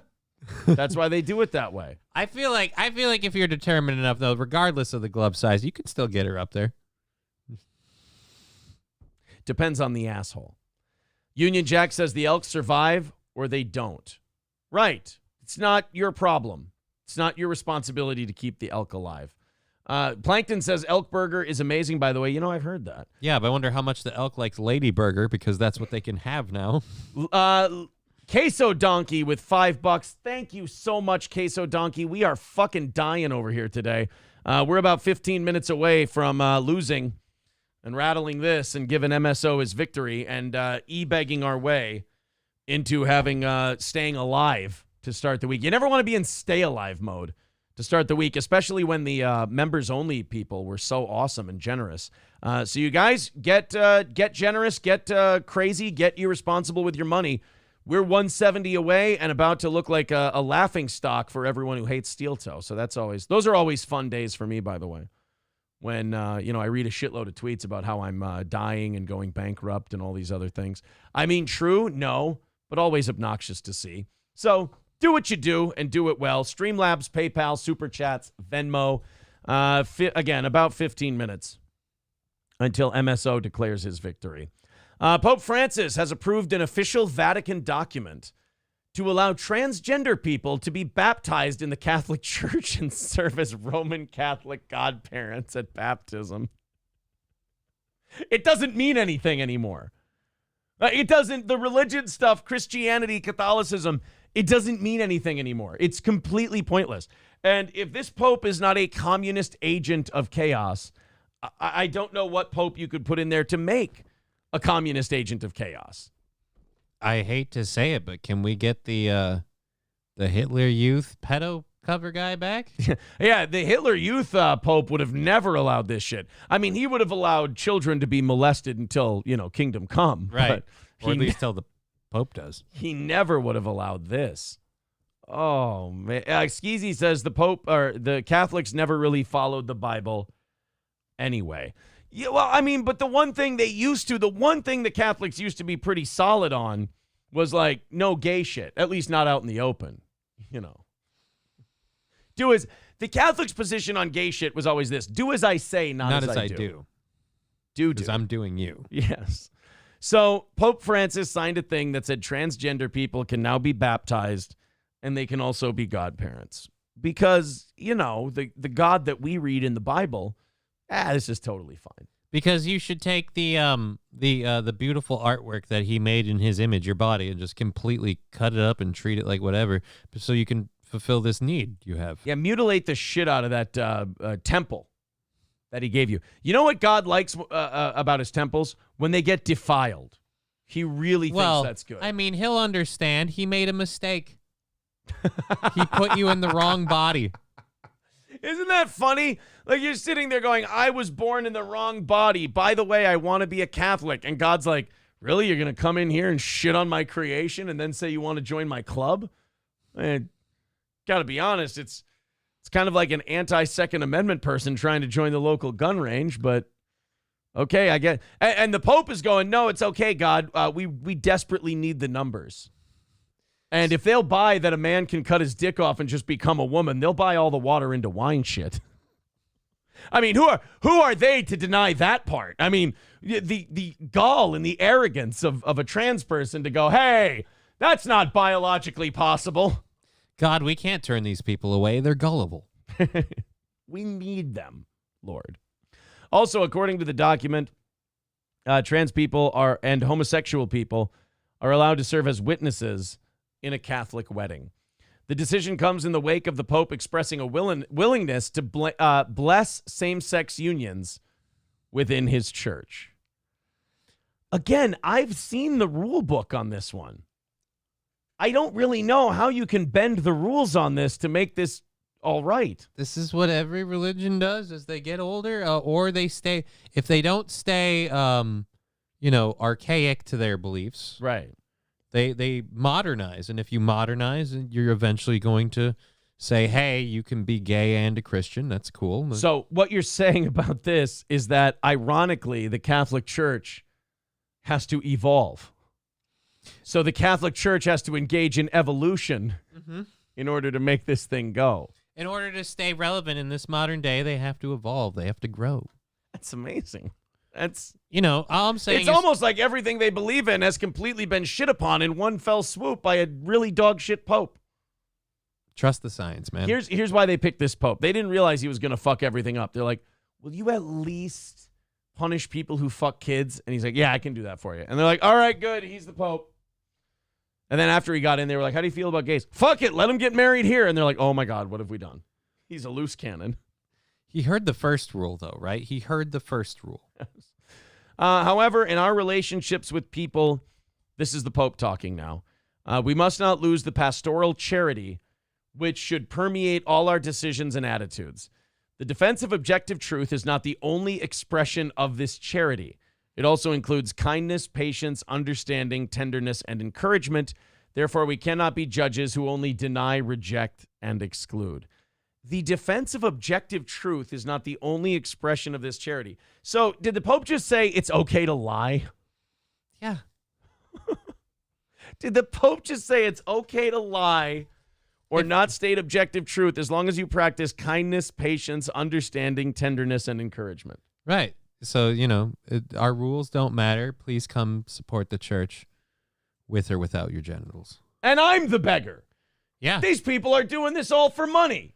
That's why they do it that way. I feel like if you're determined enough, though, regardless of the glove size, you can still get her up there. Depends on the asshole. Union Jack says the elk survive or they don't. Right. It's not your problem. It's not your responsibility to keep the elk alive. Plankton says elk burger is amazing, by the way. I've heard that. Yeah, but I wonder how much the elk likes Lady Burger, because that's what they can have now. Queso Donkey with $5. Thank you so much, Queso Donkey. We are fucking dying over here today. We're about 15 minutes away from losing and rattling this and giving MSO his victory and e-begging our way into having staying alive to start the week. You never want to be in stay alive mode to start the week, especially when the members-only people were so awesome and generous. So you guys, get generous, get crazy, get irresponsible with your money. We're 170 away and about to look like a laughing stock for everyone who hates steel toe. So those are always fun days for me, by the way. When, I read a shitload of tweets about how I'm dying and going bankrupt and all these other things. I mean, true, no, but always obnoxious to see. So do what you do and do it well. Streamlabs, PayPal, Super Chats, Venmo. Again, about 15 minutes until MSO declares his victory. Pope Francis has approved an official Vatican document to allow transgender people to be baptized in the Catholic Church and serve as Roman Catholic godparents at baptism. It doesn't mean anything anymore. It doesn't, the religion stuff, Christianity, Catholicism, it doesn't mean anything anymore. It's completely pointless. And if this Pope is not a communist agent of chaos, I don't know what Pope you could put in there to make a communist agent of chaos. I hate to say it, but can we get the Hitler Youth pedo cover guy back? Yeah, the Hitler Youth Pope would have never allowed this shit. I mean, he would have allowed children to be molested until, Kingdom Come. Right. Or at least till the Pope does. He never would have allowed this. Oh, man. Skeezy says the Pope or the Catholics never really followed the Bible anyway. Yeah, well, I mean, but the one thing the Catholics used to be pretty solid on was like no gay shit, at least not out in the open, The Catholics' position on gay shit was always this: do as I say, not as I do. Because I'm doing you. Yes. So Pope Francis signed a thing that said transgender people can now be baptized and they can also be godparents. Because, the God that we read in the Bible, this is totally fine. Because you should take the beautiful artwork that he made in his image, your body, and just completely cut it up and treat it like whatever, so you can fulfill this need you have. Yeah, mutilate the shit out of that temple that he gave you. You know what God likes about his temples? When they get defiled. He really thinks that's good. I mean, he'll understand. He made a mistake. He put you in the wrong body. Isn't that funny? Like, you're sitting there going, I was born in the wrong body. By the way, I want to be a Catholic. And God's like, really? You're going to come in here and shit on my creation and then say you want to join my club? Got to be honest, it's It's kind of like an anti-Second Amendment person trying to join the local gun range, but okay, I get. And the Pope is going, no, it's okay, God. We desperately need the numbers. And if they'll buy that a man can cut his dick off and just become a woman, they'll buy all the water into wine shit. I mean, who are they to deny that part? I mean, the gall and the arrogance of a trans person to go, hey, that's not biologically possible. God, we can't turn these people away. They're gullible. We need them, Lord. Also, according to the document, trans people and homosexual people are allowed to serve as witnesses in a Catholic wedding. The decision comes in the wake of the Pope expressing a willingness to bless same-sex unions within his church. Again, I've seen the rule book on this one. I don't really know how you can bend the rules on this to make this all right. This is what every religion does as they get older, or they stay. If they don't stay, archaic to their beliefs, right? They modernize, and if you modernize, you're eventually going to say, "Hey, you can be gay and a Christian. That's cool." So what you're saying about this is that, ironically, the Catholic Church has to evolve. So the Catholic Church has to engage in evolution in order to make this thing go. In order to stay relevant in this modern day, they have to evolve. They have to grow. That's amazing. That's, all I'm saying it's almost like everything they believe in has completely been shit upon in one fell swoop by a really dog shit Pope. Trust the science, man. Here's why they picked this Pope. They didn't realize he was going to fuck everything up. They're like, will you at least punish people who fuck kids? And he's like, yeah, I can do that for you. And they're like, all right, good. He's the Pope. And then after he got in, they were like, how do you feel about gays? Fuck it. Let him get married here. And they're like, oh, my God, what have we done? He's a loose cannon. He heard the first rule, though, right? He heard the first rule. However, in our relationships with people, this is the Pope talking now, we must not lose the pastoral charity which should permeate all our decisions and attitudes. The defense of objective truth is not the only expression of this charity. It also includes kindness, patience, understanding, tenderness, and encouragement. Therefore, we cannot be judges who only deny, reject, and exclude. The defense of objective truth is not the only expression of this charity. So did the Pope just say it's okay to lie? Yeah. Did the Pope just say it's okay to lie or not state objective truth as long as you practice kindness, patience, understanding, tenderness, and encouragement? Right. So, our rules don't matter. Please come support the church with or without your genitals. And I'm the beggar. Yeah. These people are doing this all for money.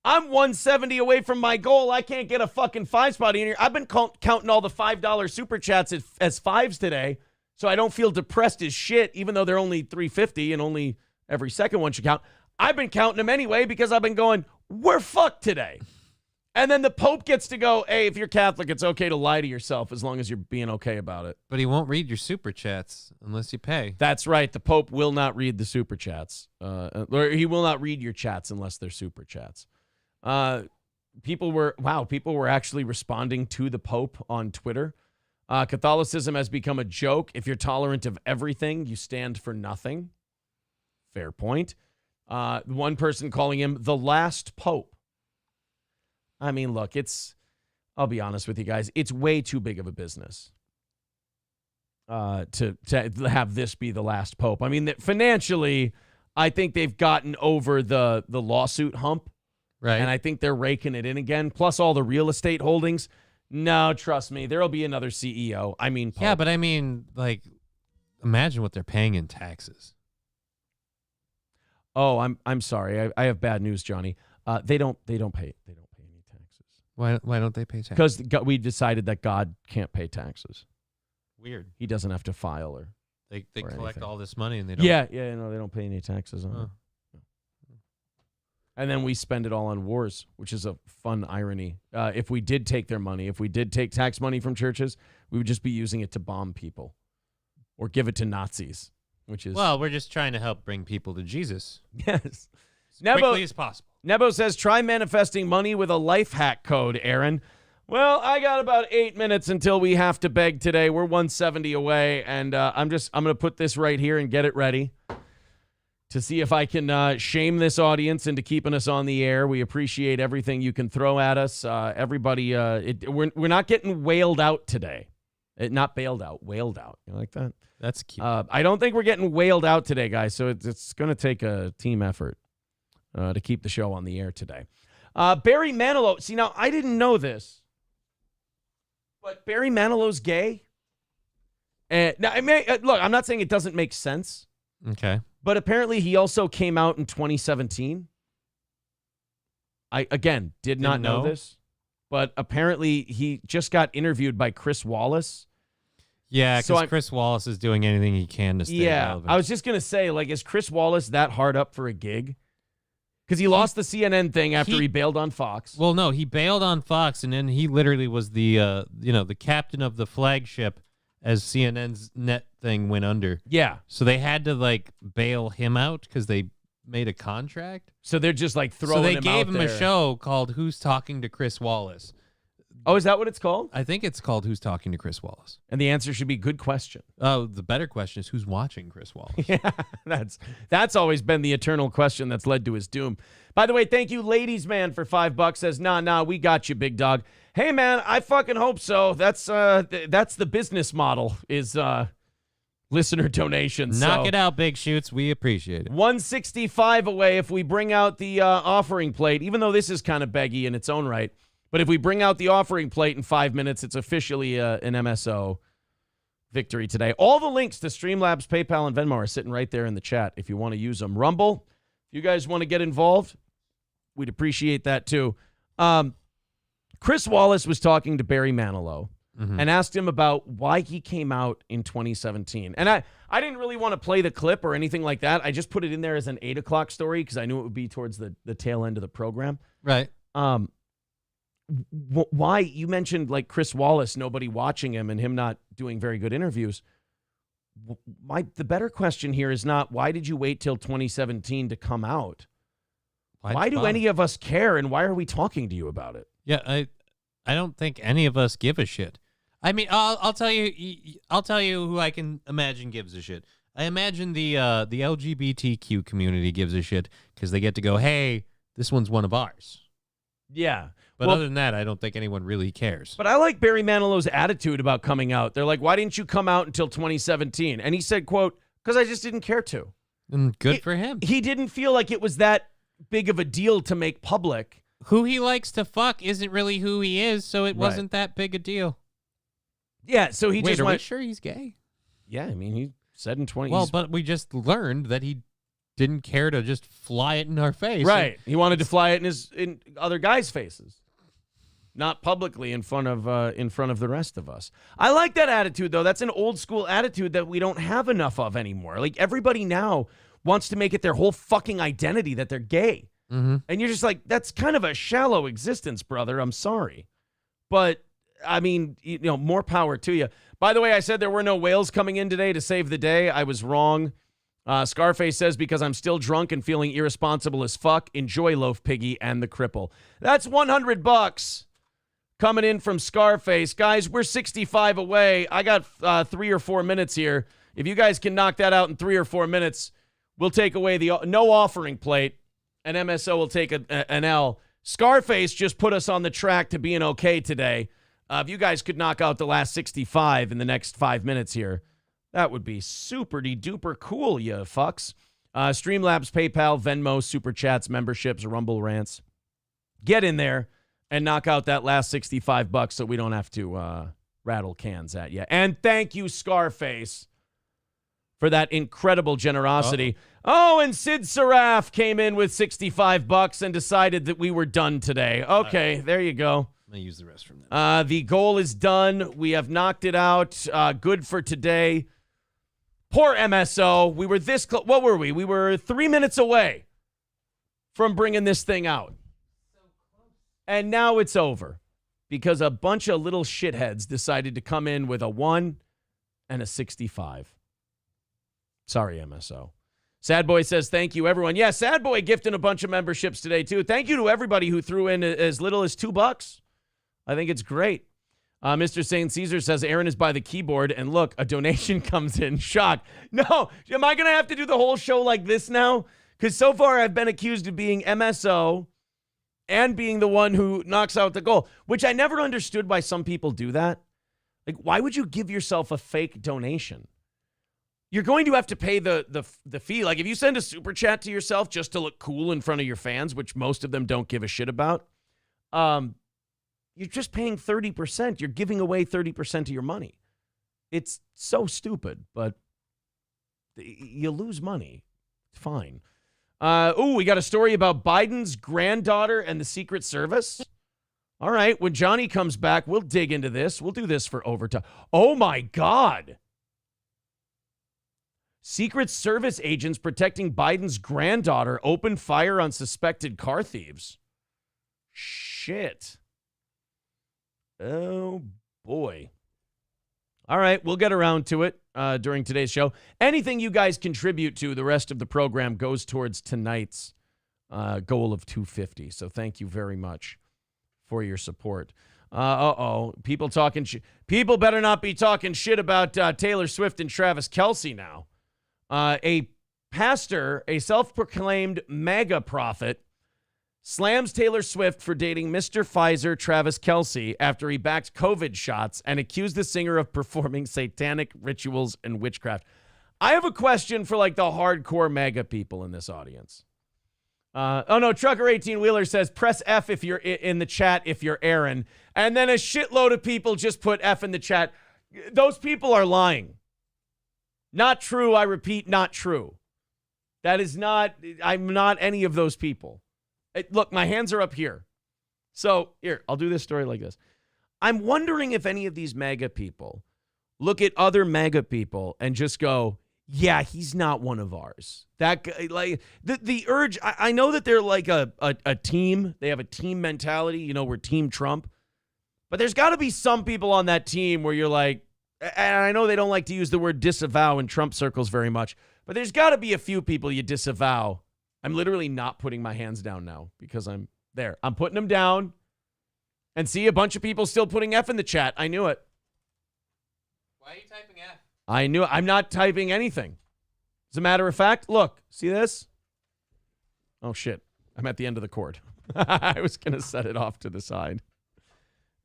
I'm 170 away from my goal. I can't get a fucking 5-spot in here. I've been counting all the $5 super chats as fives today, so I don't feel depressed as shit, even though they're only $3.50 and only every second one should count. I've been counting them anyway because I've been going, we're fucked today. And then the Pope gets to go, hey, if you're Catholic, it's okay to lie to yourself as long as you're being okay about it. But he won't read your super chats unless you pay. That's right. The Pope will not read the super chats. Or he will not read your chats unless they're super chats. People were actually responding to the Pope on Twitter. Catholicism has become a joke. If you're tolerant of everything, you stand for nothing. Fair point. One person calling him the last Pope. I mean, look, I'll be honest with you guys, it's way too big of a business to have this be the last Pope. I mean, financially, I think they've gotten over the lawsuit hump. Right. And I think they're raking it in again, plus all the real estate holdings. No, trust me, there'll be another CEO. I mean, Pope. Yeah, but I mean, like, imagine what they're paying in taxes. Oh, I'm sorry. I have bad news, Johnny. They don't pay any taxes. Why don't they pay taxes? Because we decided that God can't pay taxes. Weird. He doesn't have to file They collect anything. all this money and they don't. Yeah, no, they don't pay any taxes on it. And then we spend it all on wars, which is a fun irony. If we did take their money, if we did take tax money from churches, we would just be using it to bomb people or give it to Nazis, which is... Well, we're just trying to help bring people to Jesus. Yes. As quickly as possible. Nebo says, try manifesting money with a life hack code, Aaron. Well, I got about 8 minutes until we have to beg today. We're 170 away, and I'm going to put this right here and get it ready. to see if I can shame this audience into keeping us on the air. We appreciate everything you can throw at us. Everybody, we're not getting wailed out today. Not bailed out, wailed out. You like that? That's cute. I don't think we're getting wailed out today, guys, so it's going to take a team effort to keep the show on the air today. Barry Manilow. See, now, I didn't know this, but Barry Manilow's gay. Now, look, I'm not saying it doesn't make sense. Okay. But apparently he also came out in 2017. I, again, did not know this. But apparently he just got interviewed by Chris Wallace. Yeah, because Chris Wallace is doing anything he can to stay relevant. I was just going to say, like, is Chris Wallace that hard up for a gig? Because he lost the CNN thing after he bailed on Fox. Well, no, he bailed on Fox, and then he literally was the the captain of the flagship as CNN's net thing went under. Yeah. So they had to, like, bail him out because they made a contract. So they're just, like, throwing him out there. So they gave him a show called Who's Talking to Chris Wallace. Oh, is that what it's called? I think it's called Who's Talking to Chris Wallace. And the answer should be good question. Oh, the better question is who's watching Chris Wallace? Yeah, that's always been the eternal question that's led to his doom. By the way, thank you, Ladies Man, for $5. Says, nah, we got you, big dog. Hey, man, I fucking hope so. That's the business model is listener donations. Knock it out, Big Shoots. We appreciate it. 165 away if we bring out the offering plate, even though this is kind of beggy in its own right. But if we bring out the offering plate in 5 minutes, it's officially an MSO victory today. All the links to Streamlabs, PayPal, and Venmo are sitting right there in the chat if you want to use them. Rumble, if you guys want to get involved, we'd appreciate that too. Chris Wallace was talking to Barry Manilow and asked him about why he came out in 2017. And I didn't really want to play the clip or anything like that. I just put it in there as an 8 o'clock story because I knew it would be towards the tail end of the program. Right. Why you mentioned like Chris Wallace, nobody watching him and him not doing very good interviews. The better question here is not why did you wait till 2017 to come out? Why do any of us care, and why are we talking to you about it? Yeah, I don't think any of us give a shit. I mean, I'll tell you who I can imagine gives a shit. I imagine the LGBTQ community gives a shit because they get to go, hey, this one's one of ours. Yeah. But other than that, I don't think anyone really cares. But I like Barry Manilow's attitude about coming out. They're like, why didn't you come out until 2017? And he said, quote, because I just didn't care to. And good for him. He didn't feel like it was that big of a deal to make public. Who he likes to fuck isn't really who he is, so it wasn't that big a deal. Yeah, so he just went, went... Are we sure he's gay? Yeah, I mean, he said in 20... Well, but we just learned that he didn't care to just fly it in our face. Right. He wanted to fly it in other guys' faces. Not publicly in front of the rest of us. I like that attitude, though. That's an old school attitude that we don't have enough of anymore. Like, everybody now wants to make it their whole fucking identity that they're gay. Mm-hmm. And you're just like, that's kind of a shallow existence, brother. I'm sorry. But, I mean, more power to you. By the way, I said there were no whales coming in today to save the day. I was wrong. Scarface says, because I'm still drunk and feeling irresponsible as fuck. Enjoy Loaf Piggy and the Cripple. That's $100 coming in from Scarface. Guys, we're 65 away. I got 3 or 4 minutes here. If you guys can knock that out in 3 or 4 minutes, we'll take away the no offering plate, and MSO will take an L. Scarface just put us on the track to being okay today. If you guys could knock out the last 65 in the next 5 minutes here, that would be super-de-duper cool, you fucks. Streamlabs, PayPal, Venmo, Super Chats, memberships, Rumble Rants. Get in there and knock out that last $65 so we don't have to rattle cans at you. And thank you, Scarface, for that incredible generosity. Oh, and Sid Saraf came in with $65 and decided that we were done today. Okay, there you go. I'm going to use the restroom then. The goal is done. We have knocked it out. Good for today. Poor MSO. We were this close. What were we? We were 3 minutes away from bringing this thing out. And now it's over because a bunch of little shitheads decided to come in with a 1 and a 65. Sorry, MSO. Sad Boy says, thank you, everyone. Yeah, Sad Boy gifting a bunch of memberships today, too. Thank you to everybody who threw in as little as $2. I think it's great. Mr. St. Caesar says Aaron is by the keyboard, and look, a donation comes in. Shock. No, am I going to have to do the whole show like this now? Because so far I've been accused of being MSO and being the one who knocks out the goal, which I never understood why some people do that. Like, why would you give yourself a fake donation? You're going to have to pay the fee. Like, if you send a super chat to yourself just to look cool in front of your fans, which most of them don't give a shit about, you're just paying 30%. You're giving away 30% of your money. It's so stupid, but you lose money. Fine. We got a story about Biden's granddaughter and the Secret Service. All right, when Johnny comes back, we'll dig into this. We'll do this for overtime. Oh, my God. Secret Service agents protecting Biden's granddaughter opened fire on suspected car thieves. Shit. Oh, boy. All right, we'll get around to it during today's show. Anything you guys contribute to the rest of the program goes towards tonight's goal of 250. So thank you very much for your support. People talking people better not be talking shit about Taylor Swift and Travis Kelce now. A pastor, a self-proclaimed mega prophet, slams Taylor Swift for dating Mr. Pfizer Travis Kelce after he backed COVID shots and accused the singer of performing satanic rituals and witchcraft. I have a question for like the hardcore mega people in this audience. Trucker 18-wheeler says press F if you're in the chat if you're Aaron. And then a shitload of people just put F in the chat. Those people are lying. Not true, I repeat, not true. That is not, I'm not any of those people. Look, my hands are up here. So, here, I'll do this story like this. I'm wondering if any of these MAGA people look at other MAGA people and just go, yeah, he's not one of ours. That guy, like, the urge, I know that they're like a team. They have a team mentality. You know, we're Team Trump. But there's got to be some people on that team where you're like, and I know they don't like to use the word disavow in Trump circles very much, but there's got to be a few people you disavow. I'm literally not putting my hands down now because I'm there. I'm putting them down and see a bunch of people still putting F in the chat. I knew it. Why are you typing F? I knew it. I'm not typing anything. As a matter of fact, look, see this? Oh, shit. I'm at the end of the cord. I was going to set it off to the side.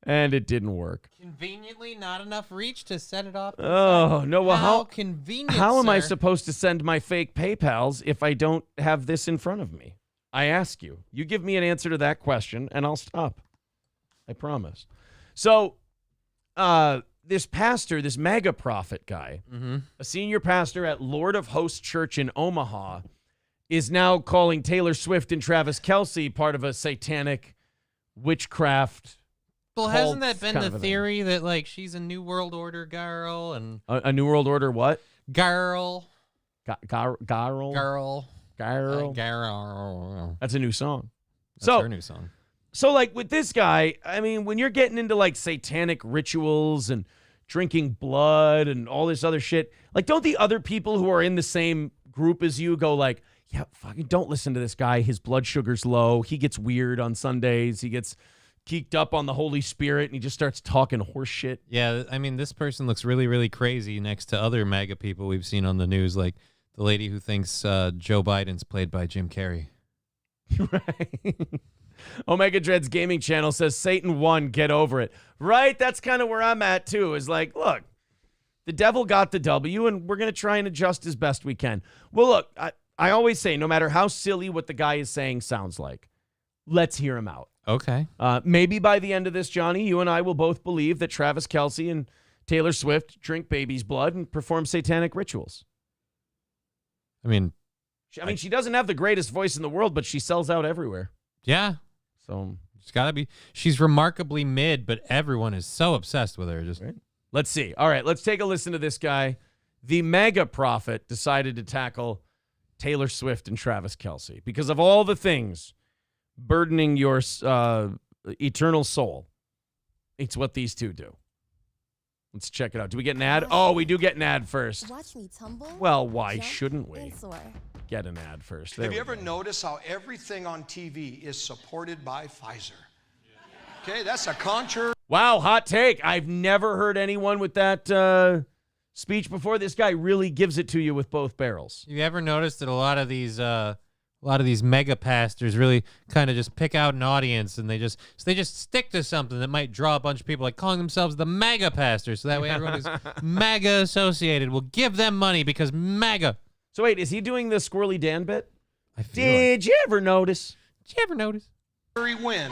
And it didn't work. Conveniently not enough reach to set it off. Oh, no. Well, how convenient, How am I sir. supposed to send my fake PayPals if I don't have this in front of me? I ask you. You give me an answer to that question, and I'll stop. I promise. So, this pastor, this mega prophet guy, a senior pastor at Lord of Hosts Church in Omaha, is now calling Taylor Swift and Travis Kelce part of a satanic witchcraft. Well, hasn't that been the theory that, like, she's a New World Order girl and a New World Order what? Girl. Girl. That's a new song. That's her new song. So, like, with this guy, I mean, when you're getting into, like, satanic rituals and drinking blood and all this other shit, like, don't the other people who are in the same group as you go, like, yeah, fucking don't listen to this guy. His blood sugar's low. He gets weird on Sundays. He gets geeked up on the Holy Spirit, and he just starts talking horse shit. Yeah, I mean, this person looks really, really crazy next to other MAGA people we've seen on the news, like the lady who thinks Joe Biden's played by Jim Carrey. Right. Omega Dreads Gaming Channel says, Satan won, get over it. Right? That's kind of where I'm at, too, is like, look, the devil got the W, and we're going to try and adjust as best we can. Well, look, I always say, no matter how silly what the guy is saying sounds like, let's hear him out. Okay. Maybe by the end of this, Johnny, you and I will both believe that Travis Kelce and Taylor Swift drink baby's blood and perform satanic rituals. I mean, she doesn't have the greatest voice in the world, but she sells out everywhere. Yeah. So it's got to be. She's remarkably mid, but everyone is so obsessed with her. Just right. Let's see. All right, let's take a listen to this guy. The mega prophet decided to tackle Taylor Swift and Travis Kelce because of all the things burdening your eternal soul. It's what these two do. Let's check it out. Do we get an ad? Oh, we do get an ad first. Watch me tumble. Well, why shouldn't we get an ad first? Have you ever noticed how everything on TV is supported by Pfizer? Okay, that's a contra. Wow, hot take. I've never heard anyone with that speech before. This guy really gives it to you with both barrels. You ever noticed that a lot of these mega pastors really kind of just pick out an audience, and they just stick to something that might draw a bunch of people, like calling themselves the mega pastor, so that way everyone who's mega associated will give them money because mega. So wait, is he doing the Squirrely Dan bit? Did you ever notice? Did you ever notice? Win.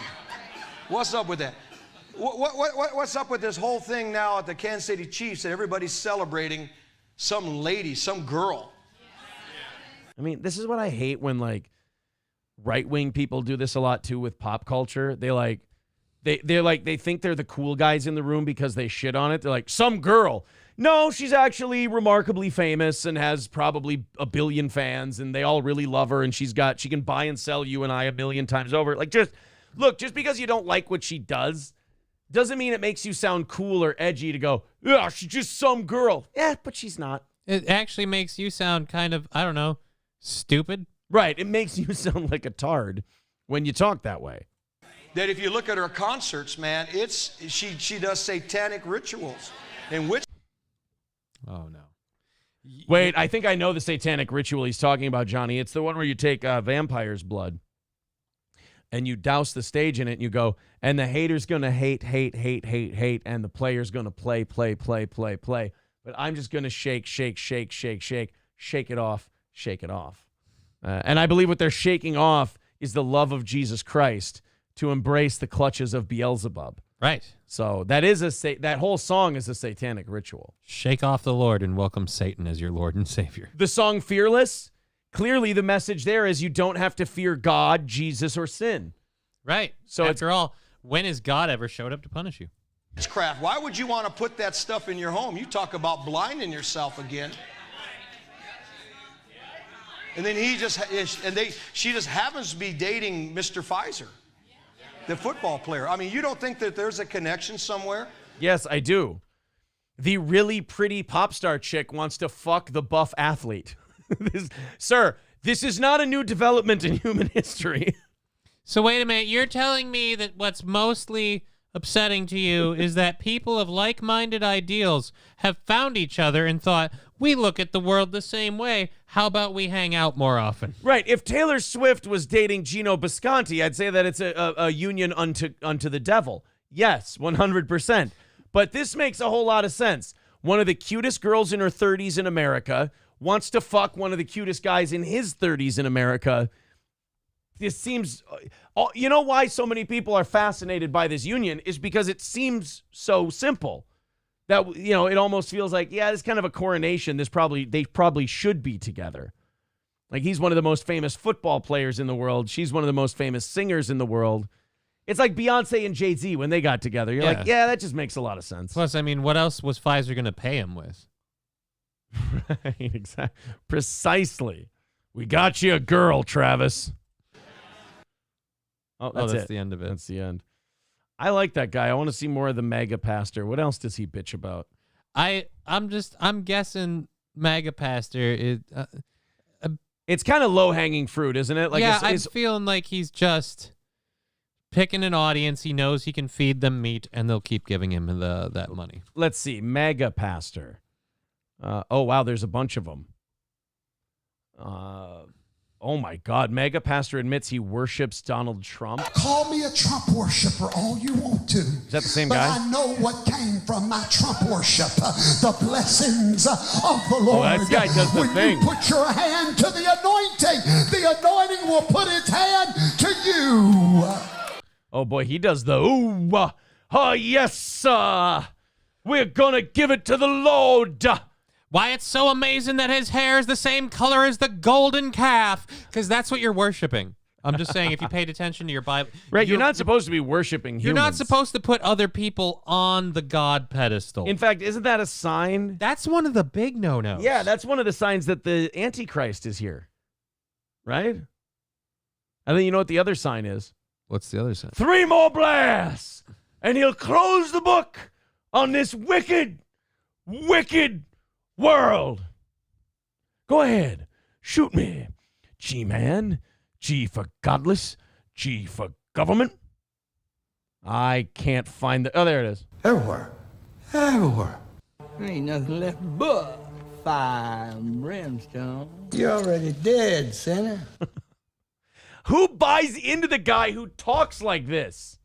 What's up with that? What's up with this whole thing now at the Kansas City Chiefs that everybody's celebrating some lady, some girl? I mean, this is what I hate when like right-wing people do this a lot too with pop culture. They think they're the cool guys in the room because they shit on it. They're like, some girl. No, she's actually remarkably famous and has probably 1 billion fans, and they all really love her, and she can buy and sell you and I 1 million times over. Like, just because you don't like what she does doesn't mean it makes you sound cool or edgy to go, yeah, she's just some girl. Yeah, but she's not. It actually makes you sound kind of, I don't know, stupid. Right. It makes you sound like a tard when you talk that way. That if you look at her concerts, man, she does satanic rituals in which. Oh no. Wait, I think I know the satanic ritual he's talking about, Johnny. It's the one where you take vampire's blood and you douse the stage in it and you go, and the hater's going to hate, and the player's going to play. But I'm just going to shake it off. And I believe what they're shaking off is the love of Jesus Christ to embrace the clutches of Beelzebub. Right. So that whole song is a satanic ritual. Shake off the Lord and welcome Satan as your Lord and Savior. The song Fearless, clearly the message there is you don't have to fear God, Jesus, or sin. Right. So after all, when has God ever showed up to punish you? Witchcraft. Why would you want to put that stuff in your home? You talk about blinding yourself again. And then she just happens to be dating Mr. Pfizer, the football player. I mean, you don't think that there's a connection somewhere? Yes, I do. The really pretty pop star chick wants to fuck the buff athlete. Sir, this is not a new development in human history. So wait a minute. You're telling me that what's mostly upsetting to you is that people of like-minded ideals have found each other and thought, we look at the world the same way. How about we hang out more often? Right. If Taylor Swift was dating Gino Bisconti, I'd say that it's a union unto the devil. Yes, 100%. But this makes a whole lot of sense. One of the cutest girls in her 30s in America wants to fuck one of the cutest guys in his 30s in America. This seems, you know why so many people are fascinated by this union is because it seems so simple that, you know, it almost feels like, yeah, it's kind of a coronation. They probably should be together. Like, he's one of the most famous football players in the world. She's one of the most famous singers in the world. It's like Beyonce and Jay-Z when they got together. You're like, yeah, that just makes a lot of sense. Plus, I mean, what else was Pfizer going to pay him with? Right, exactly. Precisely. We got you a girl, Travis. Oh, that's the end of it. That's the end. I like that guy. I want to see more of the MAGA pastor. What else does he bitch about? I'm guessing MAGA pastor it's kind of low-hanging fruit, isn't it? Like, yeah, I'm feeling like he's just picking an audience. He knows he can feed them meat, and they'll keep giving him that money. Let's see. MAGA pastor. Oh, wow, there's a bunch of them. Oh, my God. Mega pastor admits he worships Donald Trump. Call me a Trump worshiper all you want to. Is that the same but guy? I know what came from my Trump worship. The blessings of the Lord. Oh, that guy does the thing. When you put your hand to the anointing will put its hand to you. Oh, boy, he does the ooh, yes, we're going to give it to the Lord. Why, it's so amazing that his hair is the same color as the golden calf, because that's what you're worshiping. I'm just saying, if you paid attention to your Bible. Right, you're not supposed to be worshiping humans. You're not supposed to put other people on the God pedestal. In fact, isn't that a sign? That's one of the big no-nos. Yeah, that's one of the signs that the Antichrist is here. Right? And then you know what the other sign is? What's the other sign? 3 more blasts, and he'll close the book on this wicked world. Go ahead. Shoot me. G-man. G for godless. G for government. I can't find the... Oh, there it is. Everywhere. Everywhere. There ain't nothing left but fire and brimstone. You're already dead, sinner. Who buys into the guy who talks like this?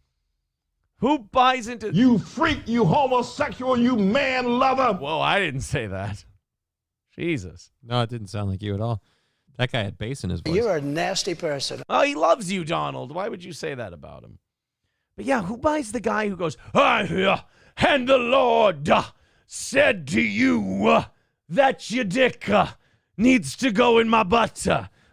Who buys into... You freak, you homosexual, you man lover. Whoa, I didn't say that. Jesus. No, it didn't sound like you at all. That guy had bass in his voice. You're a nasty person. Oh, he loves you, Donald. Why would you say that about him? But yeah, who buys the guy who goes, and the Lord said to you that your dick needs to go in my butt.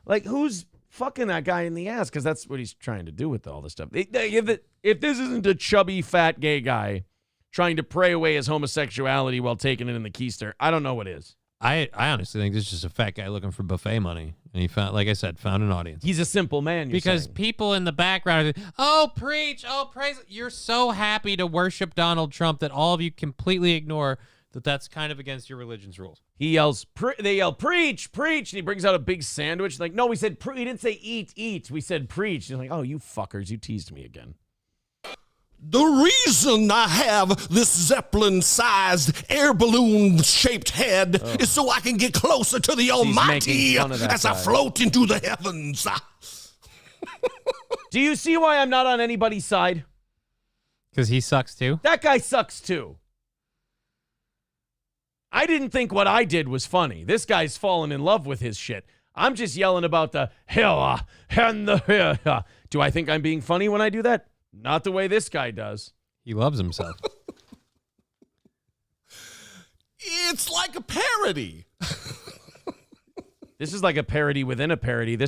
Like, who's fucking that guy in the ass? Because that's what he's trying to do with all this stuff. If this isn't a chubby, fat, gay guy trying to pray away his homosexuality while taking it in the keister, I don't know what is. I honestly think this is just a fat guy looking for buffet money. And he found, like I said, found an audience. He's a simple man, because people in the background are, oh, preach, oh, praise. You're so happy to worship Donald Trump that all of you completely ignore that that's kind of against your religion's rules. He yells, they yell, preach, preach, and he brings out a big sandwich. Like, no, we said, he didn't say eat, eat. We said preach. He's like, oh, you fuckers, you teased me again. The reason I have this Zeppelin-sized air balloon-shaped head is so I can get closer to the Almighty as I float into the heavens. Do you see why I'm not on anybody's side? Because he sucks too? That guy sucks too. I didn't think what I did was funny. This guy's fallen in love with his shit. I'm just yelling about the hill and the hill. Do I think I'm being funny when I do that? Not the way this guy does. He loves himself. It's like a parody. This is like a parody within a parody.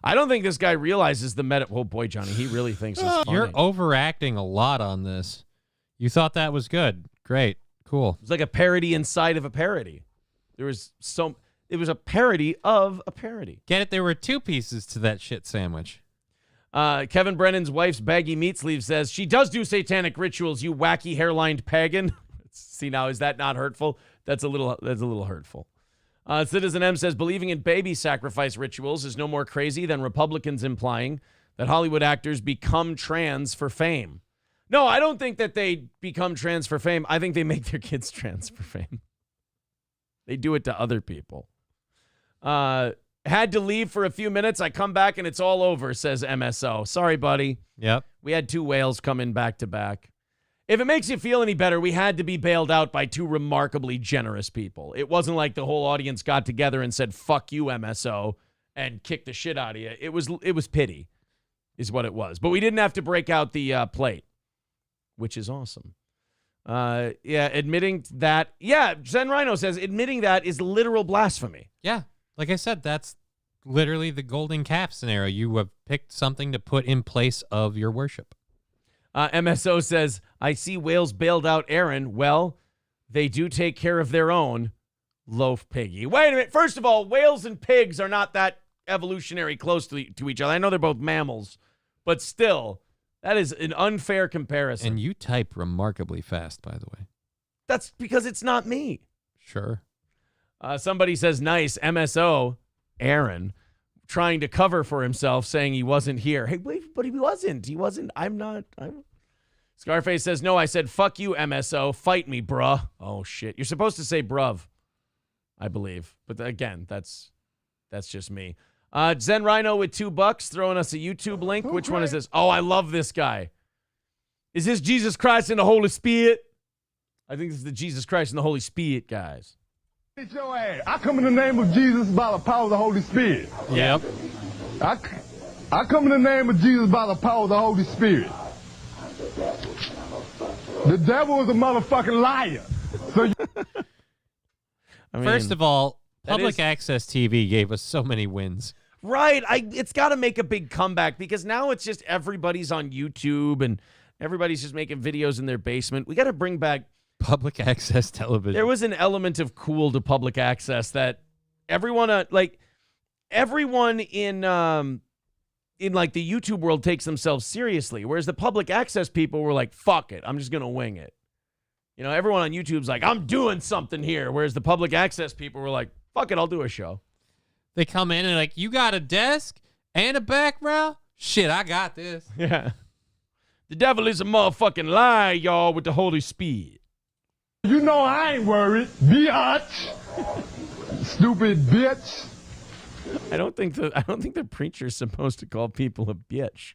I don't think this guy realizes the meta. Oh boy, Johnny, he really thinks it's funny. You're overacting a lot on this. You thought that was good. Great. Cool. It's like a parody inside of a parody. It was a parody of a parody. Get it? There were two pieces to that shit sandwich. Kevin Brennan's wife's baggy meat sleeve says, she does do satanic rituals, you wacky hairlined pagan. See, now, is that not hurtful? That's a little hurtful. Citizen M says, believing in baby sacrifice rituals is no more crazy than Republicans implying that Hollywood actors become trans for fame. No, I don't think that they become trans for fame. I think they make their kids trans for fame. They do it to other people. Had to leave for a few minutes. I come back and it's all over, says MSO. Sorry, buddy. Yep. We had two whales come in back to back. If it makes you feel any better, we had to be bailed out by two remarkably generous people. It wasn't like the whole audience got together and said, fuck you, MSO, and kicked the shit out of you. It was pity is what it was. But we didn't have to break out the plate, which is awesome. Admitting that. Yeah, Zen Rhino says, admitting that is literal blasphemy. Yeah. Like I said, that's literally the golden calf scenario. You have picked something to put in place of your worship. MSO says, I see whales bailed out Aaron. Well, they do take care of their own. Loaf piggy. Wait a minute. First of all, whales and pigs are not that evolutionary close to each other. I know they're both mammals, but still, that is an unfair comparison. And you type remarkably fast, by the way. That's because it's not me. Sure. Somebody says, nice, MSO, Aaron, trying to cover for himself, saying he wasn't here. Hey, wait, but he wasn't. Scarface says, no, I said, fuck you, MSO. Fight me, bruh. Oh, shit. You're supposed to say bruv, I believe. But again, that's just me. Zen Rhino with $2 throwing us a YouTube link. Which one is this? Oh, I love this guy. Is this Jesus Christ and the Holy Spirit? I think this is the Jesus Christ and the Holy Spirit, guys. Get your ass. I come in the name of Jesus by the power of the Holy Spirit. Yep. I come in the name of Jesus by the power of the Holy Spirit. The devil is a motherfucking liar. So first of all, public access TV gave us so many wins. Right. It's got to make a big comeback because now it's just everybody's on YouTube and everybody's just making videos in their basement. We got to bring back public access television. There was an element of cool to public access that everyone in like the YouTube world takes themselves seriously, whereas the public access people were like, fuck it, I'm just going to wing it. You know, everyone on YouTube's like, I'm doing something here, whereas the public access people were like, fuck it, I'll do a show. They come in and like, you got a desk and a background? Shit, I got this. Yeah. The devil is a motherfucking lie, y'all, with the Holy Spirit. You know I ain't worried, biatch. Stupid bitch. I don't think the preacher's supposed to call people a bitch.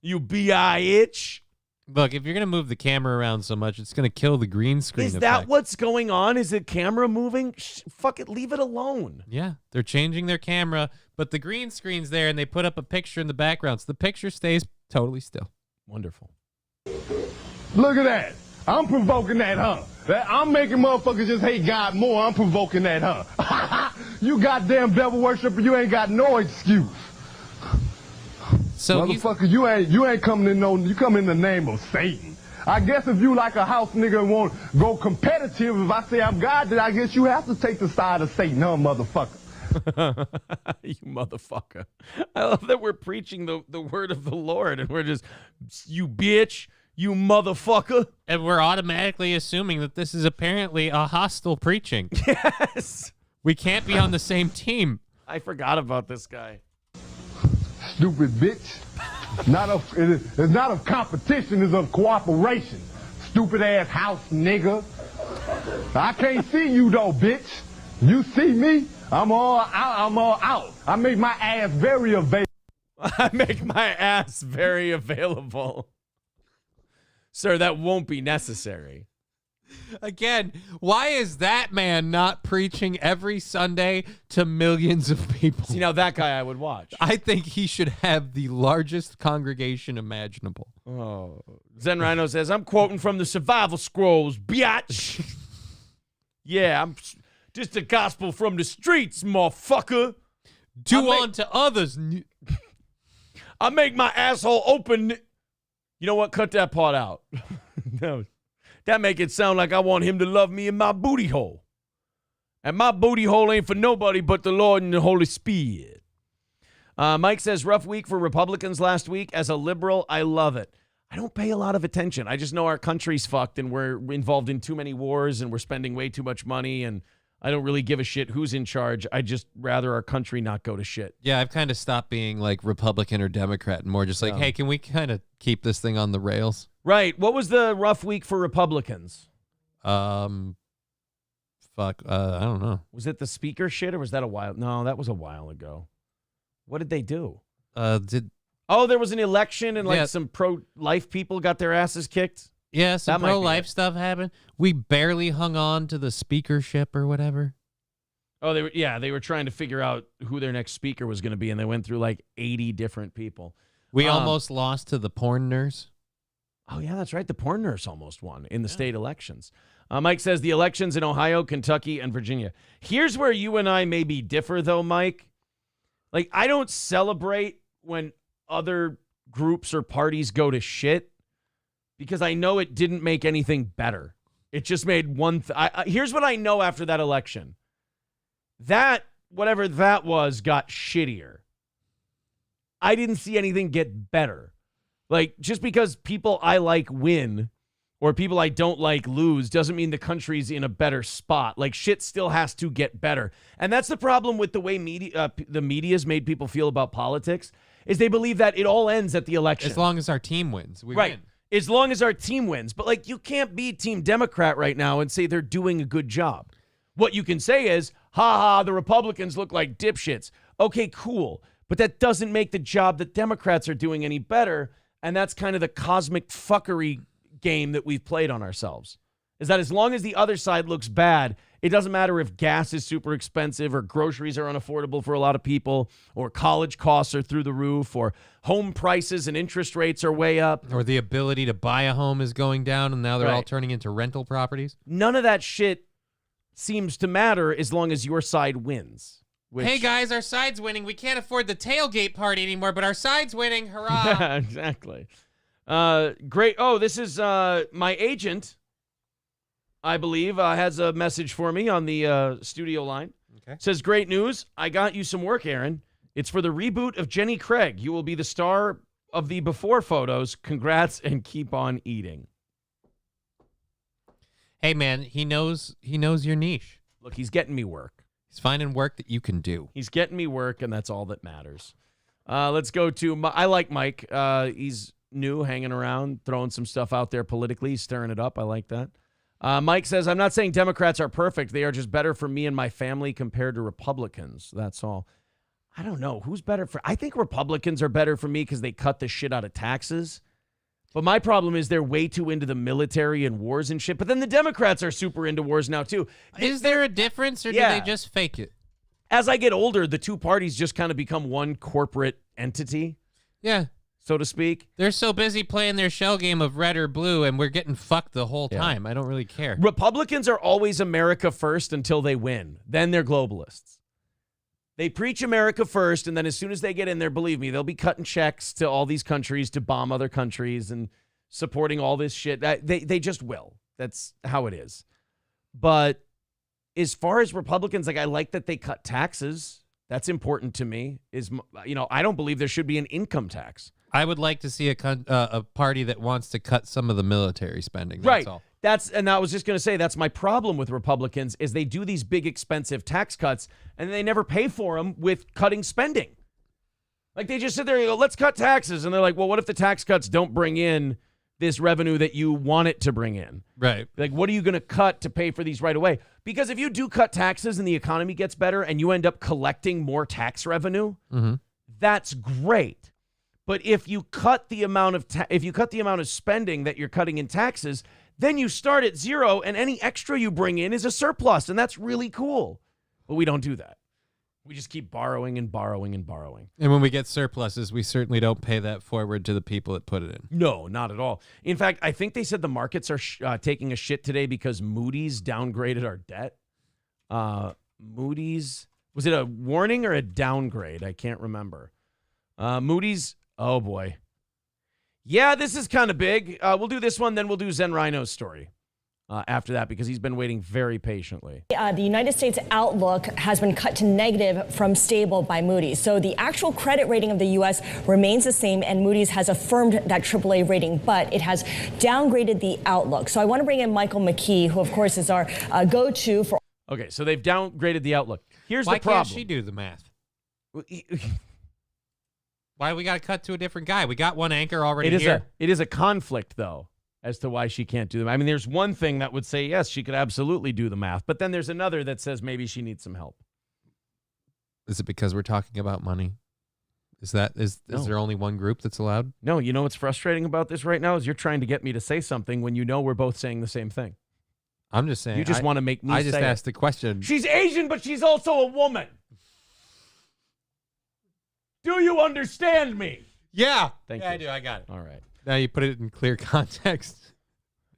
You bitch. Look, if you're gonna move the camera around so much, it's gonna kill the green screen. Is that what's going on? Is the camera moving? Fuck it, leave it alone. Yeah, they're changing their camera, but the green screen's there, and they put up a picture in the background, so the picture stays totally still. Wonderful. Look at that. I'm provoking that, huh? I'm making motherfuckers just hate God more. I'm provoking that, huh? You goddamn devil worshiper, you ain't got no excuse. So motherfucker, you ain't coming in you come in the name of Satan. I guess if you like a house nigga and won't go competitive, if I say I'm God, then I guess you have to take the side of Satan, huh, motherfucker? You motherfucker. I love that we're preaching the word of the Lord and we're just, you bitch, you motherfucker. And we're automatically assuming that this is apparently a hostile preaching. Yes. We can't be on the same team. I forgot about this guy. Stupid bitch. It's not of competition, it's of cooperation. Stupid ass house nigga. I can't see you though, bitch. You see me? I'm all out. I make my ass very available. I make my ass very available. Sir, that won't be necessary. Again, why is that man not preaching every Sunday to millions of people? See, now that guy I would watch. I think he should have the largest congregation imaginable. Oh, Zen Rhino says, I'm quoting from the survival scrolls, biatch. Yeah, I'm just a gospel from the streets, motherfucker. Do unto others. I make my asshole open. You know what? Cut that part out. No. That make it sound like I want him to love me in my booty hole. And my booty hole ain't for nobody but the Lord and the Holy Spirit. Mike says, rough week for Republicans last week. As a liberal, I love it. I don't pay a lot of attention. I just know our country's fucked and we're involved in too many wars and we're spending way too much money and I don't really give a shit who's in charge. I just rather our country not go to shit. Yeah, I've kind of stopped being like Republican or Democrat and more just like, hey, can we kind of keep this thing on the rails? Right. What was the rough week for Republicans? I don't know. Was it the speaker shit or was that a while? No, that was a while ago. What did they do? There was an election and some pro-life people got their asses kicked? Yeah, some pro-life stuff happened. We barely hung on to the speakership or whatever. Oh, they were trying to figure out who their next speaker was going to be, and they went through like 80 different people. We almost lost to the porn nurse. Oh, yeah, that's right. The porn nurse almost won in the state elections. Mike says the elections in Ohio, Kentucky, and Virginia. Here's where you and I maybe differ, though, Mike. Like, I don't celebrate when other groups or parties go to shit because I know it didn't make anything better. It just made one here's what I know after that election. That, whatever that was, got shittier. I didn't see anything get better. Like, just because people I like win or people I don't like lose doesn't mean the country's in a better spot. Like, shit still has to get better. And that's the problem with the way the media's made people feel about politics, is they believe that it all ends at the election. As long as our team wins, we win. As long as our team wins. But, like, you can't be Team Democrat right now and say they're doing a good job. What you can say is, the Republicans look like dipshits. Okay, cool. But that doesn't make the job that Democrats are doing any better. And that's kind of the cosmic fuckery game that we've played on ourselves. Is that as long as the other side looks bad, it doesn't matter if gas is super expensive or groceries are unaffordable for a lot of people or college costs are through the roof or home prices and interest rates are way up. Or the ability to buy a home is going down and now they're all turning into rental properties. None of that shit seems to matter as long as your side wins. Hey, guys, our side's winning. We can't afford the tailgate party anymore, but our side's winning. Hurrah. Yeah, exactly. Great. Oh, this is my agent, I believe, has a message for me on the studio line. Okay. Says, great news. I got you some work, Aaron. It's for the reboot of Jenny Craig. You will be the star of the before photos. Congrats and keep on eating. Hey, man, he knows your niche. Look, he's getting me work. He's finding work that you can do. He's getting me work, and that's all that matters. Let's go to I like Mike. He's new, hanging around, throwing some stuff out there politically, stirring it up. I like that. Mike says, I'm not saying Democrats are perfect. They are just better for me and my family compared to Republicans. That's all. I don't know. Who's better for... I think Republicans are better for me because they cut the shit out of taxes. But my problem is they're way too into the military and wars and shit. But then the Democrats are super into wars now, too. Is there a difference, or do they just fake it? As I get older, the two parties just kind of become one corporate entity. Yeah. So to speak. They're so busy playing their shell game of red or blue, and we're getting fucked the whole time. I don't really care. Republicans are always America first until they win. Then they're globalists. They preach America first, and then as soon as they get in there, believe me, they'll be cutting checks to all these countries to bomb other countries and supporting all this shit. They just will. That's how it is. But as far as Republicans, like, I like that they cut taxes. That's important to me. I don't believe there should be an income tax. I would like to see a party that wants to cut some of the military spending. That's all. And I was just going to say, that's my problem with Republicans is they do these big expensive tax cuts and they never pay for them with cutting spending. Like they just sit there and go, let's cut taxes. And they're like, well, what if the tax cuts don't bring in this revenue that you want it to bring in? Right. Like, what are you going to cut to pay for these right away? Because if you do cut taxes and the economy gets better and you end up collecting more tax revenue, that's great. But if you cut the amount of spending that you're cutting in taxes, then you start at zero, and any extra you bring in is a surplus, and that's really cool. But we don't do that. We just keep borrowing and borrowing and borrowing. And when we get surpluses, we certainly don't pay that forward to the people that put it in. No, not at all. In fact, I think they said the markets are taking a shit today because Moody's downgraded our debt. Moody's, was it a warning or a downgrade? I can't remember. Moody's, oh boy. Yeah, this is kind of big. We'll do this one, then we'll do Zen Rhino's story after that because he's been waiting very patiently. The United States outlook has been cut to negative from stable by Moody's. So the actual credit rating of the U.S. remains the same, and Moody's has affirmed that AAA rating, but it has downgraded the outlook. So I want to bring in Michael McKee, who, of course, is our go-to for... Okay, so they've downgraded the outlook. Here's the problem. Why can't she do the math? Why we got to cut to a different guy? We got one anchor already here. It is a conflict, though, as to why she can't do them. I mean, there's one thing that would say, yes, she could absolutely do the math. But then there's another that says maybe she needs some help. Is it because we're talking about money? Is there only one group that's allowed? No, you know what's frustrating about this right now is you're trying to get me to say something when you know we're both saying the same thing. I'm just saying. You just want to make me say I just asked the question. She's Asian, but she's also a woman. Do you understand me? Yeah. Thank you. I do. I got it. All right. Now you put it in clear context.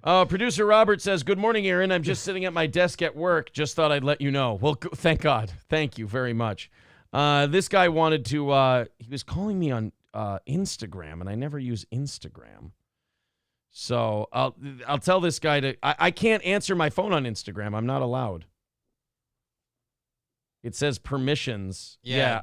Producer Robert says, good morning, Aaron. I'm just sitting at my desk at work. Just thought I'd let you know. Well, thank God. Thank you very much. This guy wanted to, he was calling me on Instagram, and I never use Instagram. So I'll tell this guy to, I can't answer my phone on Instagram. I'm not allowed. It says permissions. Yeah,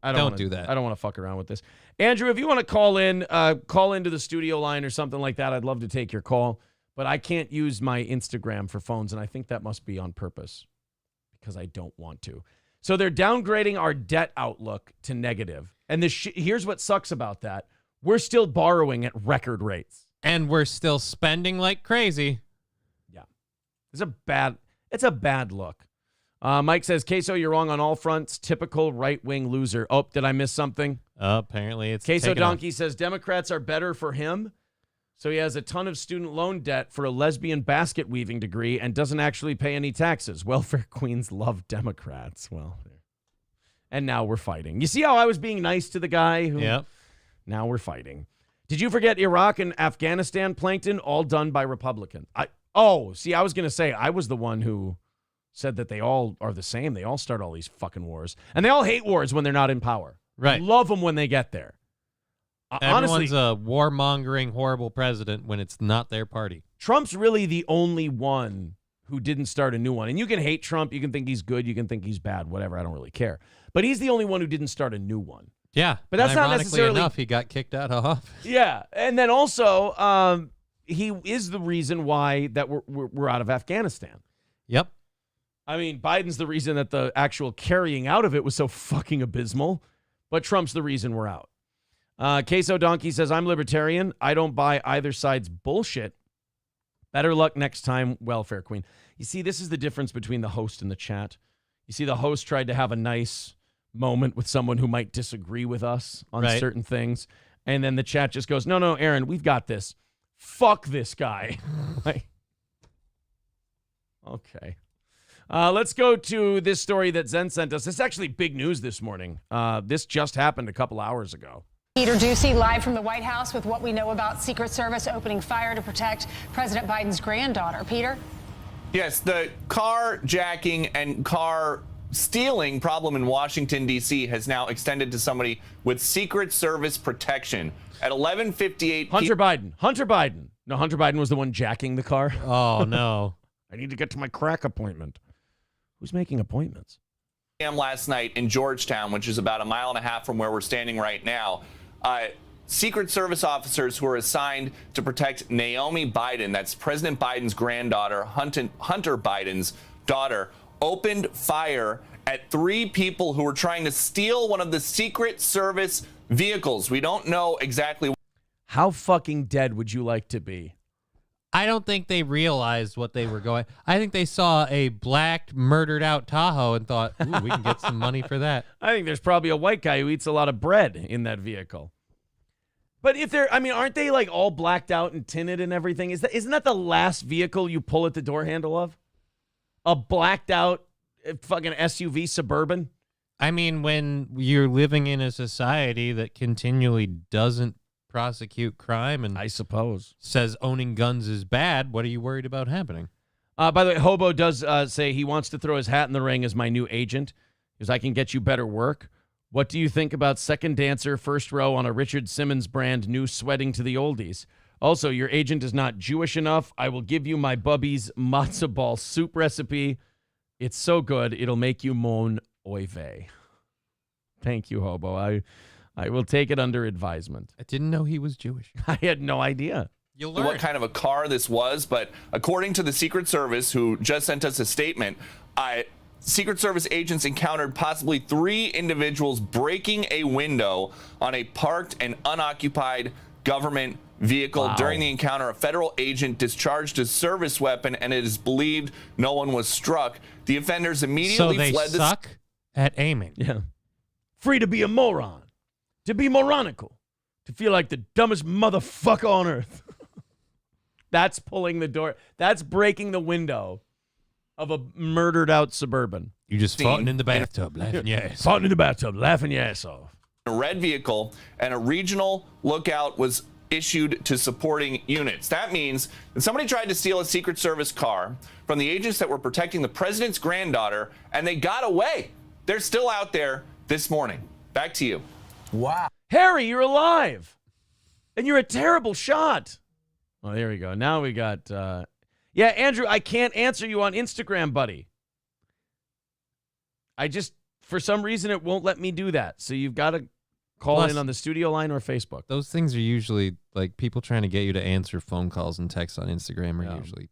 don't do that. I don't want to fuck around with this. Andrew, if you want to call into the studio line or something like that, I'd love to take your call. But I can't use my Instagram for phones, and I think that must be on purpose because I don't want to. So they're downgrading our debt outlook to negative. And here's what sucks about that. We're still borrowing at record rates. And we're still spending like crazy. Yeah. It's a bad look. Mike says, Queso, you're wrong on all fronts. Typical right-wing loser. Oh, did I miss something? Apparently it's Queso Donkey says Democrats are better for him. So he has a ton of student loan debt for a lesbian basket weaving degree and doesn't actually pay any taxes. Welfare queens love Democrats. Well, and now we're fighting. You see how I was being nice to the guy? Yep. Now we're fighting. Did you forget Iraq and Afghanistan, Plankton? All done by Republicans. I was going to say I was the one who said that they all are the same. They all start all these fucking wars. And they all hate wars when they're not in power. Right. Love them when they get there. Everyone's a warmongering, horrible president when it's not their party. Trump's really the only one who didn't start a new one. And you can hate Trump. You can think he's good. You can think he's bad. Whatever. I don't really care. But he's the only one who didn't start a new one. Yeah. But that's not necessarily enough. He got kicked out of office. Yeah. And then also, he is the reason why that we're out of Afghanistan. Yep. I mean, Biden's the reason that the actual carrying out of it was so fucking abysmal. But Trump's the reason we're out. Queso Donkey says, I'm libertarian. I don't buy either side's bullshit. Better luck next time, welfare queen. You see, this is the difference between the host and the chat. You see, the host tried to have a nice moment with someone who might disagree with us on certain things. And then the chat just goes, no, Aaron, we've got this. Fuck this guy. Like, okay. Let's go to this story that Zen sent us. This is actually big news this morning. This just happened a couple hours ago. Peter Ducey live from the White House with what we know about Secret Service opening fire to protect President Biden's granddaughter. Peter? Yes, the carjacking and car stealing problem in Washington, D.C. has now extended to somebody with Secret Service protection. At 11:58 Hunter Biden. No, Hunter Biden was the one jacking the car. Oh, no. I need to get to my crack appointment. Who's making appointments? Last night in Georgetown, which is about a mile and a half from where we're standing right now, Secret Service officers who are assigned to protect Naomi Biden, that's President Biden's granddaughter, Hunter Biden's daughter, opened fire at 3 people who were trying to steal one of the Secret Service vehicles. We don't know exactly. How fucking dead would you like to be? I don't think they realized what they were going. I think they saw a black murdered out Tahoe and thought, ooh, we can get some money for that. I think there's probably a white guy who eats a lot of bread in that vehicle. But if they're, aren't they like all blacked out and tinted and everything? Isn't that the last vehicle you pull at the door handle of? A blacked out fucking SUV Suburban? I mean, when you're living in a society that continually doesn't prosecute crime and I suppose says owning guns is bad, what are you worried about happening? By the way, Hobo does say he wants to throw his hat in the ring as my new agent because I can get you better work. What do you think about second dancer, first row on a Richard Simmons brand new sweating to the oldies? Also, your agent is not Jewish enough. I will give you my Bubby's matzo ball soup recipe. It's so good, it'll make you moan oy vey. Thank you, Hobo. I will take it under advisement. I didn't know he was Jewish. I had no idea. You'll learn what kind of a car this was, but according to the Secret Service, who just sent us a statement, Secret Service agents encountered possibly 3 individuals breaking a window on a parked and unoccupied government vehicle. Wow. During the encounter, a federal agent discharged a service weapon, and it is believed no one was struck. The offenders immediately fled. So they suck at aiming. Yeah. Free to be a moron. To be moronical. To feel like the dumbest motherfucker on earth. That's pulling the door. That's breaking the window of a murdered out Suburban. You just farting in the bathtub, laughing your ass off. Farting in the bathtub, laughing your ass off. A red vehicle and a regional lookout was issued to supporting units. That means that somebody tried to steal a Secret Service car from the agents that were protecting the president's granddaughter, and they got away. They're still out there this morning. Back to you. Wow. Harry, you're alive. And you're a terrible shot. Oh, there we go. Now we got... Yeah, Andrew, I can't answer you on Instagram, buddy. For some reason, it won't let me do that. So you've got to call in on the studio line or Facebook. Those things are usually like people trying to get you to answer phone calls and texts on Instagram are usually.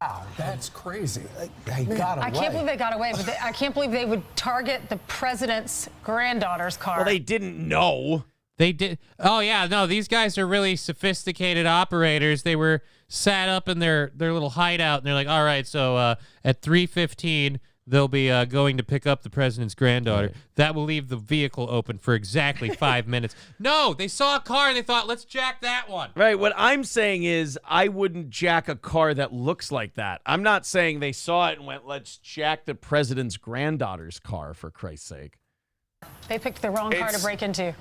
Wow, that's crazy. They got away. I can't believe they got away, but I can't believe they would target the president's granddaughter's car. Well, they didn't know. They did. Oh, yeah. No, these guys are really sophisticated operators. They were sat up in their little hideout, and they're like, all right, so at 3:15, they'll be going to pick up the president's granddaughter. Right. That will leave the vehicle open for exactly 5 minutes. No, they saw a car, and they thought, let's jack that one. Right. What I'm saying is I wouldn't jack a car that looks like that. I'm not saying they saw it and went, let's jack the president's granddaughter's car, for Christ's sake. They picked the wrong car to break into.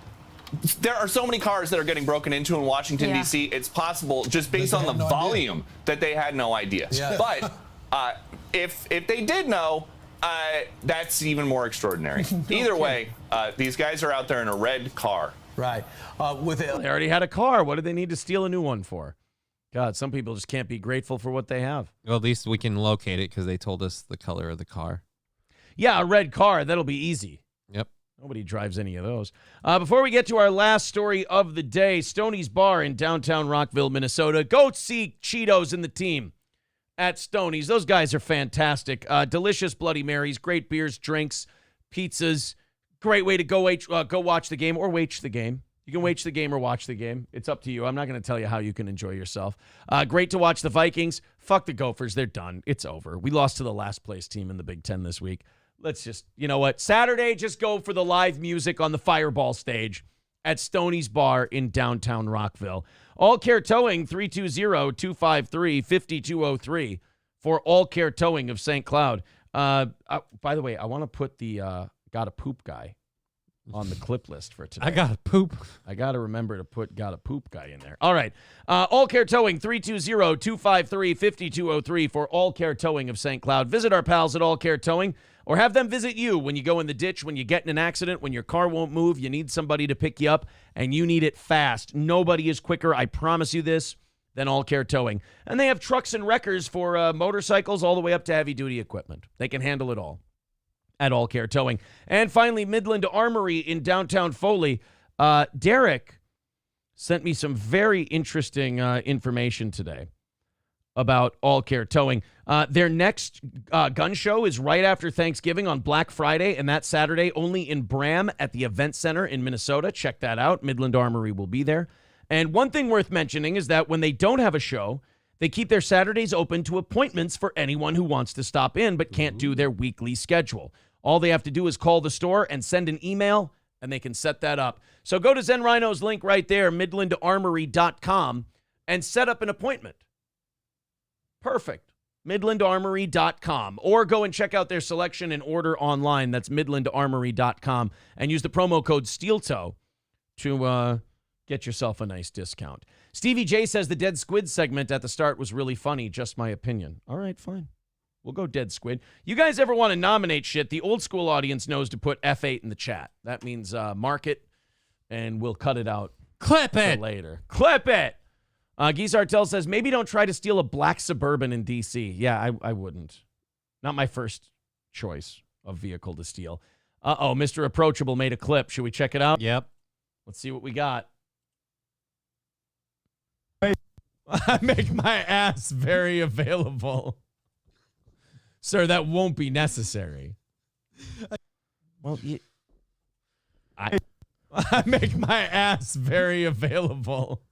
There are so many cars that are getting broken into in Washington, D.C. It's possible, just based on the volume, that they had no idea. Yeah. But if they did know, that's even more extraordinary. Either way, these guys are out there in a red car. Right. They already had a car. What do they need to steal a new one for? God, some people just can't be grateful for what they have. Well, at least we can locate it because they told us the color of the car. Yeah, a red car. That'll be easy. Yep. Nobody drives any of those. Before we get to our last story of the day, Stoney's Bar in downtown Rockville, Minnesota. Go see Cheetos and the team at Stoney's. Those guys are fantastic. Delicious Bloody Marys, great beers, drinks, pizzas. Great way to go watch the game or wage the game. You can watch the game or watch the game. It's up to you. I'm not going to tell you how you can enjoy yourself. Great to watch the Vikings. Fuck the Gophers. They're done. It's over. We lost to the last place team in the Big Ten this week. Let's just, you know what? Saturday, just go for the live music on the Fireball stage at Stoney's Bar in downtown Rockville. All Care Towing, 320-253-5203 for All Care Towing of St. Cloud. By the way, I want to put the Gotta Poop guy on the clip list for today. I gotta poop. I got to remember to put Gotta Poop guy in there. All right. All Care Towing, 320-253-5203 for All Care Towing of St. Cloud. Visit our pals at All Care Towing or have them visit you when you go in the ditch, when you get in an accident, when your car won't move, you need somebody to pick you up, and you need it fast. Nobody is quicker, I promise you this, than All Care Towing. And they have trucks and wreckers for motorcycles all the way up to heavy-duty equipment. They can handle it all at All Care Towing. And finally, Midland Armory in downtown Foley. Derek sent me some very interesting information today about All Care Towing. Their next gun show is right after Thanksgiving on Black Friday, and that Saturday only in Bram at the Event Center in Minnesota. Check that out. Midland Armory will be there. And one thing worth mentioning is that when they don't have a show, they keep their Saturdays open to appointments for anyone who wants to stop in but can't do their weekly schedule. All they have to do is call the store and send an email, and they can set that up. So go to Zen Rhino's link right there, midlandarmory.com, and set up an appointment. Perfect. midlandarmory.com. Or go and check out their selection and order online. That's midlandarmory.com. And use the promo code SteelToe to get yourself a nice discount. Stevie J says the Dead Squid segment at the start was really funny. Just my opinion. All right, fine. We'll go Dead Squid. You guys ever want to nominate shit? The old school audience knows to put F8 in the chat. That means mark it, and we'll cut it out. Clip it. Later. Clip it. Geese Artel says, maybe don't try to steal a black Suburban in D.C. Yeah, I wouldn't. Not my first choice of vehicle to steal. Mr. Approachable made a clip. Should we check it out? Yep. Let's see what we got. I make my ass very available. Sir, that won't be necessary. Well, I make my ass very available.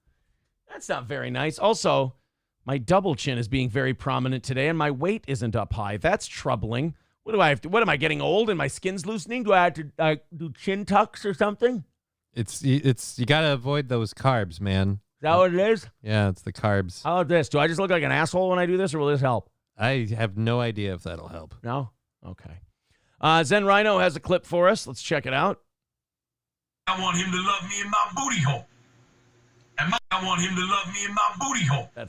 That's not very nice. Also, my double chin is being very prominent today, and my weight isn't up high. That's troubling. What do I have to? What am I getting old and my skin's loosening? Do I have to do chin tucks or something? It's you gotta avoid those carbs, man. Is that what it is? Yeah, it's the carbs. How about this? Do I just look like an asshole when I do this, or will this help? I have no idea if that'll help. No? Okay. Zen Rhino has a clip for us. Let's check it out. I want him to love me in my booty hole. I want him to love me in my booty hole. That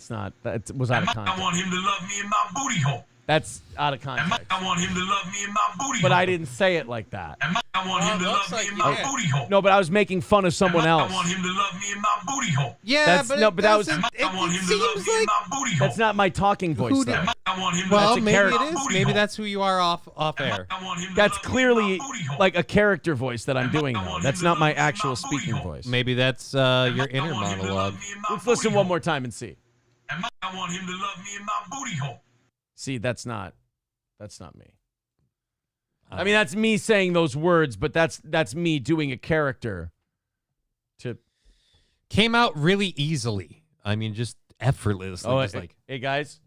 was out of context. I want him to love me in my booty hole. That's out of context. I want him to love me in my booty hole. But I didn't say it like that. I want him to love me in my booty hole. No, but I was making fun of someone else. I want him to love me in my booty hole. Yeah, but that was. I want him to love me in my booty hole. That's not my talking voice, though. I want him to well, love me maybe in my it is. booty Maybe hole. that's who you are off air. That's clearly like a character voice that I'm doing, though. That's not my actual speaking voice. Maybe that's your inner monologue. Let's listen one more time and see. I want him to love me in my booty hole. See, that's not me. I mean, that's me saying those words, but that's me doing a character. Came out really easily. I mean, just effortlessly. Oh, just like, hey, guys.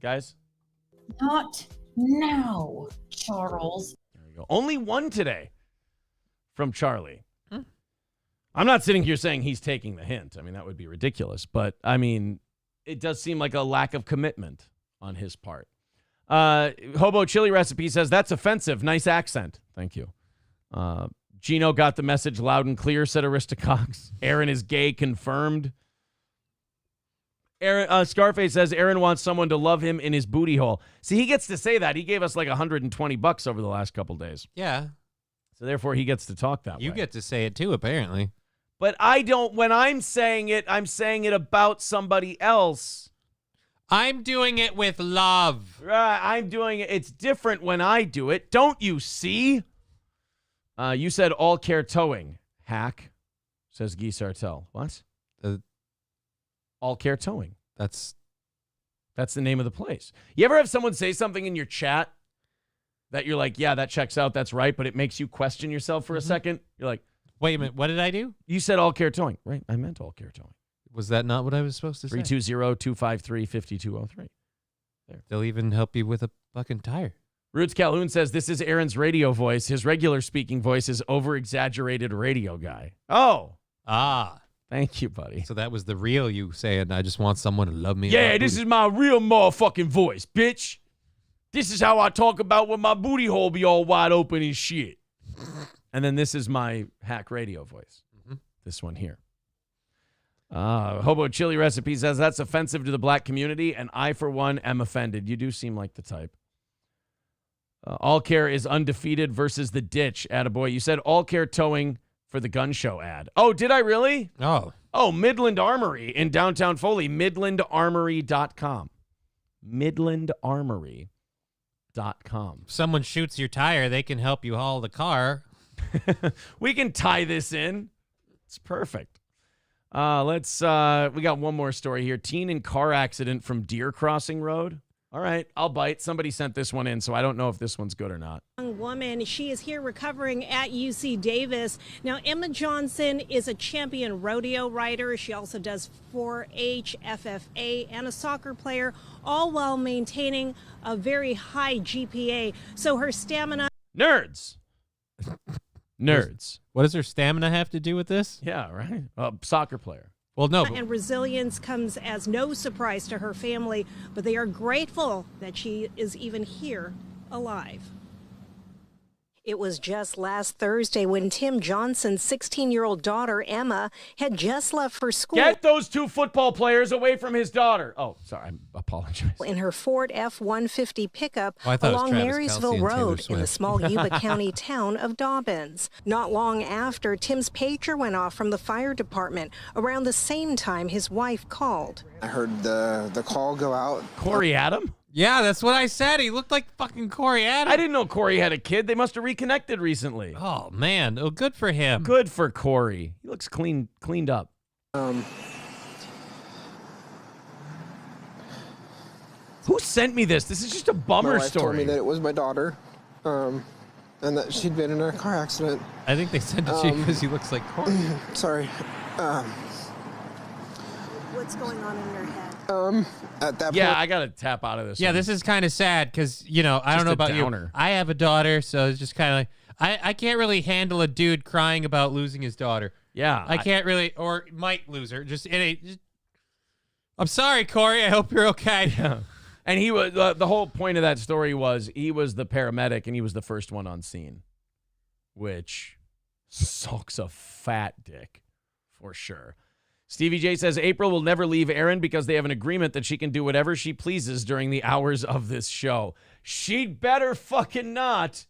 Not now, Charles. There we go. Only one today from Charlie. I'm not sitting here saying he's taking the hint. I mean, that would be ridiculous. But, I mean, it does seem like a lack of commitment on his part. Hobo Chili Recipe says, that's offensive. Nice accent. Thank you. Gino got the message loud and clear, said Aristocox. Aaron is gay, confirmed. Scarface says Aaron wants someone to love him in his booty hole. See, he gets to say that. He gave us like $120 over the last couple days. Yeah. So therefore, he gets to talk that way. You get to say it too, apparently. But I don't. When I'm saying it about somebody else. I'm doing it with love. Right, I'm doing it. It's different when I do it. Don't you see? You said All Care Towing. Hack, says Guy Sartell. What? All Care Towing. That's the name of the place. You ever have someone say something in your chat that you're like, yeah, that checks out, that's right, but it makes you question yourself for a second? You're like, Wait a minute. What did I do? You said All Care Towing, right? I meant All Care Towing. Was that not what I was supposed to say? 320-253-5203. There. They'll even help you with a fucking tire. Roots Calhoun says this is Aaron's radio voice. His regular speaking voice is over-exaggerated radio guy. Oh. Ah. Thank you, buddy. So that was the real you saying, I just want someone to love me. Yeah, this is my real motherfucking voice, bitch. This is how I talk about when my booty hole be all wide open and shit. And then this is my hack radio voice. This one here. Hobo Chili Recipe says that's offensive to the black community, and I, for one, am offended. You do seem like the type. All Care is undefeated versus the ditch. Attaboy. You said All Care Towing for the gun show ad. Oh, did I really? Oh, Midland Armory in downtown Foley. MidlandArmory.com. MidlandArmory.com. If someone shoots your tire, they can help you haul the car. We can tie this in. It's perfect. We got one more story here. Teen in car accident from Deer Crossing Road. All right, I'll bite. Somebody sent this one in, so I don't know if this one's good or not. Young woman, she is here recovering at UC Davis. Now, Emma Johnson is a champion rodeo rider. She also does 4-H, FFA, and a soccer player, all while maintaining a very high GPA. So her stamina... Nerds. What does her stamina have to do with this? Yeah, right. Soccer player. Well, no. And resilience comes as no surprise to her family, but they are grateful that she is even here alive. It was just last Thursday when Tim Johnson's 16-year-old daughter, Emma, had just left for school. Get those two football players away from his daughter. Oh, sorry. I apologize. In her Ford F-150 pickup Travis along Kelce Marysville and Taylor Road in Swift. the small Yuba County town of Dobbins. Not long after, Tim's pager went off from the fire department. Around the same time, his wife called. I heard the call go out. Corey Adam? Yeah, that's what I said. He looked like fucking Corey Adam. I didn't know Corey had a kid. They must have reconnected recently. Oh, man. Oh, good for him. Good for Corey. He looks cleaned up. Who sent me this? This is just a bummer My wife story. told me that it was my daughter, and that she'd been in a car accident. I think they sent it to you because he looks like Corey. Sorry. What's going on in your head? At that Yeah, point, I got to tap out of this. Yeah, one. this is kind of sad because, I don't Just know a about downer. you. I have a daughter, so it's just kind of like, I can't really handle a dude crying about losing his daughter. Yeah. I can't really, or might lose her. I'm sorry, Corey. I hope you're okay. Yeah. And he was the whole point of that story was he was the paramedic and he was the first one on scene, which sucks a fat dick for sure. Stevie J says April will never leave Aaron because they have an agreement that she can do whatever she pleases during the hours of this show. She'd better fucking not.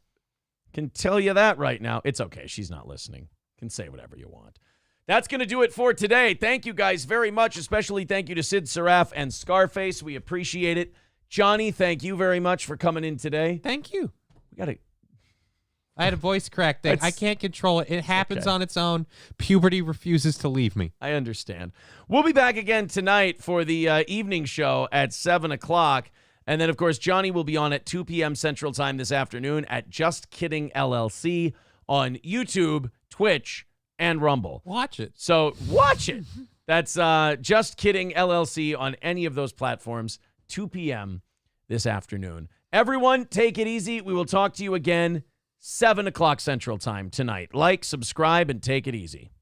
Can tell you that right now. It's okay. She's not listening. Can say whatever you want. That's going to do it for today. Thank you guys very much. Especially thank you to Sid Saraf and Scarface. We appreciate it. Johnny, thank you very much for coming in today. Thank you. I had a voice crack thing. I can't control it. It happens on its own. Puberty refuses to leave me. I understand. We'll be back again tonight for the evening show at 7 o'clock. And then, of course, Johnny will be on at 2 p.m. Central Time this afternoon at Just Kidding LLC on YouTube, Twitch, and Rumble. Watch it. So watch it. That's Just Kidding LLC on any of those platforms, 2 p.m. this afternoon. Everyone, take it easy. We will talk to you again 7 o'clock Central Time tonight. Like, subscribe, and take it easy.